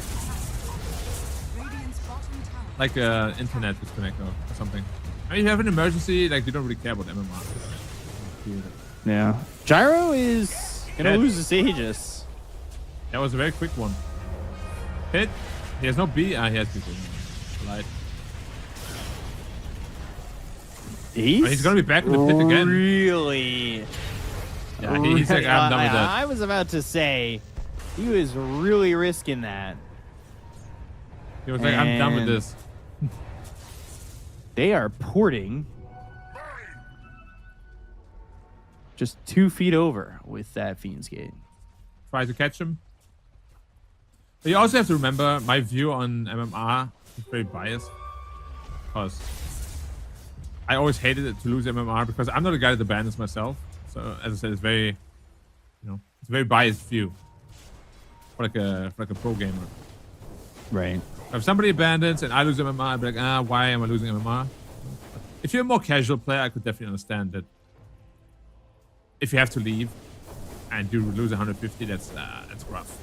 internet disconnect or something. I mean, if you have an emergency, like you don't really care about MMR. Yeah. Gyro is gonna lose his Aegis. That was a very quick one. Hit. He has no B. He has B. Light. He's gonna be back in the pit again. Really? Yeah, he's like, I'm done with that. I was about to say, he was really risking that. He was like, I'm done with this. They are porting just 2 feet over with that Fiend's Gate. Try to catch him. But you also have to remember, my view on MMR is very biased. Because I always hated it to lose MMR because I'm not a guy that abandons myself. So as I said, it's very, it's a very biased view for like a pro gamer. Right. If somebody abandons and I lose MMR, I'd be like, why am I losing MMR? If you're a more casual player, I could definitely understand that. If you have to leave and you lose 150, that's rough.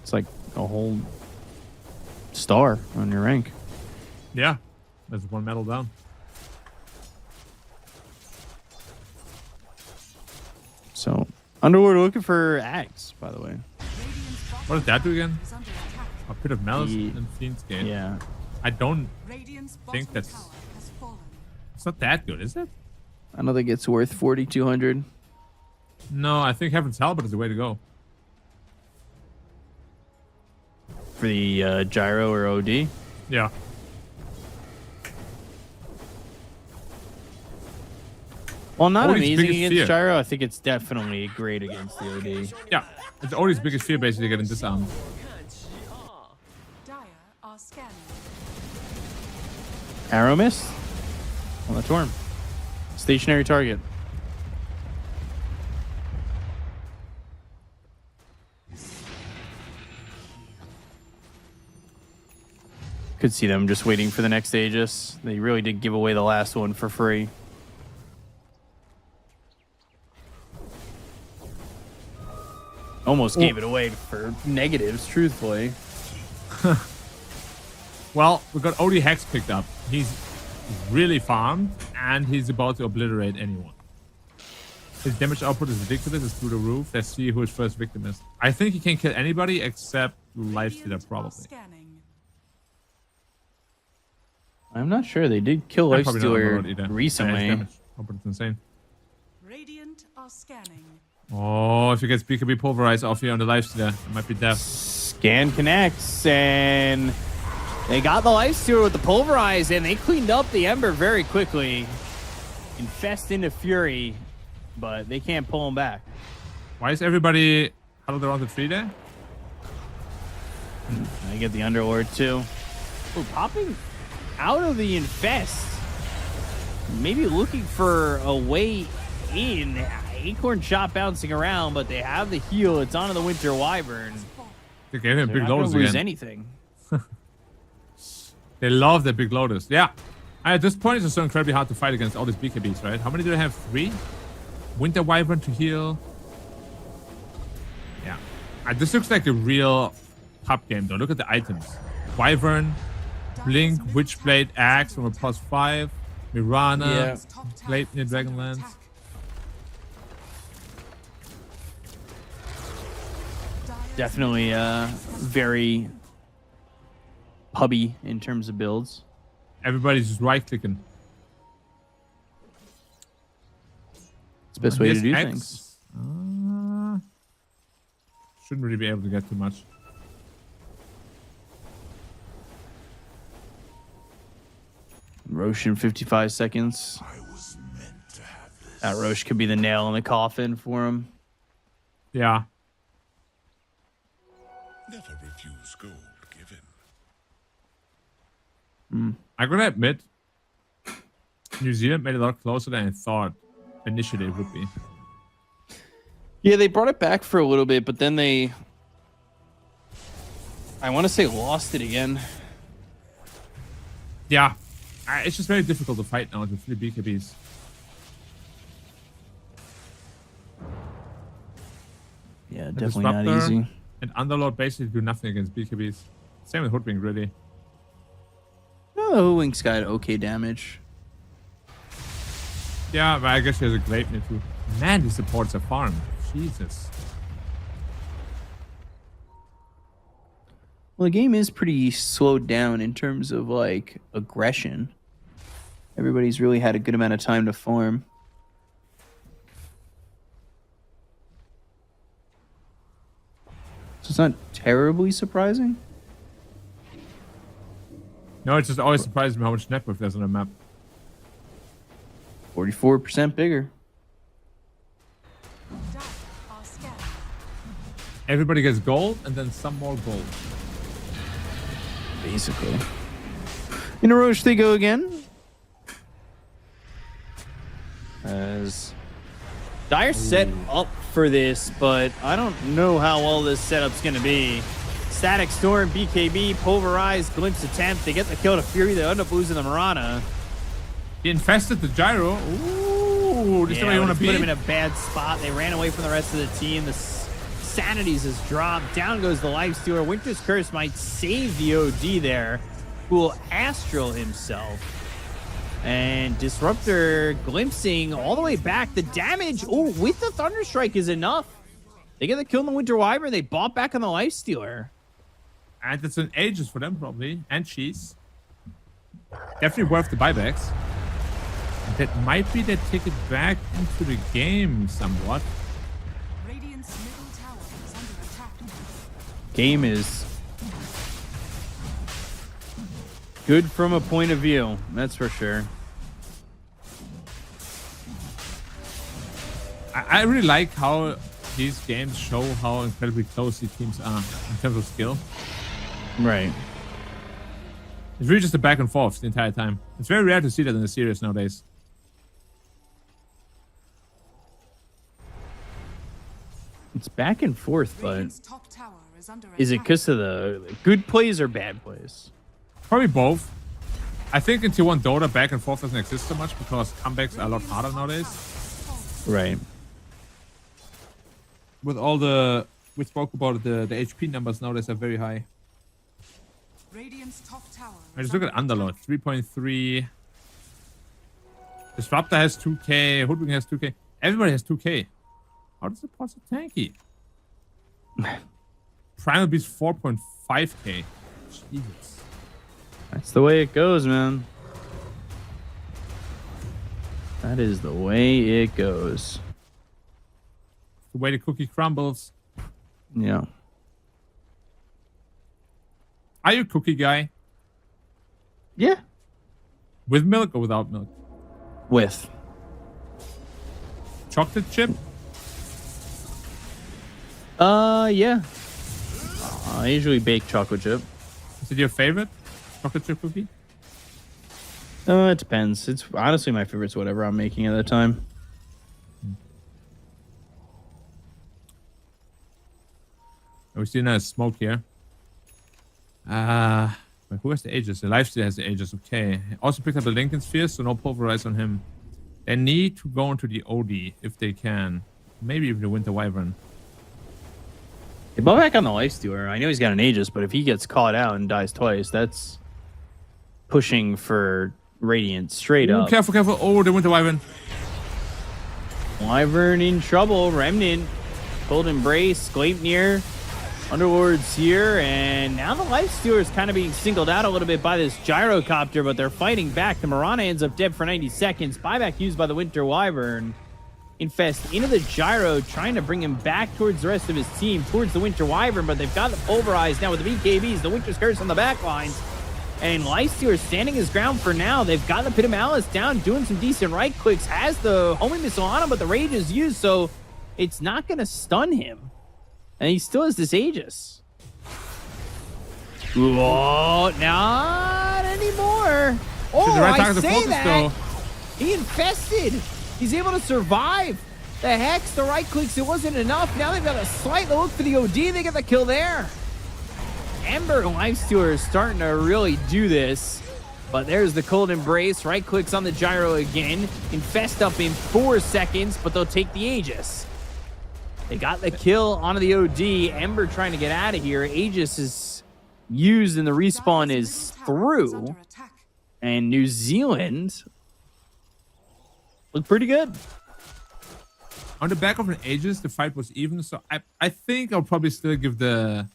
It's like a whole star on your rank. Yeah, there's one medal down. So, Underlord looking for Axe, by the way. What did that do again? A Pit of Malice The- and Fiend's Gate. Yeah. I don't think that's... It's not that good, is it? I don't think it's worth 4,200. No, I think Heaven's Halberd is the way to go. For the Gyro or OD. Yeah. Well, not Odin's amazing biggest against fear. Gyro. I think it's definitely great against the OD. Yeah. It's Odin's biggest fear, basically, getting disarmed. Dire are scanning. Arrow miss on the Torm. Stationary target. Could see them just waiting for the next Aegis. They really did give away the last one for free. Almost gave it away for negatives, truthfully. Well, we got OD Hex picked up. He's really farmed, and he's about to obliterate anyone. His damage output is ridiculous. It's through the roof. Let's see who his first victim is. I think he can kill anybody except Lifestealer, probably. Scanning. I'm not sure. They did kill I'm probably not on the road Lifestealer either. recently. Damage. Output is insane. Radiant are scanning. Oh, if he gets BKB pulverized off here on the Lifestealer, it might be death. Scan connects, and they got the Lifestealer with the pulverize, and they cleaned up the Ember very quickly. Infest into Fury, but they can't pull him back. Why is everybody huddled around the tree there? I get the Underlord too. Oh, popping out of the Infest. Maybe looking for a way in. Acorn shot bouncing around, but they have the heal. It's onto the Winter Wyvern. They gave him They're big not gonna lotus lose again. anything. They love the big lotus. Yeah. At this point, it's just so incredibly hard to fight against all these BKBs, right? How many do they have? 3? Winter Wyvern to heal. Yeah. This looks like a real top game, though. Look at the items. Wyvern, Blink, Witchblade, Axe from a +5, Mirana, Blade near Dragonlance. Definitely very pubby in terms of builds. Everybody's just right-clicking. It's the best way to Here's do X. things. Shouldn't really be able to get too much. Roche in 55 seconds. I was meant to have this. That Roche could be the nail in the coffin for him. Yeah. Never refuse gold given. I gotta admit, New Zealand made it a lot closer than I thought initially it would be. Yeah, they brought it back for a little bit, but then they, I want to say, lost it again. Yeah. It's just very difficult to fight now with 3 BKBs. Yeah, The definitely not Disruptor easy. And Underlord basically do nothing against BKBs. Same with Hoodwink, really. Oh, Wink's got okay damage. Yeah, but I guess he has a great mid too. Man, he supports a farm. Jesus. Well, the game is pretty slowed down in terms of like aggression. Everybody's really had a good amount of time to farm. So it's not terribly surprising. No, it just always surprises me how much network there's on the map. 44% bigger. Dire are scattered. Everybody gets gold and then some more gold. Basically. In a Roche they go again. As Dire set up for this, but I don't know how well this setup's going to be. Static Storm, BKB, Pulverized, Glimpse Attempt. They get the kill to Fury. They end up losing the Mirana. He infested the gyro. Ooh, this is where you want to be. Put him in a bad spot. They ran away from the rest of the team. The Sanities has dropped. Down goes the Lifestealer. Winter's Curse might save the OD there, who will Astral himself. And Disruptor glimpsing all the way back. The damage, with the Thunderstrike is enough. They get the kill in the Winter Wyvern. They bought back on the Lifestealer. And it's an ages for them, probably. And cheese. Definitely worth the buybacks. And that might be their ticket back into the game somewhat. Radiant's middle tower is under attack. Game is good from a point of view, that's for sure. I really like how these games show how incredibly close these teams are in terms of skill. Right. It's really just a back and forth the entire time. It's very rare to see that in the series nowadays. It's back and forth, but Radiant's top tower is under is it attack. because of the good plays or bad plays? Probably both. I think in Tier 1 Dota, back and forth doesn't exist so much because comebacks are a lot harder nowadays. Right. With all the... We spoke about the HP numbers nowadays are very high. Radiant's top tower. I just look at Underlord. 3.3. Disruptor has 2k. Hoodwink has 2k. Everybody has 2k. How does it pass a tanky? Primal Beast 4.5k. Jesus. That's the way it goes, man. That is the way it goes. The way the cookie crumbles. Yeah. Are you a cookie guy? Yeah. With milk or without milk? With. Chocolate chip? Yeah. I usually bake chocolate chip. Is it your favorite chocolate chip cookie? It depends. It's honestly my favorite's whatever I'm making at the time. We still have smoke here. But who has the Aegis? The Lifestealer has the Aegis. Okay. Also picked up the Lincoln Sphere, so no Pulverize on him. They need to go into the OD if they can. Maybe even the Winter Wyvern. They bought back on the Lifestealer. I know he's got an Aegis, but if he gets caught out and dies twice, that's pushing for Radiant straight Ooh, up. careful, careful. Oh, the Winter Wyvern. Wyvern in trouble. Remnant, Cold Embrace, Gleipnir, Underlord's here, and now the Lifestealer is kind of being singled out a little bit by this Gyrocopter, but they're fighting back. The Mirana ends up dead for 90 seconds. Buyback used by the Winter Wyvern. Infest into the Gyro, trying to bring him back towards the rest of his team, towards the Winter Wyvern, but they've got the Pulverized now with the BKBs, the Winter's Curse on the back lines. And Lifestealer standing his ground for now. They've got the Pit of Malice down, doing some decent right clicks. Has the homing missile on him, but the Rage is used, so it's not going to stun him. And he still has this Aegis. Whoa, not anymore. Oh, I say that. He infested. He's able to survive. The Hex, the right clicks, it wasn't enough. Now they've got a slight look for the OD. They get the kill there. Ember and Lifestealer is starting to really do this. But there's the Cold Embrace. Right clicks on the gyro again. Infest up in 4 seconds, but they'll take the Aegis. They got the kill onto the OD. Ember trying to get out of here. Aegis is used and the respawn is through. And New Zealand look pretty good. On the back of an Aegis, the fight was even. So I think I'll probably still give the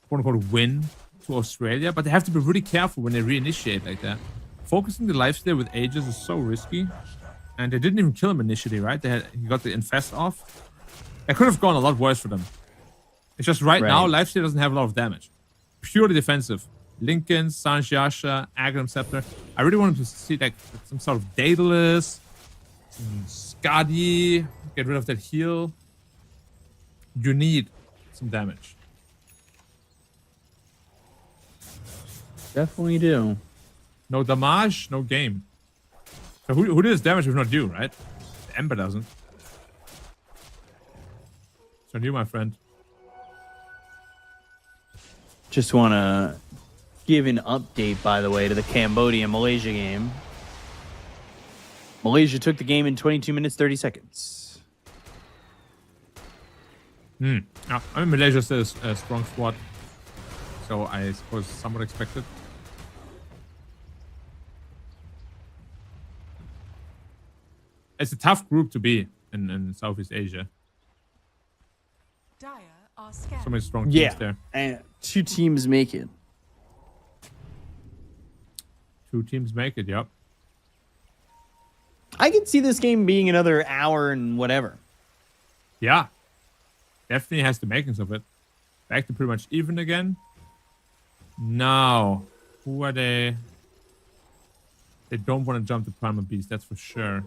quote-unquote win to Australia, but they have to be really careful when they reinitiate like that. Focusing the lifesteal with Aegis is so risky. And they didn't even kill him initially, right? He got the infest off. It could have gone a lot worse for them. It's just right now, lifesteal doesn't have a lot of damage. Purely defensive. Lincoln, Sanjiasha, Agram Scepter. I really wanted to see like some sort of Daedalus, Skadi, get rid of that heal. You need some damage. Definitely do. No damage, no game. So who does damage if not you, right? The Ember doesn't. So you, my friend. Just want to give an update, by the way, to the Cambodia-Malaysia game. Malaysia took the game in 22 minutes, 30 seconds. I mean, Malaysia says a strong squad. So I suppose somewhat expected. It's a tough group to be in Southeast Asia. Dire are scanning. So many strong teams there. And 2 teams make it. 2 teams make it, yep. I can see this game being another hour and whatever. Yeah. Definitely has the makings of it. Back to pretty much even again. Now, who are they? They don't want to jump the Primal Beast, that's for sure.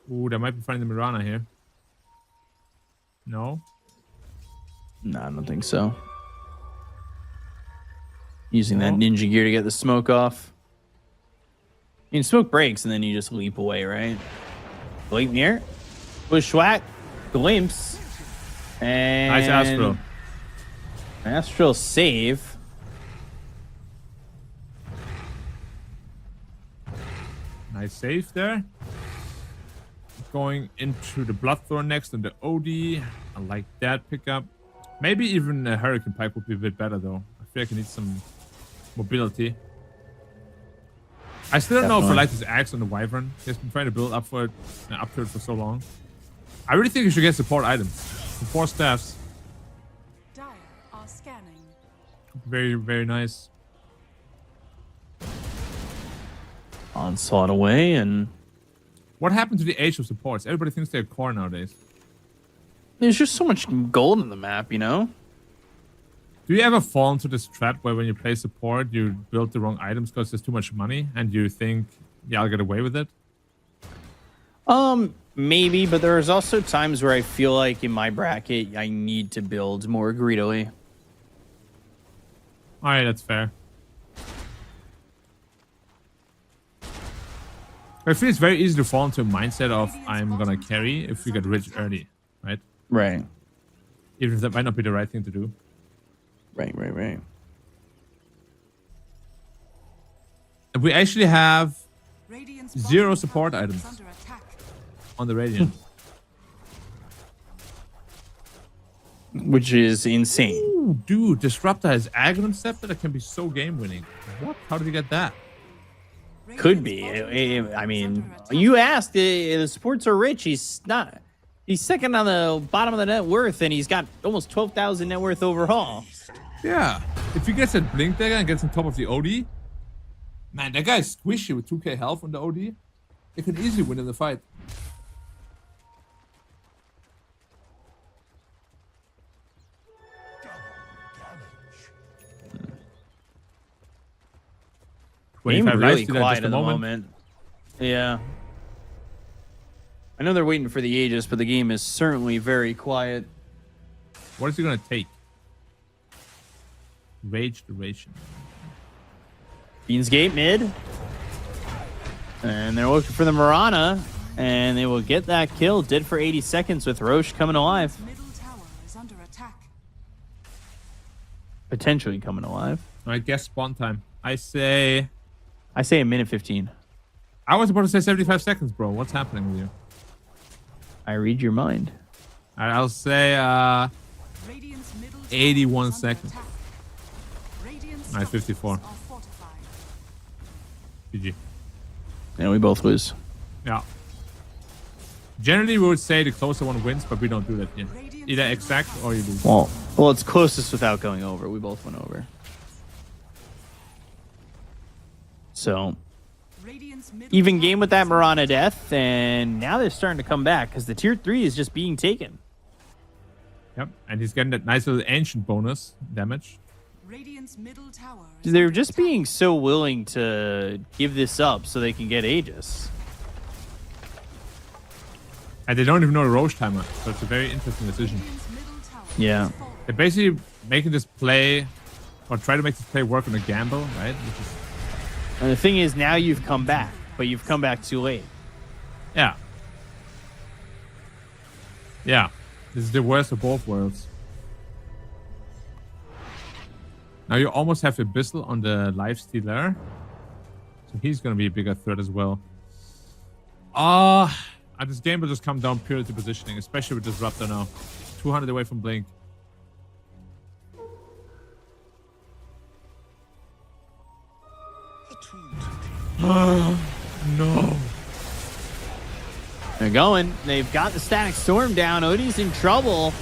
Ooh, they might be finding the Mirana here. No? No, I don't think so. Using that ninja gear to get the smoke off. I mean, smoke breaks and then you just leap away, right? Leap near. Bushwhack. Glimpse. And Nice Astral. Astral save. Nice save there. Going into the Bloodthorn next and the OD. I like that pickup. Maybe even a Hurricane Pike would be a bit better though. I feel like I need some mobility. I still don't know if I like this axe on the Wyvern. He's been trying to build up to it for so long. I really think you should get support items. Support staffs. Dire are scanning. Very, very nice. Onslaught away and What happened to the age of supports? Everybody thinks they're core nowadays. there's just so much gold in the map, you know? Do you ever fall into this trap where when you play support, you build the wrong items because there's too much money and you think, yeah, I'll get away with it? Maybe, but there's also times where I feel like in my bracket, I need to build more greedily. All right, that's fair. I feel it's very easy to fall into a mindset of I'm gonna carry if you get rich early, right? Right. Even if that might not be the right thing to do. Right. We actually have Radiant's 0 bottom support tower items is under attack. on the Radiant. Which is insane. Ooh, dude, Disruptor has Aggron Scepter that can be so game winning. What? How did you get that? Could be. I mean, you asked, the sports are rich. He's not. He's second on the bottom of the net worth, and he's got almost 12,000 net worth overall. Yeah. If he gets that Blink Dagger and gets on top of the OD, man, that guy's squishy with 2k health on the OD. They can easily win in the fight. Game 25 really lives. quiet at the moment. Yeah. I know they're waiting for the Aegis, but the game is certainly very quiet. What is he going to take? Rage duration. Beans Gate mid. And they're looking for the Mirana. And they will get that kill. Did for 80 seconds with Roche coming alive. Middle tower is under attack. Potentially coming alive. I guess spawn time. I say a minute 15. I was about to say 75 seconds, bro. What's happening with you? I read your mind. I'll say Radiant's middle tower 81 is under seconds. attack. Radiant's Nice, 54. structures are fortified. GG. And we both lose. Yeah. Generally, we would say the closer one wins, but we don't do that here. Either exact or you lose. Well, it's closest without going over. We both went over. So, Radiant's middle even game tower with that is under Mirana attack. death, and now they're starting to come back because the tier 3 is just being taken. Yep. And he's getting that nice little ancient bonus damage. Radiant's middle tower is They're under just attack. being so willing to give this up so they can get Aegis. And they don't even know the Roche timer, so it's a very interesting decision. Radiant's middle tower Yeah. has fallen. They're basically making this play, or try to make this play work on a gamble, right? Which is, And the thing is, now you've come back, but you've come back too late. yeah. Yeah. This is the worst of both worlds. Now you almost have Abyssal on the lifestealer. So he's going to be a bigger threat as well. This game will just come down purely to positioning, especially with Disruptor now. 200 away from Blink. No. They're going. They've got the Static Storm down. Odie's in trouble.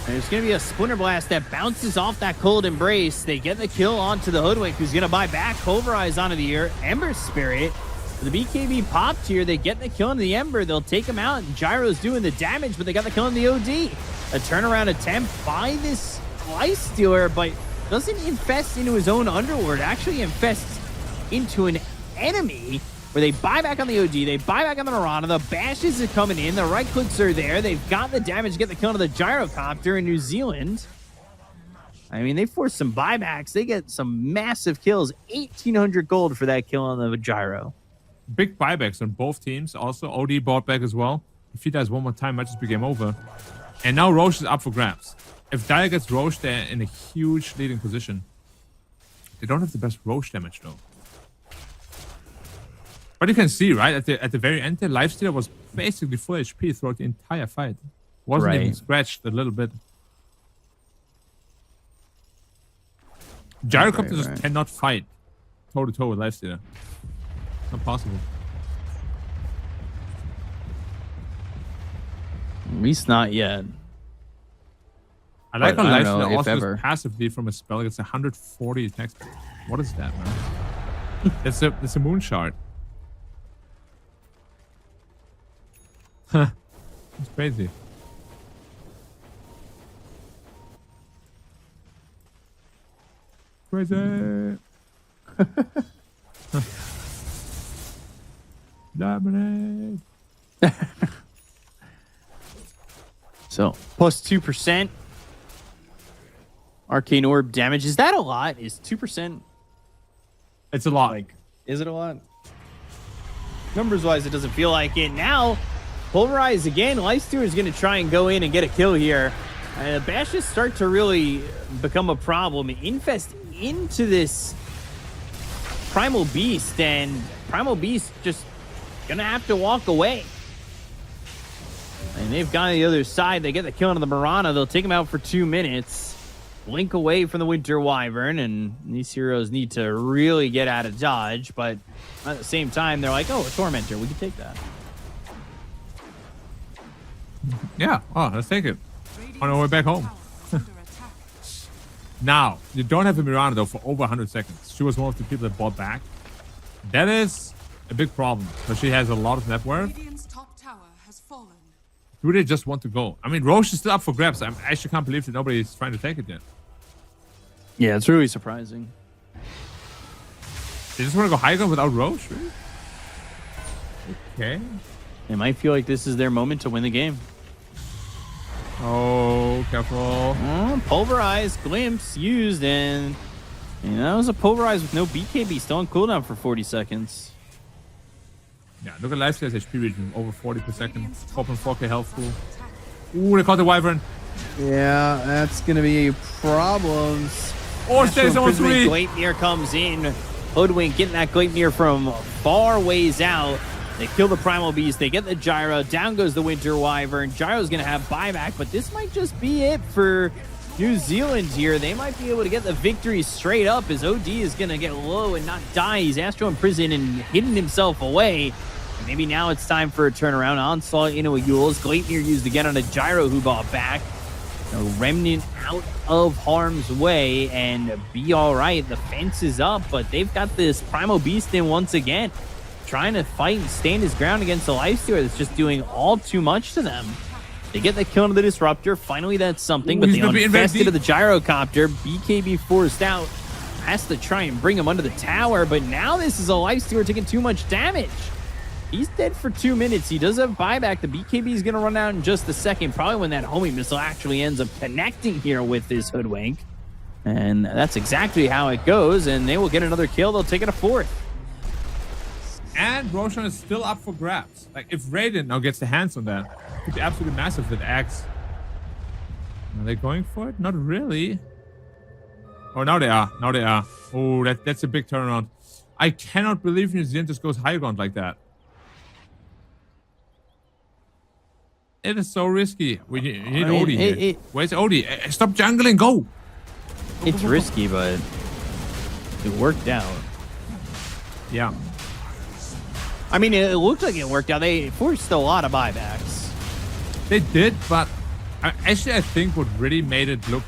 There's going to be a Splinter Blast that bounces off that Cold Embrace. They get the kill onto the Hoodwink, who's going to buy back. Pulverize onto the air. Ember Spirit. The BKB popped here. They get the kill on the Ember. They'll take him out. And Gyro's doing the damage, but they got the kill on the OD. A turnaround attempt by this Lifestealer, but doesn't infest into his own Underlord. Actually infests into an enemy where they buy back on the OD. They buy back on the Mirana. The bashes are coming in. The right clicks are there. They've got the damage to get the kill on the Gyrocopter in New Zealand. I mean, they force some buybacks. They get some massive kills. 1,800 gold for that kill on the Gyro. Big buybacks on both teams. Also, OD bought back as well. If he does one more time, might just be game over. And now Roche is up for grabs. If Dire gets Roche, they're in a huge leading position. They don't have the best Roche damage, though. But you can see, right, at the very end, the Lifestealer was basically full HP throughout the entire fight. Wasn't even Right. scratched a little bit. Gyrocopter just right. cannot fight toe-to-toe with Lifestealer. Not possible. At least not yet. I like But how I don't know Lifestealer if also ever. just passively from a spell gets 140 attack speed. What is that, man? It's a moon shard. Huh. It's crazy. Crazy. Dominate. So, plus 2%. Arcane Orb damage. Is that a lot? Is 2%? It's a lot. Like, is it a lot? Numbers-wise, it doesn't feel like it. Now, Pulverize again. Lifestealer is going to try and go in and get a kill here. Bashes start to really become a problem. Infest into this Primal Beast, and Primal Beast just going to have to walk away. And they've gone to the other side. They get the kill on the Mirana. They'll take him out for 2 minutes. Blink away from the Winter Wyvern, and these heroes need to really get out of dodge, but at the same time, they're like, oh, a Tormentor. We can take that. Yeah. Oh, let's take it. Radiant's On our way back middle home. tower is under attack. Now, you don't have a Mirana, though, for over 100 seconds. She was one of the people that bought back. That is a big problem, because she has a lot of net worth. Radiant's top tower has fallen. Do they just want to go? I mean, Roche is still up for grabs. I actually can't believe that nobody's trying to take it yet. Yeah, it's really surprising. They just want to go high ground without Roche, really? Okay. They might feel like this is their moment to win the game. Oh, careful. Pulverized, glimpse used, and that was a pulverize with no BKB, still on cooldown for 40 seconds. Yeah, look at Lifesteal's HP region, over 40 per second. 4.4k health pool. Ooh, they caught the Wyvern. Yeah, that's going to be problems. Or stays on 3. Gleipnir comes in. Hoodwink getting that Gleipnir from far ways out. They kill the Primal Beast. They get the Gyro. Down goes the Winter Wyvern. Gyro's going to have buyback, but this might just be it for New Zealand here. They might be able to get the victory straight up as OD is going to get low and not die. He's Astro in prison and hidden himself away. Maybe now it's time for a turnaround. Onslaught into a Yules. Gleipnir used again on a Gyro who bought back. A Remnant out of harm's way and be all right. The fence is up, but they've got this Primal Beast in once again, trying to fight and stand his ground against the Lifestealer that's just doing all too much to them. They get the kill on the Disruptor. Finally, that's something, but they unfested of the Gyrocopter. BKB forced out. Has to try and bring him under the tower, but now this is a Lifestealer taking too much damage. He's dead for 2 minutes. He does have buyback. The BKB is going to run out in just a second, probably when that homing missile actually ends up connecting here with this Hoodwink. And that's exactly how it goes, and they will get another kill. They'll take it a 4th. And Roshan is still up for grabs. Like, if Raiden now gets the hands on that, it could be absolutely massive with Axe. Are they going for it? Not really. Oh, now they are. Now they are. Oh, that's a big turnaround. I cannot believe New Zealand just goes high ground like that. It is so risky. We need Odie here. Where's Odie? Stop jungling, go! It's risky, but it worked out. Yeah. I mean, it looked like it worked out. They forced a lot of buybacks. They did, but actually I think what really made it look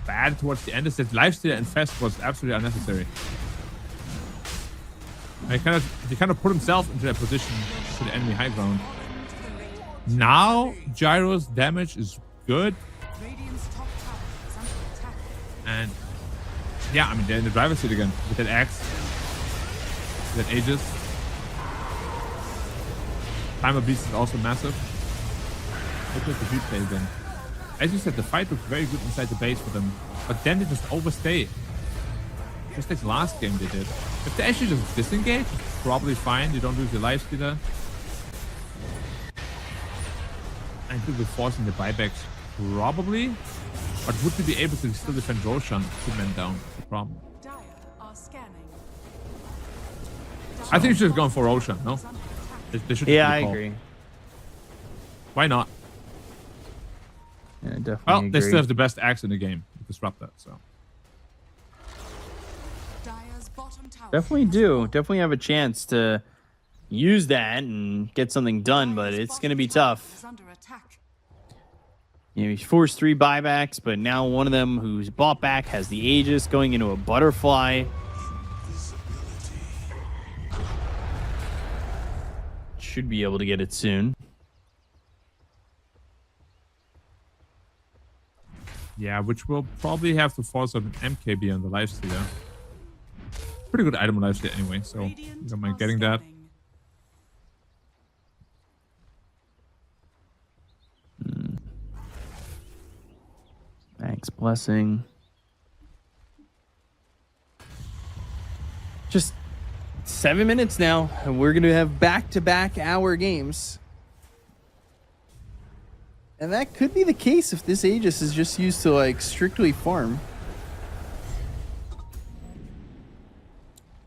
bad towards the end is that Lifesteal and Fest was absolutely unnecessary. He kind of put himself into that position to the enemy high ground. Now Gyro's damage is good, and yeah, I mean they're in the driver's seat again with that Axe, with that Aegis. Primal Beast is also massive. Look at the replay then. As you said, the fight looked very good inside the base for them, but then they just overstay. Just like last game they did. If they actually just disengage, it's probably fine. You don't lose your Lifestealer. I think we're forcing the buybacks probably, but would we be able to still defend Roshan 2 men down? That's the problem. I think you should have gone for Roshan, no? They should I agree. Why not? Yeah, definitely. Well, agree. they still have the best axe in the game to disrupt that, so. Definitely do. Definitely have a chance to use that and get something done, but it's going to be tough. You know, he's forced 3 buybacks, but now one of them who's bought back has the Aegis going into a Butterfly. Should be able to get it soon. Yeah, which will probably have to force an MKB on the Lifestealer. Pretty good item on Lifestealer anyway, so I don't mind getting that. Thanks, blessing. Just 7 minutes now, and we're going to have back-to-back hour games. And that could be the case if this Aegis is just used to, like, strictly farm.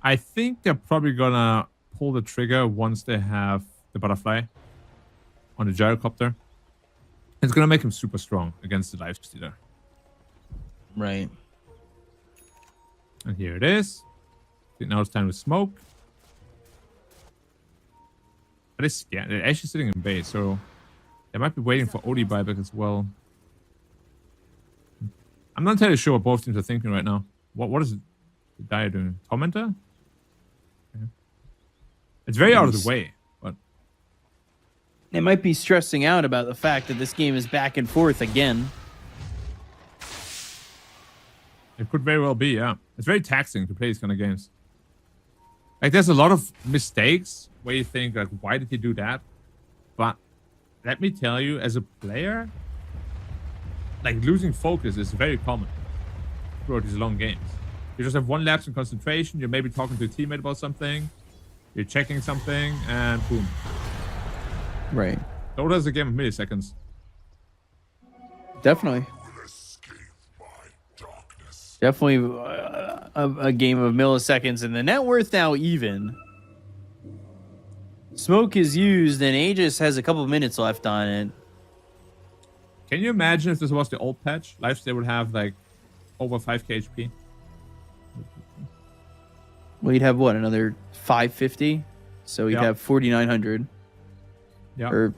I think they're probably gonna pull the trigger once they have the Butterfly on the Gyrocopter. It's gonna make him super strong against the Lifestealer. Right. And here it is. I think now it's time to smoke. But it's scared. They're actually sitting in base, so they might be waiting for OD buyback as well. I'm not entirely sure what both teams are thinking right now. What is the Dire doing? Tormentor? Okay. It's very out of the way, but They might be stressing out about the fact that this game is back and forth again. it could very well be, yeah. It's very taxing to play these kind of games. Like, there's a lot of mistakes where you think, like, why did he do that? But let me tell you, as a player, like, losing focus is very common throughout these long games. You just have one lapse in concentration. You're maybe talking to a teammate about something. You're checking something, and boom. Right. Dota is a game of milliseconds. Definitely. Definitely a game of milliseconds, and the net worth now even. Smoke is used, and Aegis has a couple of minutes left on it. Can you imagine if this was the old patch? Lifesteal would have like over 5k HP. Well, you'd have what, another 550? So you'd have 4,900. Yeah. Or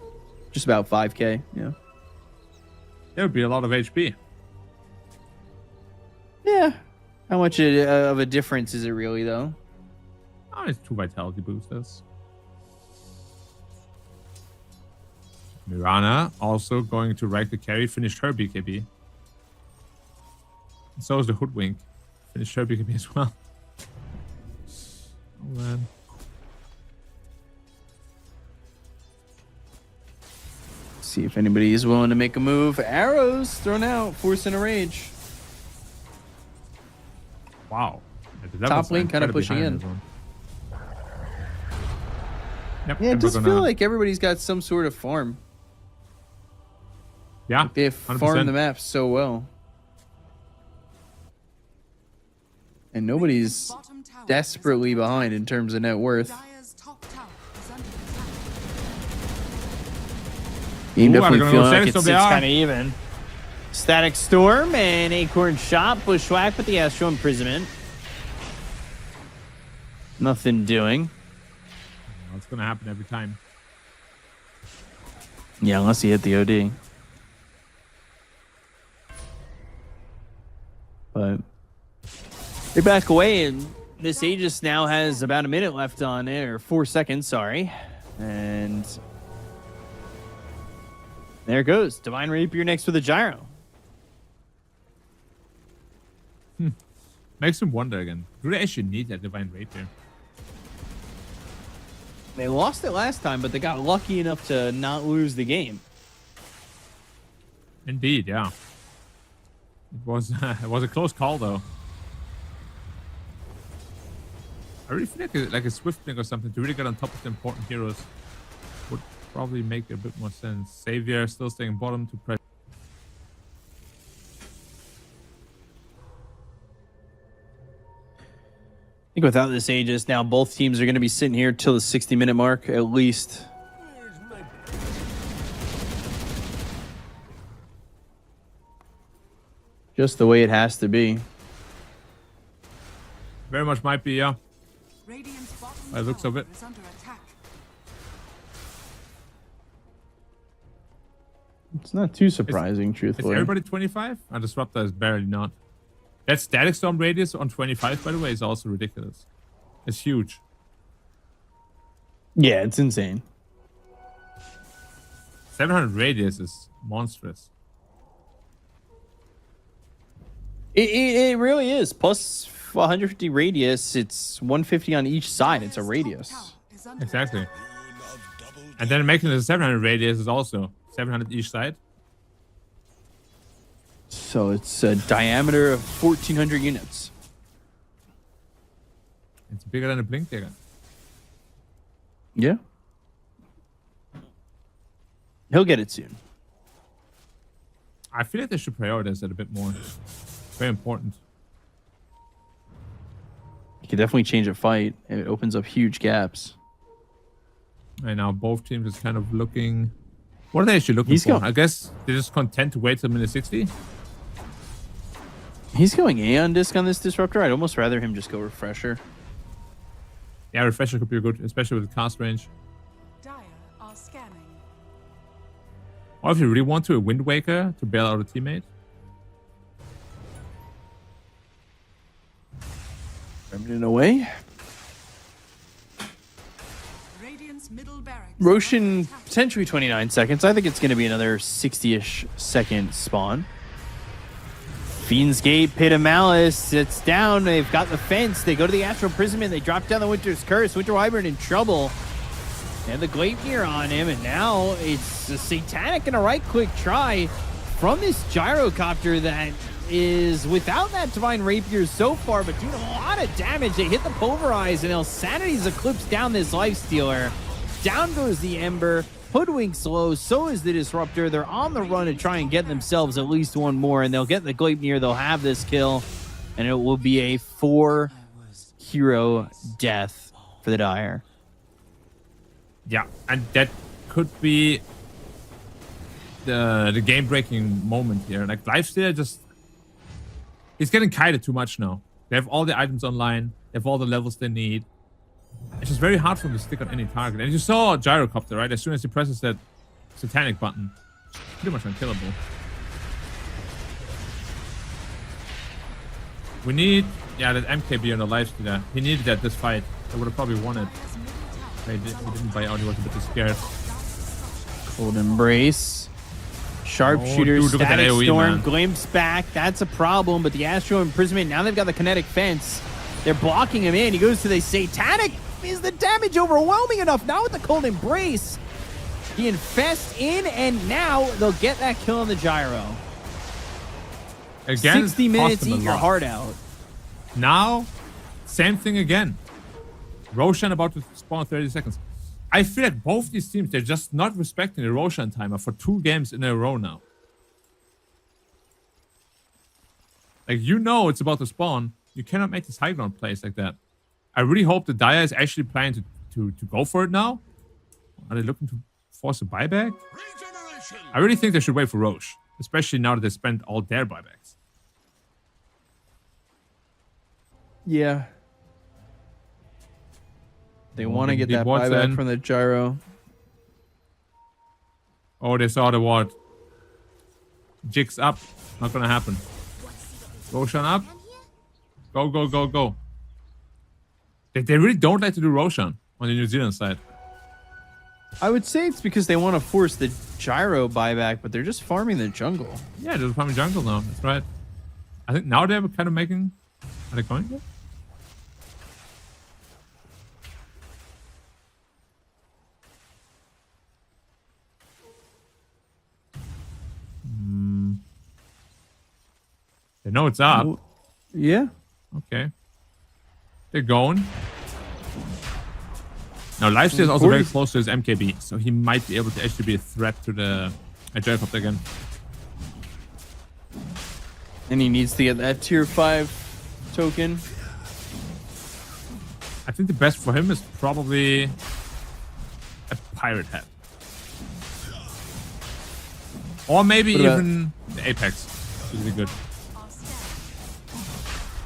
just about 5k. Yeah. There would be a lot of HP. Yeah. How much of a difference is it really, though? Oh, it's 2 vitality boosters. Mirana also going to rank the carry, finished her BKB. And so is the Hoodwink. Finished her BKB as well. Oh man. See if anybody is willing to make a move. Arrows thrown out, forcing a rage. Wow. Top lane kind of pushing in. Yep, Yeah, it does feel like everybody's got some sort of farm. Yeah, like they farm the map so well. And nobody's desperately behind in terms of net worth. Game definitely feeling like it's kind of even. Static Storm and Acorn Shot. Bushwhack with the Astro Imprisonment. Nothing doing. It's going to happen every time. Yeah, unless you hit the OD. But they back away, and this Aegis now has about a minute left on it, or 4 seconds, sorry. And there it goes. Divine Rapier next with a gyro. Makes him wonder again. Do they actually need that Divine Rapier? They lost it last time, but they got lucky enough to not lose the game. Indeed, yeah. It was a close call though. I really feel like a Swift Link or something to really get on top of the important heroes would probably make a bit more sense. Savior still staying bottom to press. I think without this Aegis, now both teams are going to be sitting here till the 60-minute mark at least. Just the way it has to be. Very much might be, yeah. By the looks of it. It's not too surprising, truthfully. Is everybody 25? And Disruptor is barely not. That Static Storm radius on 25, by the way, is also ridiculous. It's huge. Yeah, it's insane. 700 radius is monstrous. It really is. Plus 150 radius, it's 150 on each side. It's a radius. Exactly. And then making it a 700 radius is also 700 each side. So it's a diameter of 1,400 units. It's bigger than a Blink Dagger. Yeah. He'll get it soon. I feel like they should prioritize that a bit more. Very important. You can definitely change a fight. It opens up huge gaps. Right now, both teams is kind of looking... What are they actually looking for? I guess they're just content to wait till minute 60. He's going A on disc on this Disruptor. I'd almost rather him just go Refresher. Yeah, Refresher could be good, especially with the cast range. Dire are scanning. Or if you really want to, a Wind Waker to bail out a teammate. Remnant away. Radiant's middle barracks. Roshan, potentially 29 seconds. I think it's going to be another 60-ish second spawn. Fiend's Gate, Pit of Malice, it's down. They've got the fence. They go to the Astral Imprisonment. They drop down the Winter's Curse. Winter Wyvern in trouble. And the Gleipnir on him. And now it's a Satanic and a right-click try from this Gyrocopter that is without that Divine Rapier so far, but doing a lot of damage. They hit the Pulverize, and Elsanity's eclipsed down this Lifestealer. Down goes the Ember. Hoodwink's low, so is the Disruptor. They're on the run to try and get themselves at least one more, and they'll get the Gleipnir. They'll have this kill, and it will be a 4-hero death for the Dire. Yeah, and that could be the game-breaking moment here. Like, Lifestealer just... He's getting kited too much now. They have all the items online. They have all the levels they need. It's just very hard for him to stick on any target. And you saw Gyrocopter, right? As soon as he presses that Satanic button, it's pretty much unkillable. We need... Yeah, that MKB on the Lifestealer. He needed that this fight. I would have probably won it. He didn't buy out. He was a bit too scared. Cold Embrace. Sharpshooter, dude, look at that Static AoE, Storm, man. Glimpse back. That's a problem, but the Astral Imprisonment, now they've got the Kinetic Fence. They're blocking him in. He goes to the Satanic. Is the damage overwhelming enough? Now with the Cold Embrace, he infests in, and now they'll get that kill on the Gyro. Again, 60 minutes, cost him a eat your lot. heart out. Now, same thing again. Roshan about to spawn 30 seconds. I feel like both these teams, they're just not respecting the Roshan timer for 2 games in a row now. Like, you know it's about to spawn. You cannot make these high ground plays like that. I really hope the Dire is actually planning to go for it now. Are they looking to force a buyback? I really think they should wait for Roche, especially now that they spent all their buybacks. Yeah. They want to get Deep that wards buyback in. from the Gyro. Oh, they saw the ward. Jigs up. Not gonna happen. Roshan up. Go, go, go, go. They really don't like to do Roshan on the New Zealand side. I would say it's because they want to force the Gyro buyback, but they're just farming the jungle. Yeah, they're farming jungle now. That's right. I think now they're kind of making... Are they going there? They know it's up. Yeah. Okay. They're going. Now, Lifesteal is also very close to his MKB, so he might be able to actually be a threat to the Gyrocopter again. And he needs to get that tier 5 token. I think the best for him is probably a Pirate Hat. Or maybe What about- even the Apex. Really good.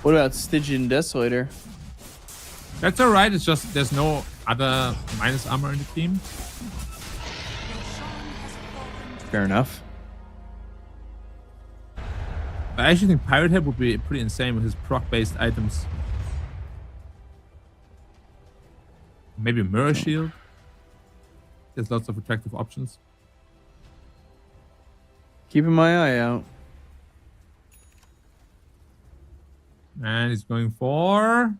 What about Stygian Desolator? That's alright, it's just there's no other minus armor in the team. Fair enough. I actually think Pirate Head would be pretty insane with his proc-based items. Maybe a Mirror Shield. There's lots of attractive options. Keeping my eye out. And he's going for...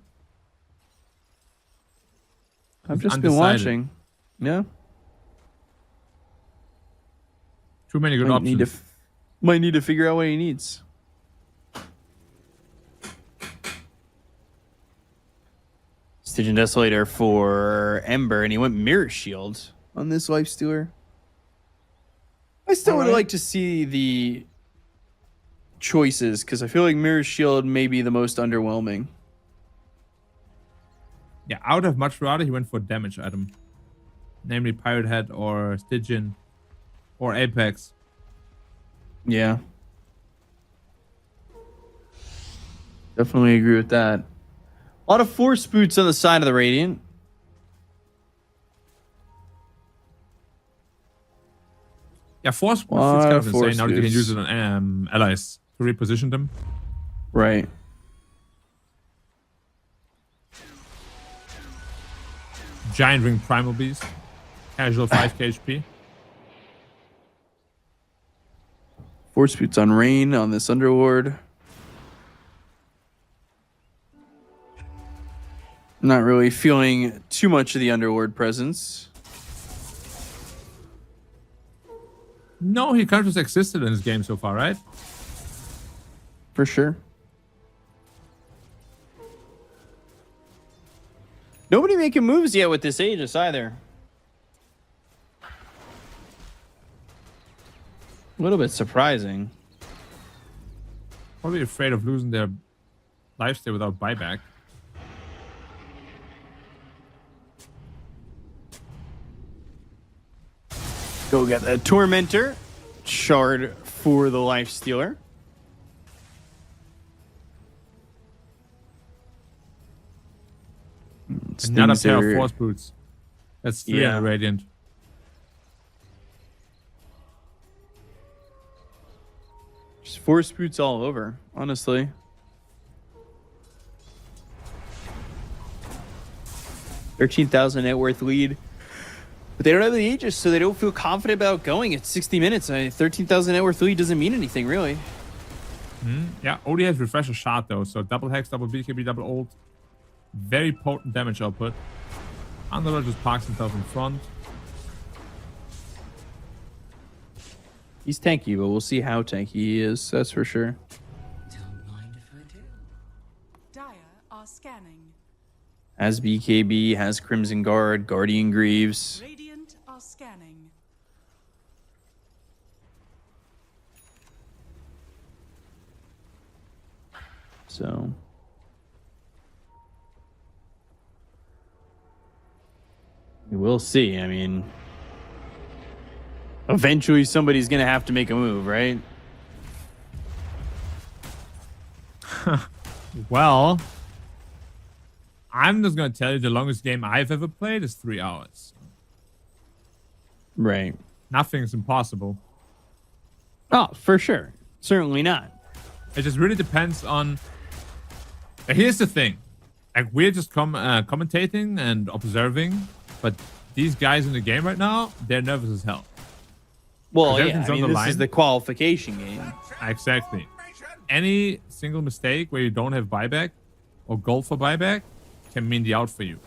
I've He's just been undecided. watching. Yeah. Too many good Might options. need to figure out what he needs. Stygian Desolator for Ember, and he went Mirror Shield on this Lifestealer. I still would like to see the choices, because I feel like Mirror Shield may be the most underwhelming. Yeah, I would have much rather he went for a damage item. Namely Pirate Head or Stygian or Apex. Yeah. Definitely agree with that. A lot of Force Boots on the side of the Radiant. Yeah, Force Boots is Lot kind of of Force insane now that you can Boots. use it on allies to reposition them. Right. Giant Ring Primal Beast. Casual 5k HP. Force Boots on Rain on this Underlord. Not really feeling too much of the Underlord presence. No, he kind of just existed in this game so far, right? For sure. Nobody making moves yet with this Aegis either. A little bit surprising. Probably afraid of losing their lifesteal without buyback. Go get the Tormentor. Shard for the Lifestealer. Another pair of Force Boots. That's 300 Radiant. Just Force Boots all over, honestly. $13,000 net worth lead. But they don't have the Aegis, so they don't feel confident about going at 60 minutes. 13,000 net worth lead doesn't mean anything, really. Yeah, only has Refresher Shot, though. So double Hex, double BKB, double ult. Very potent damage output. Underlord just parks himself in front. He's tanky, but we'll see how tanky he is. That's for sure. Don't mind if I do. Dire are scanning. Has BKB, has Crimson Guard, Guardian Greaves. Radiant are scanning. So we will see. I mean, eventually somebody's going to have to make a move, right? Well, I'm just going to tell you the longest game I've ever played is 3 hours. Right. Nothing's impossible. Oh, for sure. Certainly not. It just really depends on... Here's the thing. Like, we're just commentating and observing, but these guys in the game right now, they're nervous as hell. Well, yeah, everything's I on mean, the this line. is the qualification game. Exactly. Any single mistake where you don't have buyback or gold for buyback can mean the out for you.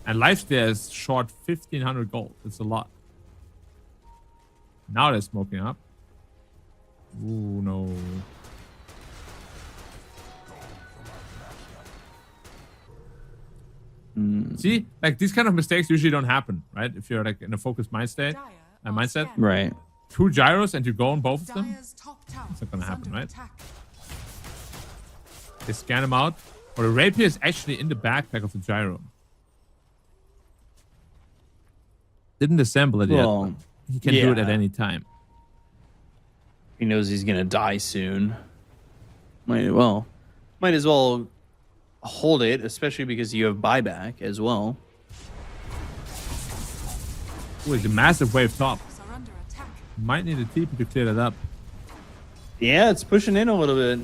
And lifesteal is short 1,500 gold. It's a lot. Now they're smoking up. Ooh, no. See, like these kind of mistakes usually don't happen, right? If you're like in a focused mindset, Right. 2 gyros and you go on both of them, Dire's top tower it's not gonna is happen, under right? attack. They scan him out. Or the rapier is actually in the backpack of the gyro. Didn't assemble it yet. Well, He can do it at yeah. any time. He knows he's going to die soon. Might as well hold it, especially because you have buyback as well. Ooh, it's a massive wave top. Are under attack. Might need a TP to clear that up. Yeah, it's pushing in a little bit.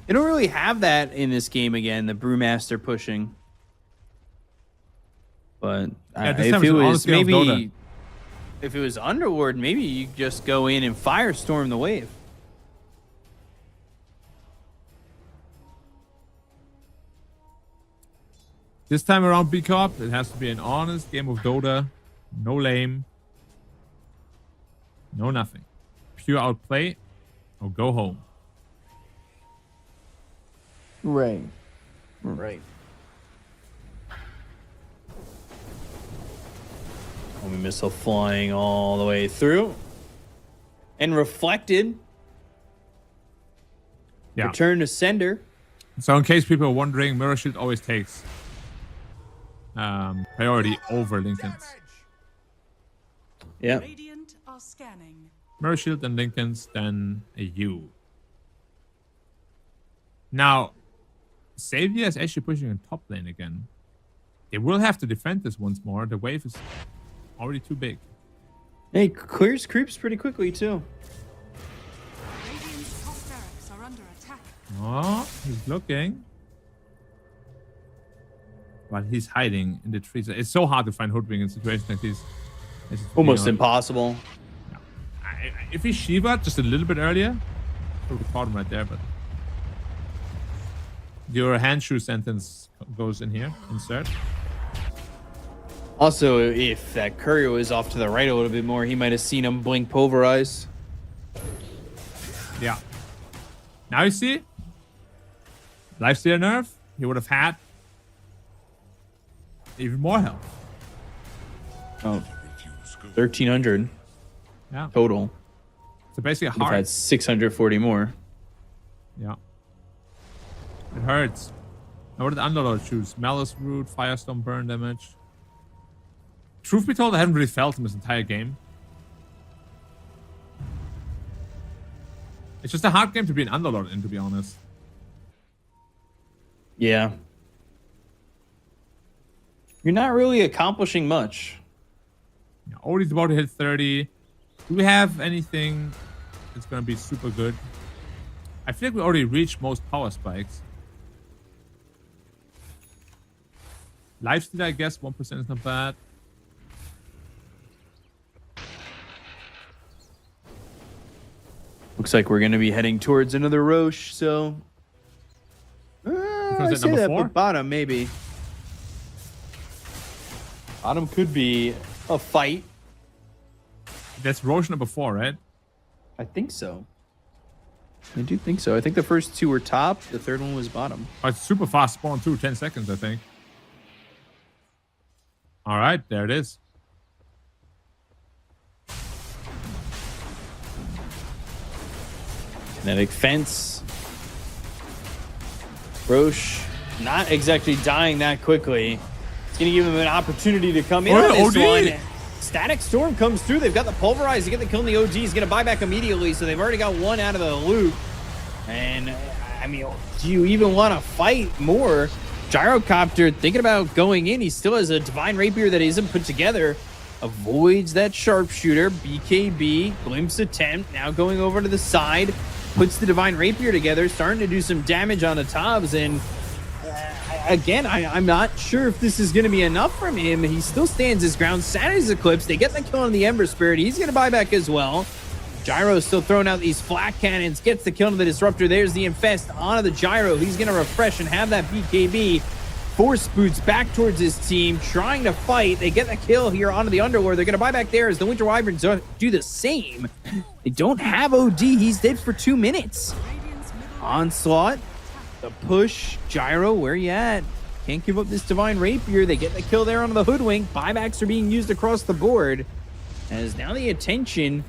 They don't really have that in this game again, the Brewmaster pushing. But Yeah, this if time it it's an was honestly on maybe Dota. if it was Underlord, maybe you just go in and firestorm the wave. This time around, B-Corp, it has to be an honest game of Dota. No lame. No nothing. Pure outplay or go home. Right. Right. Homing missile flying all the way through. And reflected. Yeah. Return to sender. So in case people are wondering, Mirror Shield always takes priority over Lincoln's. Yeah. Radiant are scanning. Mirror Shield and Lincoln's, then a U. Now, Savior is actually pushing in top lane again. They will have to defend this once more. The wave is already too big. Hey, clears creeps pretty quickly too. Radiant's top barracks are under attack. Oh, he's looking. But he's hiding in the trees. It's so hard to find Hoodwink in situations like these. It's Almost impossible. impossible. If he Shiva just a little bit earlier, I would have caught him right there, but Your handshoe sentence goes in here. Insert. Also, if that courier was off to the right a little bit more, he might have seen him blink pulverize. Yeah. Now you see? Lifesteal nerf. He would have had even more health. Oh, 1,300 Yeah. total. So basically, We've hard. had 640 more. Yeah. It hurts. Now what did Underlord choose? Malice Root, Firestorm, Burn damage. Truth be told, I haven't really felt him this entire game. It's just a hard game to be an Underlord in, to be honest. Yeah. You're not really accomplishing much. Yeah, Odie's about to hit 30. Do we have anything that's going to be super good? I feel like we already reached most power spikes. Lifesteal, I guess, 1% is not bad. Looks like we're going to be heading towards another Roche, so... I at say number that, 4? but bottom, maybe. Bottom could be a fight. That's Roche number 4, right? I think so. I do think so. I think the first two were top. The third one was bottom. Oh, it's super fast spawn too, 10 seconds, I think. All right, there it is. Kinetic fence. Roche not exactly dying that quickly. It's going to give him an opportunity to come in on this OD. one. Static Storm comes through. They've got the Pulverize to get the kill in the OG. He's going to buy back immediately, so they've already got one out of the loop. And, I mean, do you even want to fight more? Gyrocopter thinking about going in. He still has a Divine Rapier that isn't put together. Avoids that Sharpshooter. BKB. Glimpse attempt. Now going over to the side. Puts the Divine Rapier together. Starting to do some damage on the Tobbs. And again, I'm not sure if this is going to be enough from him. He still stands his ground. Sanity's Eclipse. They get the kill on the Ember Spirit. He's going to buy back as well. Gyro's still throwing out these flak cannons. Gets the kill on the Disruptor. There's the Infest onto the Gyro. He's going to refresh and have that BKB. Force boots back towards his team. Trying to fight. They get the kill here onto the Underlord. They're going to buy back there as the Winter Wyverns do the same. They don't have OD. He's dead for 2 minutes. Onslaught. The push. Gyro, where you at? Can't give up this Divine Rapier. They get the kill there onto the Hoodwink. Buybacks are being used across the board. As now the attention,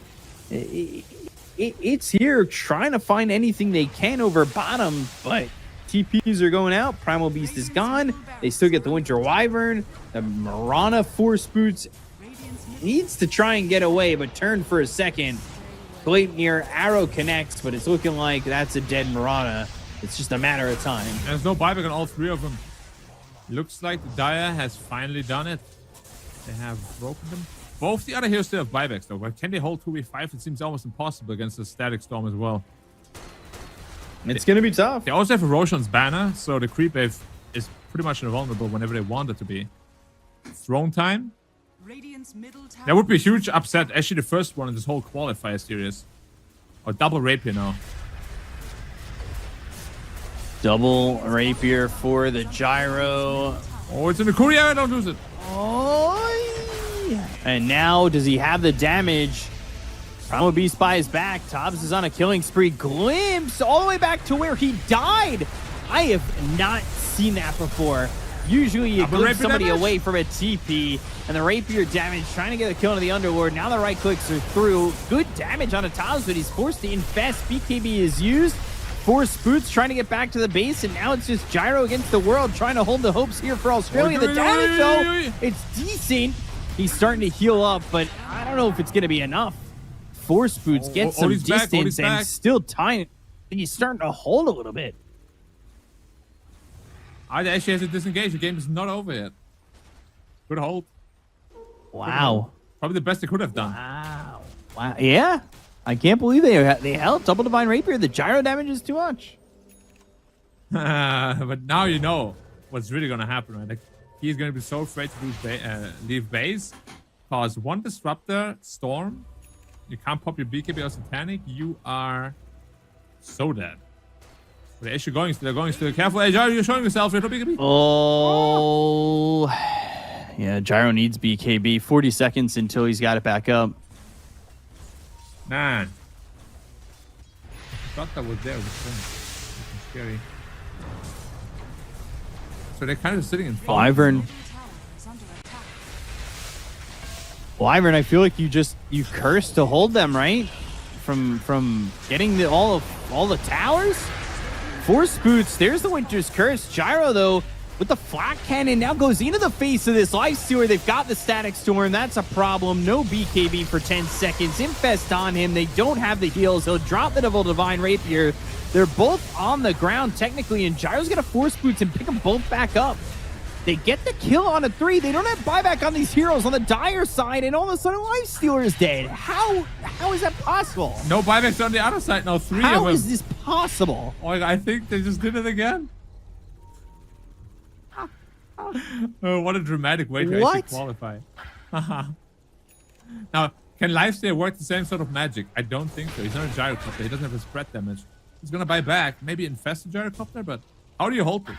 it's here trying to find anything they can over bottom, but TPs are going out. Primal Beast is gone. They still get the Winter Wyvern. The Mirana Force Boots needs to try and get away, but turn for a second. Gleipnir arrow connects, but it's looking like that's a dead Mirana. It's just a matter of time. There's no buyback on all 3 of them. Looks like the Dire has finally done it. They have broken them. Both the other heroes still have buybacks though, but can they hold 2v5? It seems almost impossible against the Static Storm as well. It's going to be tough. They also have a Roshan's banner, so the creep wave is pretty much invulnerable whenever they want it to be. Throne time. That would be a huge upset. Actually, the first one in this whole qualifier series. Or double rapier now. Double Rapier for the Gyro. Oh, it's in the courier. Don't lose it. Oh, and now does he have the damage? Primal Beast by his back. Tobbs is on a killing spree. Glimpse all the way back to where he died. I have not seen that before. Usually you glimpse somebody damage away from a TP, and the Rapier damage, trying to get a kill on the Underlord. Now the right clicks are through. Good damage on a Tobbs, but he's forced to infest. BKB is used. Force Boots trying to get back to the base, and now it's just Gyro against the world, trying to hold the hopes here for Australia. The damage, though, it's decent. He's starting to heal up, but I don't know if it's going to be enough. Force Boots get some distance and still tiny. And he's starting to hold a little bit. I actually have to disengage. The game is not over yet. Good hold. Wow. Probably the best they could have done. Wow. Wow. Yeah. I can't believe they held double Divine Rapier. The Gyro damage is too much. But now you know what's really going to happen, right? Like, he's going to be so afraid to leave base. Because one Disruptor, Storm, you can't pop your BKB or Satanic, you are so dead. They're actually going. They're going still. Careful, hey, Gyro, you're showing yourself. You're no BKB. Oh, yeah. Gyro needs BKB. 40 seconds until he's got it back up. Man, I thought that was there. It was scary. So they're kind of sitting in front. Wyvern. Is under attack. Wyvern, I feel like you cursed to hold them, right? From getting all the towers. Force boots. There's the Winter's Curse. Gyro though, with the flat cannon, now goes into the face of this Lifestealer. They've got the Static Storm. That's a problem. No BKB for 10 seconds. Infest on him. They don't have the heals. He'll drop the Double Divine Rapier. They're both on the ground technically, and Gyro's gonna Force Boots and pick them both back up. They get the kill on a 3. They don't have buyback on these heroes on the Dire side, and all of a sudden Lifestealer is dead. How is that possible? No buybacks on the other side. Now 3 of them. How is this possible? Oh, I think they just did it again. Oh, what a dramatic way to actually qualify. Now, can Lifestealer work the same sort of magic? I don't think so. He's not a gyrocopter. He doesn't have a spread damage. He's gonna buy back, maybe infest the gyrocopter, but how do you hold this?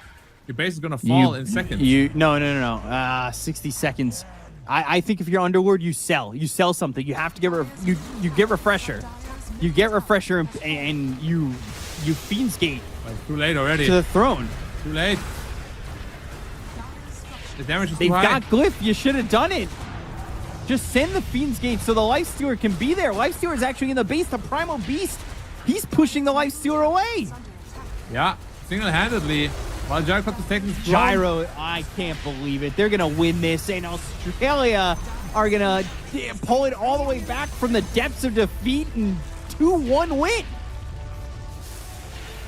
Your base is gonna fall in seconds. No. 60 seconds. I think if you're Underlord, you sell. You sell something. You have to get you get refresher. You get refresher and you Fiend's Gate. Like, too late already. To the throne. Too late. The damage is They've too high. got Glyph. You should have done it. Just send the Fiend's Gate so the Lifestealer can be there. Lifestealer is actually in the base. The Primal Beast. He's pushing the Lifestealer away. Yeah, single-handedly. While Gyrocopter's taking his Gyro, I can't believe it. They're going to win this, and Australia are going to pull it all the way back from the depths of defeat and 2-1 win.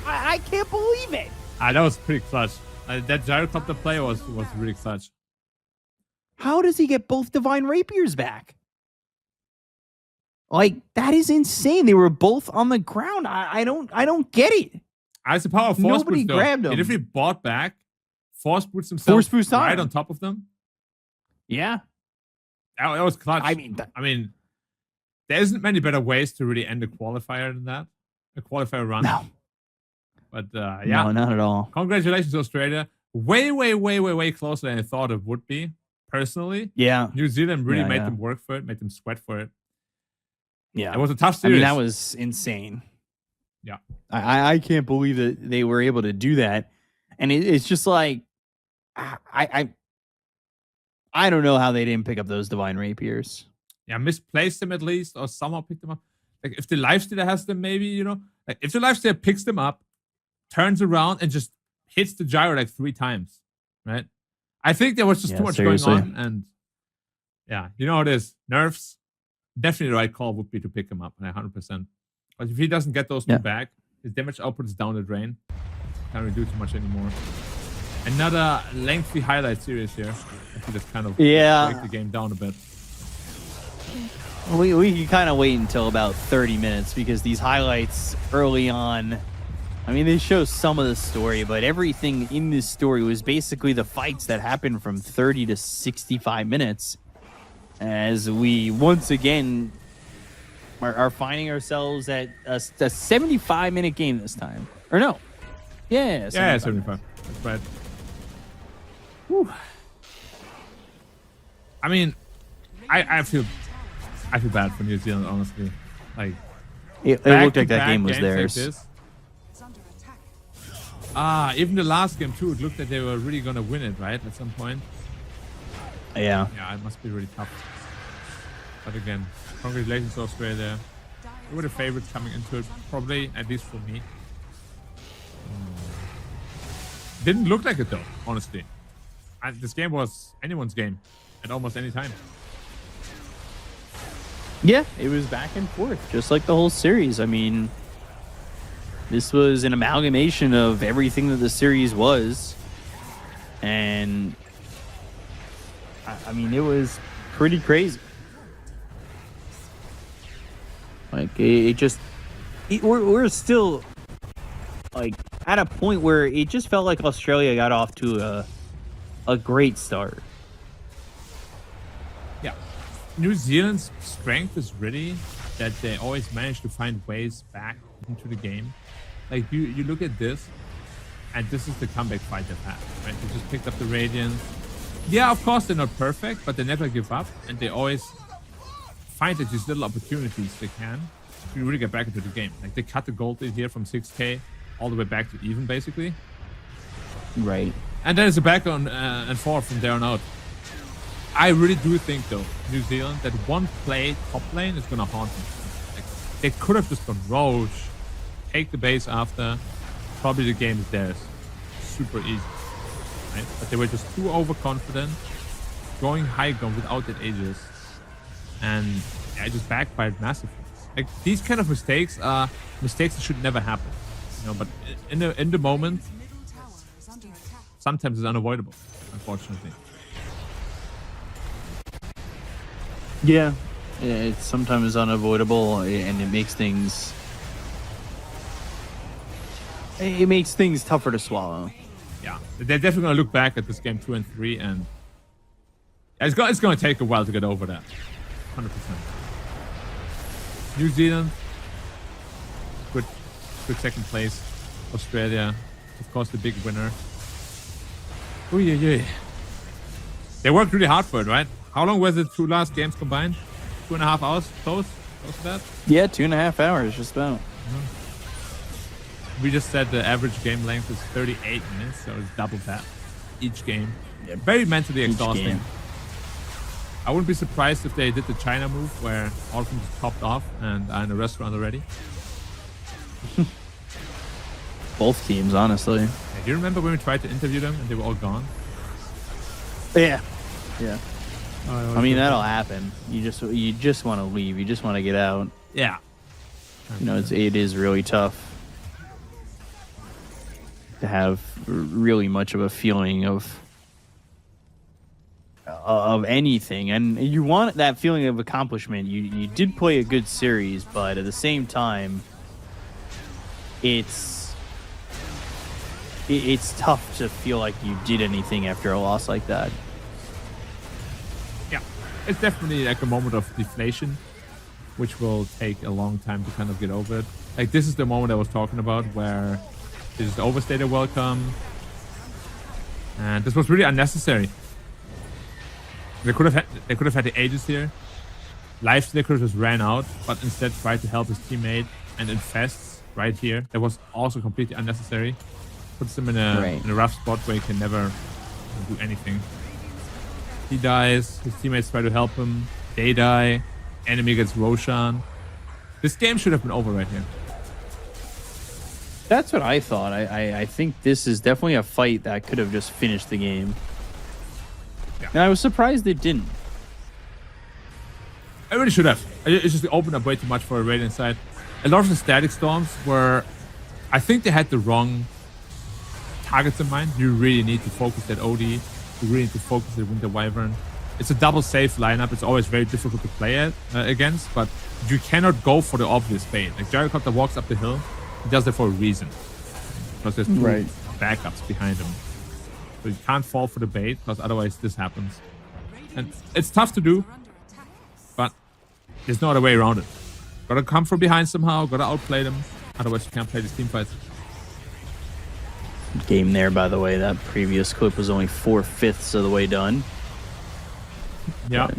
I can't believe it. That was pretty clutch. That Gyrocopter play was really clutch. How does he get both Divine Rapiers back? Like, that is insane. They were both on the ground. I don't get it. As the power of Force Nobody Boots, though, grabbed him. He definitely bought back. Force Boots himself Force Boost right on top of them. Yeah. That was clutch. I mean, there isn't many better ways to really end a qualifier than that. A qualifier run. No. But yeah. No, not at all. Congratulations, Australia. Way closer than I thought it would be, personally. Yeah. New Zealand really made them work for it, made them sweat for it. Yeah. It was a tough series. I mean, that was insane. Yeah. I can't believe that they were able to do that. And it's just like, I don't know how they didn't pick up those Divine Rapiers. Yeah, misplaced them at least, or somehow picked them up. Like, if the Lifestealer has them, maybe, you know. Like, if the Lifestealer picks them up, turns around, and just hits the Gyro like 3 times, right? I think there was just too much going on. And yeah, you know how it is. Nerfs, definitely the right call would be to pick him up, 100%. But if he doesn't get those 2 back, his damage output is down the drain. Can't really do too much anymore. Another lengthy highlight series here. I think that's kind of break the game down a bit. We can kind of wait until about 30 minutes because these highlights early on, I mean, they show some of the story, but everything in this story was basically the fights that happened from 30 to 65 minutes. As we once again are finding ourselves at a 75-minute game this time. Or no. Yeah, 75. That's right. Whew. I mean, I feel bad for New Zealand, honestly. Like, it looked like that game was theirs. Even the last game too, it looked like they were really gonna win it, right? At some point. Yeah. Yeah, it must be really tough. But again, congratulations to Australia. They were the favorites coming into it, probably, at least for me. Didn't look like it though, honestly. This game was anyone's game at almost any time. Yeah, it was back and forth, just like the whole series. I mean, this was an amalgamation of everything that the series was. And, I mean, it was pretty crazy. Like, we're still, like, at a point where it just felt like Australia got off to a great start. Yeah. New Zealand's strength is really that they always manage to find ways back into the game. Like, you look at this, And this is the comeback fight they've had, right? They just picked up the Radiance. Yeah, of course, they're not perfect, but they never give up. And they always find that these little opportunities they can to really get back into the game. Like, they cut the gold lead here from 6k all the way back to even, basically. Right. And then it's a back on and forth from there on out. I really do think, though, New Zealand, that one play top lane is going to haunt them. Like, they could have just gone Roche, take the base after. Probably the game is theirs. Super easy. Right? But they were just too overconfident, going high ground without that Aegis. And I just backfired massively. Like, these kind of mistakes are mistakes that should never happen. You know, but in the moment, sometimes it's unavoidable, unfortunately. Yeah, it's sometimes unavoidable, and it makes things tougher to swallow. Yeah, they're definitely gonna look back at this game 2 and 3, and it's gonna take a while to get over that. 100%. New Zealand, good second place. Australia, of course, the big winner. Oh yeah. They worked really hard for it, right? How long was the 2 last games combined? 2.5 hours, close to that? Yeah, 2.5 hours, just about. We just said the average game length is 38 minutes, so it's double that each game. Yeah, very mentally exhausting. Game. I wouldn't be surprised if they did the China move where all of them just popped off and are in a restaurant already. Both teams, honestly. Yeah, do you remember when we tried to interview them and they were all gone? Yeah. Oh, I mean, that'll happen. You just want to leave. You just want to get out. Yeah. You know, it is really tough to have really much of a feeling of anything, and you want that feeling of accomplishment. You did play a good series, but at the same time, it's tough to feel like you did anything after a loss like that. Yeah, it's definitely like a moment of deflation, which will take a long time to kind of get over it. Like, this is the moment I was talking about where they just overstayed their welcome, and this was really unnecessary. They could have had the Aegis here. Life Slicker just ran out, but instead tried to help his teammate and infests right here. That was also completely unnecessary. Puts him in a rough spot where he can never do anything. He dies. His teammates try to help him. They die. Enemy gets Roshan. This game should have been over right here. That's what I thought. I think this is definitely a fight that could have just finished the game. Yeah. And I was surprised they didn't. I really should have. It's just opened up way too much for a Radiant side. A lot of the static storms were... I think they had the wrong targets in mind. You really need to focus that OD. You really need to focus the Winter Wyvern. It's a double safe lineup. It's always very difficult to play against, but you cannot go for the obvious bait. Like, Gyrocopter walks up the hill. He does that for a reason. Because there's two backups behind him. So you can't fall for the bait, because otherwise this happens. And it's tough to do, but there's no other way around it. Gotta come from behind somehow, gotta outplay them. Otherwise you can't play these team fights. Game there, by the way. That previous clip was only 4/5 of the way done. Yeah.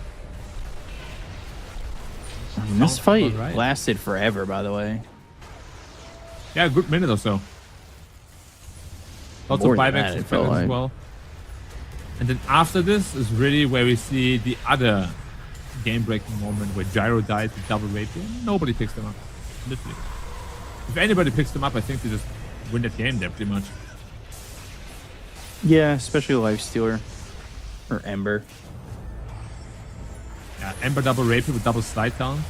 This fight lasted forever, by the way. Yeah, a good minute or so. Lots of buybacks as well. And then after this is really where we see the other game-breaking moment where Gyro died with double rapier. Nobody picks them up. Literally. If anybody picks them up, I think they just win that game there pretty much. Yeah, especially Lifestealer. Or Ember. Yeah, Ember double rapier with double slide down.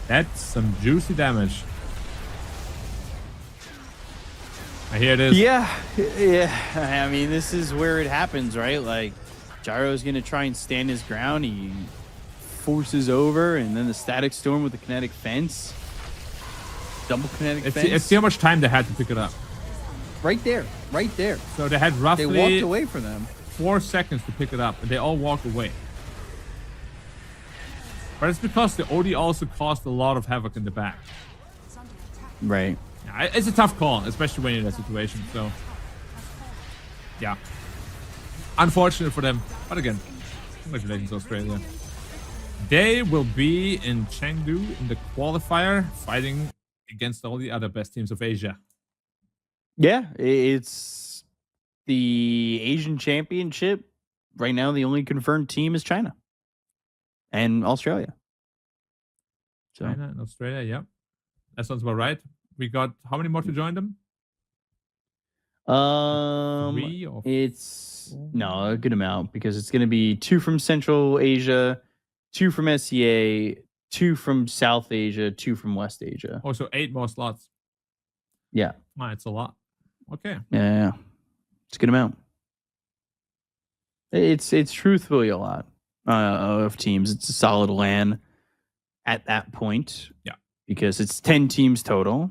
That's some juicy damage. Here it is. Yeah. I mean, this is where it happens, right? Like, Gyro's going to try and stand his ground. He forces over, and then the static storm with the kinetic fence. Double kinetic fence. Let's see how much time they had to pick it up. Right there. So they had roughly... They walked away from them. 4 seconds to pick it up, and they all walk away. But it's because the OD also caused a lot of havoc in the back. Right. Yeah, it's a tough call, especially when you're in that situation. So yeah, unfortunate for them. But again, congratulations, Australia. They will be in Chengdu in the qualifier, fighting against all the other best teams of Asia. Yeah, it's the Asian Championship. Right now, the only confirmed team is China and Australia. So, China and Australia, yeah. That sounds about right. We got how many more to join them? 3 or it's 4? no a good amount because it's going to be 2 from Central Asia, 2 from SEA, 2 from South Asia, 2 from West Asia. Oh, so 8 more slots. Yeah, It's a lot. Okay. yeah, it's a good amount. It's truthfully a lot of teams. It's a solid LAN at that point. Yeah, because it's 10 teams total.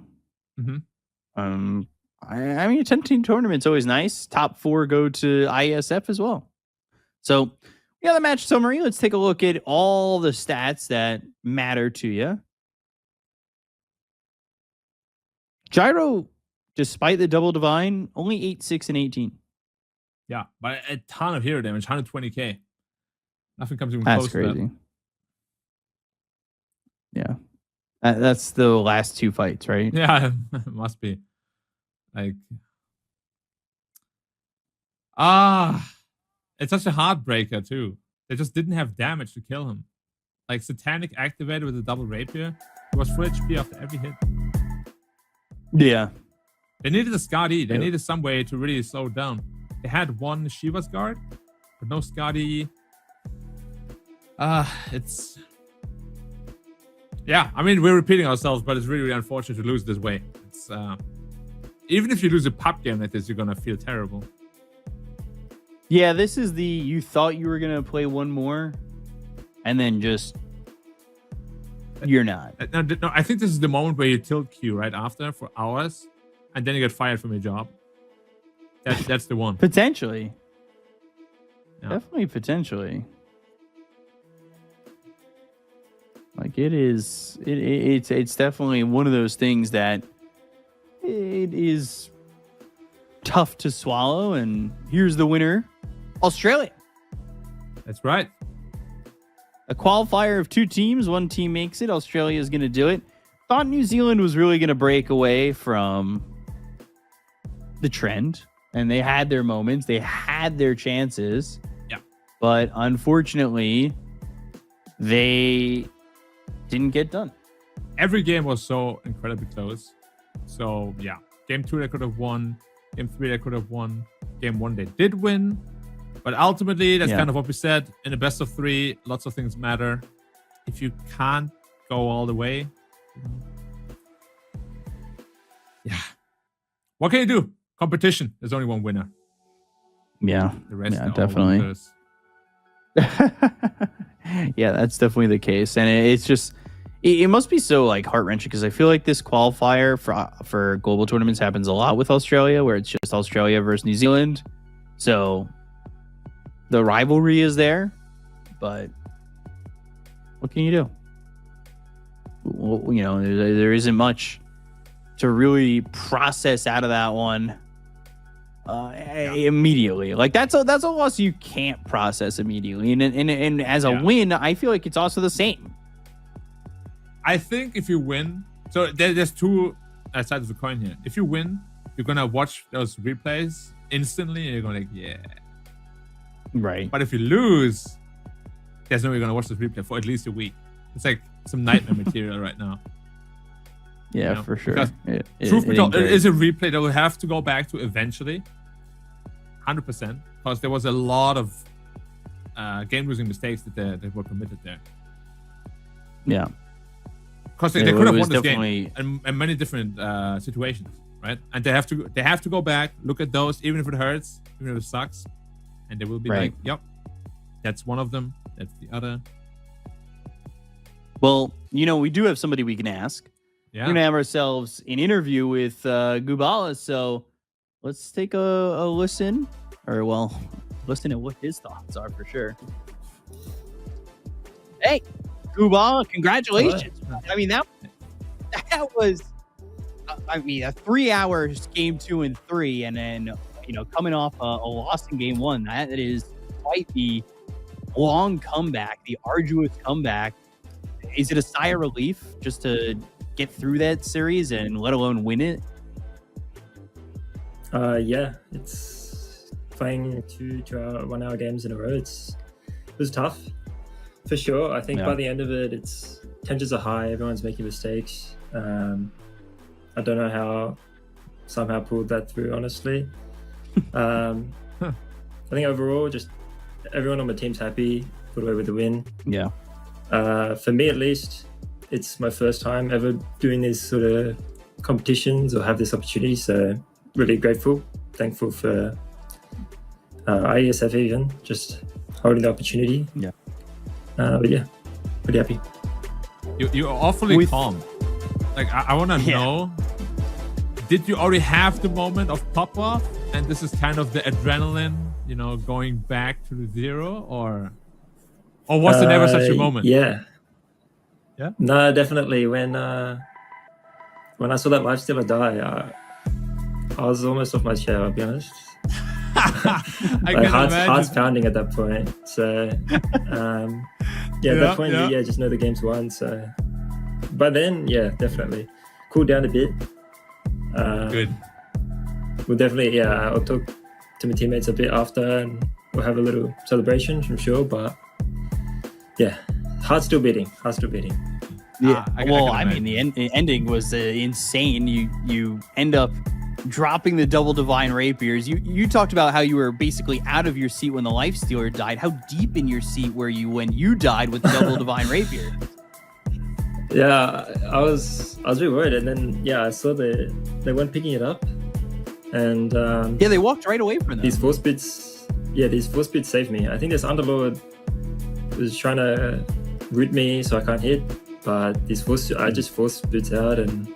Mm-hmm. I mean, a 10-team tournament's always nice. Top 4 go to IESF as well. So we got the match summary. Let's take a look at all the stats that matter to you. Gyro, despite the double divine, only 8, 6, and 18. Yeah, but a ton of hero damage, 120k. Nothing comes even That's close to crazy. that. Yeah. That's the last 2 fights, right? Yeah, it must be. Like, it's such a heartbreaker too. They just didn't have damage to kill him. Like, Satanic activated with a double rapier. He was full HP after every hit. Yeah. They needed a Skadi. They Yep. needed some way to really slow it down. They had one Shiva's guard, but no Skadi. It's... Yeah, I mean, we're repeating ourselves, but it's really, really unfortunate to lose this way. It's even if you lose a pub game like this, you're gonna feel terrible. Yeah, this is the you thought you were gonna play one more, and then just you're not. No, I think this is the moment where you tilt Q right after for hours, and then you get fired from your job. That's the one. Potentially. Yeah. Definitely potentially. Like it's definitely one of those things that it is tough to swallow. And here's the winner, Australia. That's right. A qualifier of 2 teams. 1 team makes it. Australia is going to do it. Thought New Zealand was really going to break away from the trend. And they had their moments. They had their chances. Yeah. But unfortunately, they didn't get done. Every game was so incredibly close. So, yeah. Game 2 they could have won. Game 3 they could have won. Game 1 they did win. But ultimately, that's kind of what we said. In a best of 3, lots of things matter. If you can't go all the way, yeah. What can you do? Competition. There's only one winner. Yeah. The rest are all definitely. losers. Yeah, that's definitely the case. And it's just, it must be so like heart-wrenching because I feel like this qualifier for global tournaments happens a lot with Australia, where it's just Australia versus New Zealand. So the rivalry is there, but what can you do? Well, you know, there isn't much to really process out of that one immediately. Like that's a loss you can't process immediately. And as a win, I feel like it's also the same. I think if you win, so there's 2 sides of the coin here. If you win, you're gonna watch those replays instantly, and you're gonna like, yeah. Right. But if you lose, there's no way you're gonna watch this replay for at least a week. It's like some nightmare material right now. Yeah, You know? for sure. Because Truth be told, it is a replay that we'll have to go back to eventually. 100%. Because there was a lot of game-losing mistakes that were committed there. Yeah. Because they could have won this game in many different situations, right? And they have to go back, look at those, even if it hurts, even if it sucks, and they will be like, "Yep, that's one of them. That's the other." Well, you know, we do have somebody we can ask. Yeah. We're gonna have ourselves an interview with Gubala, so let's take a listen, or well, listen to what his thoughts are for sure. Hey, Gubala, congratulations! I mean that was, I mean, a 3 hours game 2 and 3, and then coming off a loss in game one, that is quite the long comeback, the arduous comeback. Is it a sigh of relief just to get through that series and let alone win it? Yeah, it's playing 2 1 hour games in a row. It was tough for sure. I think by the end of it, tensions are high. Everyone's making mistakes. I don't know how somehow pulled that through, honestly. I think overall, just everyone on the team's happy, put away with the win. Yeah. For me, at least, it's my first time ever doing these sort of competitions or have this opportunity. So really grateful, thankful for IESF even, just holding the opportunity. Yeah. But yeah, pretty happy. You're awfully calm. Like, I want to know, did you already have the moment of pop-off? And this is kind of the adrenaline, going back to the zero? Or was there never such a moment? Yeah. Yeah? No, definitely. When I saw that lifestealer die, I was almost off my chair, I'll be honest. Heart's pounding at that point. So, at that point, just know the game's won. So, but then, definitely cool down a bit. Good. We'll definitely, I'll talk to my teammates a bit after, and we'll have a little celebration, I'm sure. But yeah, heart's still beating. Yeah. I mean, the ending was insane. You end up dropping the double divine rapiers. You talked about how you were basically out of your seat when the lifestealer died. How deep in your seat were you when you died with the double divine rapier? Yeah, I was a bit worried, and then I saw they weren't picking it up, and they walked right away from them. These force bits saved me. I think this Underlord was trying to root me so I can't hit, but I just force bits out, and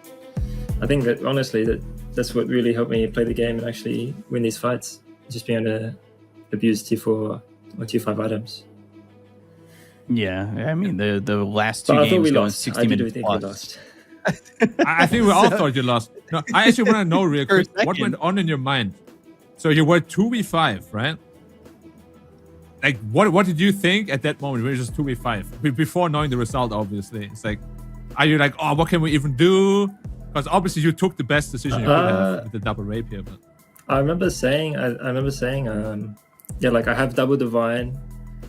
I think that honestly that's what really helped me play the game and actually win these fights. Just being able to abuse Tier 4 or Tier 5 items. Yeah, I mean the last 2 games going 60 minutes plus. I think we all thought you lost. No, I actually want to know real quick what went on in your mind. So you were 2v5, right? Like, what did you think at that moment? We were just 2v5 before knowing the result. Obviously, it's like, are you like, oh, what can we even do? Because obviously you took the best decision you could have with the double rapier. But I remember saying, like I have double divine.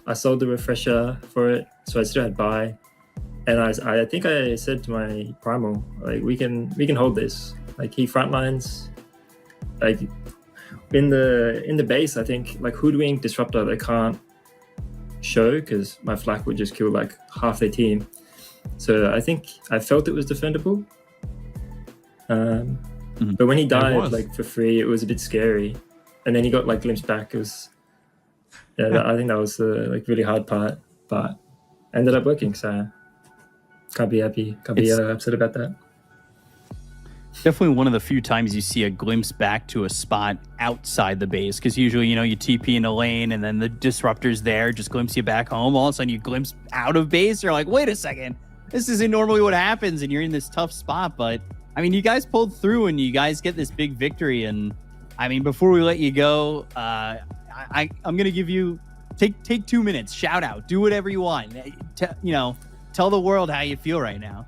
I sold the refresher for it, so I still had buy. And I think I said to my primal, like, we can hold this. Like, he frontlines, like in the base. I think like hoodwink disruptor they can't show because my flak would just kill like half their team. So I think I felt it was defendable. But when he died like for free, it was a bit scary. And then he got like glimpsed back. It was I think that was the like really hard part, but ended up working. So can't be upset about that. Definitely one of the few times you see a glimpse back to a spot outside the base, because usually, you TP in a lane and then the disruptor's there, just glimpse you back home. All of a sudden you glimpse out of base. You're like, wait a second, this isn't normally what happens, and you're in this tough spot. But I mean, you guys pulled through and you guys get this big victory. And I mean, before we let you go, I'm gonna give you take 2 minutes, shout out, do whatever you want. Tell the world how you feel right now.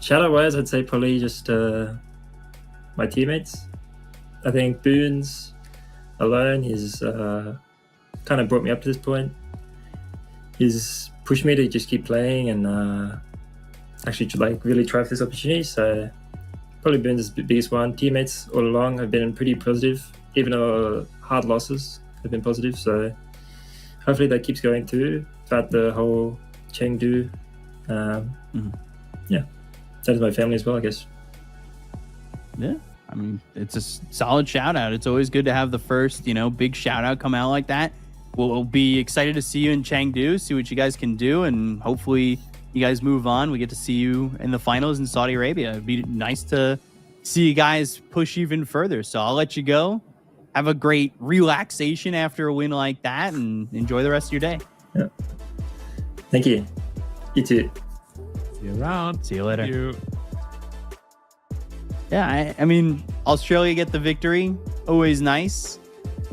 Shout out wise, I'd say probably just my teammates. I think Boons alone, he's kind of brought me up to this point. He's pushed me to just keep playing and actually like really try for this opportunity. So probably Boons is the biggest one. Teammates all along have been pretty positive, even though hard losses have been positive. So hopefully that keeps going through throughout the whole Chengdu. Yeah. That is my family as well, I guess. Yeah, I mean, it's a solid shout out. It's always good to have the first, big shout out come out like that. We'll be excited to see you in Chengdu, see what you guys can do, and hopefully you guys move on. We get to see you in the finals in Saudi Arabia. It'd be nice to see you guys push even further. So I'll let you go. Have a great relaxation after a win like that, and enjoy the rest of your day. Yeah. Thank you. You too. See you around. See you later. Thank you. Yeah, I mean, Australia get the victory. Always nice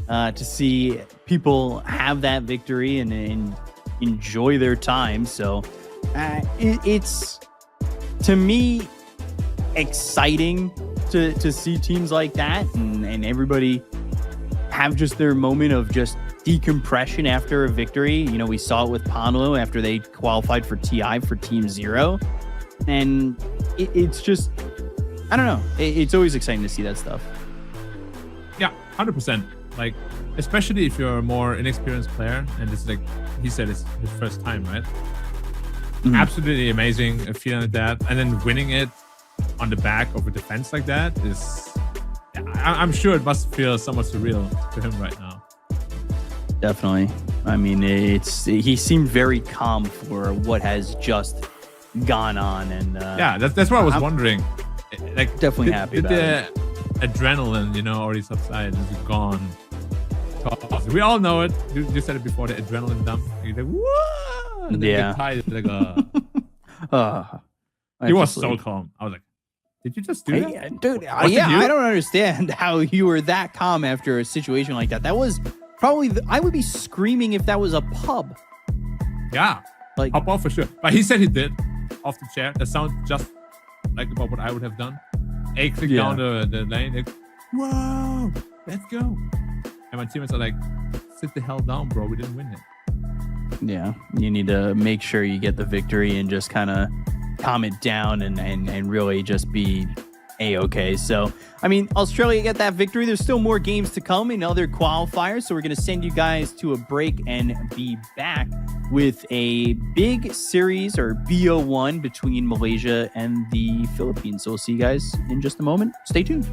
to see people have that victory and enjoy their time. So it's, to me, exciting to see teams like that and everybody have just their moment of just decompression after a victory. You know, we saw it with Ponlo after they qualified for TI for Team Zero. And it's just, I don't know. It's always exciting to see that stuff. Yeah, 100%. Like, especially if you're a more inexperienced player, and it's like he said, it's his first time, right? Mhm. Absolutely amazing, a feeling like that, and then winning it on the back of a defense like that is, yeah, I'm sure it must feel somewhat surreal to him right now. Definitely. I mean, he seemed very calm for what has just gone on, and yeah, that's what I was wondering. Like, definitely happy about the adrenaline, you know, already subsided, is gone. We all know it. You said it before, the adrenaline dump. You're like, whoa! And then Yeah. the tide is like, I he was just, so like, calm. I was like, did you just do that? Hey, dude, Was it yeah, you? I don't understand how you were that calm after a situation like that. That was probably, I would be screaming if that was a pub. Yeah, Like, hop off for sure. But he said he did off the chair. That sounds just like about what I would have done. A click Yeah. down the lane. Like, whoa, let's go. And my teammates are like, sit the hell down, bro. We didn't win it. yeah, you need to make sure you get the victory and just kind of calm it down and really just be A-okay. So, I mean, Australia get that victory. There's still more games to come in other qualifiers. So we're going to send you guys to a break and be back with a big series, or BO1, between Malaysia and the Philippines. So we'll see you guys in just a moment. Stay tuned.